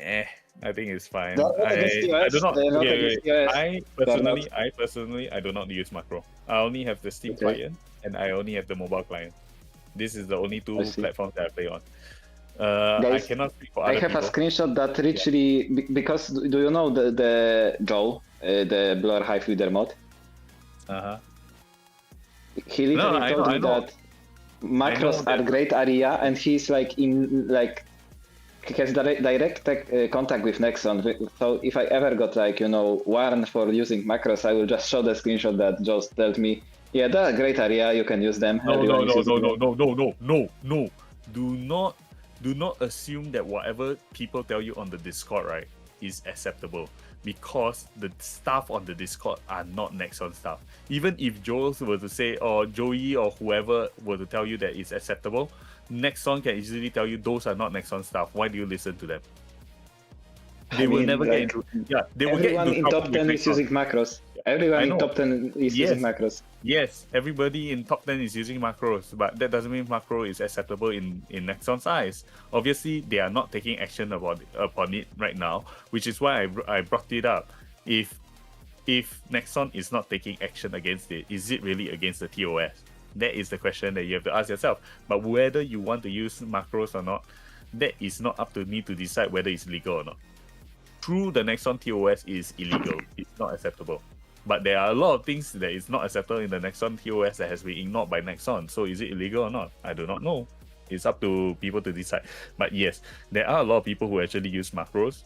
I think it's fine. They're not against I US, do not. they're not yeah, against yeah. US. I personally, I do not use macro. I only have the Steam Okay. client and I only have the mobile client. This is the only two I see. platforms that I play on. I Guys, cannot speak for I other have a people. screenshot that literally because do you know the Joe, the Blur Hive leader mod? Uh-huh. He literally I told know, me I know. that macros that. are great area, and he's like he has direct contact with Nexon. So if I ever got warned for using macros, I will just show the screenshot that Joe told me. Yeah, they're a great area. You can use them. No. Everyone is using them. No. Do not assume that whatever people tell you on the Discord, right, is acceptable. Because the stuff on the Discord are not Nexon stuff. Even if Joel were to say, or Joey or whoever were to tell you that it's acceptable, Nexon can easily tell you those are not Nexon stuff. Why do you listen to them? They will never get into. Yeah, they will get Everyone into in trouble top with 10 is Nexon. using macros. Everyone I in know. top 10 is Yes. using macros. Yes, everybody in top 10 is using macros, but that doesn't mean macro is acceptable in Nexon's eyes. Obviously, they are not taking action upon it right now, which is why I brought it up. If Nexon is not taking action against it, is it really against the TOS? That is the question that you have to ask yourself. But whether you want to use macros or not, that is not up to me to decide whether it's legal or not. Through the Nexon TOS is illegal. It's not acceptable. But there are a lot of things that is not acceptable in the Nexon TOS that has been ignored by Nexon. So is it illegal or not? I do not know. It's up to people to decide. But yes, there are a lot of people who actually use macros.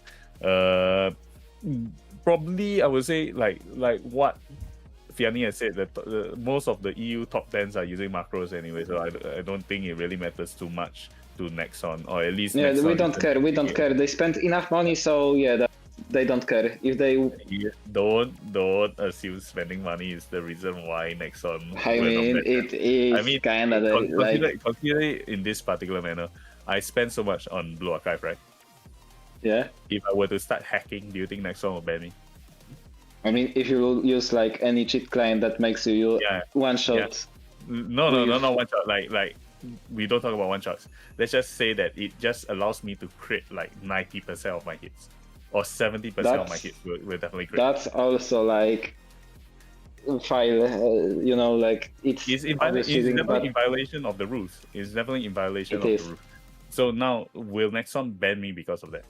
Probably I would say like what Fiani has said, that most of the EU top 10s are using macros anyway. So I don't think it really matters too much to Nexon, or at least Yeah, Nexon we don't care. We don't yeah. care. They spent enough money, so yeah, they don't care. If they, Don't assume spending money is the reason why Nexon. I were not mean, better. it is kind of Consider it in this particular manner. I spend so much on Blue Archive, right? yeah. If I were to start hacking, do you think Nexon will ban me? I mean, if you use like any cheat client that makes you Yeah. one shot, No, not one shot. Like we don't talk about one shots. Let's just say that it just allows me to crit like 90% of my hits, or 70% of my That's- hits will definitely crit. that's also like file. Like it's obviously definitely in but violation of the rules. It's definitely in violation It of is. the rules. So now, will Nexon ban me because of that?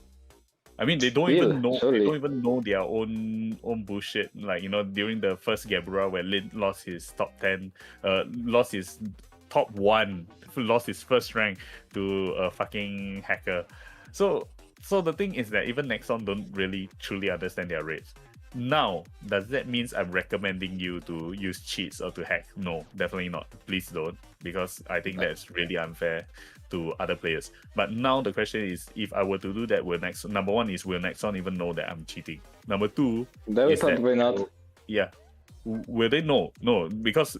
I mean, they don't Will, even know. surely. They don't even know their own bullshit. Like during the first Gabura, where Lin lost his top 10, lost his top 1, lost his first rank to a fucking hacker. So the thing is that even Nexon don't really truly understand their rates. Now, does that mean I'm recommending you to use cheats or to hack? No, definitely not. Please don't, because I think that's really unfair to other players. But now the question is, if I were to do that, will number one is, will Nexon even know that I'm cheating? Number two, they will is that- probably not. yeah, will they know? No, because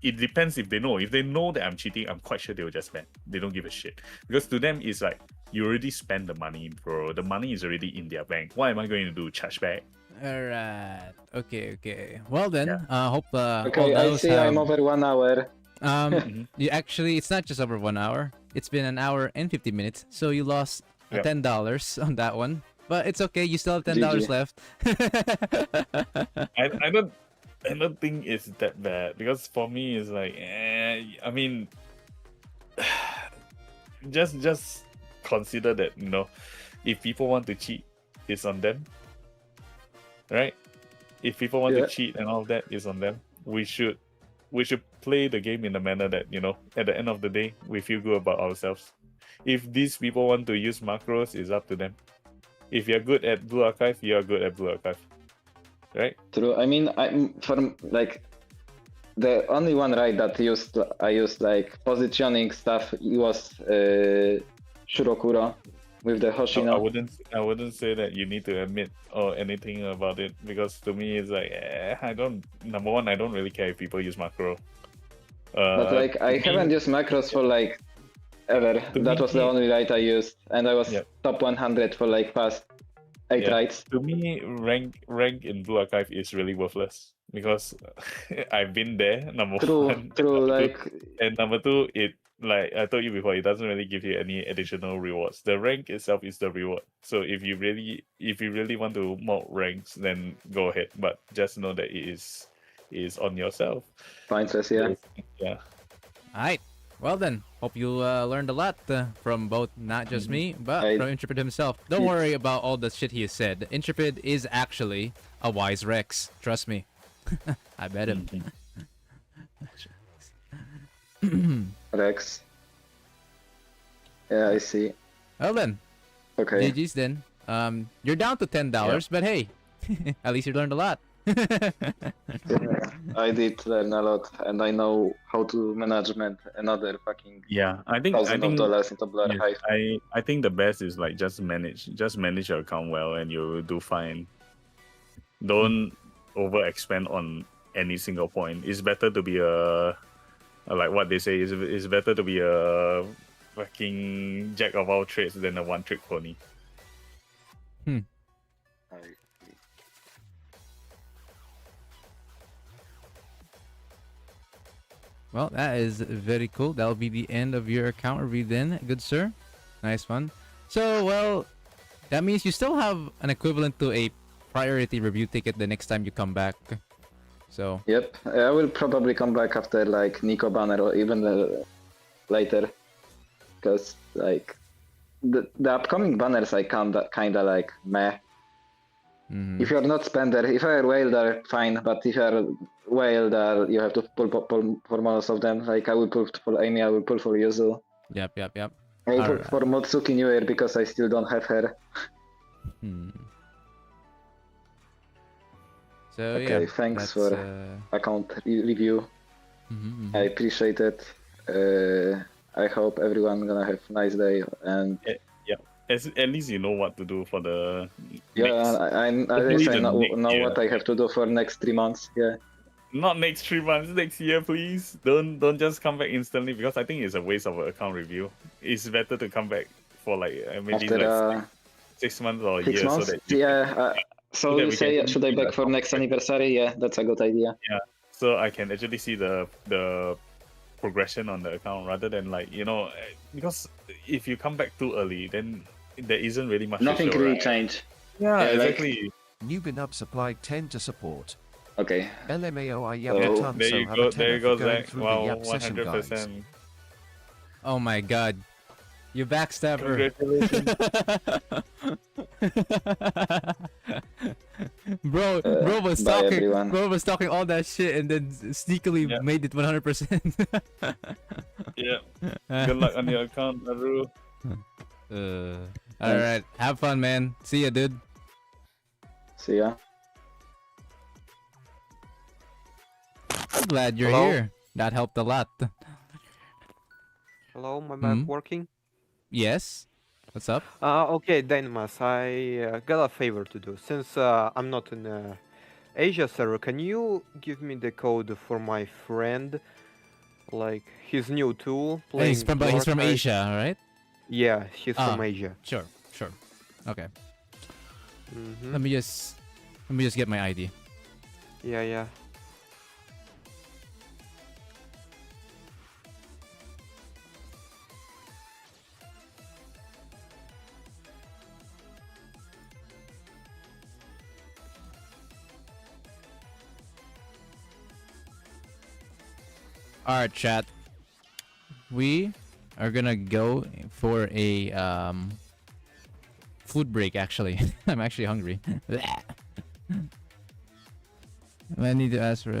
it depends if they know. If they know that I'm cheating, I'm quite sure they will just ban. They don't give a shit. Because to them, it's like, you already spent the money, bro. The money is already in their bank. What am I going to do? Charge back? Alright. Okay. Well then, Yeah. hope all Okay, I those see. I'm over 1 hour. you actually, it's not just over 1 hour. It's been an hour and 50 minutes. So you lost Yep. $10 on that one. But it's okay. You still have $10 GG. left. I don't think it's that bad, because for me it's like, I mean, just consider that, if people want to cheat, it's on them, right? If people want Yeah. to cheat and all that, it's on them. We should play the game in a manner that, at the end of the day, we feel good about ourselves. If these people want to use macros, it's up to them. If you're good at Blue Archive, you're good at Blue Archive, right? True. I mean, the only one that I used like positioning stuff. It was Shurokuro. with the I Hoshino. wouldn't say that you need to admit or anything about it, because to me it's like I don't. Number one, I don't really care if people use macro. But like, I To haven't me, used macros for like ever. To That was the me- only ride I used, and I was Yep. top 100 for like past 8 Yeah. rides. To me, rank in Blue Archive is really worthless because I've been there. Number True, one, true. and number two, Like, and number two, it like I told you before, it doesn't really give you any additional rewards. The rank itself is the reward. So if you really want to mod ranks, then go ahead. But just know that it is on yourself. pointless, yeah. Yeah. Alright. Well then, hope you learned a lot from both not just me, but I- from Intrepid himself. Don't worry about all the shit he has said. Intrepid is actually a wise Rex. Trust me. I bet him. Rex. Yeah, I see. Well then, Okay. GG's then. You're down to $10, but hey, at least you learned a lot. Yeah, I did learn a lot, and I know how to management another fucking Yeah. I think $1,000 into Blur yes, Hive. I think the best is like just manage your account well, and you'll do fine. Don't overexpend on any single point. It's better to be like what they say is better to be a fucking jack of all trades than a one trick pony. Well, that is very cool. That'll be the end of your account review then, good sir. Nice one. So, well, that means you still have an equivalent to a priority review ticket the next time you come back. So, Yep, I will probably come back after like Nico banner or even later, because like the upcoming banners I kinda like meh. mhm. If you're not spender, if you're Whalder, fine, but if you're Whalder, you have to pull for most of them. Like I will pull for Amy, I will pull for Yuzu. Yep. I will pull Alright. for Motsuki New Year because I still don't have her. Hmm. So Okay, yeah, thanks that's, for account review. mhm, I mhm. appreciate it. I hope everyone gonna have a nice day and At least you know what to do for the yeah, next, I hopefully guess I the next know year. what I have to do for next 3 months. Yeah, Not next 3 months, next year, please. Don't just come back instantly, because I think it's a waste of an account review. It's better to come back for like maybe after like 6 months or a 6 year, so months. that you Yeah. So that you we say can should I see back the for next progression. anniversary? Yeah, that's a good idea. So I can actually see the progression on the account, rather than like, because if you come back too early, then there isn't really much Nothing to show, really right? changed. Yeah, Yeah, like- exactly. Nubinub supplied 10 to support. Okay. LMAOI Oh, Yamatanso There you have go, a there you 10 go, for going Zach. through the Wow, Yap session guides. 100%. Oh my god. You backstabber. Congratulations. bro was bye, talking. everyone. Bro was talking all that shit and then sneakily Yeah. made it 100%. Yeah. Good luck on your account, Naru. All right. Have fun, man. See ya, dude. See ya. I'm glad you're Hello? here. That helped a lot. Hello, my mic Mhm. working? Yes. What's up? Okay, Dynamas, I got a favor to do. Since I'm not in Asia server, can you give me the code for my friend? Like his new tool playing. He's from Dark Knight? Asia, right? Yeah, he's from Ah. Asia. Sure. Okay. Hmm. Let me just get my ID. Yeah. All right, chat. We are gonna go for a food break. Actually, I'm actually hungry. I need to ask for.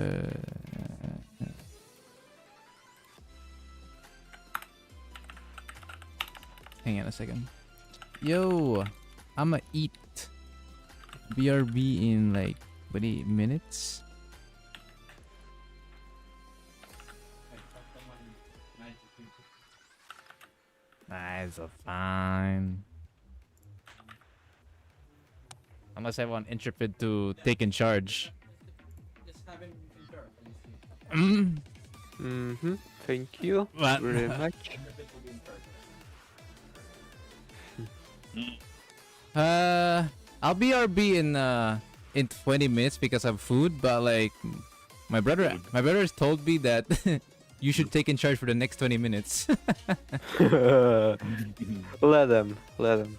Hang on a second. Yo, I'ma eat BRB in like 20 minutes. That's a fine. Unless I want Intrepid to take in charge. Mm. Mm-hmm. Thank you What? very much. I'll BRB in 20 minutes because of food, but like my brother has told me that you should take in charge for the next 20 minutes. Let them. Let them.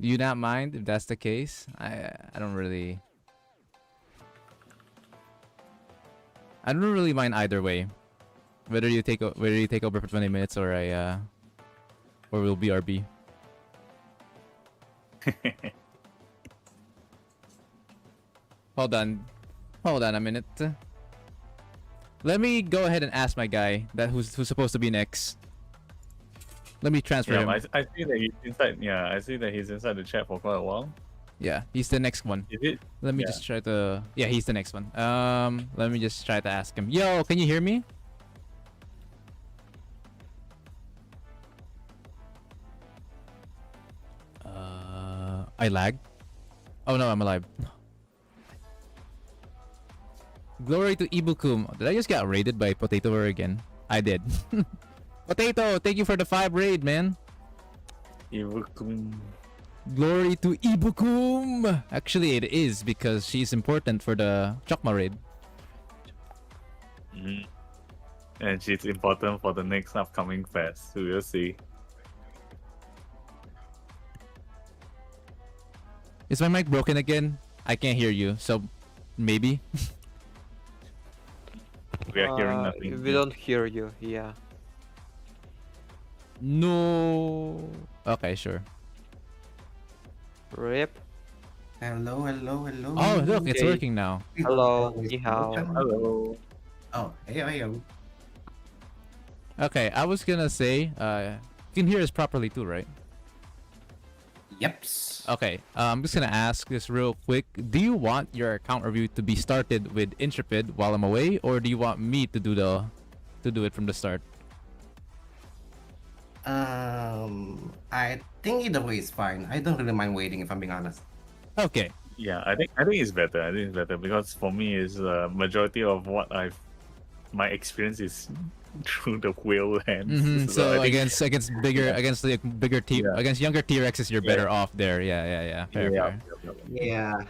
Do you not mind if that's the case? I don't really mind either way. Whether you take over for 20 minutes or or we'll BRB. Hold on a minute. Let me go ahead and ask my guy who's supposed to be next. Let me transfer him. I see that he's inside. Yeah, I see that he's inside the chat for quite a while. Yeah, he's the next one. Is it? Let me just try to. Yeah, he's the next one. Let me just try to ask him. Yo, can you hear me? I lag. Oh no, I'm alive. Glory to Ibukum. Did I just get raided by Potato again? I did. Potato, thank you for the 5 raid, man. Ibukum. Glory to Ibukum. Actually, it is because she's important for the Chokma raid. And she's important for the next upcoming fest. So we'll see. Is my mic broken again? I can't hear you, so maybe. We are hearing nothing. We don't hear you. Yeah. No. Okay, sure. Rip. Hello, hello, hello. Oh, look, it's Okay. working now. Hello. Ni hao. Hello. Oh, ayo. Okay, I was gonna say, you can hear us properly too, right? Yeps. Okay, I'm just gonna ask this real quick. Do you want your account review to be started with Intrepid while I'm away, or do you want me to do it from the start? I think either way is fine. I don't really mind waiting if I'm being honest. Okay. Yeah, I think it's better. I think it's better because for me, is majority of what my experience is through the whale hands. Mm-hmm. So I think- against bigger against younger T-Rexes, you're better off there. Yeah. Fair. Yeah.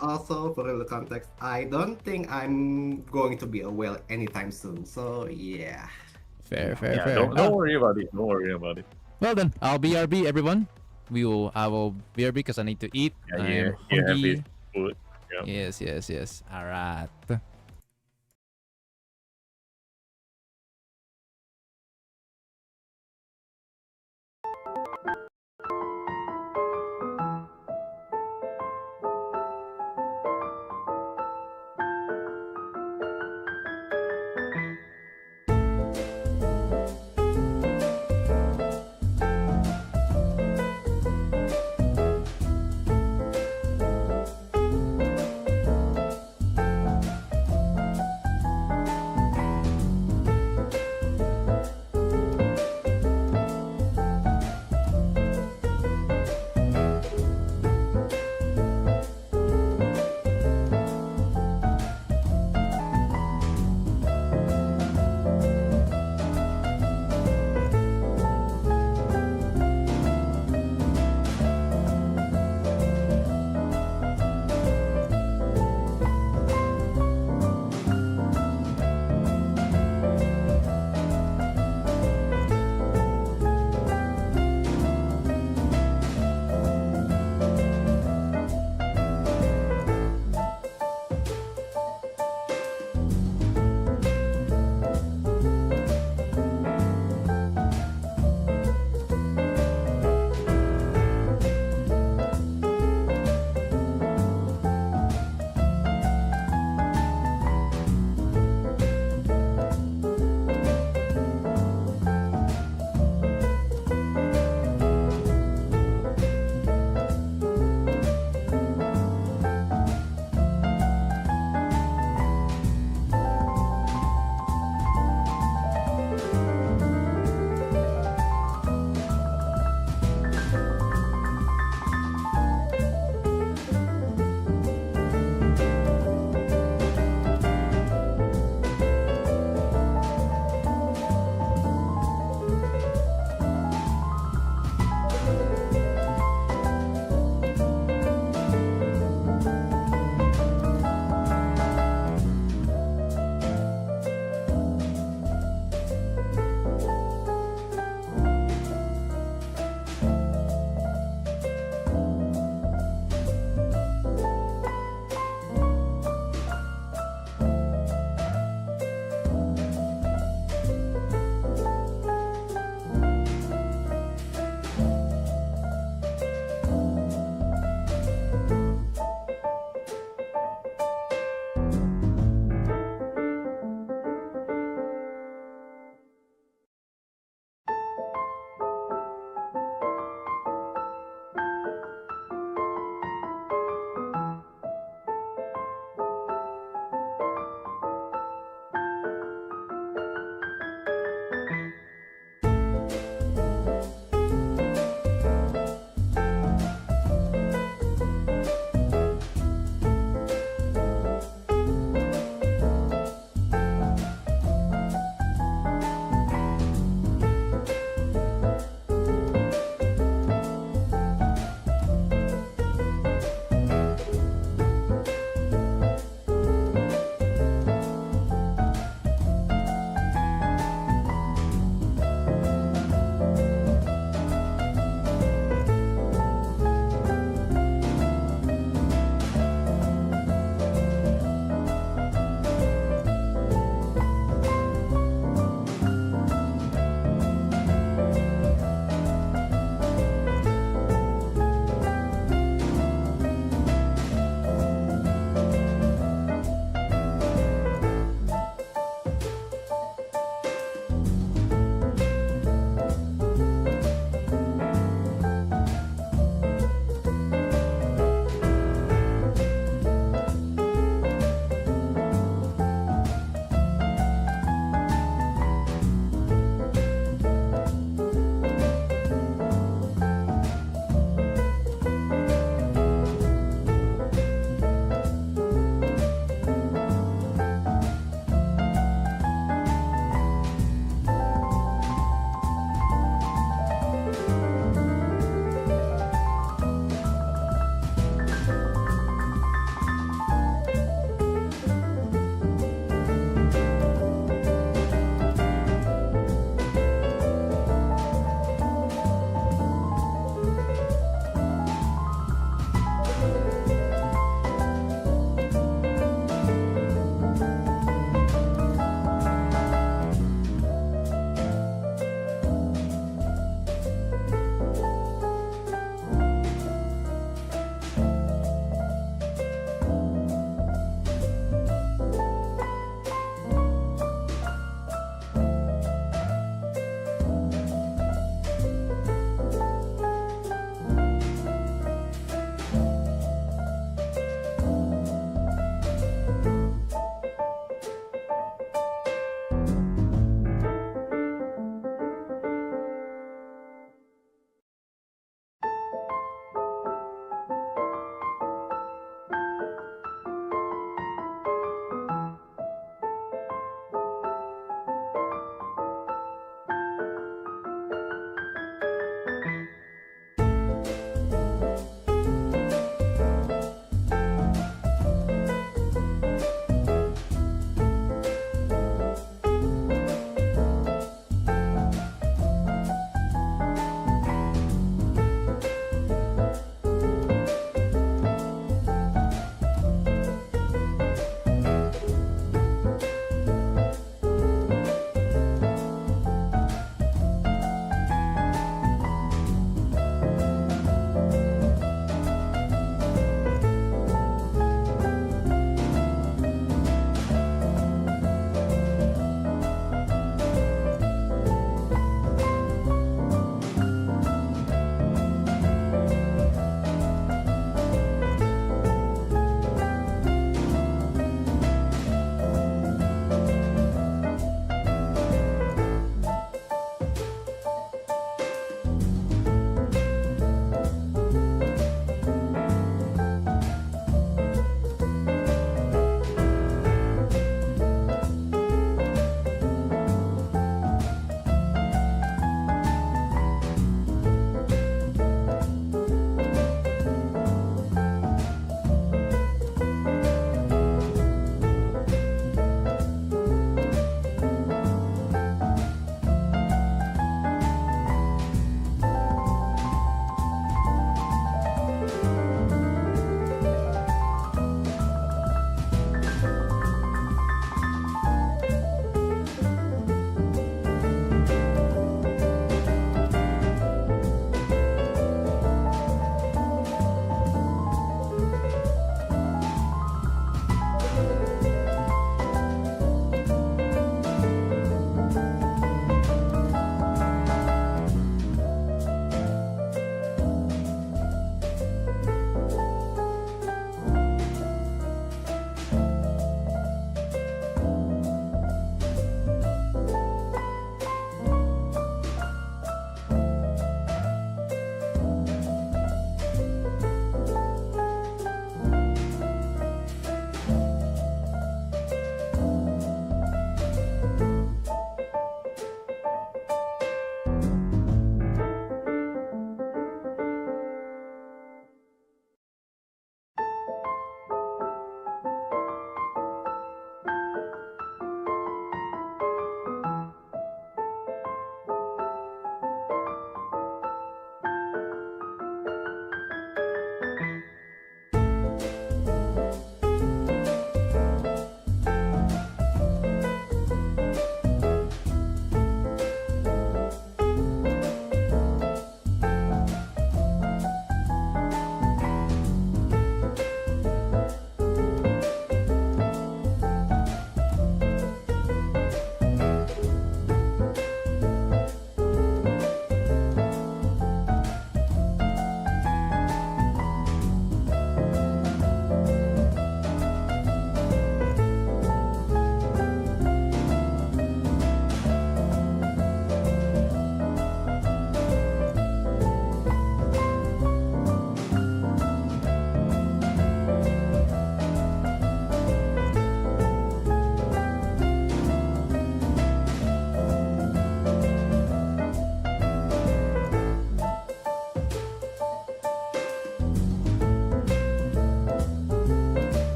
Also, for a little context, I don't think I'm going to be a whale anytime soon. So yeah. Fair. Yeah, Fair. don't worry about it. Don't worry about it. Well then, I'll BRB everyone. I will BRB because I need to eat. Yeah, I am you have hungry. his food. Yep. Yes. Alright.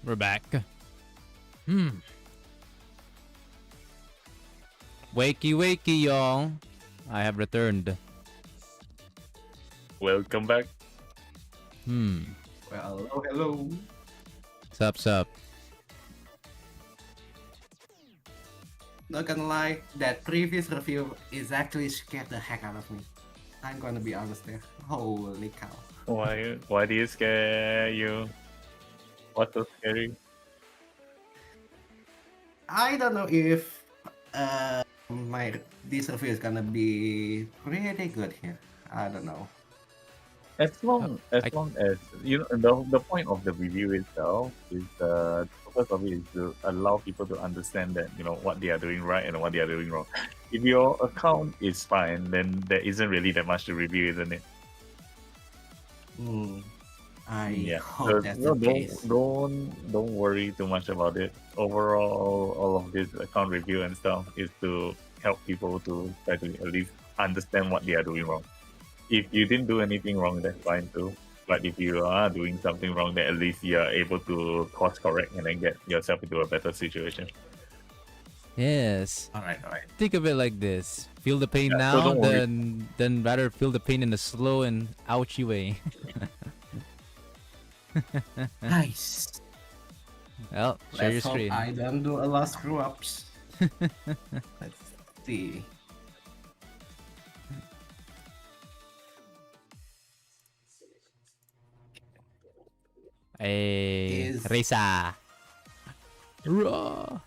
We're back. Hmm. Wakey, wakey, y'all. I have returned. Welcome back. Well, hello. Sup. Not gonna lie, that previous review is actually scared the heck out of me. I'm gonna be honest there. Holy cow. Why do you scare you? What's so scary? I don't know if this review is gonna be pretty good here. I don't know. As long as you know, the point of the review itself is the purpose of it is to allow people to understand that what they are doing right and what they are doing wrong. If your account is fine, then there isn't really that much to review, isn't it? I hope So, that's the case. don't worry too much about it. Overall, all of this account review and stuff is to help people to try to at least understand what they are doing wrong. If you didn't do anything wrong, that's fine too. But if you are doing something wrong, then at least you are able to course correct and then get yourself into a better situation. Yes. Alright. Think of it like this: feel the pain Yeah, so now, don't worry. then rather feel the pain in a slow and ouchy way. Nice. Well, share your Let's hope screen. I don't do a lot of screw ups. Let's see. Hey, Is- Reza. Raw.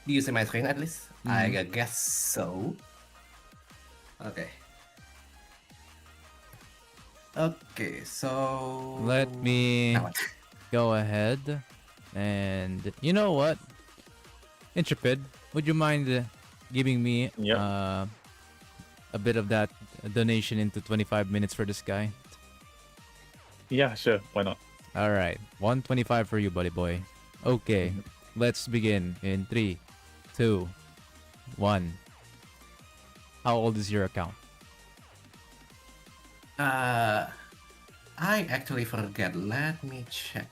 Do you see my screen at least? I guess so. Okay. Okay, so Let me Now what? go ahead, and you know what, Intrepid, would you mind giving me Yep. a bit of that donation into 25 minutes for this guy? Yeah, sure. Why not? All right, 125 for you, buddy boy. Okay, let's begin in 3, 2, 1. How old is your account? I actually forget. Let me check.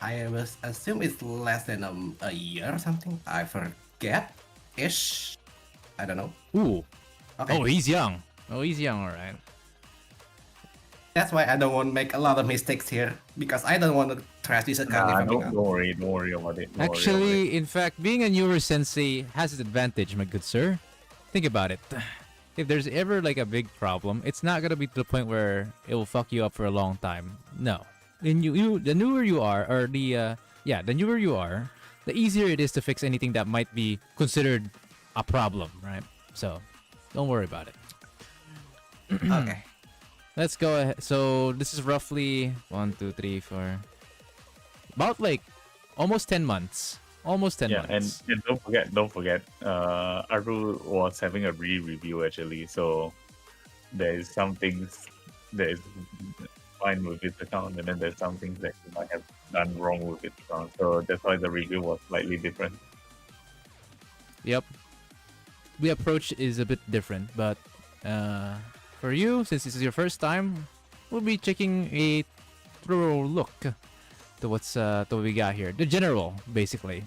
I was assume it's less than a year or something. I forget. Ish. I don't know. Ooh. Okay. Oh, he's young. All right. That's why I don't want to make a lot of mistakes here because I don't want to trash this account if I'm being Don't worry about it. Don't worry about it. Actually, in fact, being a newer sensei has its advantage, my good sir. Think about it. If there's ever like a big problem, it's not gonna be to the point where it will fuck you up for a long time. No. The newer you are, or the newer you are, the easier it is to fix anything that might be considered a problem, right? So, don't worry about it. Okay. Let's go ahead. So this is roughly 1, 2, 3, 4, about like almost 10 months. Almost 10 Yeah, and months. don't forget, Aru was having a re-review actually, so there is some things that is fine with his account, and then there's some things that he might have done wrong with his account. So that's why the review was slightly different. Yep. The approach is a bit different, but for you, since this is your first time, we'll be taking a thorough look to what we got here. The general, basically.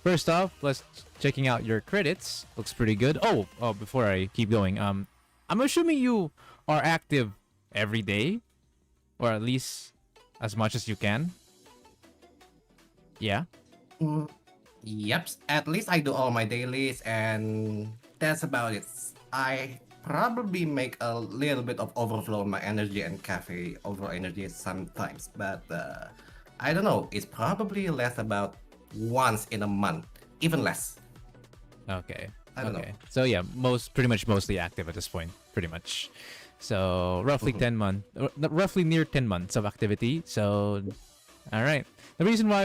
First off, let's checking out your credits. Looks pretty good. Oh, before I keep going, I'm assuming you are active every day, or at least as much as you can. Yeah. Yep. At least I do all my dailies, and that's about it. I probably make a little bit of overflow in my energy and cafe overall energy sometimes, but I don't know. It's probably less about once in a month, even less. Okay. I don't know. So yeah, pretty much mostly active at this point, pretty much. So roughly 10 months, roughly near 10 months of activity. So, all right. The reason why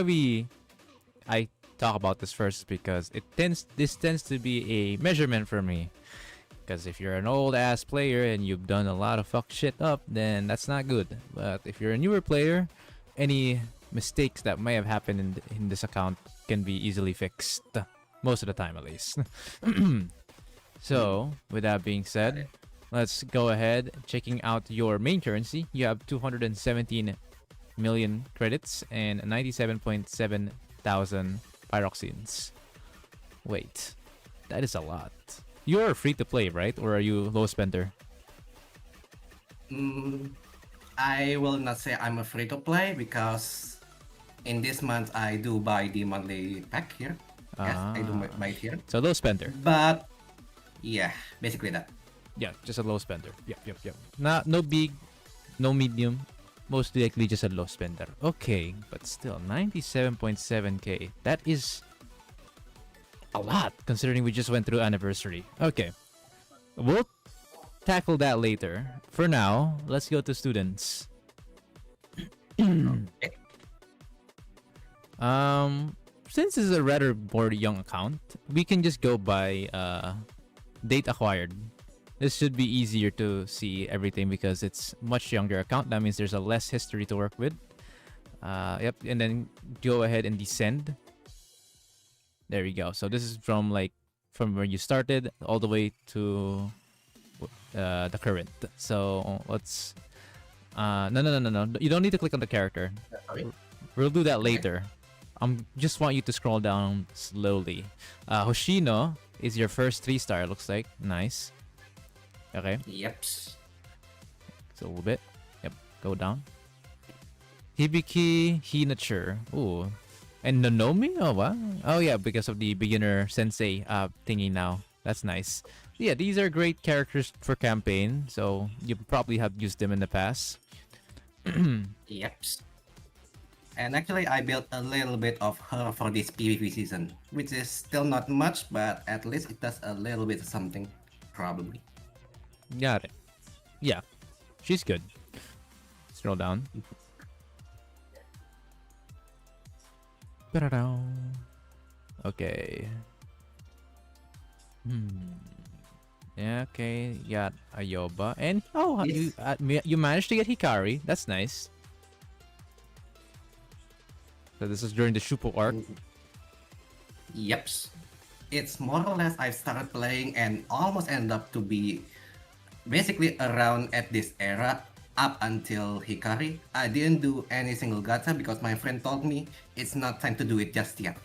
I talk about this first is because this tends to be a measurement for me. Because if you're an old ass player and you've done a lot of fuck shit up, then that's not good. But if you're a newer player, any mistakes that may have happened in this account can be easily fixed. Most of the time, at least. So, with that being said, let's go ahead checking out your main currency. You have 217 million credits and 97.7 thousand pyroxenes. Wait, that is a lot. You're free to play, right? Or are you low spender? I will not say I'm a free to play because in this month I do buy the monthly pack here. Yes, I do buy it here. So low spender. But yeah, basically that. Yeah, just a low spender. Yep. No big, no medium. Most likely just a low spender. Okay, but still 97.7k. That is a lot considering we just went through anniversary. Okay. We'll tackle that later. For now, let's go to students. Since it's a rather more young account, we can just go by date acquired. This should be easier to see everything because it's much younger account. That means there's a less history to work with. Yep, and then go ahead and descend. There we go. So this is from where you started all the way to the current. So let's no. You don't need to click on the character. We'll do that later. Just want you to scroll down slowly. Hoshino is your first 3-star, looks like. Nice. Okay. Yep. So a little bit. Yep. Go down. Hibiki Hinature. Ooh. And Nonomi? Oh, wow. Oh, yeah, because of the beginner sensei thingy now. That's nice. Yeah, these are great characters for campaign. So you probably have used them in the past. Yep. And actually, I built a little bit of her for this PvP season, which is still not much, but at least it does a little bit of something, probably. Got it. Yeah, she's good. Scroll down. Okay. Yeah, okay. You got Ayoba. And, you managed to get Hikari. That's nice. So this is during the Shupo arc. Yep. It's more or less I've started playing and almost ended up to be basically around at this era up until Hikari. I didn't do any single gacha because my friend told me it's not time to do it just yet.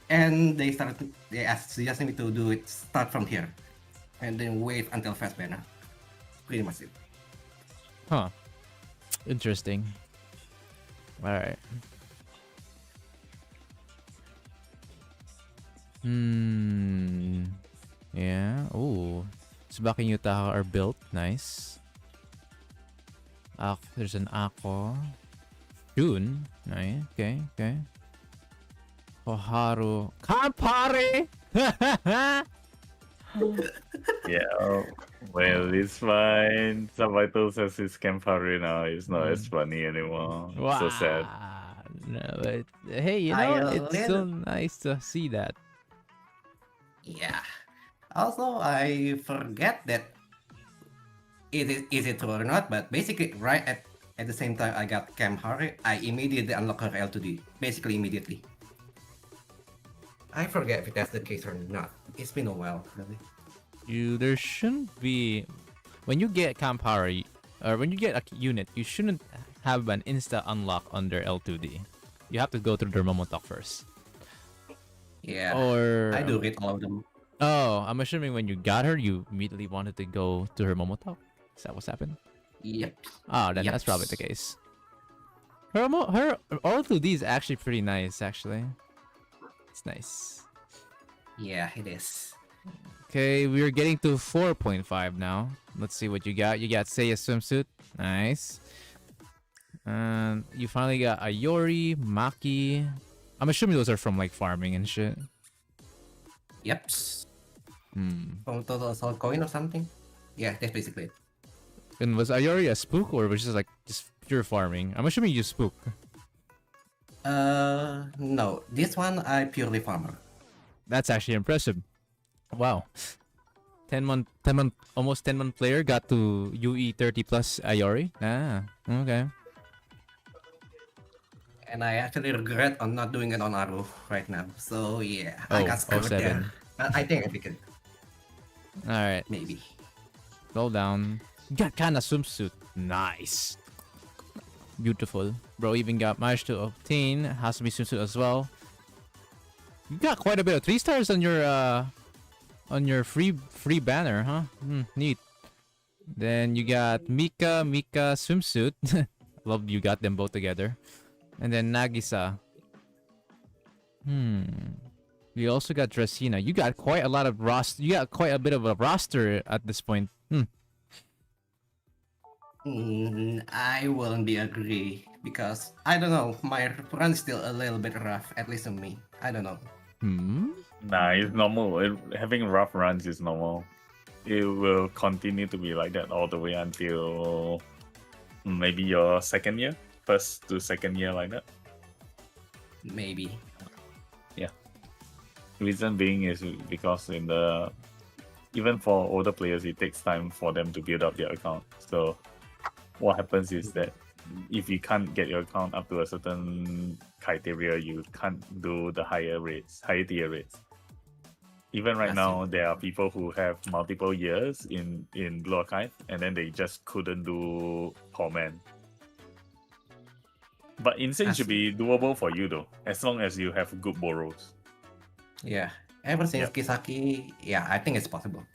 And they suggested me to do it, start from here. And then wait until Fast Banner. Pretty much it. Huh. Interesting. Alright. Yeah. Ooh. Tsubaki and Yutaha are built. Nice. There's an Ako. June. Nice. Okay. Koharu. Kampare! Yeah, well, it's fine. Sabaito says his Campari now is not as funny anymore. So sad. No, but hey, you know, it's so nice to see that. Yeah. Also, I forget that is it true or not, but basically right at the same time I got Kamhari, I immediately unlocked her L2D. Basically immediately. I forget if that's the case or not. It's been a while, really. There shouldn't be... When you get Campari, or when you get a unit, you shouldn't have an insta unlock under L2D. You have to go through the Momotok first. Yeah, Or... I do read all of them. Oh, I'm assuming when you got her, you immediately wanted to go to her Momotok. Is that what's happened? Yep. Oh, then that's probably the case. Her L2D is actually pretty nice, actually. It's nice. Yeah, it is. Okay, we're getting to 4.5 now. Let's see what you got. You got Seiya swimsuit. Nice. And you finally got Ayori, Maki. I'm assuming those are from like farming and shit. Yep. From Total Assault Coin or something? Yeah, that's basically it. And was Ayori a spook or was it just pure farming? I'm assuming you spook. No. This one I purely farmer. That's actually impressive. Wow. 10-month, almost 10-month player got to UE 30 plus Ayori. Ah, okay. And I actually regret on not doing it on Aru right now. So yeah, I Oh, got screwed 07. there. But I think I could. Alright. Maybe. Roll down. You got Kana swimsuit. Nice. Beautiful. Bro even got managed to obtain Hasumi swimsuit as well. You got quite a bit of 3 stars on your free banner, huh? Neat. Then you got Mika swimsuit. Love you got them both together. And then Nagisa. You also got Dracena. You got quite a lot of roster. You got quite a bit of a roster at this point. I won't be agree because I don't know. My run is still a little bit rough, at least on me. I don't know. Nah, it's normal. Having rough runs is normal. It will continue to be like that all the way until maybe your second year, first to second year like that. Maybe. Reason being is because even for older players, it takes time for them to build up their account. So what happens is that if you can't get your account up to a certain criteria, you can't do the higher tier rates. Even right now, there are people who have multiple years in Blue Archive, and then they just couldn't do Torment. But Insane should be doable for you though, as long as you have good borrows. Yeah. Ever since Kisaki, yeah, I think it's possible.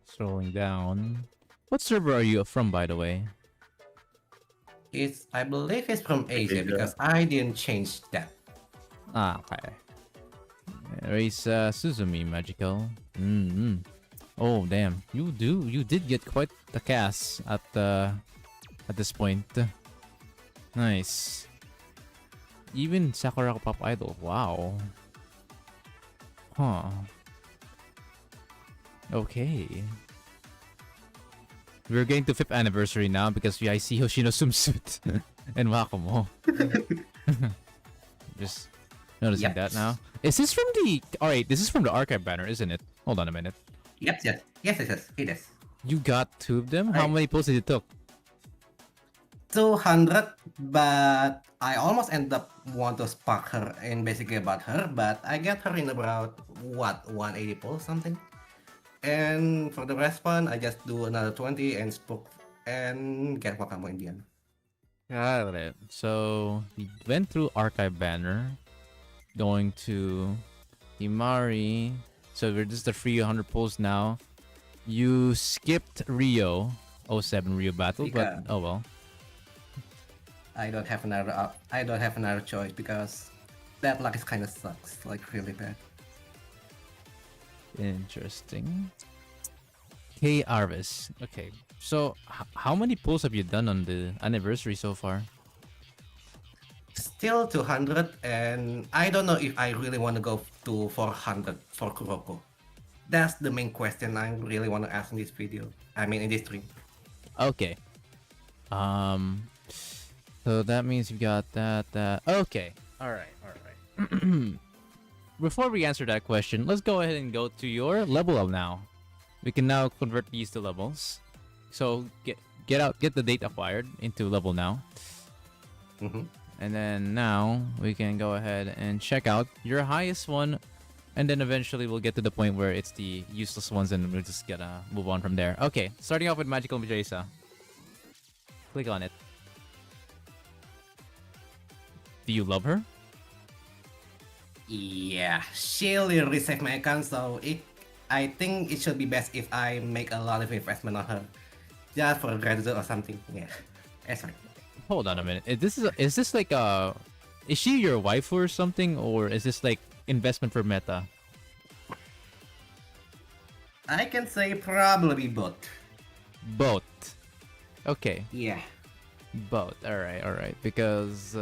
Scrolling down. What server are you from, by the way? I believe it's from Asia because I didn't change that. Okay. Race Suzumi Magical. Oh damn, you did get quite the cast at this point. Nice. Even Sakura Pop Idol. Wow. Huh. Okay. We're getting to 5th anniversary now because I see Hoshino swimsuit and Wakomo. Just noticing that now. Is this from the... Alright, this is from the archive banner, isn't it? Hold on a minute. Yes, it is. You got 2 of them? How many pulls did it took? 200, but I almost end up want to spark her and basically about her, but I get her in about, 180 pulls something. And for the rest one, I just do another 20 and spook and get Wakamo in the end. Got it. So, we went through archive banner. Going to Himari. So, we're just the free 100 pulls now. You skipped Rio. 07 Rio battle, but oh well. I don't have another choice because that luck is kind of sucks, like really bad. Interesting. K Arvis. Okay. So how many pulls have you done on the anniversary so far? Still 200, and I don't know if I really want to go to 400 for Kuroko. That's the main question I really want to ask in this video. I mean in this stream. Okay. So that means you got that. Okay. All right. Before we answer that question, let's go ahead and go to your level up now. We can now convert these to levels. So get the date acquired into level now. And then now we can go ahead and check out your highest one, and then eventually we'll get to the point where it's the useless ones, and we'll just gonna move on from there. Okay, starting off with Magical Majesa. Click on it. Do you love her? Yeah, she literally saved my account, so I think it should be best if I make a lot of investment on her, just for gratitude or something. Yeah, that's right. Hold on a minute. Is this like is she your wife or something, or is this like investment for meta? I can say probably both. Both. Okay. Yeah. Both. All right. Because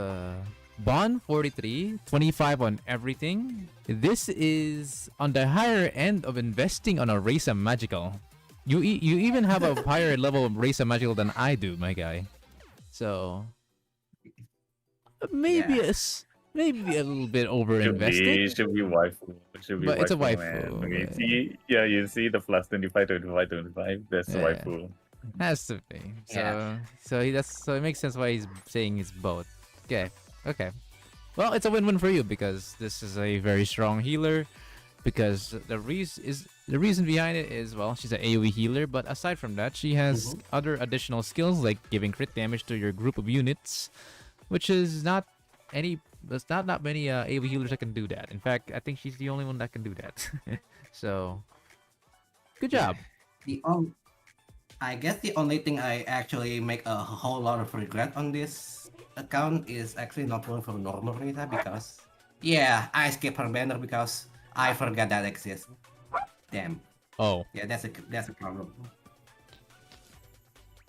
Bond 43, 25 on everything. This is on the higher end of investing on a Race Magical. You even have a higher level of Race Magical than I do, my guy. So maybe maybe a little bit over invested. Should be waifu. But it's a waifu. Man. You see the plus 25, 25, 25. That's a waifu. Has to be. So it makes sense why he's saying it's both. Okay. Well, it's a win-win for you because this is a very strong healer. because the reason behind it is, well, she's an AoE healer, but aside from that, she has other additional skills like giving crit damage to your group of units, which is not any. There's not many AoE healers that can do that. In fact, I think she's the only one that can do that. So, good job. I guess the only thing I actually make a whole lot of regret on this account is actually not going for normal Rita because, yeah, I skipped her banner because I forgot that exists. Damn. Oh, Yeah, that's a problem.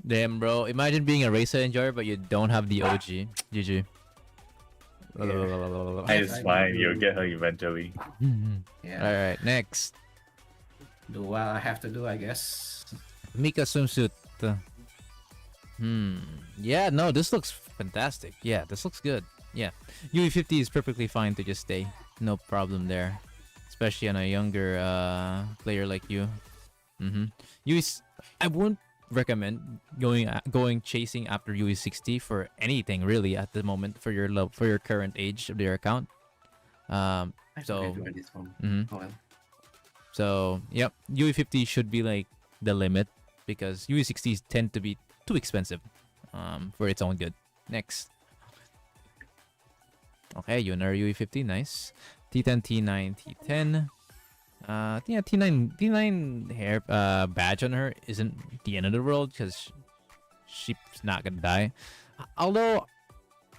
damn, bro. Imagine being a racer enjoyer, but you don't have the OG. GG. It's fine. You'll get her eventually. Yeah. Alright, next. Do what I have to do, I guess. Mika swimsuit. Yeah, no, this looks fantastic. Yeah, this looks good. Yeah. UE50 is perfectly fine to just stay. No problem there. Especially on a younger player like you. I wouldn't recommend going chasing after UE60 for anything really at the moment for your current age of your account. I So, forget where this one. Oh, well. So, yep, UE50 should be like the limit because UE60s tend to be too expensive for its own good. Next. Okay, Yunar UE50, nice. T10, T9, T10. Yeah, T9 hair badge on her isn't the end of the world because she's not gonna die. Although,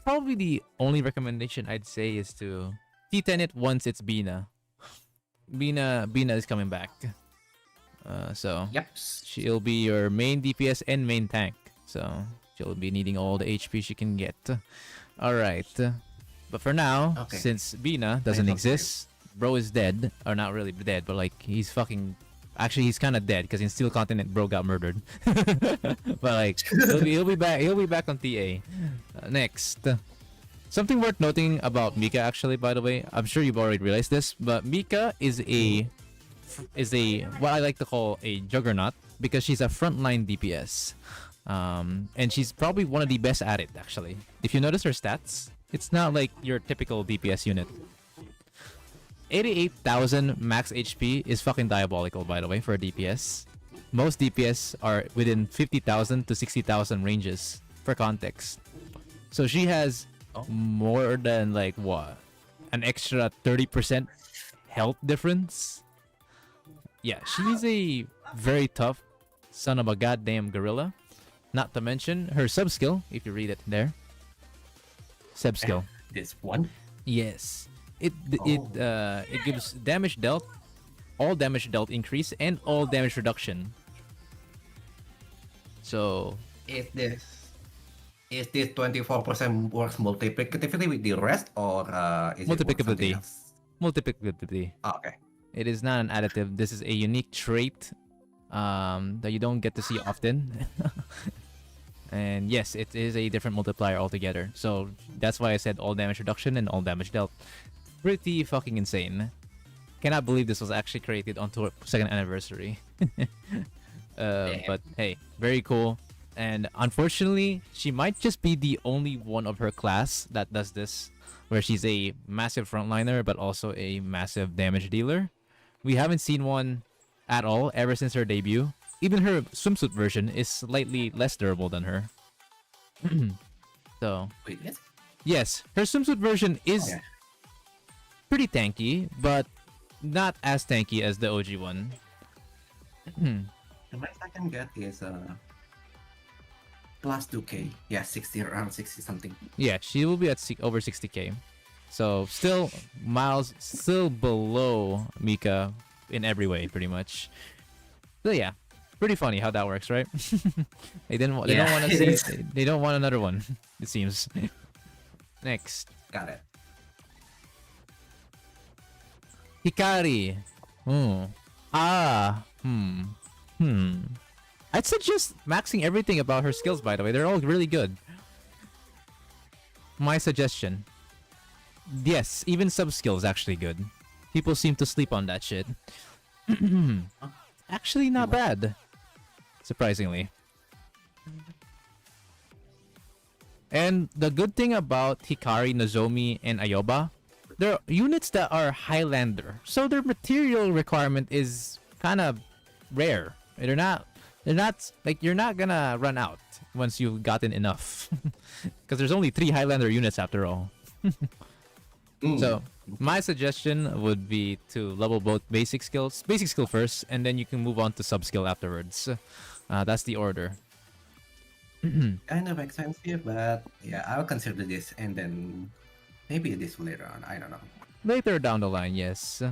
probably the only recommendation I'd say is to T10 it once it's Bina. Bina is coming back. So Yep. she'll be your main DPS and main tank. So she'll be needing all the HP she can get. Alright. But for now, Okay. since Bina doesn't Nice. exist, bro is dead. Or not really dead, but like he's fucking... Actually, he's kind of dead because in Steel Continent, bro got murdered. But like, he'll be back. He'll be back on TA. Next. Something worth noting about Mika, actually, by the way, I'm sure you've already realized this, but Mika is a what I like to call a juggernaut because she's a frontline DPS, and she's probably one of the best at it. Actually, if you notice her stats, it's not like your typical DPS unit. 88,000 max HP is fucking diabolical, by the way, for a DPS. Most DPS are within 50,000 to 60,000 ranges, for context. So she has more than like what? An extra 30% health difference? Yeah, she's a very tough son of a goddamn gorilla. Not to mention her sub skill, if you read it there. Sub skill. This one. Yes. It gives damage dealt, all damage dealt increase, and all damage reduction. So Is this 24% works multiplicatively with the rest, or is it work something Multiplicatively. else? multiplicatively. Okay. It is not an additive. This is a unique trait that you don't get to see often. And yes, it is a different multiplier altogether. So that's why I said all damage reduction and all damage dealt. Pretty fucking insane. Cannot believe this was actually created on her second anniversary. But hey, very cool. And unfortunately, she might just be the only one of her class that does this, where she's a massive frontliner but also a massive damage dealer. We haven't seen one at all ever since her debut. Even her swimsuit version is slightly less durable than her. So, Wait, yes? yes, her swimsuit version is Okay. pretty tanky, but not as tanky as the OG one. The max I can get is plus 2k. Yeah, 60, around 60 something. Yeah, she will be at over 60k. So still still below Mika in every way, pretty much. So yeah, pretty funny how that works, right? They don't want to it see. is. They don't want another one. It seems. Next, Got it. Hikari. I'd suggest maxing everything about her skills, by the way. They're all really good. My suggestion. Yes, even sub skills actually good. People seem to sleep on that shit. Actually not bad. Surprisingly. And the good thing about Hikari, Nozomi, and Ayoba they're units that are Highlander, so their material requirement is kind of rare. They're not like you're not gonna run out once you've gotten enough, because there's only 3 Highlander units after all. So my suggestion would be to level both basic skill first, and then you can move on to sub skill afterwards. That's the order. Kind of expensive, but yeah, I'll consider this and then maybe this later on. I don't know. Later down the line, yes.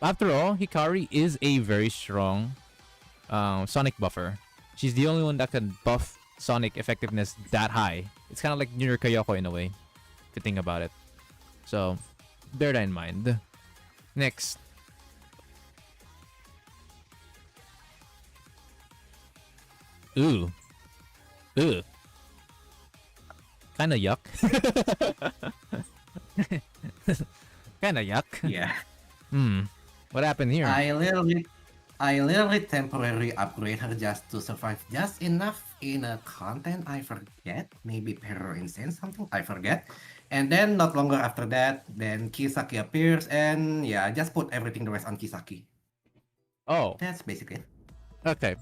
After all, Hikari is a very strong Sonic buffer. She's the only one that can buff Sonic effectiveness that high. It's kind of like Junior Kayoko in a way, if you think about it. So, bear that in mind. Next. Ooh. Kinda yuck. Kinda yuck. Yeah. What happened here? I literally temporarily upgrade her just to survive just enough in a content I forget. Maybe Perro Incense something I forget. And then not longer after that, then Kisaki appears and yeah, just put everything the rest on Kisaki. Oh, That's basically it. okay.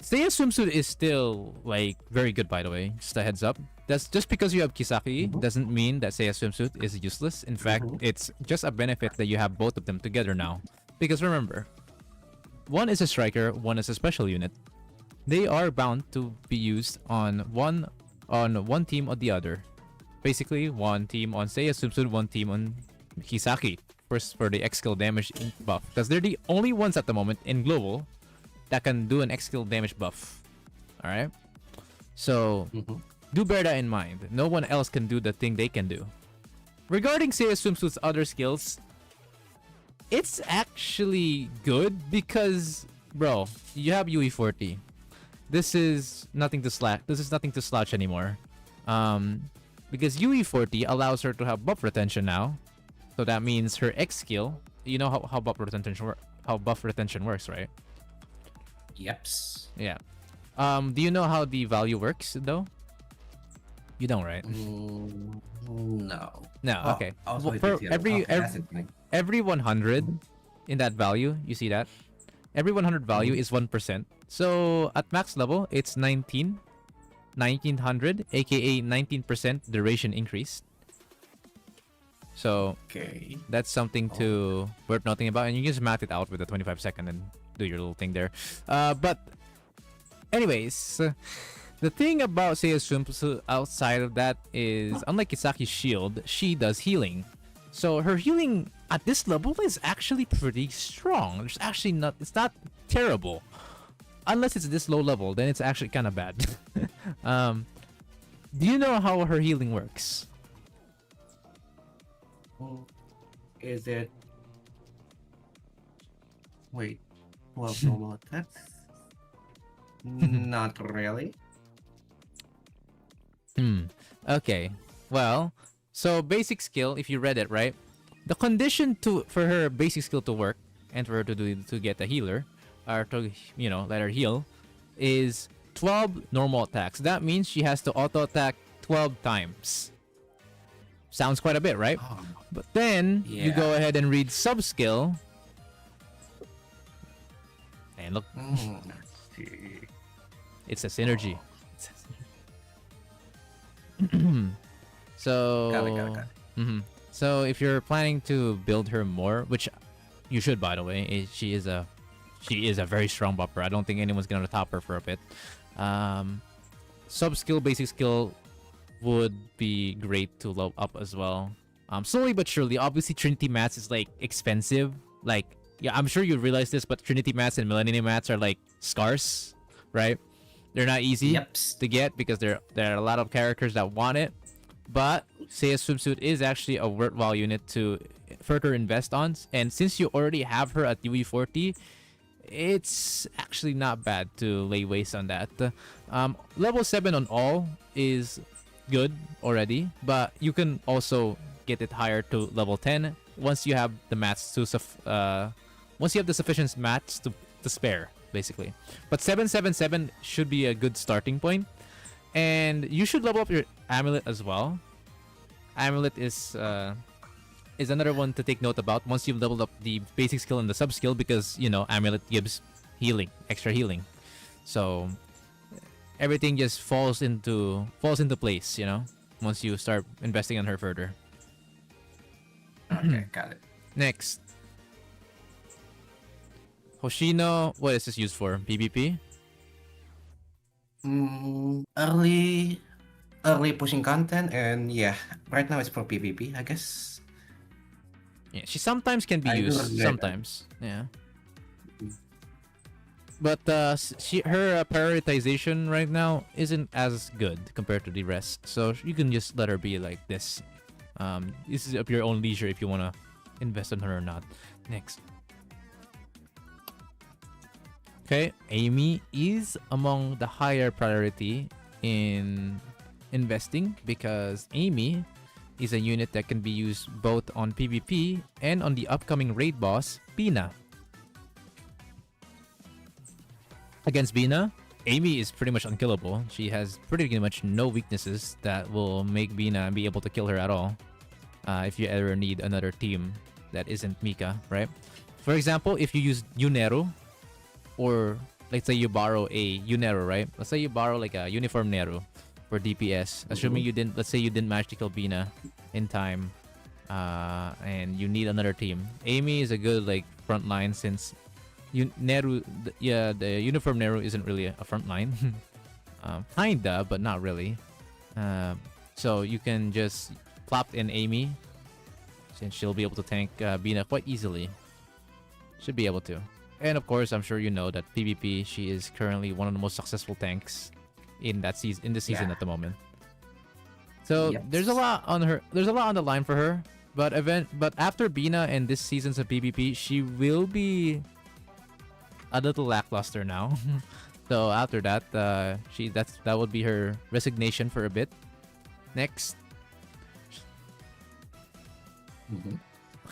Seiya swimsuit is still like very good, by the way. Just a heads up. That's just because you have Kisaki doesn't mean that Seiya swimsuit is useless. In fact, it's just a benefit that you have both of them together now. Because remember, one is a striker, one is a special unit. They are bound to be used on one team or the other. Basically, one team on Seiya swimsuit, one team on Kisaki. First for the X skill damage buff, because they're the only ones at the moment in global that can do an X skill damage buff. Alright? So, do bear that in mind. No one else can do the thing they can do. Regarding Seiya Swimsuit's other skills, it's actually good because, bro, you have UE40. This is nothing to slouch anymore. Because UE40 allows her to have buff retention now. So that means her X skill, you know how buff retention works, right? Yeps. Yeah. Do you know how the value works though? You don't, right? No. No. Oh, Okay. also Well, it for is yellow. Okay, that's it. every 100 in that value, you see that? Every 100 value is 1%. So at max level, it's 1900, aka 19% duration increase. So Okay. that's something to worth noting about, and you can just math it out with a 25-second and do your little thing there. But anyways, the thing about Seiya Swimsuit outside of that is, unlike Kisaki's shield, she does healing. So her healing at this level is actually pretty strong. It's not terrible. Unless it's this low level, then it's actually kind of bad. Do you know how her healing works? Is it? Wait. Well, normal attacks? Not really. Okay. Well, so basic skill, if you read it right, the condition for her basic skill to work and for her to get a healer, or to let her heal, is 12 normal attacks. That means she has to auto attack 12 times. Sounds quite a bit, right? Oh, But then you Yeah. go ahead and read sub skill, and look, let's see. it's a synergy. So Got it. So if you're planning to build her more, which you should, by the way, she is a very strong buffer. I don't think anyone's gonna top her for a bit. Sub skill, basic skill would be great to level up as well. Slowly but surely. Obviously, Trinity mats is like expensive. Like, yeah, I'm sure you realize this, but Trinity mats and Millennium mats are like scarce, right? They're not easy Yeps. to get because there are a lot of characters that want it. But Seiya Swimsuit is actually a worthwhile unit to further invest on, and since you already have her at UE40, it's actually not bad to lay waste on that. Level 7 on all is good already, but you can also get it higher to level 10 once you have the mats once you have the sufficient mats to spare, basically. But 777 should be a good starting point. And you should level up your amulet as well. Amulet is another one to take note about once you've leveled up the basic skill and the sub skill, because you know Amulet gives healing, extra healing. So everything just falls into place, you know, once you start investing on her further. Okay, got it. Next, Hoshino. What is this used for? PvP? Early pushing content, and yeah, right now it's for PvP, I guess. Yeah, she sometimes can be I do used. regret that. Sometimes, yeah. But her prioritization right now isn't as good compared to the rest. So you can just let her be like this. This is of your own leisure if you wanna invest in her or not. Next. Okay, Amy is among the higher priority in investing because Amy is a unit that can be used both on PvP and on the upcoming raid boss, Bina. Against Bina, Amy is pretty much unkillable. She has pretty much no weaknesses that will make Bina be able to kill her at all. If you ever need another team that isn't Mika, right? For example, if you use Yuneru, or let's say you borrow a Yuneru, right? Let's say you borrow like a Uniform Neru for DPS. Assuming you didn't, let's say you didn't manage to kill Bina in time, and you need another team. Amy is a good like front line since Neru, the Uniform Neru isn't really a front line. Kinda, but not really. So you can just plop in Amy, since she'll be able to tank Bina quite easily. Should be able to. And of course, I'm sure you know that PvP, she is currently one of the most successful tanks in that season, in the season at the moment. So Yes. there's a lot on her. There's a lot on the line for her. But after Bina and this season's of PvP, she will be a little lackluster now. So after that, that would be her resignation for a bit. Next.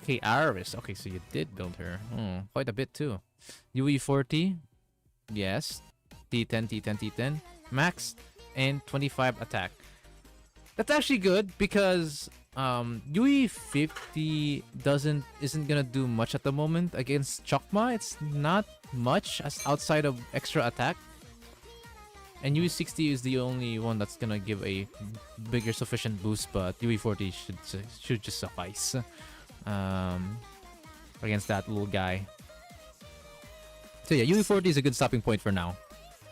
Okay, Aris. Okay, so you did build her. Quite a bit too. UE40. Yes. T10, T10, T10. Max and 25 attack. That's actually good because UE50 isn't gonna do much at the moment against Chokma. It's not much as outside of extra attack. And UE60 is the only one that's gonna give a bigger sufficient boost, but UE40 should just suffice against that little guy. So yeah, UE40 is a good stopping point for now,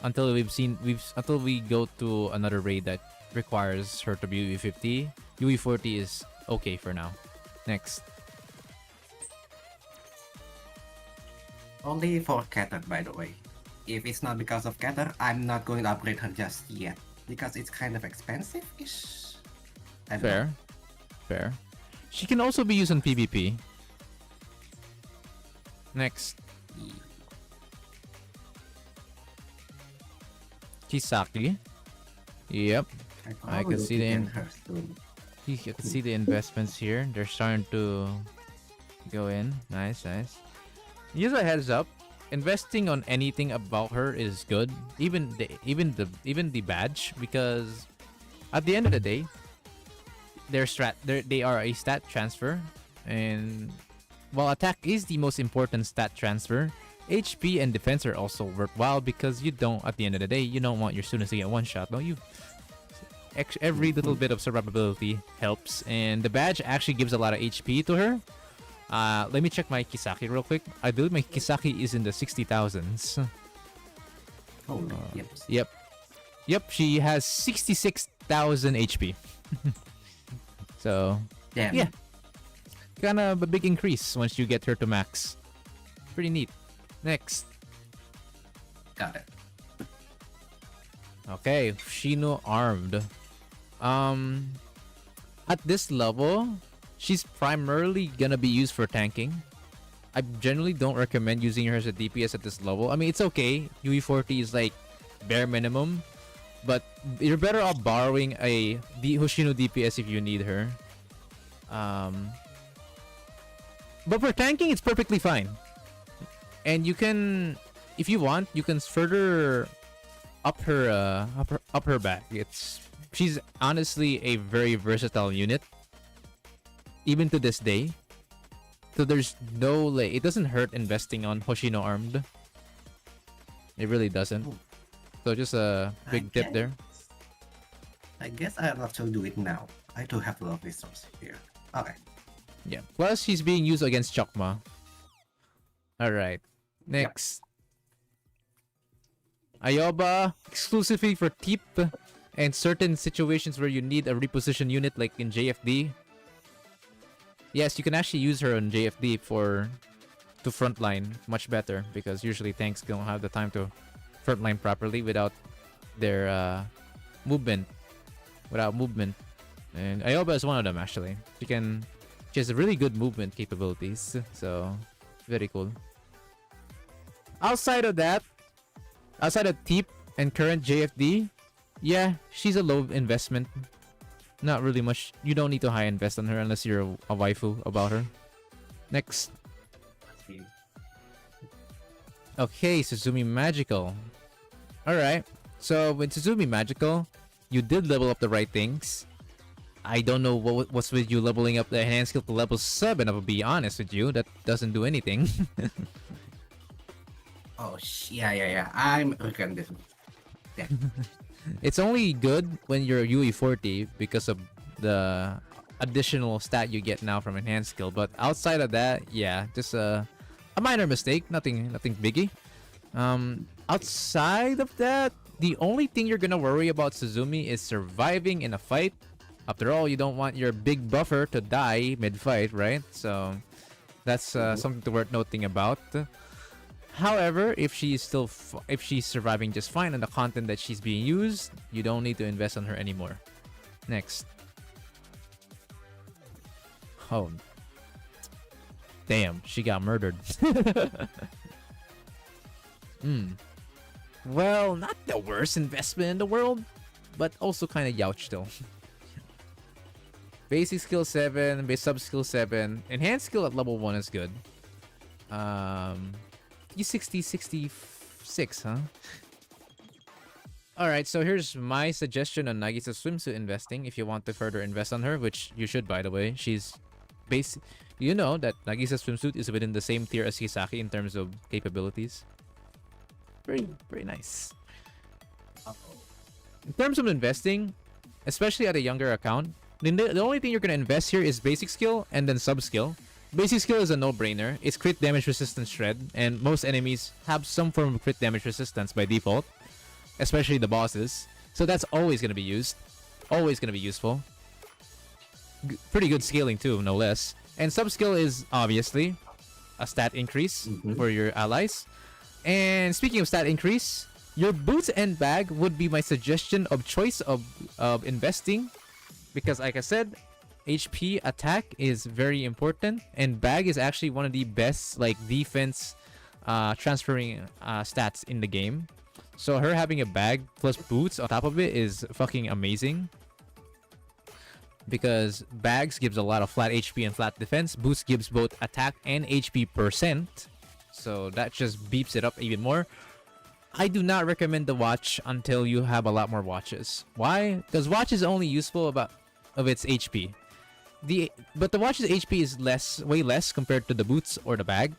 until until we go to another raid that requires her to be UE50. UE40 is okay for now. Next. Only for Catter, by the way. If it's not because of Catter, I'm not going to upgrade her just yet. Because it's kind of expensive-ish. I don't know. Fair. She can also be used in PvP. Next. Kisaki. Yep. I can see you can see the investments here. They're starting to go in. Nice. Use a heads up. Investing on anything about her is good. Even the badge, because at the end of the day, they are a stat transfer, and while attack is the most important stat transfer, HP and defense are also worthwhile because you don't, at the end of the day, you don't want your students to get one shot. No, every little bit of survivability helps, and the badge actually gives a lot of HP to her. Let me check my Kisaki real quick. I believe my Kisaki is in the 60,000s. Oh, yep. Yep, she has 66,000 HP. So, Damn. yeah. Kind of a big increase once you get her to max. Pretty neat. Next. Got it. Okay, Shino armed. At this level, she's primarily gonna be used for tanking. I generally don't recommend using her as a DPS at this level. I mean, it's okay. UE40 is like bare minimum, but you're better off borrowing a Hoshino DPS if you need her. But for tanking, it's perfectly fine. And you can, if you want, you can further up her back. She's honestly a very versatile unit. even to this day. So there's no like, it doesn't hurt investing on Hoshino Armed. It really doesn't. So just a big tip there. I guess I'll actually do it now. I do have a lot of resources here. Okay. Yeah. Plus he's being used against Chokma. Alright. Next. Ayoba, exclusively for Teep and certain situations where you need a reposition unit like in JFD. Yes, you can actually use her on JFD to frontline much better because usually tanks don't have the time to frontline properly without their movement. Without movement. And Ayoba is one of them actually. She has really good movement capabilities. So very cool. Outside of that, outside of Teep and current JFD, yeah, she's a low investment. Not really much. You don't need to high invest on her unless you're a waifu about her. Next. Okay, Suzumi Magical. Alright. So with Suzumi Magical, you did level up the right things. I don't know what's with you leveling up the enhanced skill to level 7, I will be honest with you. That doesn't do anything. Oh, yeah. I'm recording this. Yeah. It's only good when you're UE40 because of the additional stat you get now from enhanced skill. But outside of that, yeah, just a minor mistake. Nothing biggie. Outside of that, the only thing you're gonna worry about Suzumi is surviving in a fight. After all, you don't want your big buffer to die mid-fight, right? So that's something to worth noting about. However, if she's surviving just fine on the content that she's being used, you don't need to invest on her anymore. Next. Oh. Damn, she got murdered. Well, not the worst investment in the world, but also kind of youch though. Basic skill 7, base sub skill 7, enhanced skill at level 1 is good. E60, 66, huh? Alright, so here's my suggestion on Nagisa swimsuit investing if you want to further invest on her, which you should, by the way. She's you know that Nagisa swimsuit is within the same tier as Hisaki in terms of capabilities. Very nice. In terms of investing, especially at a younger account, the only thing you're gonna invest here is basic skill and then sub skill. Basic skill is a no-brainer. It's crit damage resistance shred, and most enemies have some form of crit damage resistance by default, especially the bosses. So that's always gonna be used, always gonna be useful. Pretty good scaling too, no less. And sub skill is obviously a stat increase for your allies. And speaking of stat increase, your boots and bag would be my suggestion of choice of investing, because like I said, HP attack is very important, and bag is actually one of the best like defense transferring stats in the game. So her having a bag plus boots on top of it is fucking amazing, because bags gives a lot of flat HP and flat defense. Boots gives both attack and HP percent, so that just beeps it up even more. I do not recommend the watch until you have a lot more watches. Why? Because watch is only useful of its HP. But the watch's HP is way less compared to the boots or the bag.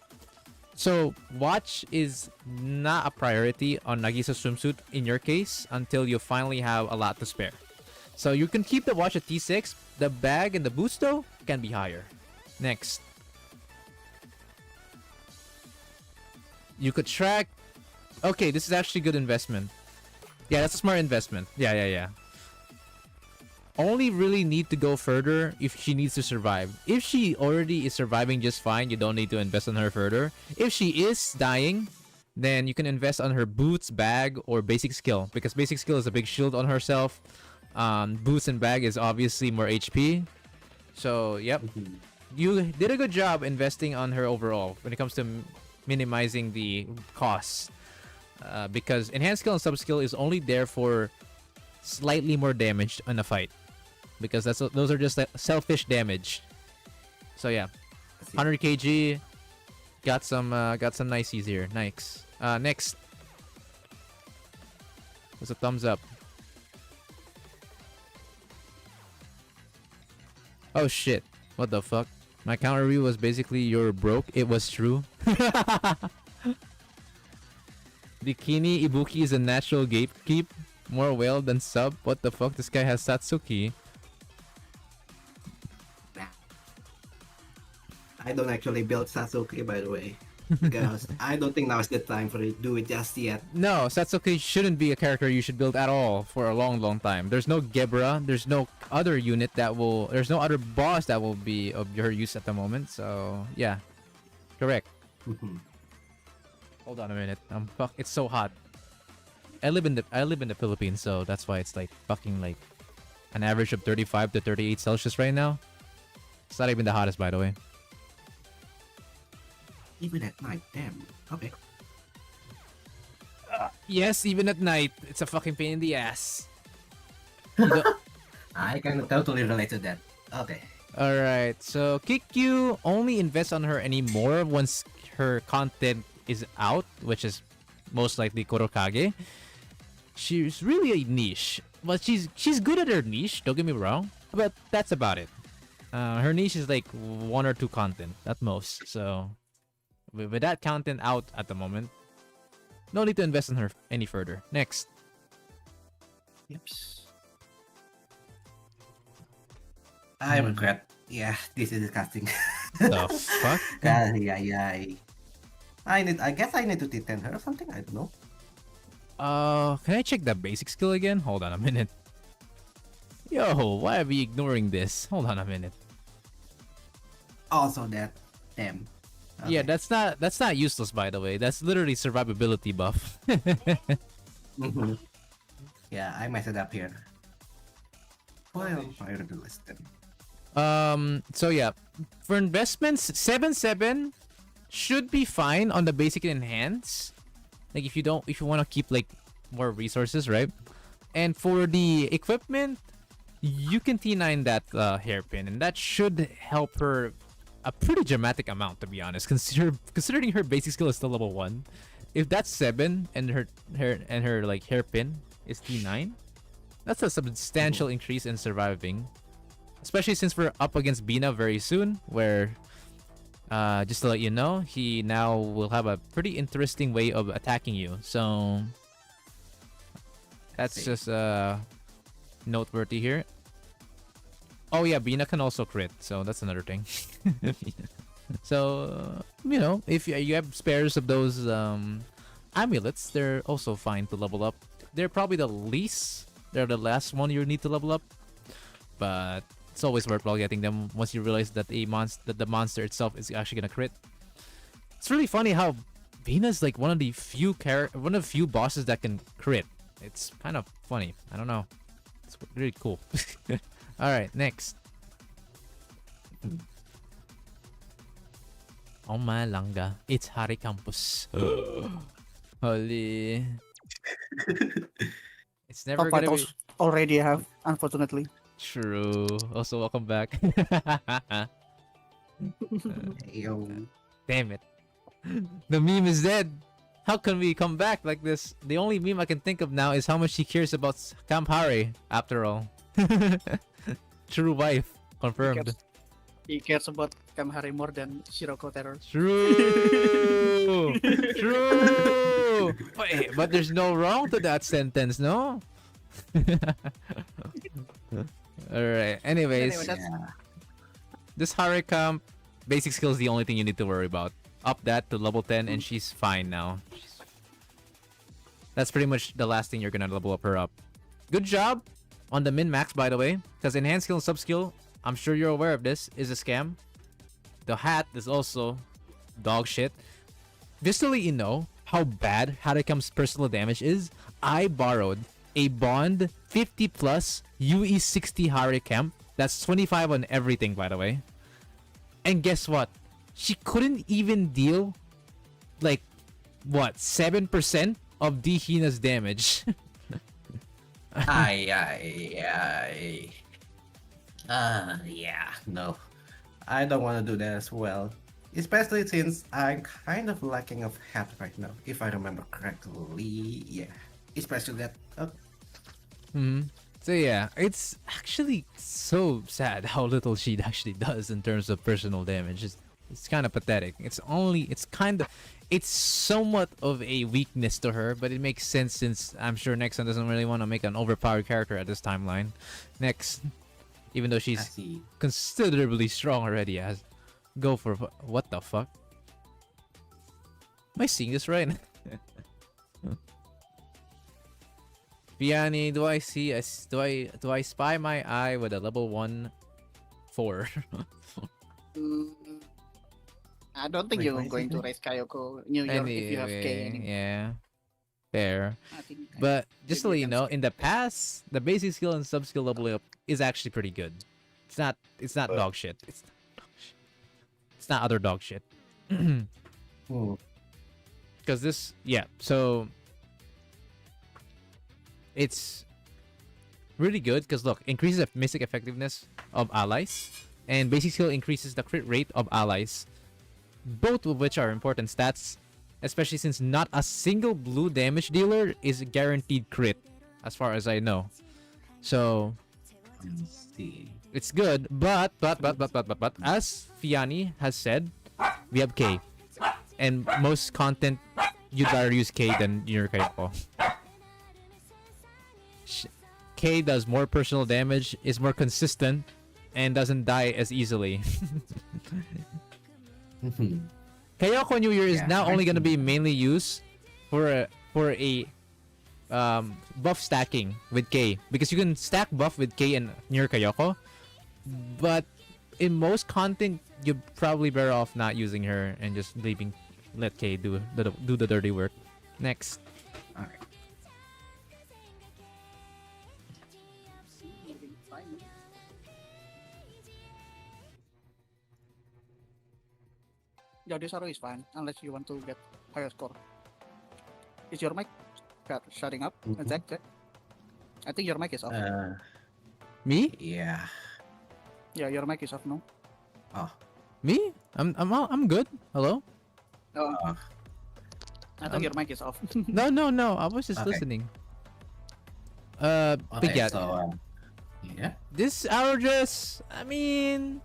So watch is not a priority on Nagisa swimsuit in your case until you finally have a lot to spare. So you can keep the watch at T6. The bag and the boots though can be higher. Next. You could track. Okay, this is actually good investment. Yeah, that's a smart investment. Yeah. Only really need to go further if she needs to survive. If she already is surviving just fine, you don't need to invest on her further. If she is dying, then you can invest on her boots, bag, or basic skill, because basic skill is a big shield on herself. Boots and bag is obviously more HP. So, yep. You did a good job investing on her overall when it comes to minimizing the costs. Because enhanced skill and sub skill is only there for slightly more damage in a fight, because those are just like selfish damage. So yeah, 100 kg, got some niceys here. Nice. Next, there's a thumbs up. Oh shit, What the fuck? My counter review was basically you're broke. It was true. Bikini Ibuki is a natural gatekeep. More whale than sub. What the fuck? This guy has Satsuki. I don't actually build Sasuke, by the way, because I don't think now is the time for it to do it just yet. No, Satsuki shouldn't be a character you should build at all for a long, long time. There's no Gebra. There's no other unit that will... There's no other boss that will be of your use at the moment. So, yeah. Correct. Hold on a minute. It's so hot. I live in the Philippines, so that's why it's like fucking like an average of 35 to 38 Celsius right now. It's not even the hottest, by the way. Even at night, damn. Okay. Yes, even at night, it's a fucking pain in the ass. I can totally relate to that. Okay. Alright, so Kikyu only invests on her anymore once her content is out, which is most likely Kurokage. She's really a niche. Well, she's good at her niche, don't get me wrong, but that's about it. Her niche is like 1 or 2 content at most, so with that content out at the moment, no need to invest in her any further. Next. Yips. I regret. Yeah, this is disgusting. The fuck? Yeah. I guess I need to T10 her or something. I don't know. Can I check the basic skill again? Hold on a minute. Yo, why are we ignoring this? Hold on a minute. Also that. Damn. Okay. Yeah, that's not useless, by the way. That's literally survivability buff. Mhm. Yeah, I messed it up here. Well, fire the list then. So yeah, for investments, 7-7 should be fine on the basic and enhance. Like if you want to keep like more resources, right? And for the equipment, you can T9 that hairpin, and that should help her a pretty dramatic amount, to be honest. Considering her basic skill is still level 1, if that's 7 and her like hairpin is T9, that's a substantial increase in surviving. Especially since we're up against Bina very soon, where just to let you know, he now will have a pretty interesting way of attacking you. So that's just noteworthy here. Oh yeah, Bina can also crit, so that's another thing. So you know, if you have spares of those amulets, they're also fine to level up. They're probably they're the last one you need to level up, but it's always worthwhile getting them once you realize that the monster itself is actually gonna crit. It's really funny how Bina's like one of the few bosses that can crit. It's kind of funny. I don't know. It's really cool. All right, next. Oh my langa, it's Hari Campus. Holy. It's never Top gonna be titles already have, unfortunately. true. Also, welcome back. Yo. Damn it. The meme is dead. How can we come back like this? The only meme I can think of now is how much she cares about Camp Hari, after all. True wife. Confirmed. He cares about Kamahari more than Shiroko Terror. True! True! Wait, but there's no wrong to that sentence, no? Alright, anyways. Anyway, that's This Harikam, basic skill is the only thing you need to worry about. Up that to level 10 and she's fine now. That's pretty much the last thing you're gonna level up her up. Good job on the min-max, by the way. Because enhanced skill and sub-skill, I'm sure you're aware of this, is a scam. The hat is also dog shit. Just to let you know how bad Harikam's personal damage is, I borrowed a Bond 50 plus UE 60 Harikam. That's 25 on everything, by the way. And guess what? She couldn't even deal like what, 7% of D Hina's damage. Yeah, no. I don't want to do that as well. Especially since I'm kind of lacking of hat right now, if I remember correctly. Yeah. Especially that. So yeah, it's actually so sad how little she actually does in terms of personal damage. It's kind of pathetic. It's somewhat of a weakness to her, but it makes sense since I'm sure Nexon doesn't really want to make an overpowered character at this timeline. Next, even though I she's see. considerably strong already, as go for what the fuck? Am I seeing this right? Vianney, do I spy my eye with a level 1 4? Mm, I don't think Wait, you're why is going it to there? raise Kayoko New York if you have K anymore. Yeah, fair. I think But just to let maybe you you can know, skip in the past, the basic skill and sub skill leveling up is actually pretty good. It's not But- dog shit. It's not other dog shit. Hmm. Because this, yeah, so it's really good because look, increases the mystic effectiveness of allies, and basic skill increases the crit rate of allies, both of which are important stats, especially since not a single blue damage dealer is guaranteed crit, as far as I know. So Let's see. it's good, but as Fiani has said, we have K, and most content you'd rather use K than your Kayoko. K does more personal damage, is more consistent, and doesn't die as easily. Mhm. Kayoko New Year is Yeah, now I only gonna see. be mainly used for a buff stacking with K, because you can stack buff with K and near Kayoko, but in most content you're probably better off not using her and just let K do the dirty work. Next. Alright. Yodisaru is fine unless you want to get higher score. Is your mic shutting up? Mhm. Zach, check. I think your mic is off. Me? Yeah. Yeah, your mic is off, no? Oh. Me? I'm good. Hello? Oh, Uh, I thought your mic is off. No. I was just Okay. listening. okay, But yeah, so, yeah. this hour dress, I mean,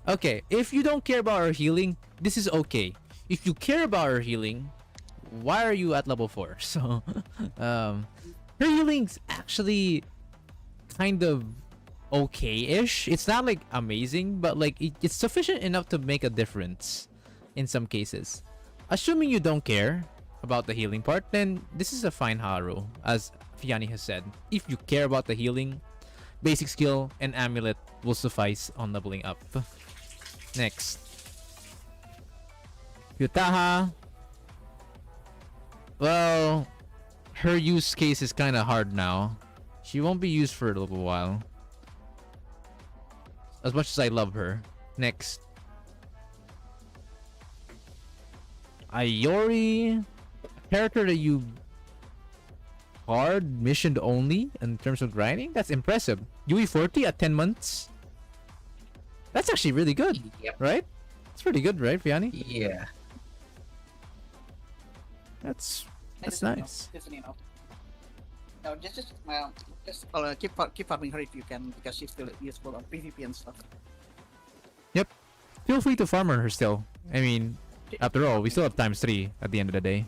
okay, if you don't care about her healing, this is okay. If you care about her healing, why are you at level 4? So, her healing's actually kind of okay-ish. It's not like amazing, but like it's sufficient enough to make a difference in some cases. Assuming you don't care about the healing part, then this is a fine Haru, as Fiani has said. If you care about the healing, basic skill and amulet will suffice on leveling up. Next. Yutaha. Well, her use case is kind of hard now. She won't be used for a little while. As much as I love her. Next. Ayori. Character that you hard missioned only in terms of grinding? That's impressive. UE40 at 10 months? That's actually really good, Yep. right? It's pretty good, right, Fiani? Yeah. That's Just nice. enough. No, just keep farming her if you can, because she's still useful on PvP and stuff. Feel free to farm her still. I mean, after all, we still have ×3 at the end of the day.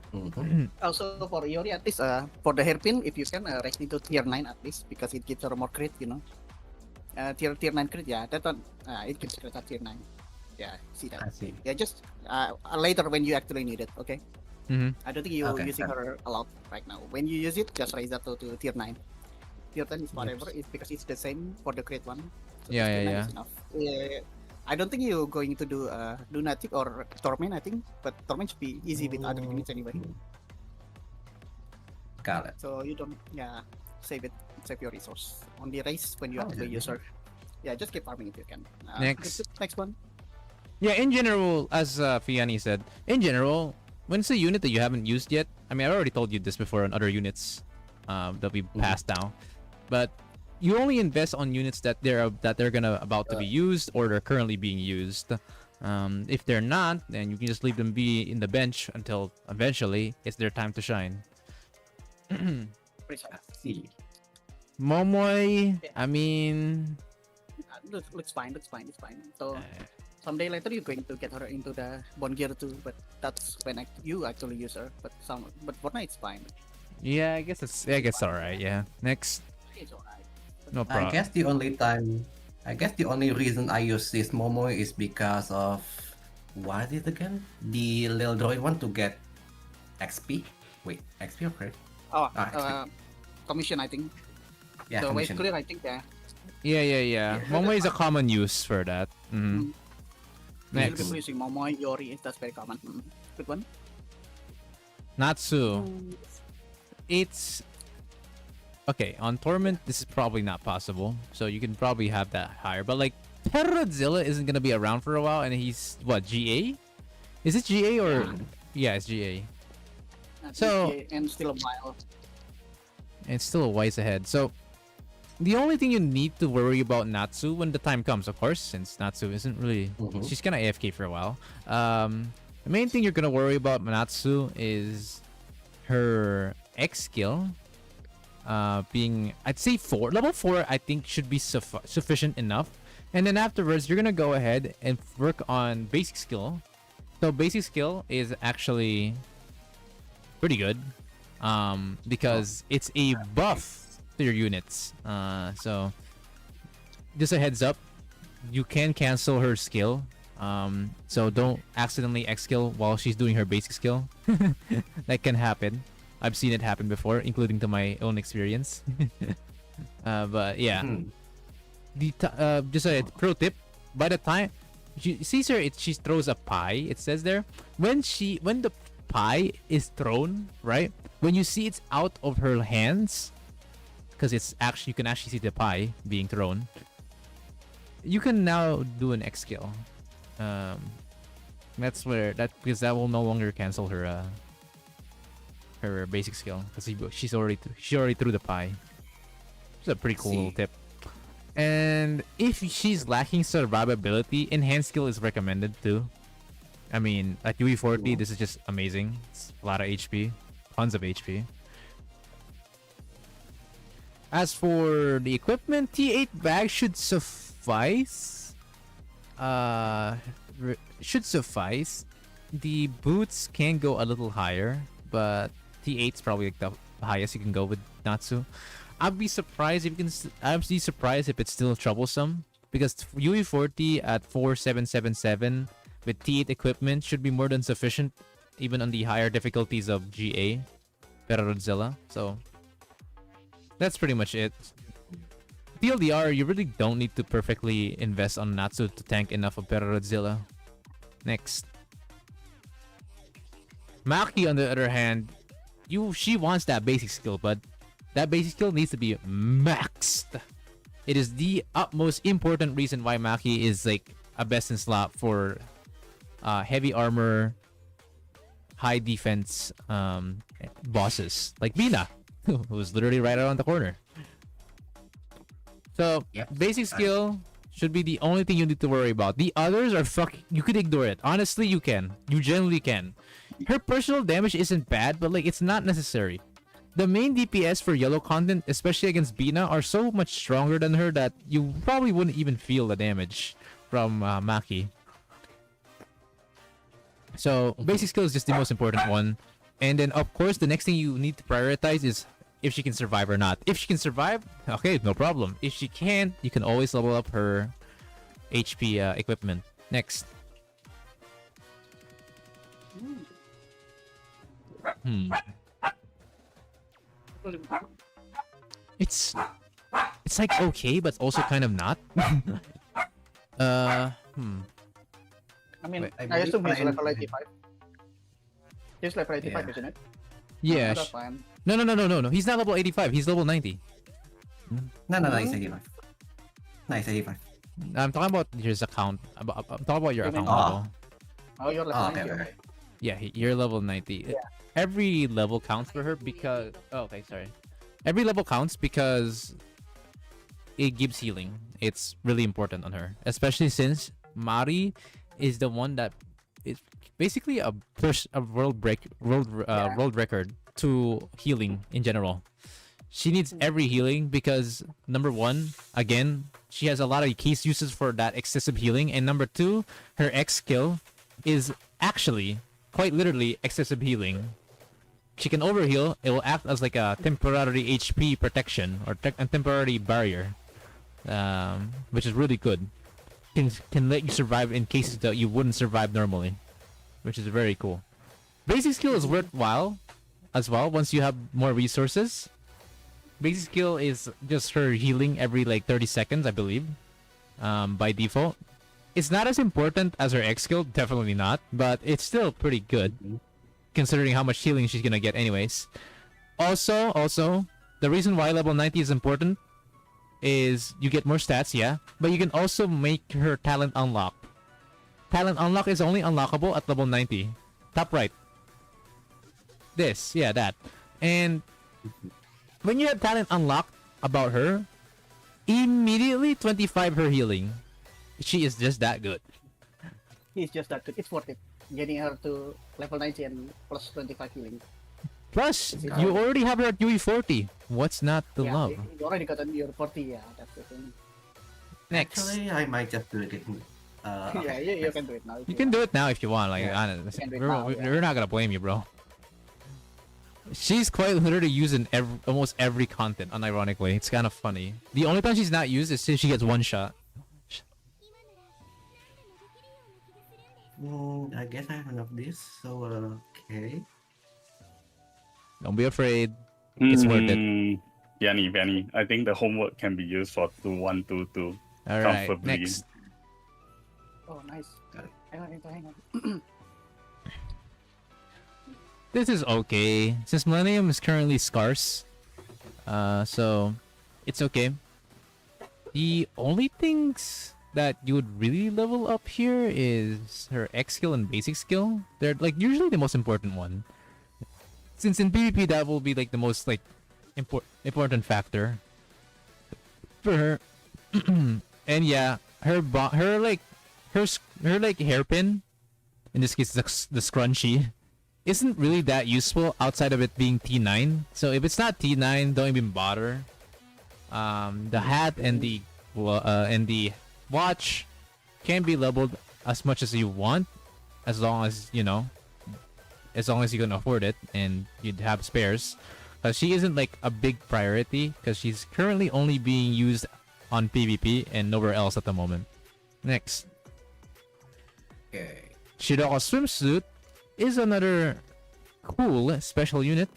Mhm. Also for Iori, at least for the hairpin, if you can raise it to tier 9 at least, because it gives her more crit, you know. Tier 9 crit, yeah, that one it gives crit at tier 9. Yeah, see that. I see. Yeah, just later when you actually need it, okay? Mm-hmm. I don't think you're Okay, using sure. her a lot right now. When you use it, just raise that to tier 9. Tier 10 is whatever, it's because it's the same for the crit one. So Yeah, just tier yeah, 9 yeah. is enough. I don't think you're going to do Lunatic or Torment, I think, but Torment should be easy with other units anyway. Got it. So you don't, yeah, save your resource. Only raise when you Oh, actually yeah. use her. Yeah, just keep farming if you can. Next. Next one. Yeah, in general, as Fiani said, in general, when it's a unit that you haven't used yet, I mean, I already told you this before on other units that we passed now, but you only invest on units that they're gonna about to be used or they're currently being used. If they're not, then you can just leave them be in the bench until eventually it's their time to shine. Precise. See. Momoy, I mean, Looks fine. It's fine. So someday later you're going to get her into the Bone Gear too, but that's when you actually use her. But for now it's fine. yeah, I guess it's all right. Yeah. Next, It's alright. no I problem. guess the only reason I use this Momo is because of what is it again? The little droid one to get XP. Wait, XP or credit? Oh, XP. commission I think. Yeah, The wave commission. clear I think yeah. Yeah. Momoy is a common use for that. Mhm. Next. Next, People using Momoy, Yori, that's very common. Good one. Natsu. It's okay on Torment. This is probably not possible, so you can probably have that higher. But like Terrazilla isn't gonna be around for a while, and he's what, GA? Is it GA or yeah, it's GA. So- and still a while. And it's still a ways ahead. So the only thing you need to worry about Natsu when the time comes, of course, since Natsu isn't really she's gonna AFK for a while. The main thing you're gonna worry about Natsu is her X skill. Being I'd say level 4 I think should be sufficient enough, and then afterwards you're gonna go ahead and work on basic skill. So basic skill is actually pretty good, because it's a buff to your units. So just a heads up, you can cancel her skill. So don't accidentally X skill while she's doing her basic skill. That can happen. I've seen it happen before, including to my own experience. But yeah, just a pro tip: by the time she sees her, she throws a pie. It says there when the pie is thrown, right? When you see it's out of her hands, because you can actually see the pie being thrown. You can now do an X skill. That's because that will no longer cancel her her basic skill, because she already threw the pie. It's a pretty cool little tip. And if she's lacking survivability, enhanced skill is recommended too. I mean, at UE40, this is just amazing. It's a lot of HP, tons of HP. As for the equipment, T8 bag should suffice. Should suffice. The boots can go a little higher, but T8 is probably like the highest you can go with Natsu. I'd be surprised if it's still troublesome, because UE40 at 4777 with T8 equipment should be more than sufficient, even on the higher difficulties of GA, Perodzilla. So that's pretty much it. TLDR, you really don't need to perfectly invest on Natsu to tank enough of Perodzilla. Next. Maki, on the other hand, she wants that basic skill, but that basic skill needs to be maxed. It is the utmost important reason why Maki is like a best in slot for heavy armor, high defense bosses like Bina, who's literally right around the corner. So basic skill should be the only thing you need to worry about. The others are you could ignore it. Honestly, you can. You generally can. Her personal damage isn't bad, but like it's not necessary. The main DPS for yellow content, especially against Bina, are so much stronger than her that you probably wouldn't even feel the damage from Maki. So basic skill is just the most important one. And then of course the next thing you need to prioritize is if she can survive or not. If she can survive, okay, no problem. If she can't, you can always level up her HP equipment. Next. It's like okay, but also kind of not. I mean, Wait, I assume he's believe level I- 85. He's level 85, Yeah. isn't it? Yeah. That's fine. No. He's not level 85. He's level 90. No, it's 85. No, it's 85. I'm talking about his account. I'm talking about your You mean- account level. Oh, you're level Oh, 90. okay. Okay. Yeah, you're level 90. Every level counts for her because... Oh, okay, sorry. Every level counts because it gives healing. It's really important on her. Especially since Mari is the one that is basically a world record to healing in general. She needs every healing because number one, again, she has a lot of case uses for that excessive healing, and number two, her X skill is actually quite literally excessive healing. She can overheal. It will act as like a temporary HP protection or a temporary barrier, which is really good. Can let you survive in cases that you wouldn't survive normally, which is very cool. Basic skill is worthwhile as well once you have more resources. Basic skill is just her healing every like 30 seconds, I believe, by default. It's not as important as her X skill, definitely not, but it's still pretty good considering how much healing she's gonna get anyways. Also, the reason why level 90 is important is you get more stats, yeah, but you can also make her talent unlock. Talent unlock is only unlockable at level 90. Top right. This, yeah, that. And when you have talent unlocked about her, immediately 25 her healing. She is just that good. He's just that good. It's worth it. Getting her to level 90 and plus 25 healing. Plus, you already have her at UE 40. What's not to Yeah, love? you already got on your 40, yeah, that's the thing. Next. Actually, I might just do it. Yeah, you can do it now. You can do it now if you want. Like, Yeah, honestly, you can do it we're, now, we're yeah. not gonna blame you, bro. She's quite literally used in almost every content, unironically. It's kind of funny. The only time she's not used is since she gets one shot. I guess I have enough of this, so okay. Don't be afraid. It's worth it. Yanni, I think the homework can be used for 2-1-2-2 All right, comfortably. next. Oh, nice. Got it. Hang on. This is okay. Since Millennium is currently scarce, so it's okay. The only things that you would really level up here is her X skill and basic skill. They're like usually the most important one. Since in PvP that will be like the most like important factor for her. And yeah, her hairpin, in this case the scrunchie, isn't really that useful outside of it being T9. So if it's not T9, don't even bother. The hat and the watch can be leveled as much as you want, as long as you can afford it and you'd have spares. She isn't like a big priority because she's currently only being used on PvP and nowhere else at the moment. Next, Okay. Shiroko swimsuit is another cool special unit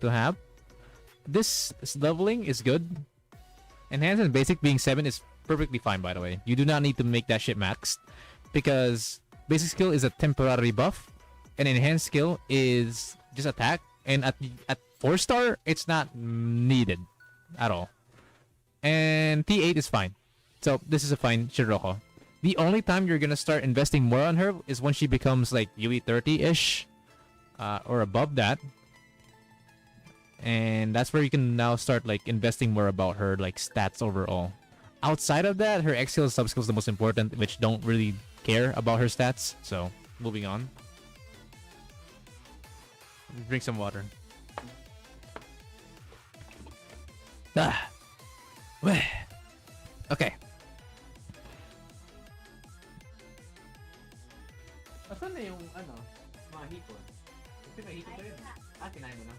to have. This leveling is good. Enhanced and basic being 7 is perfectly fine, by the way. You do not need to make that shit maxed because basic skill is a temporary buff and enhanced skill is just attack, and at 4-star it's not needed at all. And T8 is fine. So this is a fine Shiroko. The only time you're gonna start investing more on her is when she becomes like UE 30-ish or above that. And that's where you can now start like investing more about her like stats overall. Outside of that, her X skill and sub skill is the most important, which don't really care about her stats. So moving on. Drink some water. Weh. Okay. Asan na yung mga hipon? Kasi may hipon ka rin. Kinain mo na.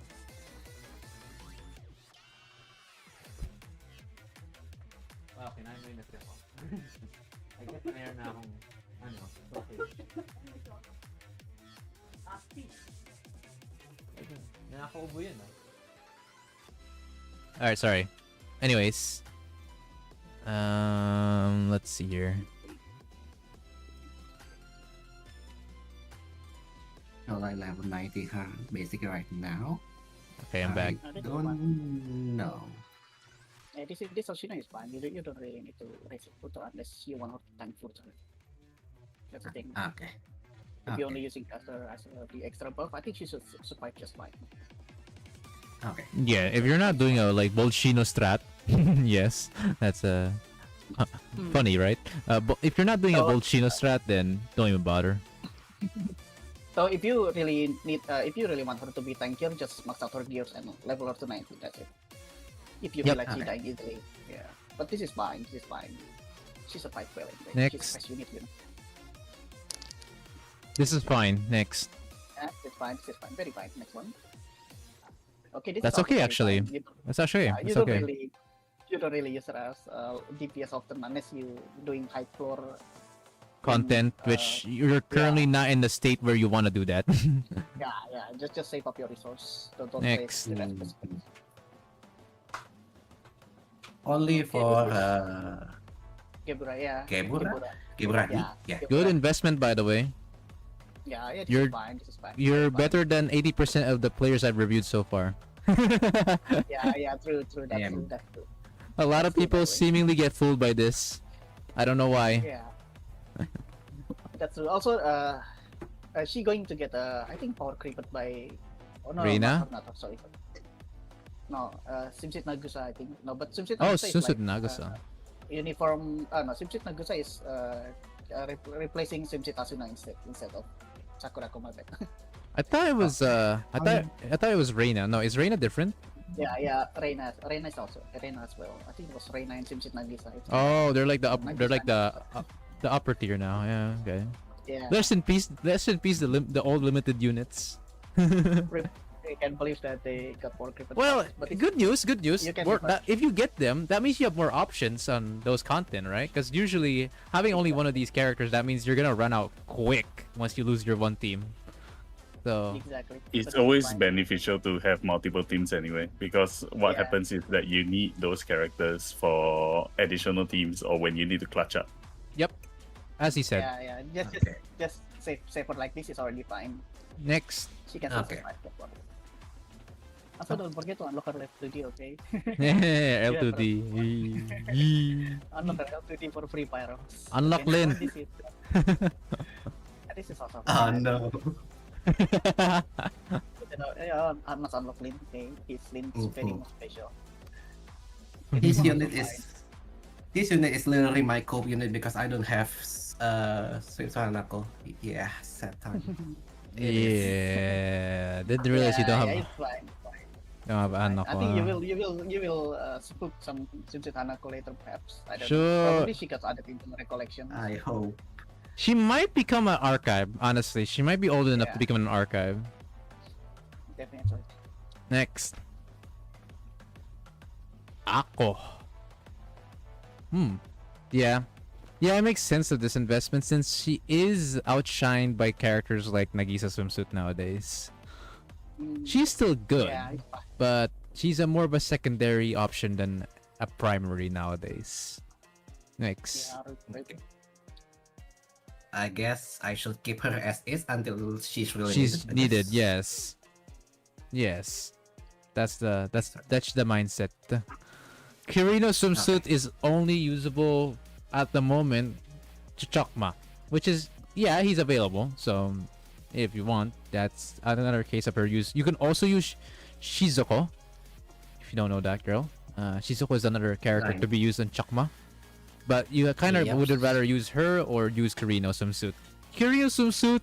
Wow, kinain mo yung nasi ako. I guess mayroon na akong, sausage. Nakakaubo yun, Alright, sorry. Anyways. Let's see here. Alright, level 90 her basically right now. Okay, I'm back. I don't know. This Oshino is fine. You don't really need to raise it Futo unless you want to tank Futo. That's the thing. Okay. If you're only using as the extra buff, I think she should survive just fine. Okay. Yeah, if you're not doing a like Bolshino strat, yes, that's funny, right? But if you're not doing a Bolshino strat, then don't even bother. So if you really need, if you really want her to be tankier, just max out her gears and level her to 90. That's it. If you Yep. feel like she Okay. dying easily. Yeah. But this is fine. This is fine. She's a fight well anyway. Next. She's a fast unit, you know. This is fine. Next. Yeah, it's fine. This is fine. Very fine. Next one. Okay, this That's is also okay, very actually. fine. That's actually Yeah, it's okay. you don't really use it as DPS often unless you doing high floor Content which you're currently not in the state where you want to do that. yeah. Just save up your resource. Don't Next. waste the rest of the Only for Gebura, yeah. Gebura? Gebura. Yeah. Yeah. Good Gebura. investment, by the way. Yeah, this You're- is fine. This is fine. You're Fine. better than 80% of the players I've reviewed so far. Yeah, true. That's Damn. true. That's true. A lot of That's true, people by the way. seemingly get fooled by this. I don't know why. Yeah. That's true. Also, she going to get I think power creeped by. Oh no, Reina? not sorry. No, Simsit Nagusa, I think. No, but Simsit Oh, Nagusa is Susut like, Nagusa. uniform. No, Simsit Nagusa is replacing Simsit Asuna instead of Sakura Komabe. I thought it was I thought it was Reina. No, is Reina different? yeah, Reina is also Reina as well. I think it was Reina and Simsit Nagisa. Oh, they're like the they're like Nagisa. the upper tier now. Yeah, okay. Yeah. Rest in peace the old limited units. I can't believe that they got power creeped. Well, but it's- good news. You can If you get them, that means you have more options on those content, right? Because usually having only one of these characters, that means you're gonna run out quick once you lose your one team. So exactly. It's But always fine. beneficial to have multiple teams anyway, because what Yeah. happens is that you need those characters for additional teams or when you need to clutch up. as he said, Yeah. Okay. Just say for like this is already fine. next. She can Okay. survive that one. Also, don't forget to unlock her F2D, okay? L2D. Unlock her F2D for free pyro. Unlock Okay, Lin. This is, this is also Oh fine. no. I must unlock Lin, okay? His Lin is very Mhm. more special. This Also unit fine. is literally my cope unit because I don't have Swift Hanako. Yeah, sad time. Yeah, didn't realize you don't have Yeah, it's fine. don't have Anako. I think you will spook some Sunset Hanako later perhaps. I don't Sure. know. Probably she got added into the recollection. I hope. She might become an archive. Honestly, she might be old enough to Yeah. become an archive. Definitely. Next. Ako. Yeah. Yeah, it makes sense of this investment since she is outshined by characters like Nagisa Swimsuit nowadays. She's still good, Yeah, it's fine. but she's a more of a secondary option than a primary nowadays. Next. Yeah, right. I guess I should keep her as is until she's really She's needed, yes. yes. That's the mindset. Kirino Swimsuit is only usable at the moment to Chokma, which is he's available. So if you want, that's another case of her use. You can also use Shizuko. If you don't know that girl, Shizuko is another character Right. to be used in Chokma. But you kind of Yep. would rather use her or use Kirino Swimsuit. Kirino Swimsuit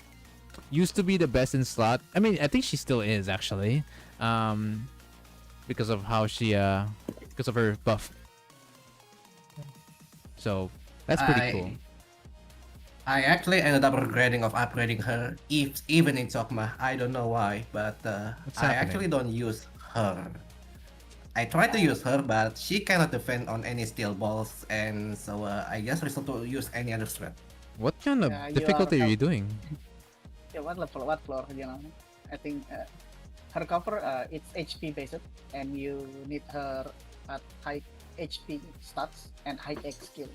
used to be the best in slot. I mean, I think she still is actually, because of how she because of her buff. So that's pretty cool. I actually ended up regretting of upgrading her even in Chokma. I don't know why, but What's I happening? actually don't use her. I tried to use her, but she cannot defend on any steel balls, and so I just resort to use any other threat. What kind of Yeah, you difficulty are are you doing? Yeah, what level, what floor, you know? I think her cover, it's HP based, and you need her at high HP stats and high X skill.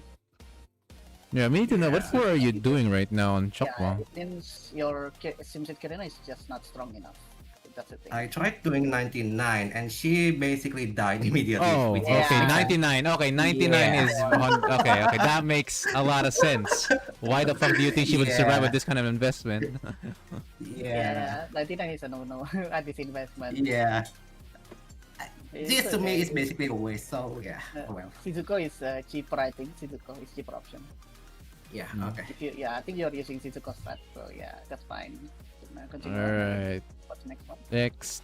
Yeah, me to know what Yeah. floor are you doing right now on Yeah, Chokma? it means your Simset Kirina is just not strong enough. That's the thing. I tried doing 99, and she basically died immediately. Oh, which okay, is- Yeah. 99. Okay, 99 Yeah. is on. Okay, that makes a lot of sense. Why the fuck do you think she would survive Yeah. with this kind of investment? Yeah. 99 is a no-no at this investment. Yeah. It's This to me okay. is basically a waste, so yeah. Uh, Well, Shizuko is cheaper, I think. Shizuko is cheaper option. yeah, Mm. okay. If you, I think you're using Shizuko strat, so yeah, that's fine. Continue. Alright, What's the next one? next.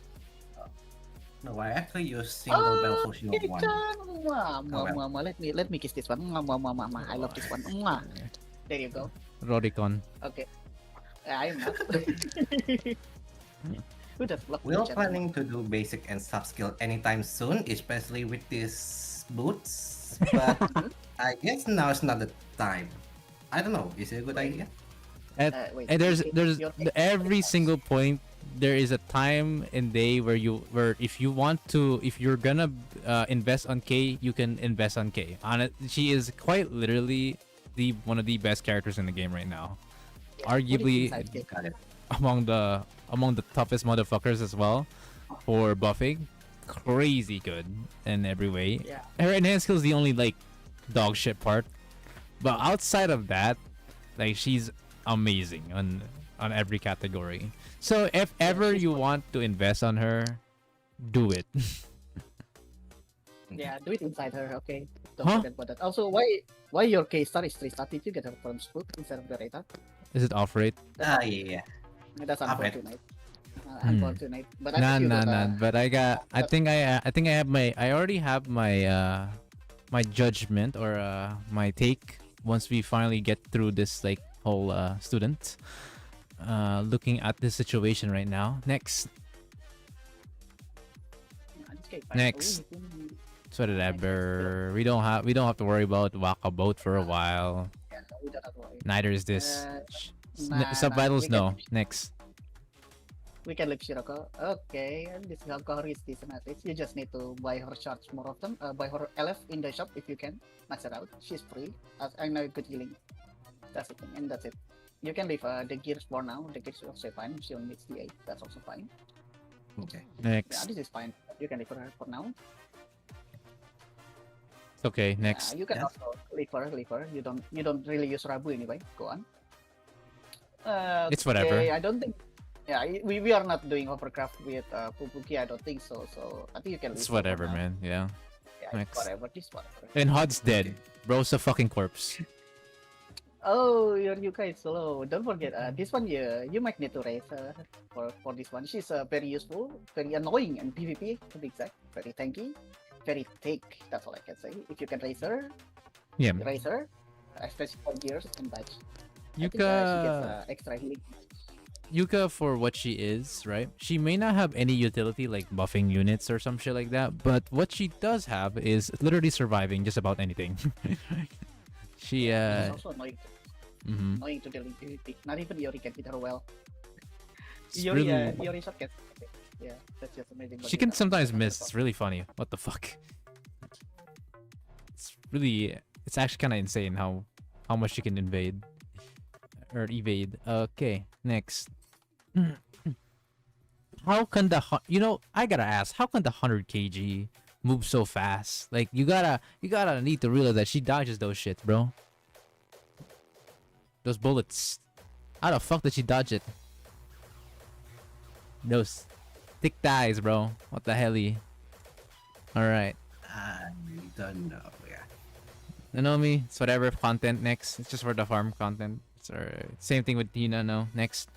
No, I actually use single bell fusion Okay, one. Chan. Mwah, Oh, well. mwah, mwah. Let me kiss this one. Mwah, mwah, mwah, mwah, mwah. I love this one. Mwah. There you go. Rodicon. Okay. I'm not. Who does block We're me, Chan? planning to do basic and sub skill anytime soon, especially with these boots. But I guess now is not the time. I don't know. Is it a good idea? Wait. And there's Your- every single point there is a time and day where if you're gonna invest on K, you can invest on K. On it, she is quite literally one of the best characters in the game right now. Arguably What is inside Got it. among the toughest motherfuckers as well for buffing. Crazy good in every way. Yeah. Her enhanced skill is the only like dog shit part, but outside of that, like she's amazing on every category. So if ever you want to invest on her, do it. Yeah, do it inside her, okay? Don't Huh? forget about that. Also, why your K star is 3 star? Did you get her from Spook instead of the Reta? Is it off rate? Yeah. That's Alright. unfortunate. Unfortunate. But I Nah, think you nah, got, nah. But I already have my my judgment or my take once we finally get through this like whole student looking at this situation right now. Next. Next. Whatever. We don't have to worry about Waka boat for a while. Yeah, we don't have to worry. Neither is this. we Subvitals, can- no. Next. We can leave Shiroko. Okay, and this alcohol is decent at least. You just need to buy her shards more often. Buy her LF in the shop if you can. Max it out. She's free. I know good healing. That's the thing, and that's it. You can leave the gears for now. The gears are also fine. She only needs the 8. That's also fine. Okay. Yeah, Next. this is fine. You can leave her for now. Okay, next. You can Yes. also leave her. You don't really use Rabu anyway. Go on. It's whatever. Okay, I don't think. Yeah, we are not doing Overcraft with Pupuki. I don't think so. So I think you can. It's leave her for whatever, now. man. Yeah. Yeah, Next. it's whatever. This whatever. And Hod's dead. Bro's a fucking corpse. Oh, you guys slow. Don't forget, this one you might need to raise for this one. She's very useful, very annoying in PvP to be exact. Very tanky, very thick. That's all I can say. If you can raise her, Yeah. raise her, especially for gears and badge. I think, she Yuka gets extra healing. Yuka for what she is, right? She may not have any utility like buffing units or some shit like that, but what she does have is literally surviving just about anything. She It's also annoying, mhm. annoying to deal in PvP. Not even Yori can hit her well. It's Yori, really- Yori shot gets. Yeah, that's just amazing. but She you can know, sometimes that's miss. It's really funny. What the fuck? It's actually kind of insane how much she can invade or evade. Okay, next. How can I gotta ask, how can the 100 kg move so fast? Like you gotta need to realize that she dodges those shit, bro. Those bullets. How the fuck did she dodge it? Those thick thighs, bro. What the helly? Alright. I don't know. Yeah. Nanomi, it's whatever content next. It's just for the farm content. Same thing with Tina, no. Next.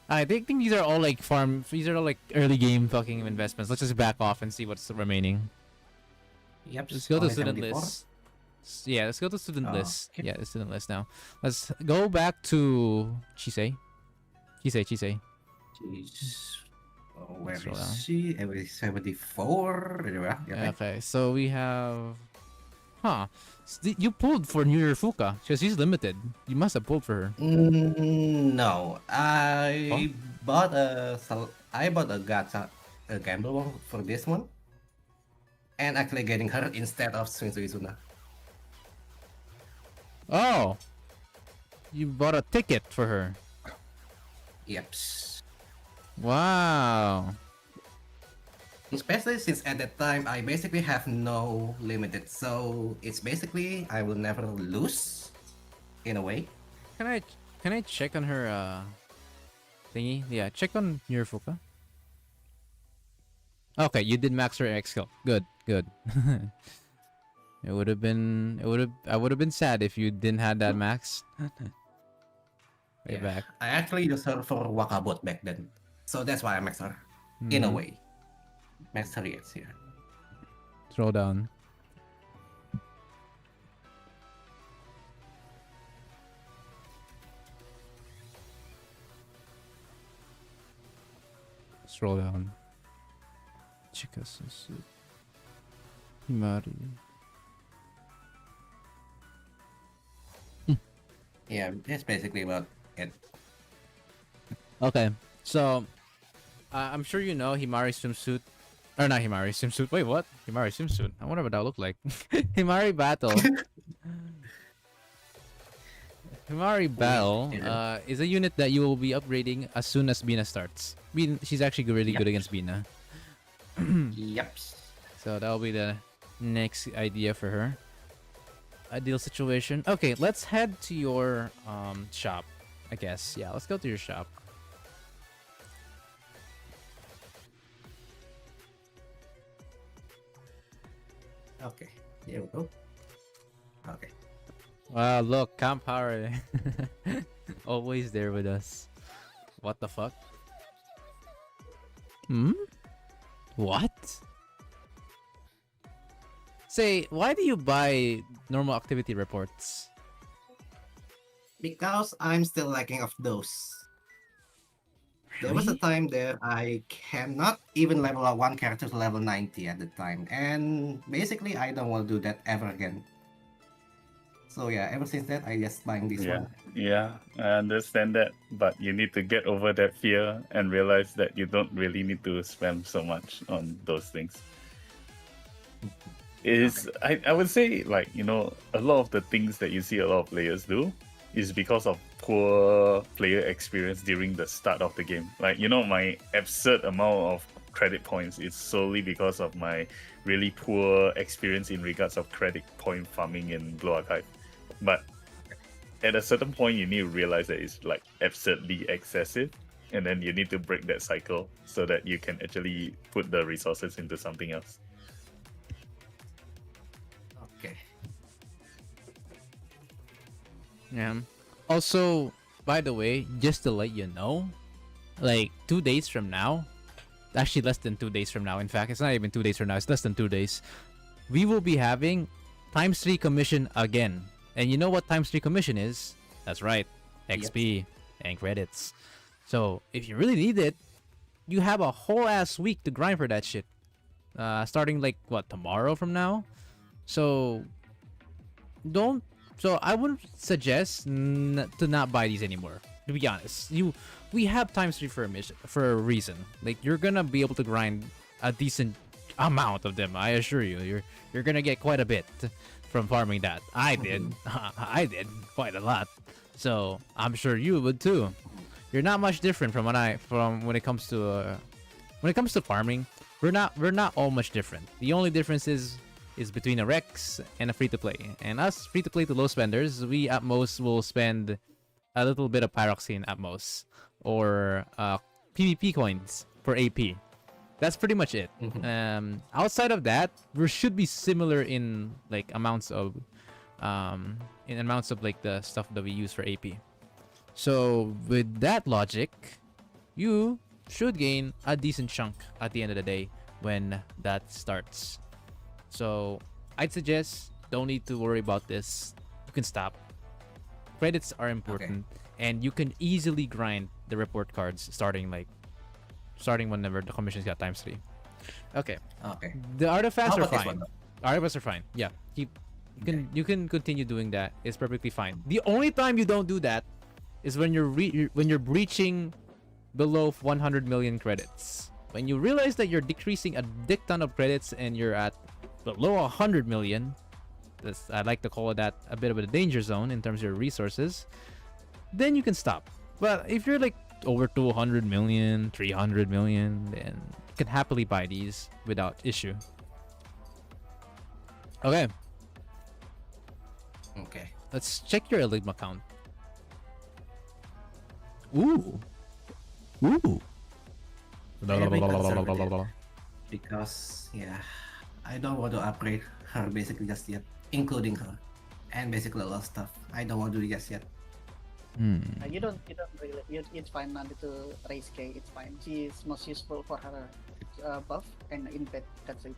I think these are all like these are all like early game fucking investments. Let's just back off and see what's remaining. Yep. Let's go to only student 74. list. Yeah, let's go to student Oh, list. okay. Yeah, the student list now. Let's go back to Chisei. Chisei. Jeez. Oh, where Scroll is down. she? Every 74. Yeah. Okay. Okay, so we have. You pulled for New Year Fuka because he's limited. You must have pulled for her. No, I bought a gacha, a gamble one for this one, and actually getting her instead of Shinzo Izuna. Oh, you bought a ticket for her. Yep. Wow. Especially since at that time I basically have no limited, so it's basically I will never lose, in a way. Can I check on her thingy? Yeah, check on your Fuka. Okay, you did max her X skill. Good. I would have been sad if you didn't have that max. Way Yeah. back. I actually used her for Wakabot back then, so that's why I maxed her, in a Mhm. way. mastery it's here. Scroll down. Scroll down. Chikasasu. Himari. Yeah, that's basically about it. Okay, so I'm sure you know Himari swimsuit, or not Himari swimsuit. Wait, what? Himari swimsuit. I wonder what that looked like. Himari battle. Himari battle is a unit that you will be upgrading as soon as Bina starts. She's actually really good against Bina. Yep. So that'll be the next idea for her. Ideal situation. Okay, let's head to your shop. I guess. Yeah, let's go to your shop. Okay, here we go. Okay. Wow, look, Camp Power. Always there with us. What the fuck? Hmm? What? Say, why do you buy normal activity reports? Because I'm still lacking of those. There was a Really? time there I cannot even level up one character to level 90 at the time. And basically I don't want to do that ever again. So yeah, ever since that I just buying this Yeah, one. yeah, I understand that, but you need to get over that fear and realize that you don't really need to spend so much on those things. I would say, like, you know, a lot of the things that you see a lot of players do is because of poor player experience during the start of the game. Like, you know, my absurd amount of credit points is solely because of my really poor experience in regards of credit point farming in Blue Archive. But at a certain point, you need to realize that it's like absurdly excessive, and then you need to break that cycle so that you can actually put the resources into something else. Okay. Yeah. Also, by the way, just to let you know, like 2 days from now, actually less than 2 days from now. In fact, it's not even 2 days from now. It's less than 2 days. We will be having times 3 commission again. And you know what times 3 commission is? That's right, XP and credits. So if you really need it, you have a whole ass week to grind for that shit. Starting like what, tomorrow from now? So don't. So I wouldn't suggest to not buy these anymore. To be honest, we have times 3 for a reason. Like you're gonna be able to grind a decent amount of them. I assure you, you're gonna get quite a bit from farming that. I did. I did quite a lot. So I'm sure you would too. You're not much different from when it comes to farming. We're not all much different. The only difference is between a Rex and a free to play. And us free to play to low spenders, we at most will spend a little bit of Pyroxene at most, or PvP coins for AP. That's pretty much it. Outside of that, we should be similar in like amounts of like the stuff that we use for AP. So with that logic, you should gain a decent chunk at the end of the day when that starts. So I'd suggest don't need to worry about this. You can stop. Credits are important, and you can easily grind the report cards starting whenever the commission's got times 3. Okay. Okay. The artifacts How are about this fine. one, though? Artifacts are fine. Yeah. You can continue doing that. It's perfectly fine. The only time you don't do that is when you're breaching below 100 million credits. When you realize that you're decreasing a dick ton of credits and you're at below 100 million, I like to call that a bit of a danger zone in terms of your resources, then you can stop. But if you're like over 200 million, 300 million, then you can happily buy these without issue. Okay, Okay. let's check your Enigma count. Ooh. Very conservative. Because yeah, I don't want to upgrade her basically just yet, including her, and basically a lot of stuff. I don't want to do it just yet. You don't really. It's fine not to raise K. It's fine. She is most useful for her buff and invade. That's it.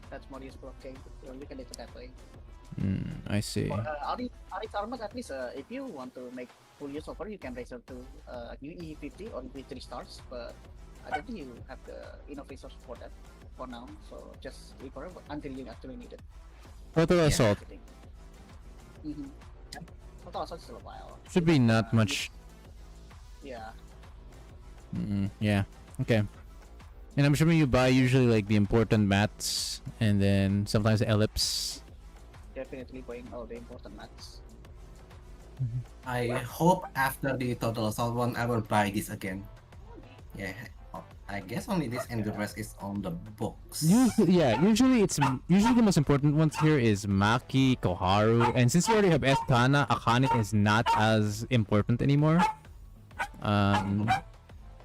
That's more useful. Okay, so you can do it that way. I see. For Aris Armas, at least if you want to make full use of her, you can raise her to UE 50 or UE 3 stars. But I don't think you have the enough resource for that for now. So just leave her until you actually need it. Total assault Mm-hmm. Total assault is still a while. should be not much. Yeah. Yeah. Okay. And I'm assuming you buy usually like the important mats and then sometimes the ellipse. Definitely going all the important mats. I hope after the total assault one, I will buy this again. Yeah, I guess only this and the rest is on the books. Usually the most important ones here is Maki, Koharu, and since you already have Esthana, Akane is not as important anymore.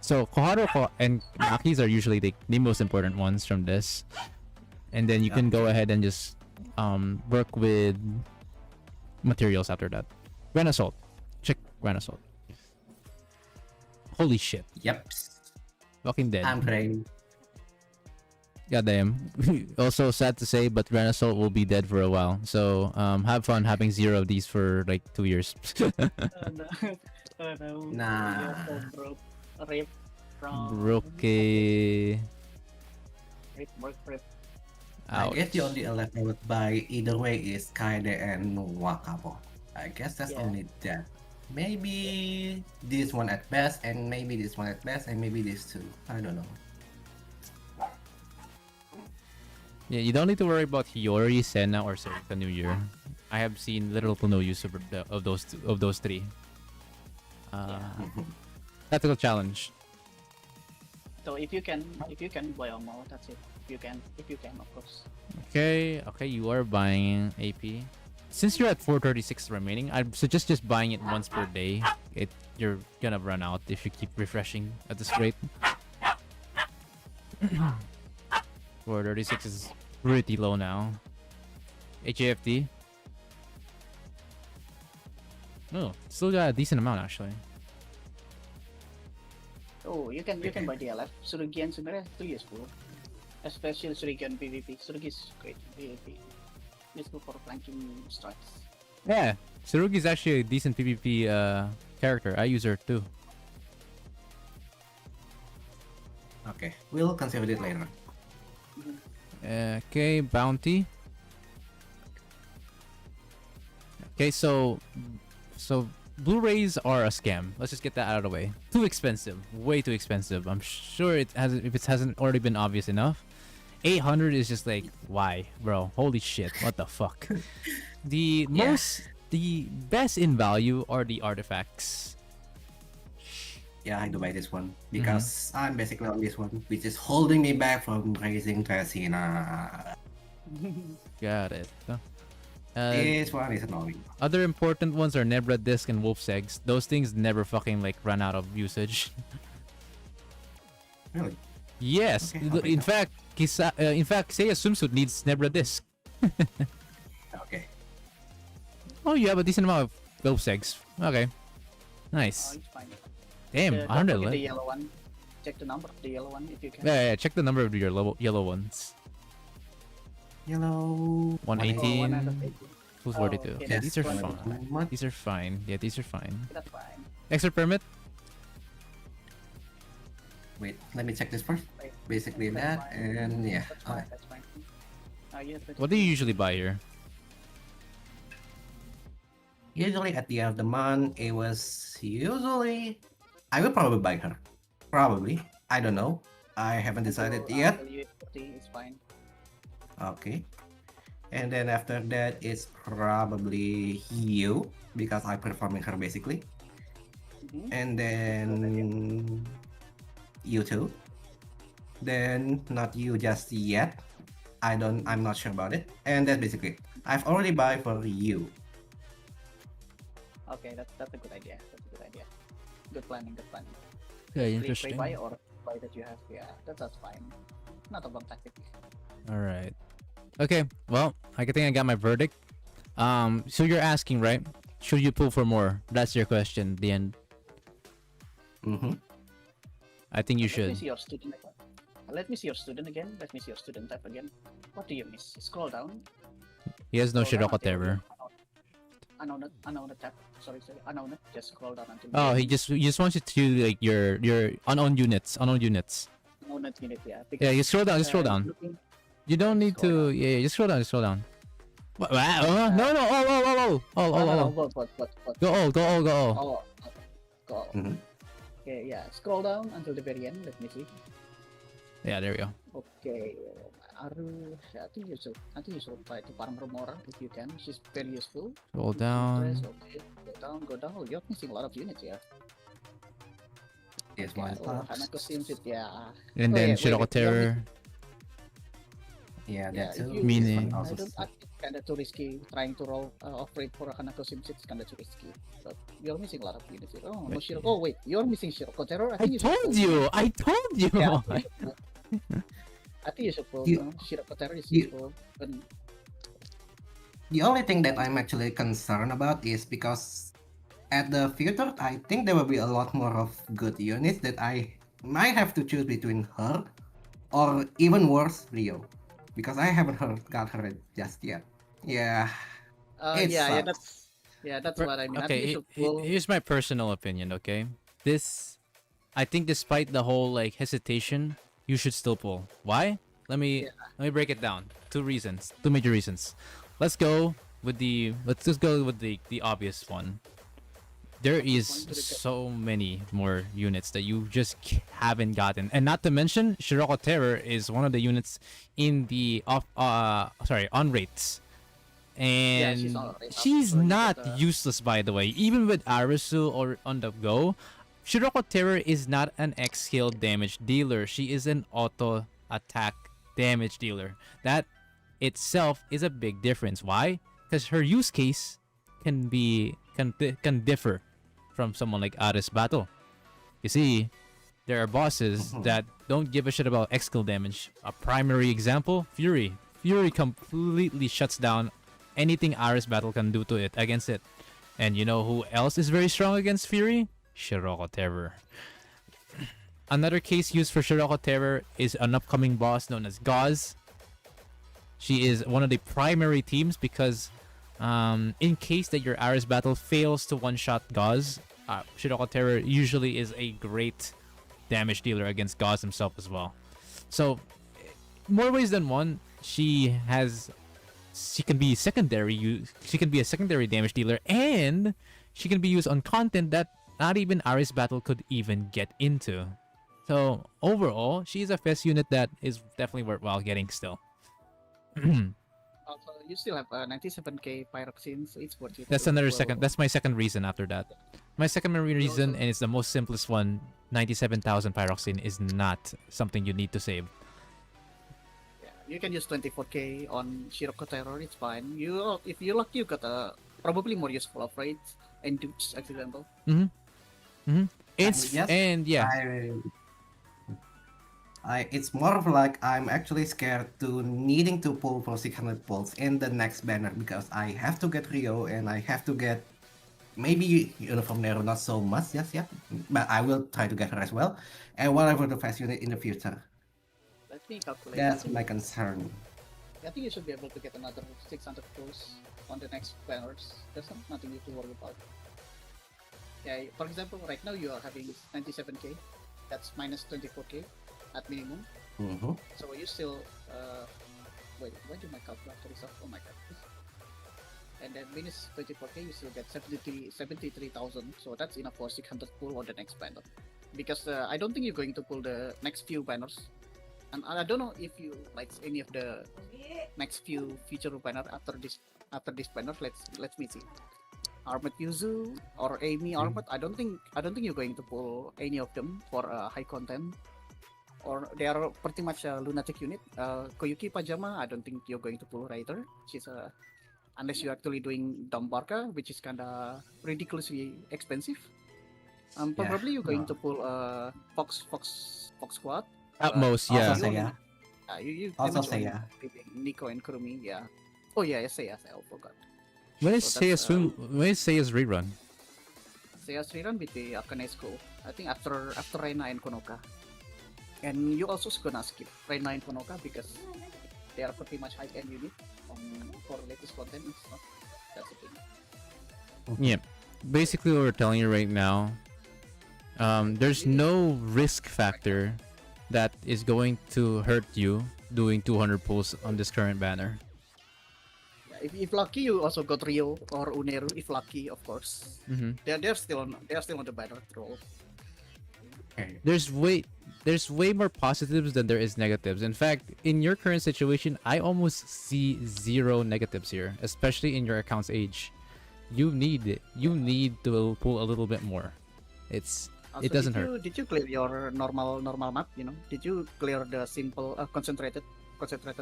So Koharu and Makis are usually the most important ones from this, and then you can go ahead and just work with materials after that. Grand Assault, check Grand Assault. Holy shit! Yep. Walking Dead. I'm praying. Goddamn. Also sad to say, but Grand Assault will be dead for a while. So have fun having 0 of these for like 2 years. Nah. Rip from Rookie. Rip. I guess the only elect I would buy either way is Kaede and Wakabo. I guess that's only that. Maybe this one at best, and maybe this one at best, and maybe this two. I don't know. Yeah, you don't need to worry about Hiyori, Senna, or Sarika New Year. I have seen little to no use of those three. Tactical challenge. So if you can buy more, that's it. If you can, of course. Okay, you are buying AP. Since you're at 436 remaining, I'd suggest just buying it once per day. You're gonna run out if you keep refreshing at this rate. 436 is pretty low now. HAFT. No, still got a decent amount actually. Oh, you can buy DLF. Tsurugi and Sumire are still useful. Especially Tsurugi and PvP. Tsurugi is great PvP. Useful for flanking strikes. Yeah, Tsurugi is actually a decent PvP character. I use her too. Okay, we'll consider it later. Okay, bounty. Okay, so Blu-rays are a scam. Let's just get that out of the way. Too expensive, way too expensive. I'm sure it hasn't. If it hasn't already been obvious enough, 800 is just like, why, bro? Holy shit! What the fuck? The best in value are the artifacts. Yeah, I do buy this one because I'm basically on this one, which is holding me back from raising Tracina. Got it. This one is annoying. Other important ones are Nebra Disc and Wolf's Eggs. Those things never fucking like run out of usage. Really? Yes. Okay, In fact, Seiya Swimsuit needs Nebra Disc. Okay. Oh, you have a decent amount of Wolf's Eggs. Okay. Oh, Nice. it's fine. Damn, Don't 100 forget the left. yellow one. Check the number of the yellow one if you can. Yeah, check the number of your yellow ones. Yellow. 118, 118. 242. Oh, okay, Okay, these are that's fine. What? These are fine. Yeah, these are fine. That's fine. Extra permit? Wait, let me check this first. Wait, Basically that's that, fine. and yeah. That's fine. Alright. That's fine. Yes, that's What do you fine. usually buy here? Usually at the end of the month, it was usually. I will probably buy her. Probably. I don't know. I haven't decided So, yet. LU50 is fine. Okay. And then after that, it's probably you because I'm performing her basically. Mhm. And then you too. Then not you just yet. I'm not sure about it. And that's basically it. I've already buy for you. Okay, that's a good idea. That's a good idea. Good planning. Good planning. Okay, Pre-buy or buy that you have. Yeah, that's fine. Not a bad tactic. All right. Okay. Well, I think I got my verdict. So you're asking, right? should you pull for more? That's your question. At the end, Mm-hmm. I think you Let me should. see your student again. Let me see your student again. Let me see your student type again. What do you miss? Scroll down. He has no Scroll down Shiroko until Terror. unknown tab. Sorry. Unknown. Just scroll down until. Oh, he just wants you to like your unowned units. Unowned units. unknown unit. Yeah. Yeah, you scroll down. You scroll down. Looking, You don't need Scroll to. Yeah, just scroll down. Just scroll down. What? No, no. All. Go all. Go all. Go all. Oh, go. Mhm. Okay, yeah. Scroll down until the very end. Let me see. Yeah, there we go. Okay, Aru, I think you should try to farm her more if you can. She's very useful. Scroll down. Okay, go down. Oh, you're missing a lot of units, yeah. Yes, one Hanako seems it, yeah. And Oh, then yeah, Shiroko wait, Terror. Yeah, Yeah, that if too. you, Meaning- I think it's kind of too risky trying to roll operate for a Hanako Sim 6 kind of too risky. But you're missing a lot of units here. Oh, no Wait. Shiroko. Oh, wait, you're missing Shiroko Terror. I think you should told pull- you. I told you. Yeah, I think you should pull You- Shiroko Terror is you- useful. But The only thing that I'm actually concerned about is because at the future, I think there will be a lot more of good units that I might have to choose between her or even worse, Rio. Because I haven't got her just yet. Yeah. It yeah, sucks. that's what I mean. I think Okay, you should pull. here's my personal opinion. Okay, I think despite the whole like hesitation, you should still pull. Why? Let me break it down. Two major reasons. Let's just go with the obvious one. There is so many more units that you just haven't gotten, and not to mention Shiroko Terror is one of the units in the on rates, and she's on rate. she's So you not gotta- useless, by the way. Even with Arisu or on the go, Shiroko Terror is not an X skill damage dealer. She is an auto attack damage dealer. That itself is a big difference. Why? Because her use case can differ from someone like Aris Battle. You see, there are bosses that don't give a shit about X skill damage. A primary example, Fury. Fury completely shuts down anything Aris Battle can do to it against it. And you know who else is very strong against Fury? Shiroko Terror. Another case used for Shiroko Terror is an upcoming boss known as Gauze. She is one of the primary teams because in case that your Aris Battle fails to one-shot Gauze, Shiroko Terror usually is a great damage dealer against Gauze himself as well. So, more ways than one, she can be she can be a secondary damage dealer, and she can be used on content that not even Aris Battle could even get into. So overall, she's a fest unit that is definitely worthwhile getting still. Also, you still have 97k pyroxene, so it's worth it. That's to another pull- second. That's my second reason after that. My second reason, and it's the most simplest one, 97,000 pyroxene is not something you need to save. Yeah, you can use 24k on Shiroko Terror. It's fine. If you lucky, you got probably more useful of raids and dupes, for example. It's yes, and yeah. It's more of like I'm actually scared to needing to pull for 600 pulls in the next banner because I have to get Rio and I have to get maybe Uniform Nero, not so much, yes, yeah, but I will try to get her as well, and whatever the fast unit in the future. Let me calculate. That's my concern. I think you should be able to get another 600 pulls on the next banners. There's nothing you to worry about. Yeah, for example, right now you are having 97k. That's minus 24k at minimum. Mm-hmm. So you still wait, why did my calculator is off? Oh my god. And then minus 24k, you still get 73,000. So that's enough for 600 pull on the next banner. Because I don't think you're going to pull the next few banners. And I don't know if you like any of the next few feature banner after this banner. Let's me see. Armored Yuzu or Amy Armored. I don't think you're going to pull any of them for high content. Or they are pretty much a lunatic unit. Koyuki Pajama, I don't think you're going to pull either. She's unless you're actually doing Dombarka, which is kinda ridiculously expensive. Probably you're going to pull Fox Squad. At most, Also yeah. Seiya. You Also damage Seiya. Nico and Kurumi, yeah. Oh yeah, Seiya, I forgot. When is So Seiya that's, swim? When is Seiya's rerun? Seiya's rerun with the Akane school. I think after Reina and Konoka. And you also gonna skip Reina and Konoka because they are pretty much high-end unit for latest content and stuff. That's the thing. Yeah. Basically, what we're telling you right now, there's no risk factor that is going to hurt you doing 200 pulls on this current banner. Yeah, if lucky, you also got Rio or Uneru. If lucky, of course. Mm-hmm. They're still on the banner roll. There's way more positives than there is negatives. In fact, in your current situation, I almost see 0 negatives here, especially in your account's age. You need it. You need to pull a little bit more. It doesn't hurt. Did you clear your normal map? You know, did you clear the simple concentrated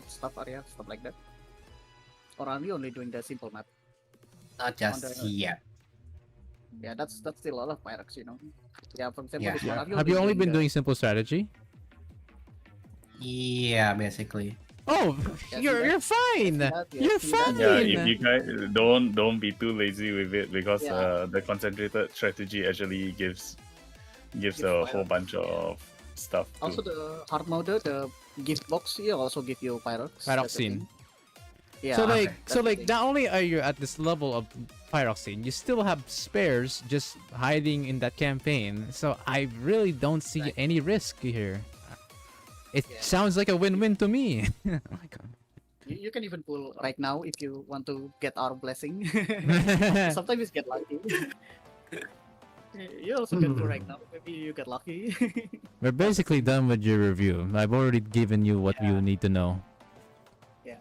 stuff area, stuff like that? Or are you only doing the simple map? Not just the- yet. Yeah, that's still a lot of Pyrex, you know. Yeah, for example, Yeah. this one, Have you only been the- doing simple strategy? Yeah, basically. Oh, Yeah, you're fine. that, yeah, You're see that? fine. Yeah, if you guys don't be too lazy with it because Yeah. the concentrated strategy actually gives Gives a fire. whole bunch of stuff. Also, Too. the hard mode, the gift box here also give you Pyrox. that's the Pyroxene. thing. Yeah. So like, okay, so that's like, the not only are you at this level of pyroxene, you still have spares just hiding in that campaign. So I really don't see Right. any risk here. It Yeah. sounds like a win-win to me. Oh my God. You can even pull right now if you want to get our blessing. Sometimes you get lucky. You also can pull right now. Maybe you get lucky. We're basically done with your review. I've already given you what you need to know. Yeah.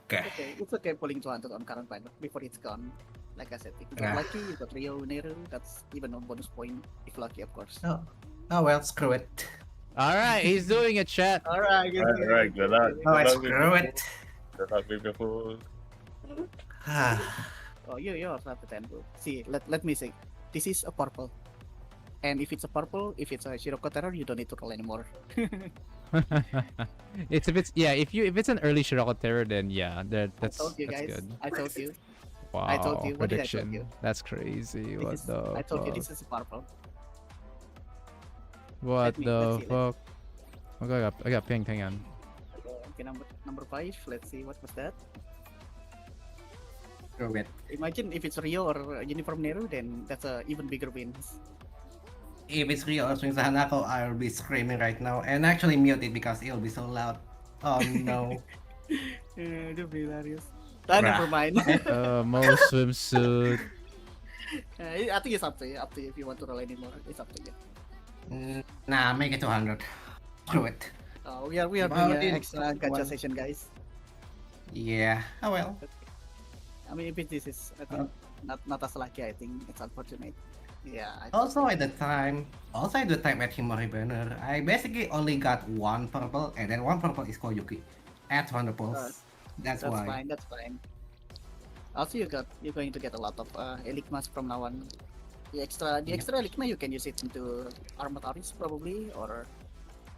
Okay. It's okay pulling 200 on current pilot before it's gone. Like I said, if you get Yeah. lucky, you got Rio Neru, that's even a bonus point if lucky, of course. Oh well, screw it. All right, he's doing it, chat. Alright, Alright, good luck. Oh, Good luck with screw your it. pool. Good luck with your pool. Oh, you also have the 10 blue. See, let me see. This is a purple. And if it's a purple, if it's a Shiroko Terror, you don't need to roll anymore. If it's an early Shiroko Terror, then yeah, that's I told you guys. good. I told you. Wow, I told you. What did I tell prediction. you? That's crazy. What This is, the I told you fuck? this is a purple. What Let's the see, fuck? Okay, I got ping. Hang on. Okay, number 5. Let's see what was that. Screw it. Imagine if it's Rio or Uniform Neru, then that's a even bigger wins. If it's Rio or Swing Hanako, I'll be screaming right now. And actually mute it because it'll be so loud. Oh no. It'll be hilarious. Never mind. Mo swimsuit. I think it's up to you. Up to you if you want to roll anymore. It's up to you. Nah, make it 200. Screw it. We are Well, doing an it's extra gacha one. session, guys. Yeah. Oh well. I mean, if this is I think not as lucky, I think it's unfortunate. Yeah. Also at the time at Himori Banner, I basically only got one purple, and then one purple is Koyuki at 200 pulls. That's why. fine. That's fine. Also, you're going to get a lot of Eligmas from now on. The extra Eligma you can use it into Armataris probably, or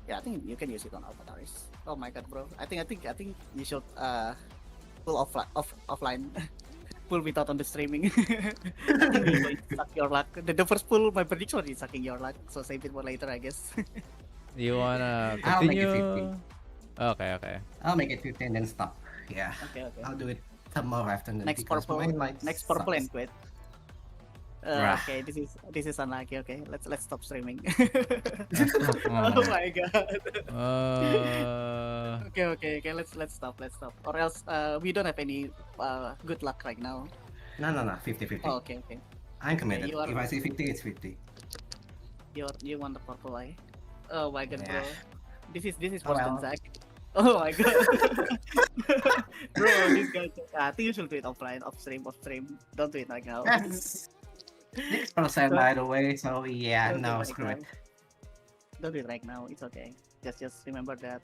yeah, I think you can use it on Armataris. Oh my god, bro! I think you should pull offline. Pull without on the streaming. I think you're going to suck your luck. The first pull, my prediction is sucking your luck. So save it for later, I guess. You wanna I'll make it continue? 50. Okay. I'll make it 15 then stop. Yeah. Okay. I'll do it tomorrow afternoon. Next because purple. my life Next purple sucks. and quit. Bruh. Okay, this is unlucky. Okay, let's stop streaming. Oh. Oh my god. Okay. Okay. Let's stop. Or else we don't have any good luck right now. No, 50-50. Oh, okay. I'm committed. you are- If I say 50, it's 50. You want the purple eye? Oh my god, Yeah. bro. This is Oh, worse well. than Zack. Oh my god. Bro, this guy. I think you should do it offline, off stream. Don't do it right now. That's 6% by the way, so yeah, Don't do no, it right screw it. now. Don't do it right now. It's okay. Just remember that.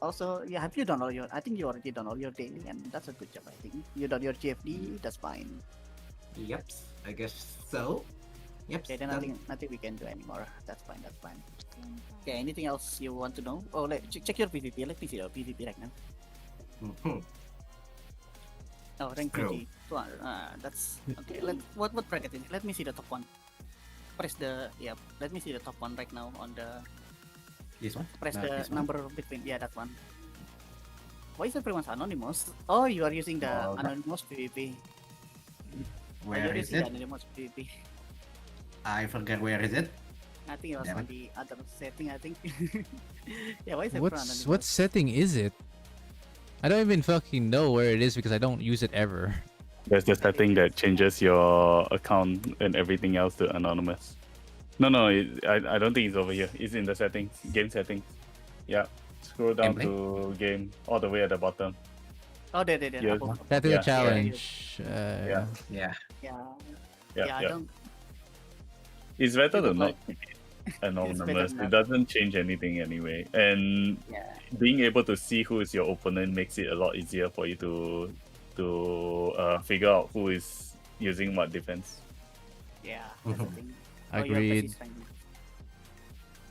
Also, yeah, have you done all your? I think you already done all your daily, and that's a good job. I think you done your GFD. That's fine. Yep, I guess so. Yep. Okay, then nothing we can do anymore. That's fine. Okay, anything else you want to know? Oh, check your PvP. Let me see your PvP right now. Mhm. Oh, rank Bro. 20. 200. That's okay. What bracket is it? Let me see the top one. Press the Let me see the top one right now on the. This one? Press No, the this one. number between. Yeah, that one. Why is everyone's anonymous? Oh, you are using the Oh, that- anonymous PvP. Where You're is using it? the anonymous PvP. I forget where is it. I think it was Damn on it. the other setting. I think. Yeah, why is everyone anonymous? What setting is it? I don't even fucking know where it is because I don't use it ever. There's the setting that changes your account and everything else to anonymous. No, I don't think it's over here. It's in the settings, game settings. Yeah, scroll down Gameplay? to game all the way at the bottom. Oh, there. Yes. Above. Setting Yeah, the challenge. Yeah. Yeah. Yeah. I Yeah. don't. It's better Think to of not like- keep it anonymous. not. It doesn't change anything anyway. And Yeah. being able to see who is your opponent makes it a lot easier for you to figure out who is using what defense. Yeah. That's the Mhm. thing. Oh, your Agreed. face is fine.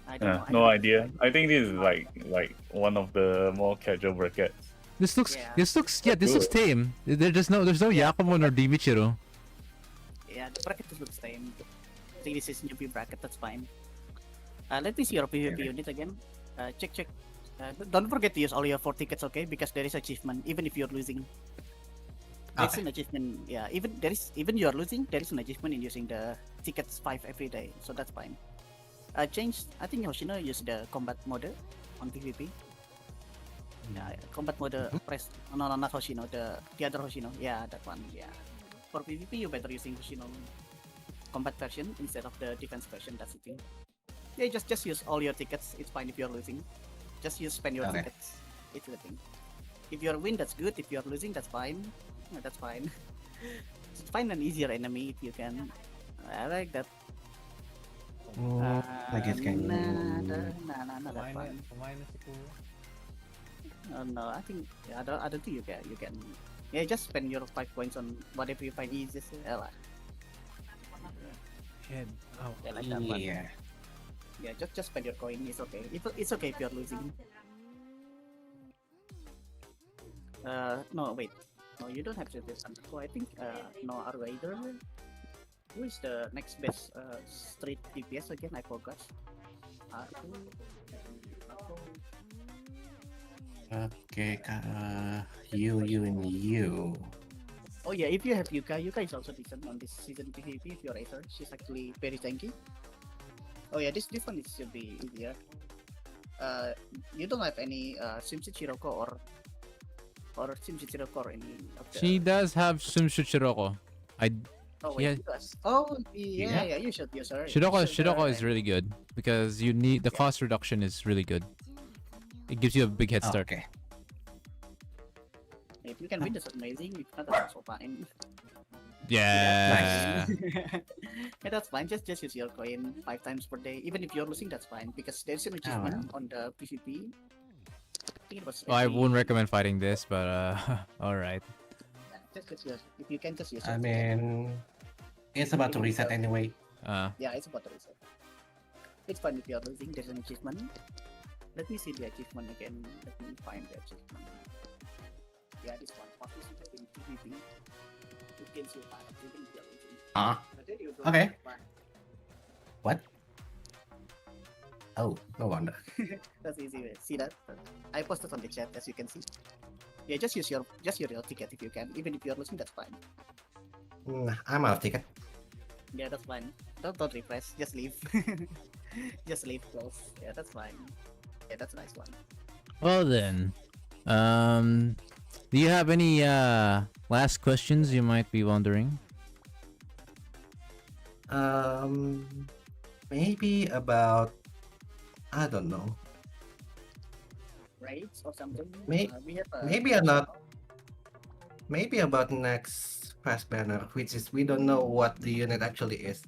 I don't know. I No don't- idea. I think this is like one of the more casual brackets. This looks Yeah. this looks tame. There's no Yakumo nor Dimichiro. Yeah, the bracket looks same. I think this is newbie bracket. That's fine. Let me see your PvP unit again. Check. Don't forget to use all your 4 tickets, okay? Because there is achievement even if you're losing. There's Okay. an achievement. Yeah, even you're losing, there is an achievement in using the tickets 5 every day. So that's fine. Change. I think Hoshino used the combat mode on PvP. Yeah, combat mode. Press. No, not Hoshino. The other Hoshino. Yeah, that one. Yeah. For PvP, you better using Hoshino combat version instead of the defense version. That's the thing. Yeah, just use all your tickets. It's fine if you're losing. Just spend your Okay. tickets. It's the thing. If you're win, that's good. If you're losing, that's fine. That's fine. Just find an easier enemy if you can. I like that. I guess can. Nah, that's fine. No, I think I don't think you can. Yeah, just spend your 5 points on whatever you find easiest. Yeah, like that one. Yeah. Yeah, just spend your coin. It's okay. It's okay if you're losing. No, wait. No, you don't have to do this. So I think no Aru either. Who is the next best street DPS again? I forgot. Aru. Okay, you, and you. Oh yeah, if you have Yuka is also decent on this season PvP. If you're Aether, she's actually very tanky. Oh yeah, this one should be easier. You don't have any Swimsuit Shiroko or Swimsuit Shiroko or any of the. She does have Swimsuit Shiroko. Oh yeah. wait, she does. Oh yeah, you should use her. Shiroko is really good because you need the cost reduction is really good. It gives you a big head start. Okay. If you can win, that's amazing. If not, that's also fine. Yeah. Yeah, that's fine. Just use your coin 5 times per day. Even if you're losing, that's fine because there's an achievement on the PvP. I think it was. Well, I every- wouldn't recommend fighting this, but all right. Just use. If you can, just use. I it. mean, it's about to reset anyway. Yeah, it's about to reset. It's fine if you're losing. There's an achievement. Let me see the achievement again. Let me find the achievement. Yeah, this one. Participate in PvP. It gives you 5 even if you're losing. But then you don't Okay. have one. What? Oh, no wonder. That's easy. See that? I posted on the chat as you can see. Yeah, just use your ticket if you can. Even if you're losing, that's fine. I'm out of ticket. Yeah, that's fine. Don't refresh. Just leave. Just leave close. Yeah, that's fine. Yeah, that's a nice one. Well then, do you have any last questions you might be wondering? Maybe about, I don't know. Raids or something. May- We have maybe not. Maybe about next fast banner, which is we don't know what the unit actually is.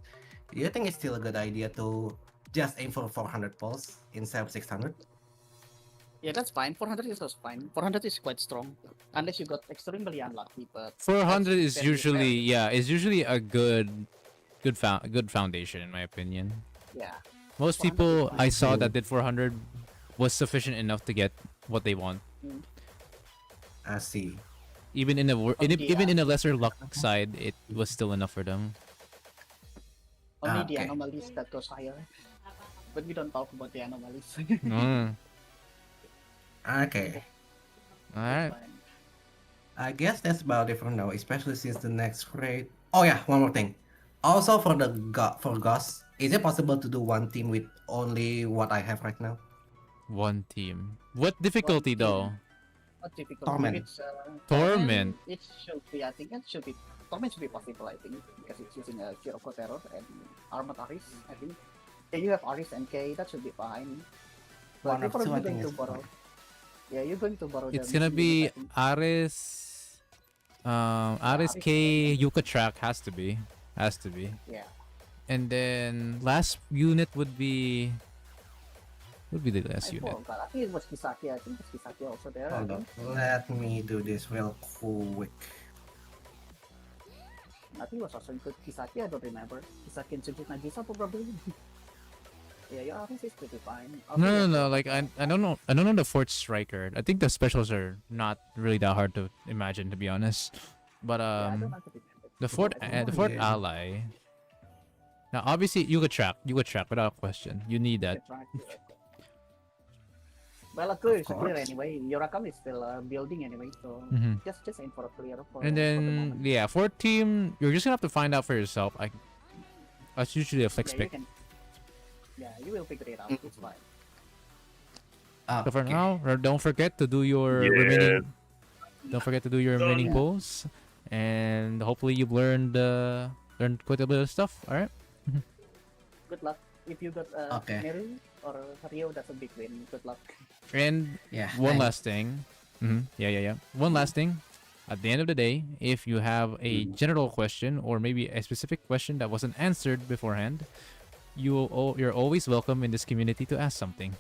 Do you think it's still a good idea to just aim for 400 pulse instead of 600? Yeah, that's fine. 400 is also fine. 400 is quite strong, unless you got extremely unlucky. But 400 is very usually is usually a good foundation in my opinion. yeah. Most 400 people is I fine. saw that did 400 was sufficient enough to get what they want. I see. Even in the, even in a lesser luck side, it was still enough for them. Only the Okay. anomalies that goes higher. But we don't talk about the anomalies. Mm. Okay. All right. Fine. I guess that's about it for now, especially since the next raid. Oh yeah, one more thing. Also for the for Ghost, is it possible to do one team with only what I have right now? One team. What difficulty team. though? What difficult? Torment. It's, Torment. It should be. I think it should be. Torment should be possible. I think because it's using a Kiroko Terror and Armored Aris. I think. Yeah, you have Aris and K. That should be fine. But One you're of two, probably I going think to is borrow. fine. Yeah, you're going to borrow. It's the gonna Missing be Unit, I think. Aris. Aris Aris K Yuka track has to be. Yeah. And then last unit would be the last I unit. forgot. I think it was Kisaki. I think it's Kisaki also there. I Hold think. on. Let me do this real quick. I think it was also include Kisaki. I don't remember. Kisaki and Tsuji Nagisa probably. Yeah, your Aris is pretty fine. No. Like I don't know. I don't know the fourth striker. I think the specials are not really that hard to imagine, to be honest. But Yeah, I don't have to remember. the fourth Yeah. ally. Now obviously you could track without question. You need that. That's right. Well, a clear is a Of clear course. anyway. Yorakam is still building anyway, so Mhm. just aim for a clear. For, And for the then moment. yeah, fourth team, you're just gonna have to find out for yourself. That's usually a flex Yeah, you pick. can. Yeah, you will figure it out. It's fine. So for Okay. now, don't forget to do your Yeah. remaining. Don't forget to do your remaining Yeah. polls, and hopefully you've learned quite a bit of stuff. All right. Good luck. If you got Okay. Meru or Rio, that's a big win. Good luck. And Yeah. one thanks. last thing. Yeah. One last thing. At the end of the day, if you have a general question or maybe a specific question that wasn't answered beforehand, you're always welcome in this community to ask something.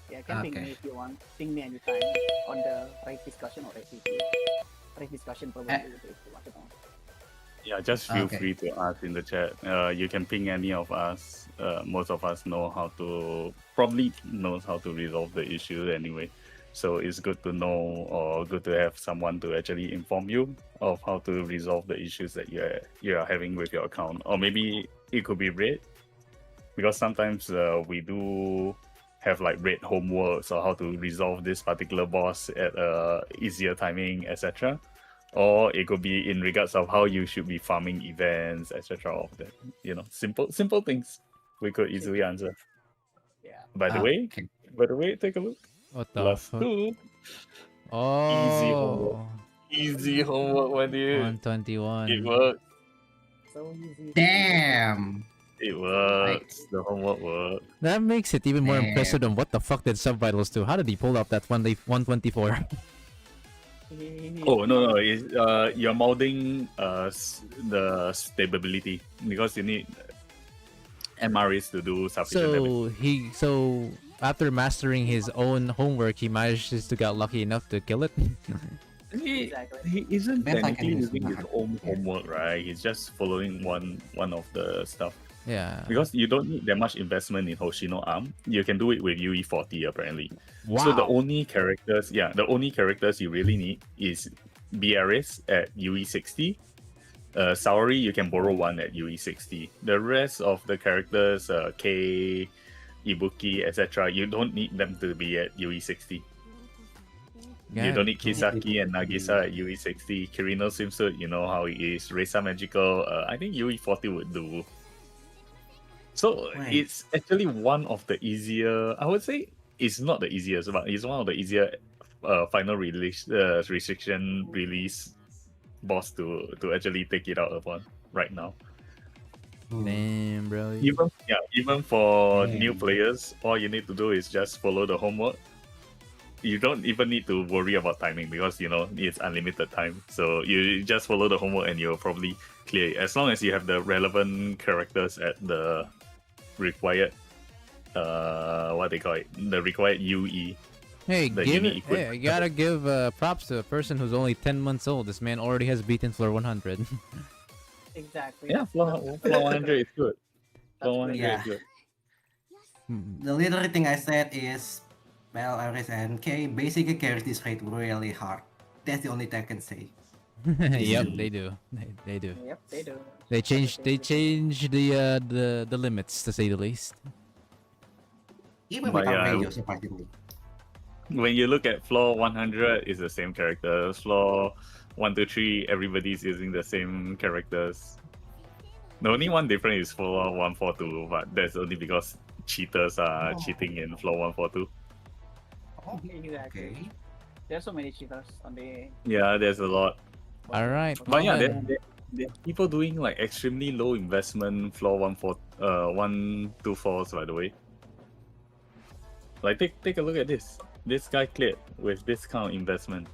Yeah, you can ping Okay. me if you want. Ping me anytime on the raid discussion or ACP. Raid discussion probably if you want to know. Yeah, just feel Okay. free to ask in the chat. You can ping any of us. Most of us probably knows how to resolve the issue anyway. So it's good to know or good to have someone to actually inform you of how to resolve the issues that you are having with your account. Or maybe it could be raid, because sometimes we do have like raid homeworks or how to resolve this particular boss at easier timing, etc. Or it could be in regards of how you should be farming events, etc. Of that, simple things we could easily answer. Yeah. By the way, Okay. take a look. What the Plus fuck? 2. Oh, Easy homework, my dude. 121. It works. So easy. Damn. It works. The homework works. That makes it even more Damn. impressive than what the fuck did Subvitals do? How did he pull up that 124? Oh no, it's, you're modding the stability, because you need MREs to do sufficient damage. So after mastering his own homework, he manages to get lucky enough to kill it. Exactly. He isn't Best I can technically do is using his not. own homework, right? He's just following one of the stuff. Yeah. Because you don't need that much investment in Hoshino Arm. You can do it with UE40 apparently. Wow. So the only characters you really need is Biaris at UE60. Saori, you can borrow one at UE60. The rest of the characters, K, Ibuki, etc., you don't need them to be at UE60. You don't need Kisaki and Nagisa at UE60. Kirino swimsuit, you know how it is. Reisa Magical, I think UE40 would do. So Right. it's actually one of the easier, I would say it's not the easiest, but it's one of the easier final release restriction release boss to actually take it out upon right now. Damn, bro. Even for new Damn. players, all you need to do is just follow the homework. You don't even need to worry about timing, because it's unlimited time. So you just follow the homework and you'll probably clear it, as long as you have the relevant characters at the required what they call it, the required UE. Hey, the give unique it. Hey, equipment. you gotta give props to a person who's only 10 months old. This man already has beaten floor 100. Exactly. Yeah, floor 100 is good. Floor 100 Yeah. is good. The literally thing I said is, well, Aris and K basically carries this raid really hard. That's the only thing I can say. Yep, they do. They do. Yep, they do. They change the limits, to say the least. Even But without yeah, radio, surprisingly. When you look at floor 100, it's the same characters. Floor 1 to 3, everybody's using the same characters. The only one different is floor 142, but that's only because cheaters are cheating in floor 142. Exactly. Okay. There's so many cheaters on the. Yeah, there's a lot. All right. But yeah, then. there are people doing like extremely low investment floor 124s, by the way. Like take a look at this. This guy cleared with this kind of investment.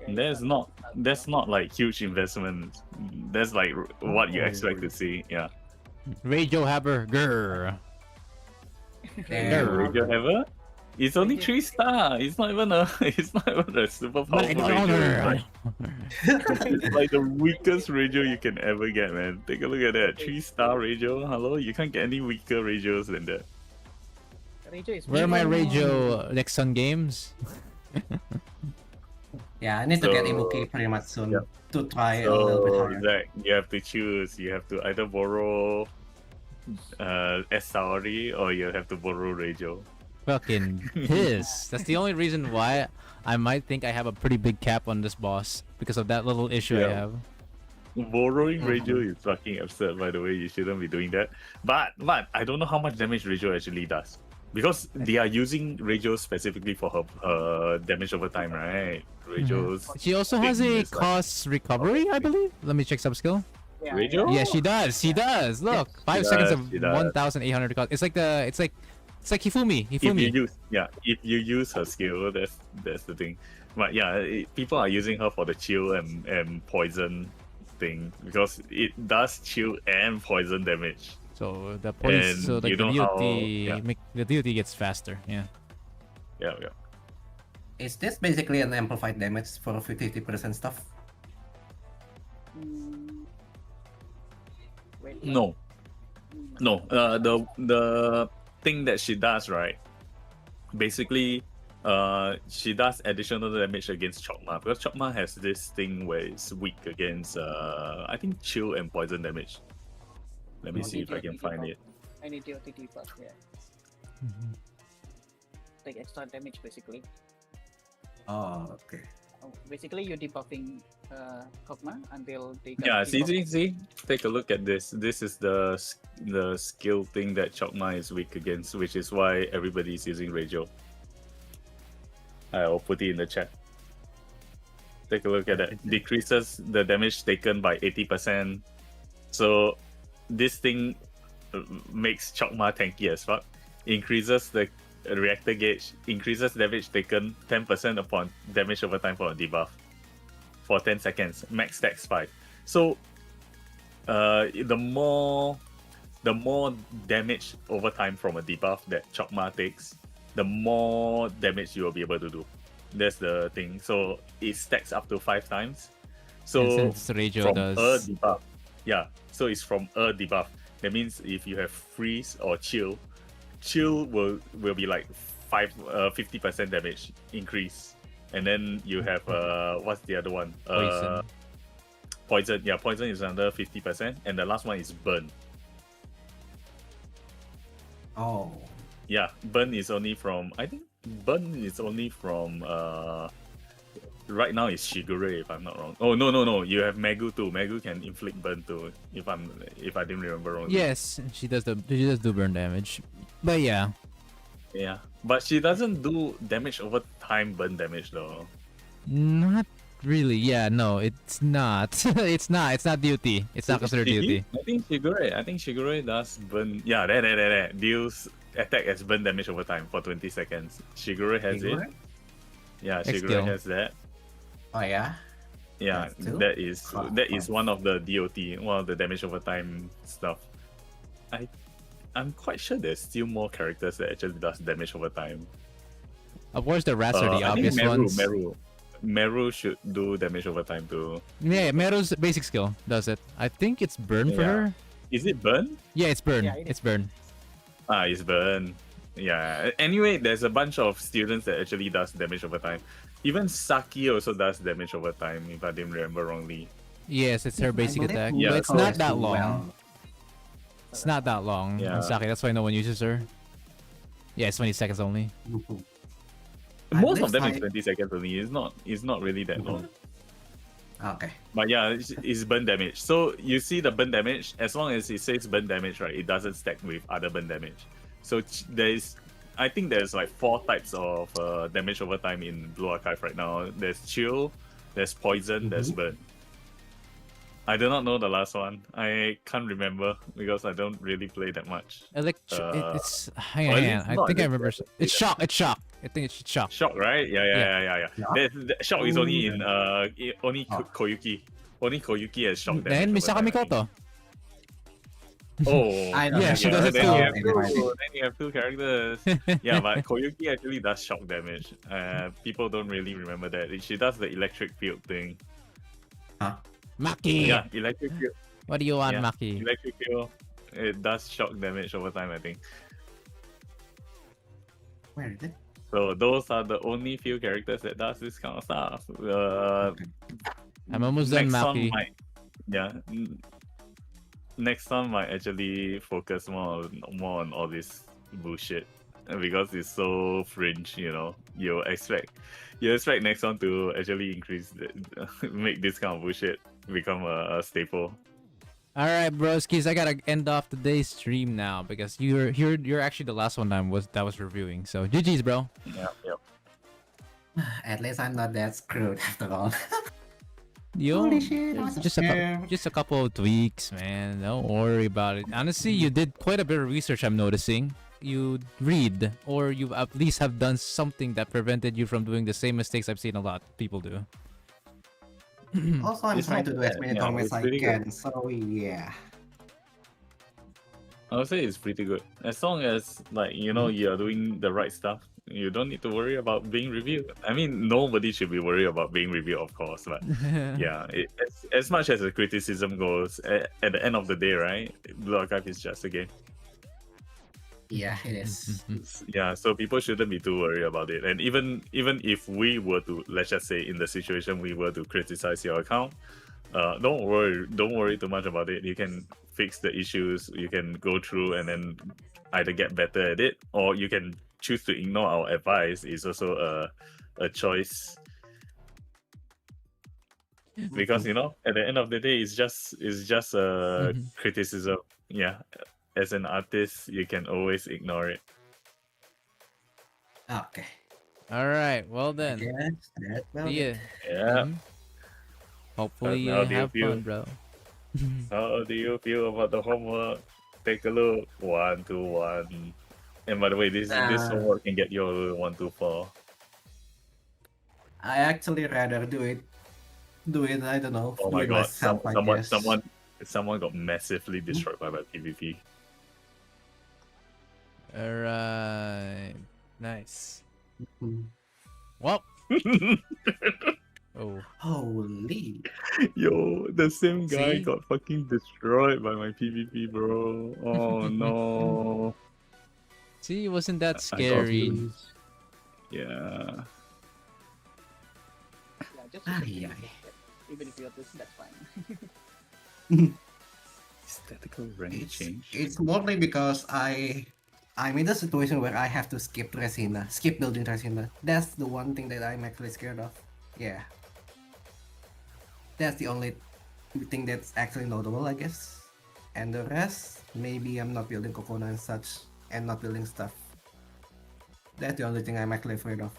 That's not like huge investment. That's like what you expect to see. Yeah. Radio Haber, grr. Damn. Radio ever? It's only 3-star. It's not even a super powerful radio. Right? It's like the weakest radio you can ever get, man. Take a look at that. 3-star radio. Hello, you can't get any weaker radios than that. Radio is Where are my radio Nexon games? Yeah, I need to get So- Ibuki pretty much soon Yep. to try a little bit So harder. Zach, you have to choose. You have to either borrow Saori or you have to borrow radio. Fucking piss. That's the only reason why I might think I have a pretty big cap on this boss because of that little issue I Yeah. have. Borrowing radio is fucking absurd, by the way. You shouldn't be doing that. But I don't know how much damage radio actually does. Because they are using radio specifically for her damage over time, right? Radios. She also has a It's like- cost recovery, I believe. Let me check subskill. Yeah, Radio? Yeah, she does. She does. Look, 5 She seconds does, of she does. 1,800 cost. It's like Hifumi. If you Hifumi. use her skill, that's the thing. But yeah, people are using her for the chill and poison thing because it does chill and poison damage. So the points. And So like you the know how- DLT, yeah. the DLT gets faster. Yeah. Yeah. Is this basically an amplified damage for 50% stuff? Mm. Wait. No. The thing that she does, right? Basically, she does additional damage against Chokma because Chokma has this thing where it's weak against I think chill and poison damage. Let me see if I can find it. I need DOT debuff, yeah. Take extra damage basically. Oh, okay. Basically, you're debuffing Kog'Maw until they Yeah, debuff. see. Take a look at this. This is the skill thing that Chokma is weak against, which is why everybody is using Radio. I'll put it in the chat. Take a look at that. Decreases the damage taken by 80%. So this thing makes Chokma tanky as fuck. Increases the reactor gauge. Increases damage taken 10% upon damage over time for a debuff. For 10 seconds. Max stacks 5. So the more damage over time from a debuff that Chokma takes, the more damage you will be able to do. That's the thing. So it stacks up to 5 times. So And since Radio from does. a debuff, yeah. So it's from a debuff. That means if you have freeze or chill will be like 50% damage increase. And then you have what's the other one? Poison. Poison. Yeah, poison is under 50%, and the last one is burn. Oh. Yeah, burn is only from right now it's Shigure if I'm not wrong. Oh no, you have Megu too. Megu can inflict burn too if I didn't remember wrong. Yes, she does do burn damage. But yeah. Yeah. But she doesn't do damage over time burn damage though. Not really. Yeah, no, it's not. it's not duty. It's not considered duty. I think Shigure does burn. Yeah, there. Deals attack as burn damage over time for 20 seconds. Shigure has Shigure? it. Yeah, Next Shigure skill. has that. Oh yeah. Yeah, That's two? that is one of the DOT, one of the damage over time stuff. I'm quite sure there's still more characters that actually does damage over time. Of course, the rats are the I think obvious ones. Meru should do damage over time too. Yeah, Meru's basic skill does it. I think it's burn for Yeah. her. Is it burn? Yeah, it's burn. Yeah, it is. It's burn. It's burn. Yeah. Anyway, there's a bunch of students that actually does damage over time. Even Saki also does damage over time, if I didn't remember wrongly. Yes, it's her basic believe attack, Yeah, but it's Miko not is that too long. well. It's not that long. Yeah. On Saki, that's why no one uses her. Yeah, it's 20 seconds only. Mhm. Most At of them least is 20 seconds only. It's not really that long. Okay. But yeah, it's burn damage. So you see the burn damage, as long as it says burn damage, right, it doesn't stack with other burn damage. So I think there's like 4 types of damage over time in Blue Archive right now. There's chill, there's poison, there's burn. I do not know the last one. I can't remember because I don't really play that much. It's hang well, on, at hang on. least I not think I this remember. level. It's shock. It's shock. I think it's shock. Shock, right? Yeah. Shock is only in Koyuki. Only Koyuki has shock damage. Then over Misaka time. Mikoto. Oh, I know. Yeah, she does it then too. then you have two characters. Yeah, but Koyuki actually does shock damage. People don't really remember that. She does the electric field thing. Maki. Yeah, electric field. What do you want, Yeah. Maki? Electric field. It does shock damage over time, I think. Where is it? So those are the only few characters that does this kind of stuff. I'm almost done, Next one Maki. might, yeah. Next one might actually focus more on all this bullshit because it's so fringe. You expect next one to actually increase make this kind of bullshit become a staple. All right, broskies. I gotta end off today's stream now because you're actually the last one that was reviewing. So GG's, bro. Yeah. At least I'm not that screwed after all. Yo, Holy shit, it's what just a just a couple of tweaks, man. Don't worry about it. Honestly, you did quite a bit of research. I'm noticing. You read, or you at least have done something that prevented you from doing the same mistakes I've seen a lot of people do. Also, I'm It's trying not to do bad. as many Yeah, tournaments it's as I pretty can. So yeah. I would say it's pretty good as long as you're doing the right stuff. You don't need to worry about being reviewed. I mean, nobody should be worried about being reviewed, of course. But yeah, as much as the criticism goes, at the end of the day, right? Blue Archive is just a game. Yeah, it is. Yeah, so people shouldn't be too worried about it. And even if we were to, let's just say, in the situation we were to criticize your account, don't worry too much about it. You can fix the issues. You can go through and then either get better at it, or you can choose to ignore our advice. Is also a choice. Because at the end of the day, it's just a criticism. Yeah, as an artist, you can always ignore it. Okay. All right. Well then. Yes, that will See ya. Yeah. Hopefully you How do you have feel? fun, bro. How do you feel about the homework? Take a look. 1, 2, 1. And by the way, this homework can get you a 1, 2, 4. I actually rather do it. I don't know. Oh my with god! myself, I guess. Someone got massively destroyed by PvP. All right. Nice. Mhm. Well. Oh. Holy. Yo, the same guy See? got fucking destroyed by my PvP, bro. Oh no. See, wasn't that I got scary? Yeah. Yeah, just Ay, ay. even if you lose, that's fine. Statical rank It's change. mostly because I'm in the situation where I have to skip building Resina. That's the one thing that I'm actually scared of. Yeah. That's the only thing that's actually notable, I guess. And the rest, maybe I'm not building Kokona and such, and not building stuff. That's the only thing I'm actually afraid of.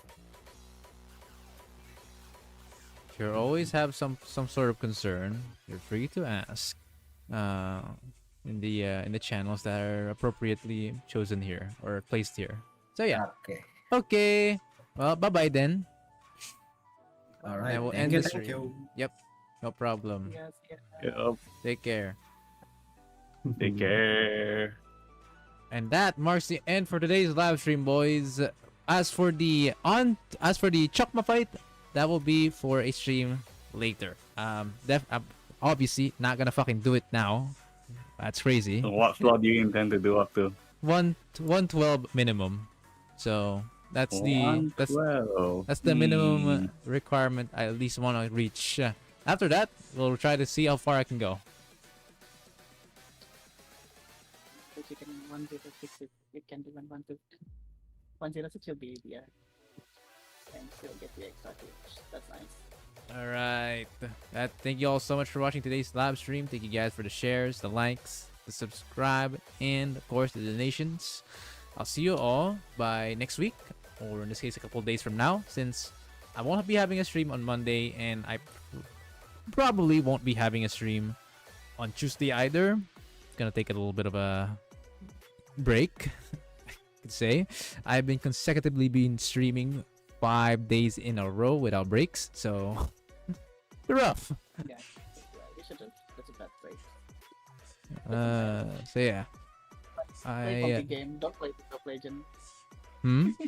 If you always have some sort of concern, you're free to ask. In the channels that are appropriately chosen here or placed here. So yeah. Okay. Okay. Well, bye bye then. All right. I will Thank end you. the Thank stream. you. Yep. No problem. Yes, yeah. Yeah, Take care. take care. And that marks the end for today's live stream, boys. As for the Chokma fight, that will be for a stream later. Obviously not gonna fucking do it now. That's crazy. So what slot do you intend to do up to? 112 minimum. So That's the that's the minimum requirement I at least want to reach. After that, we'll try to see how far I can go. If you can 106 it, you can do 106 you'll be there. And still get the extra tips. That's nice. All right. Thank you all so much for watching today's live stream. Thank you guys for the shares, the likes, the subscribe, and of course the donations. I'll see you all by next week, or in this case, a couple of days from now, since I won't be having a stream on Monday, and I probably won't be having a stream on Tuesday either. Gonna take a little bit of a break, I could say. I've been consecutively streaming 5 days in a row without breaks, so rough. Yeah, you should do. That's a bad break. So yeah. Play funky game. Don't play League of Legends.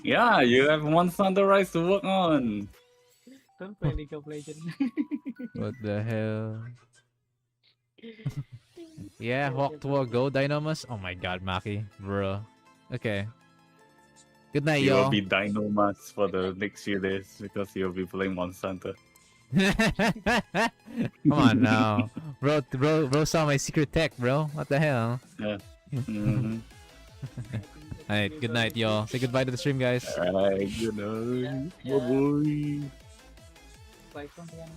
Yeah, you have Monster Hunter Rise to work on. Don't play League of Legends. What the hell? Yeah, walk to walk, go Dynamus. Oh my god, Maki, bro. Okay. Good night, You will y'all. be Dynomas for the next few days because you'll be playing Monster Hunter. Come on now, bro saw my secret tech, bro. What the hell? Yeah. Mhm. Alright, good night, y'all. Say goodbye to the stream, guys. Alright, good night. Yeah. Bye bye. Bye from them.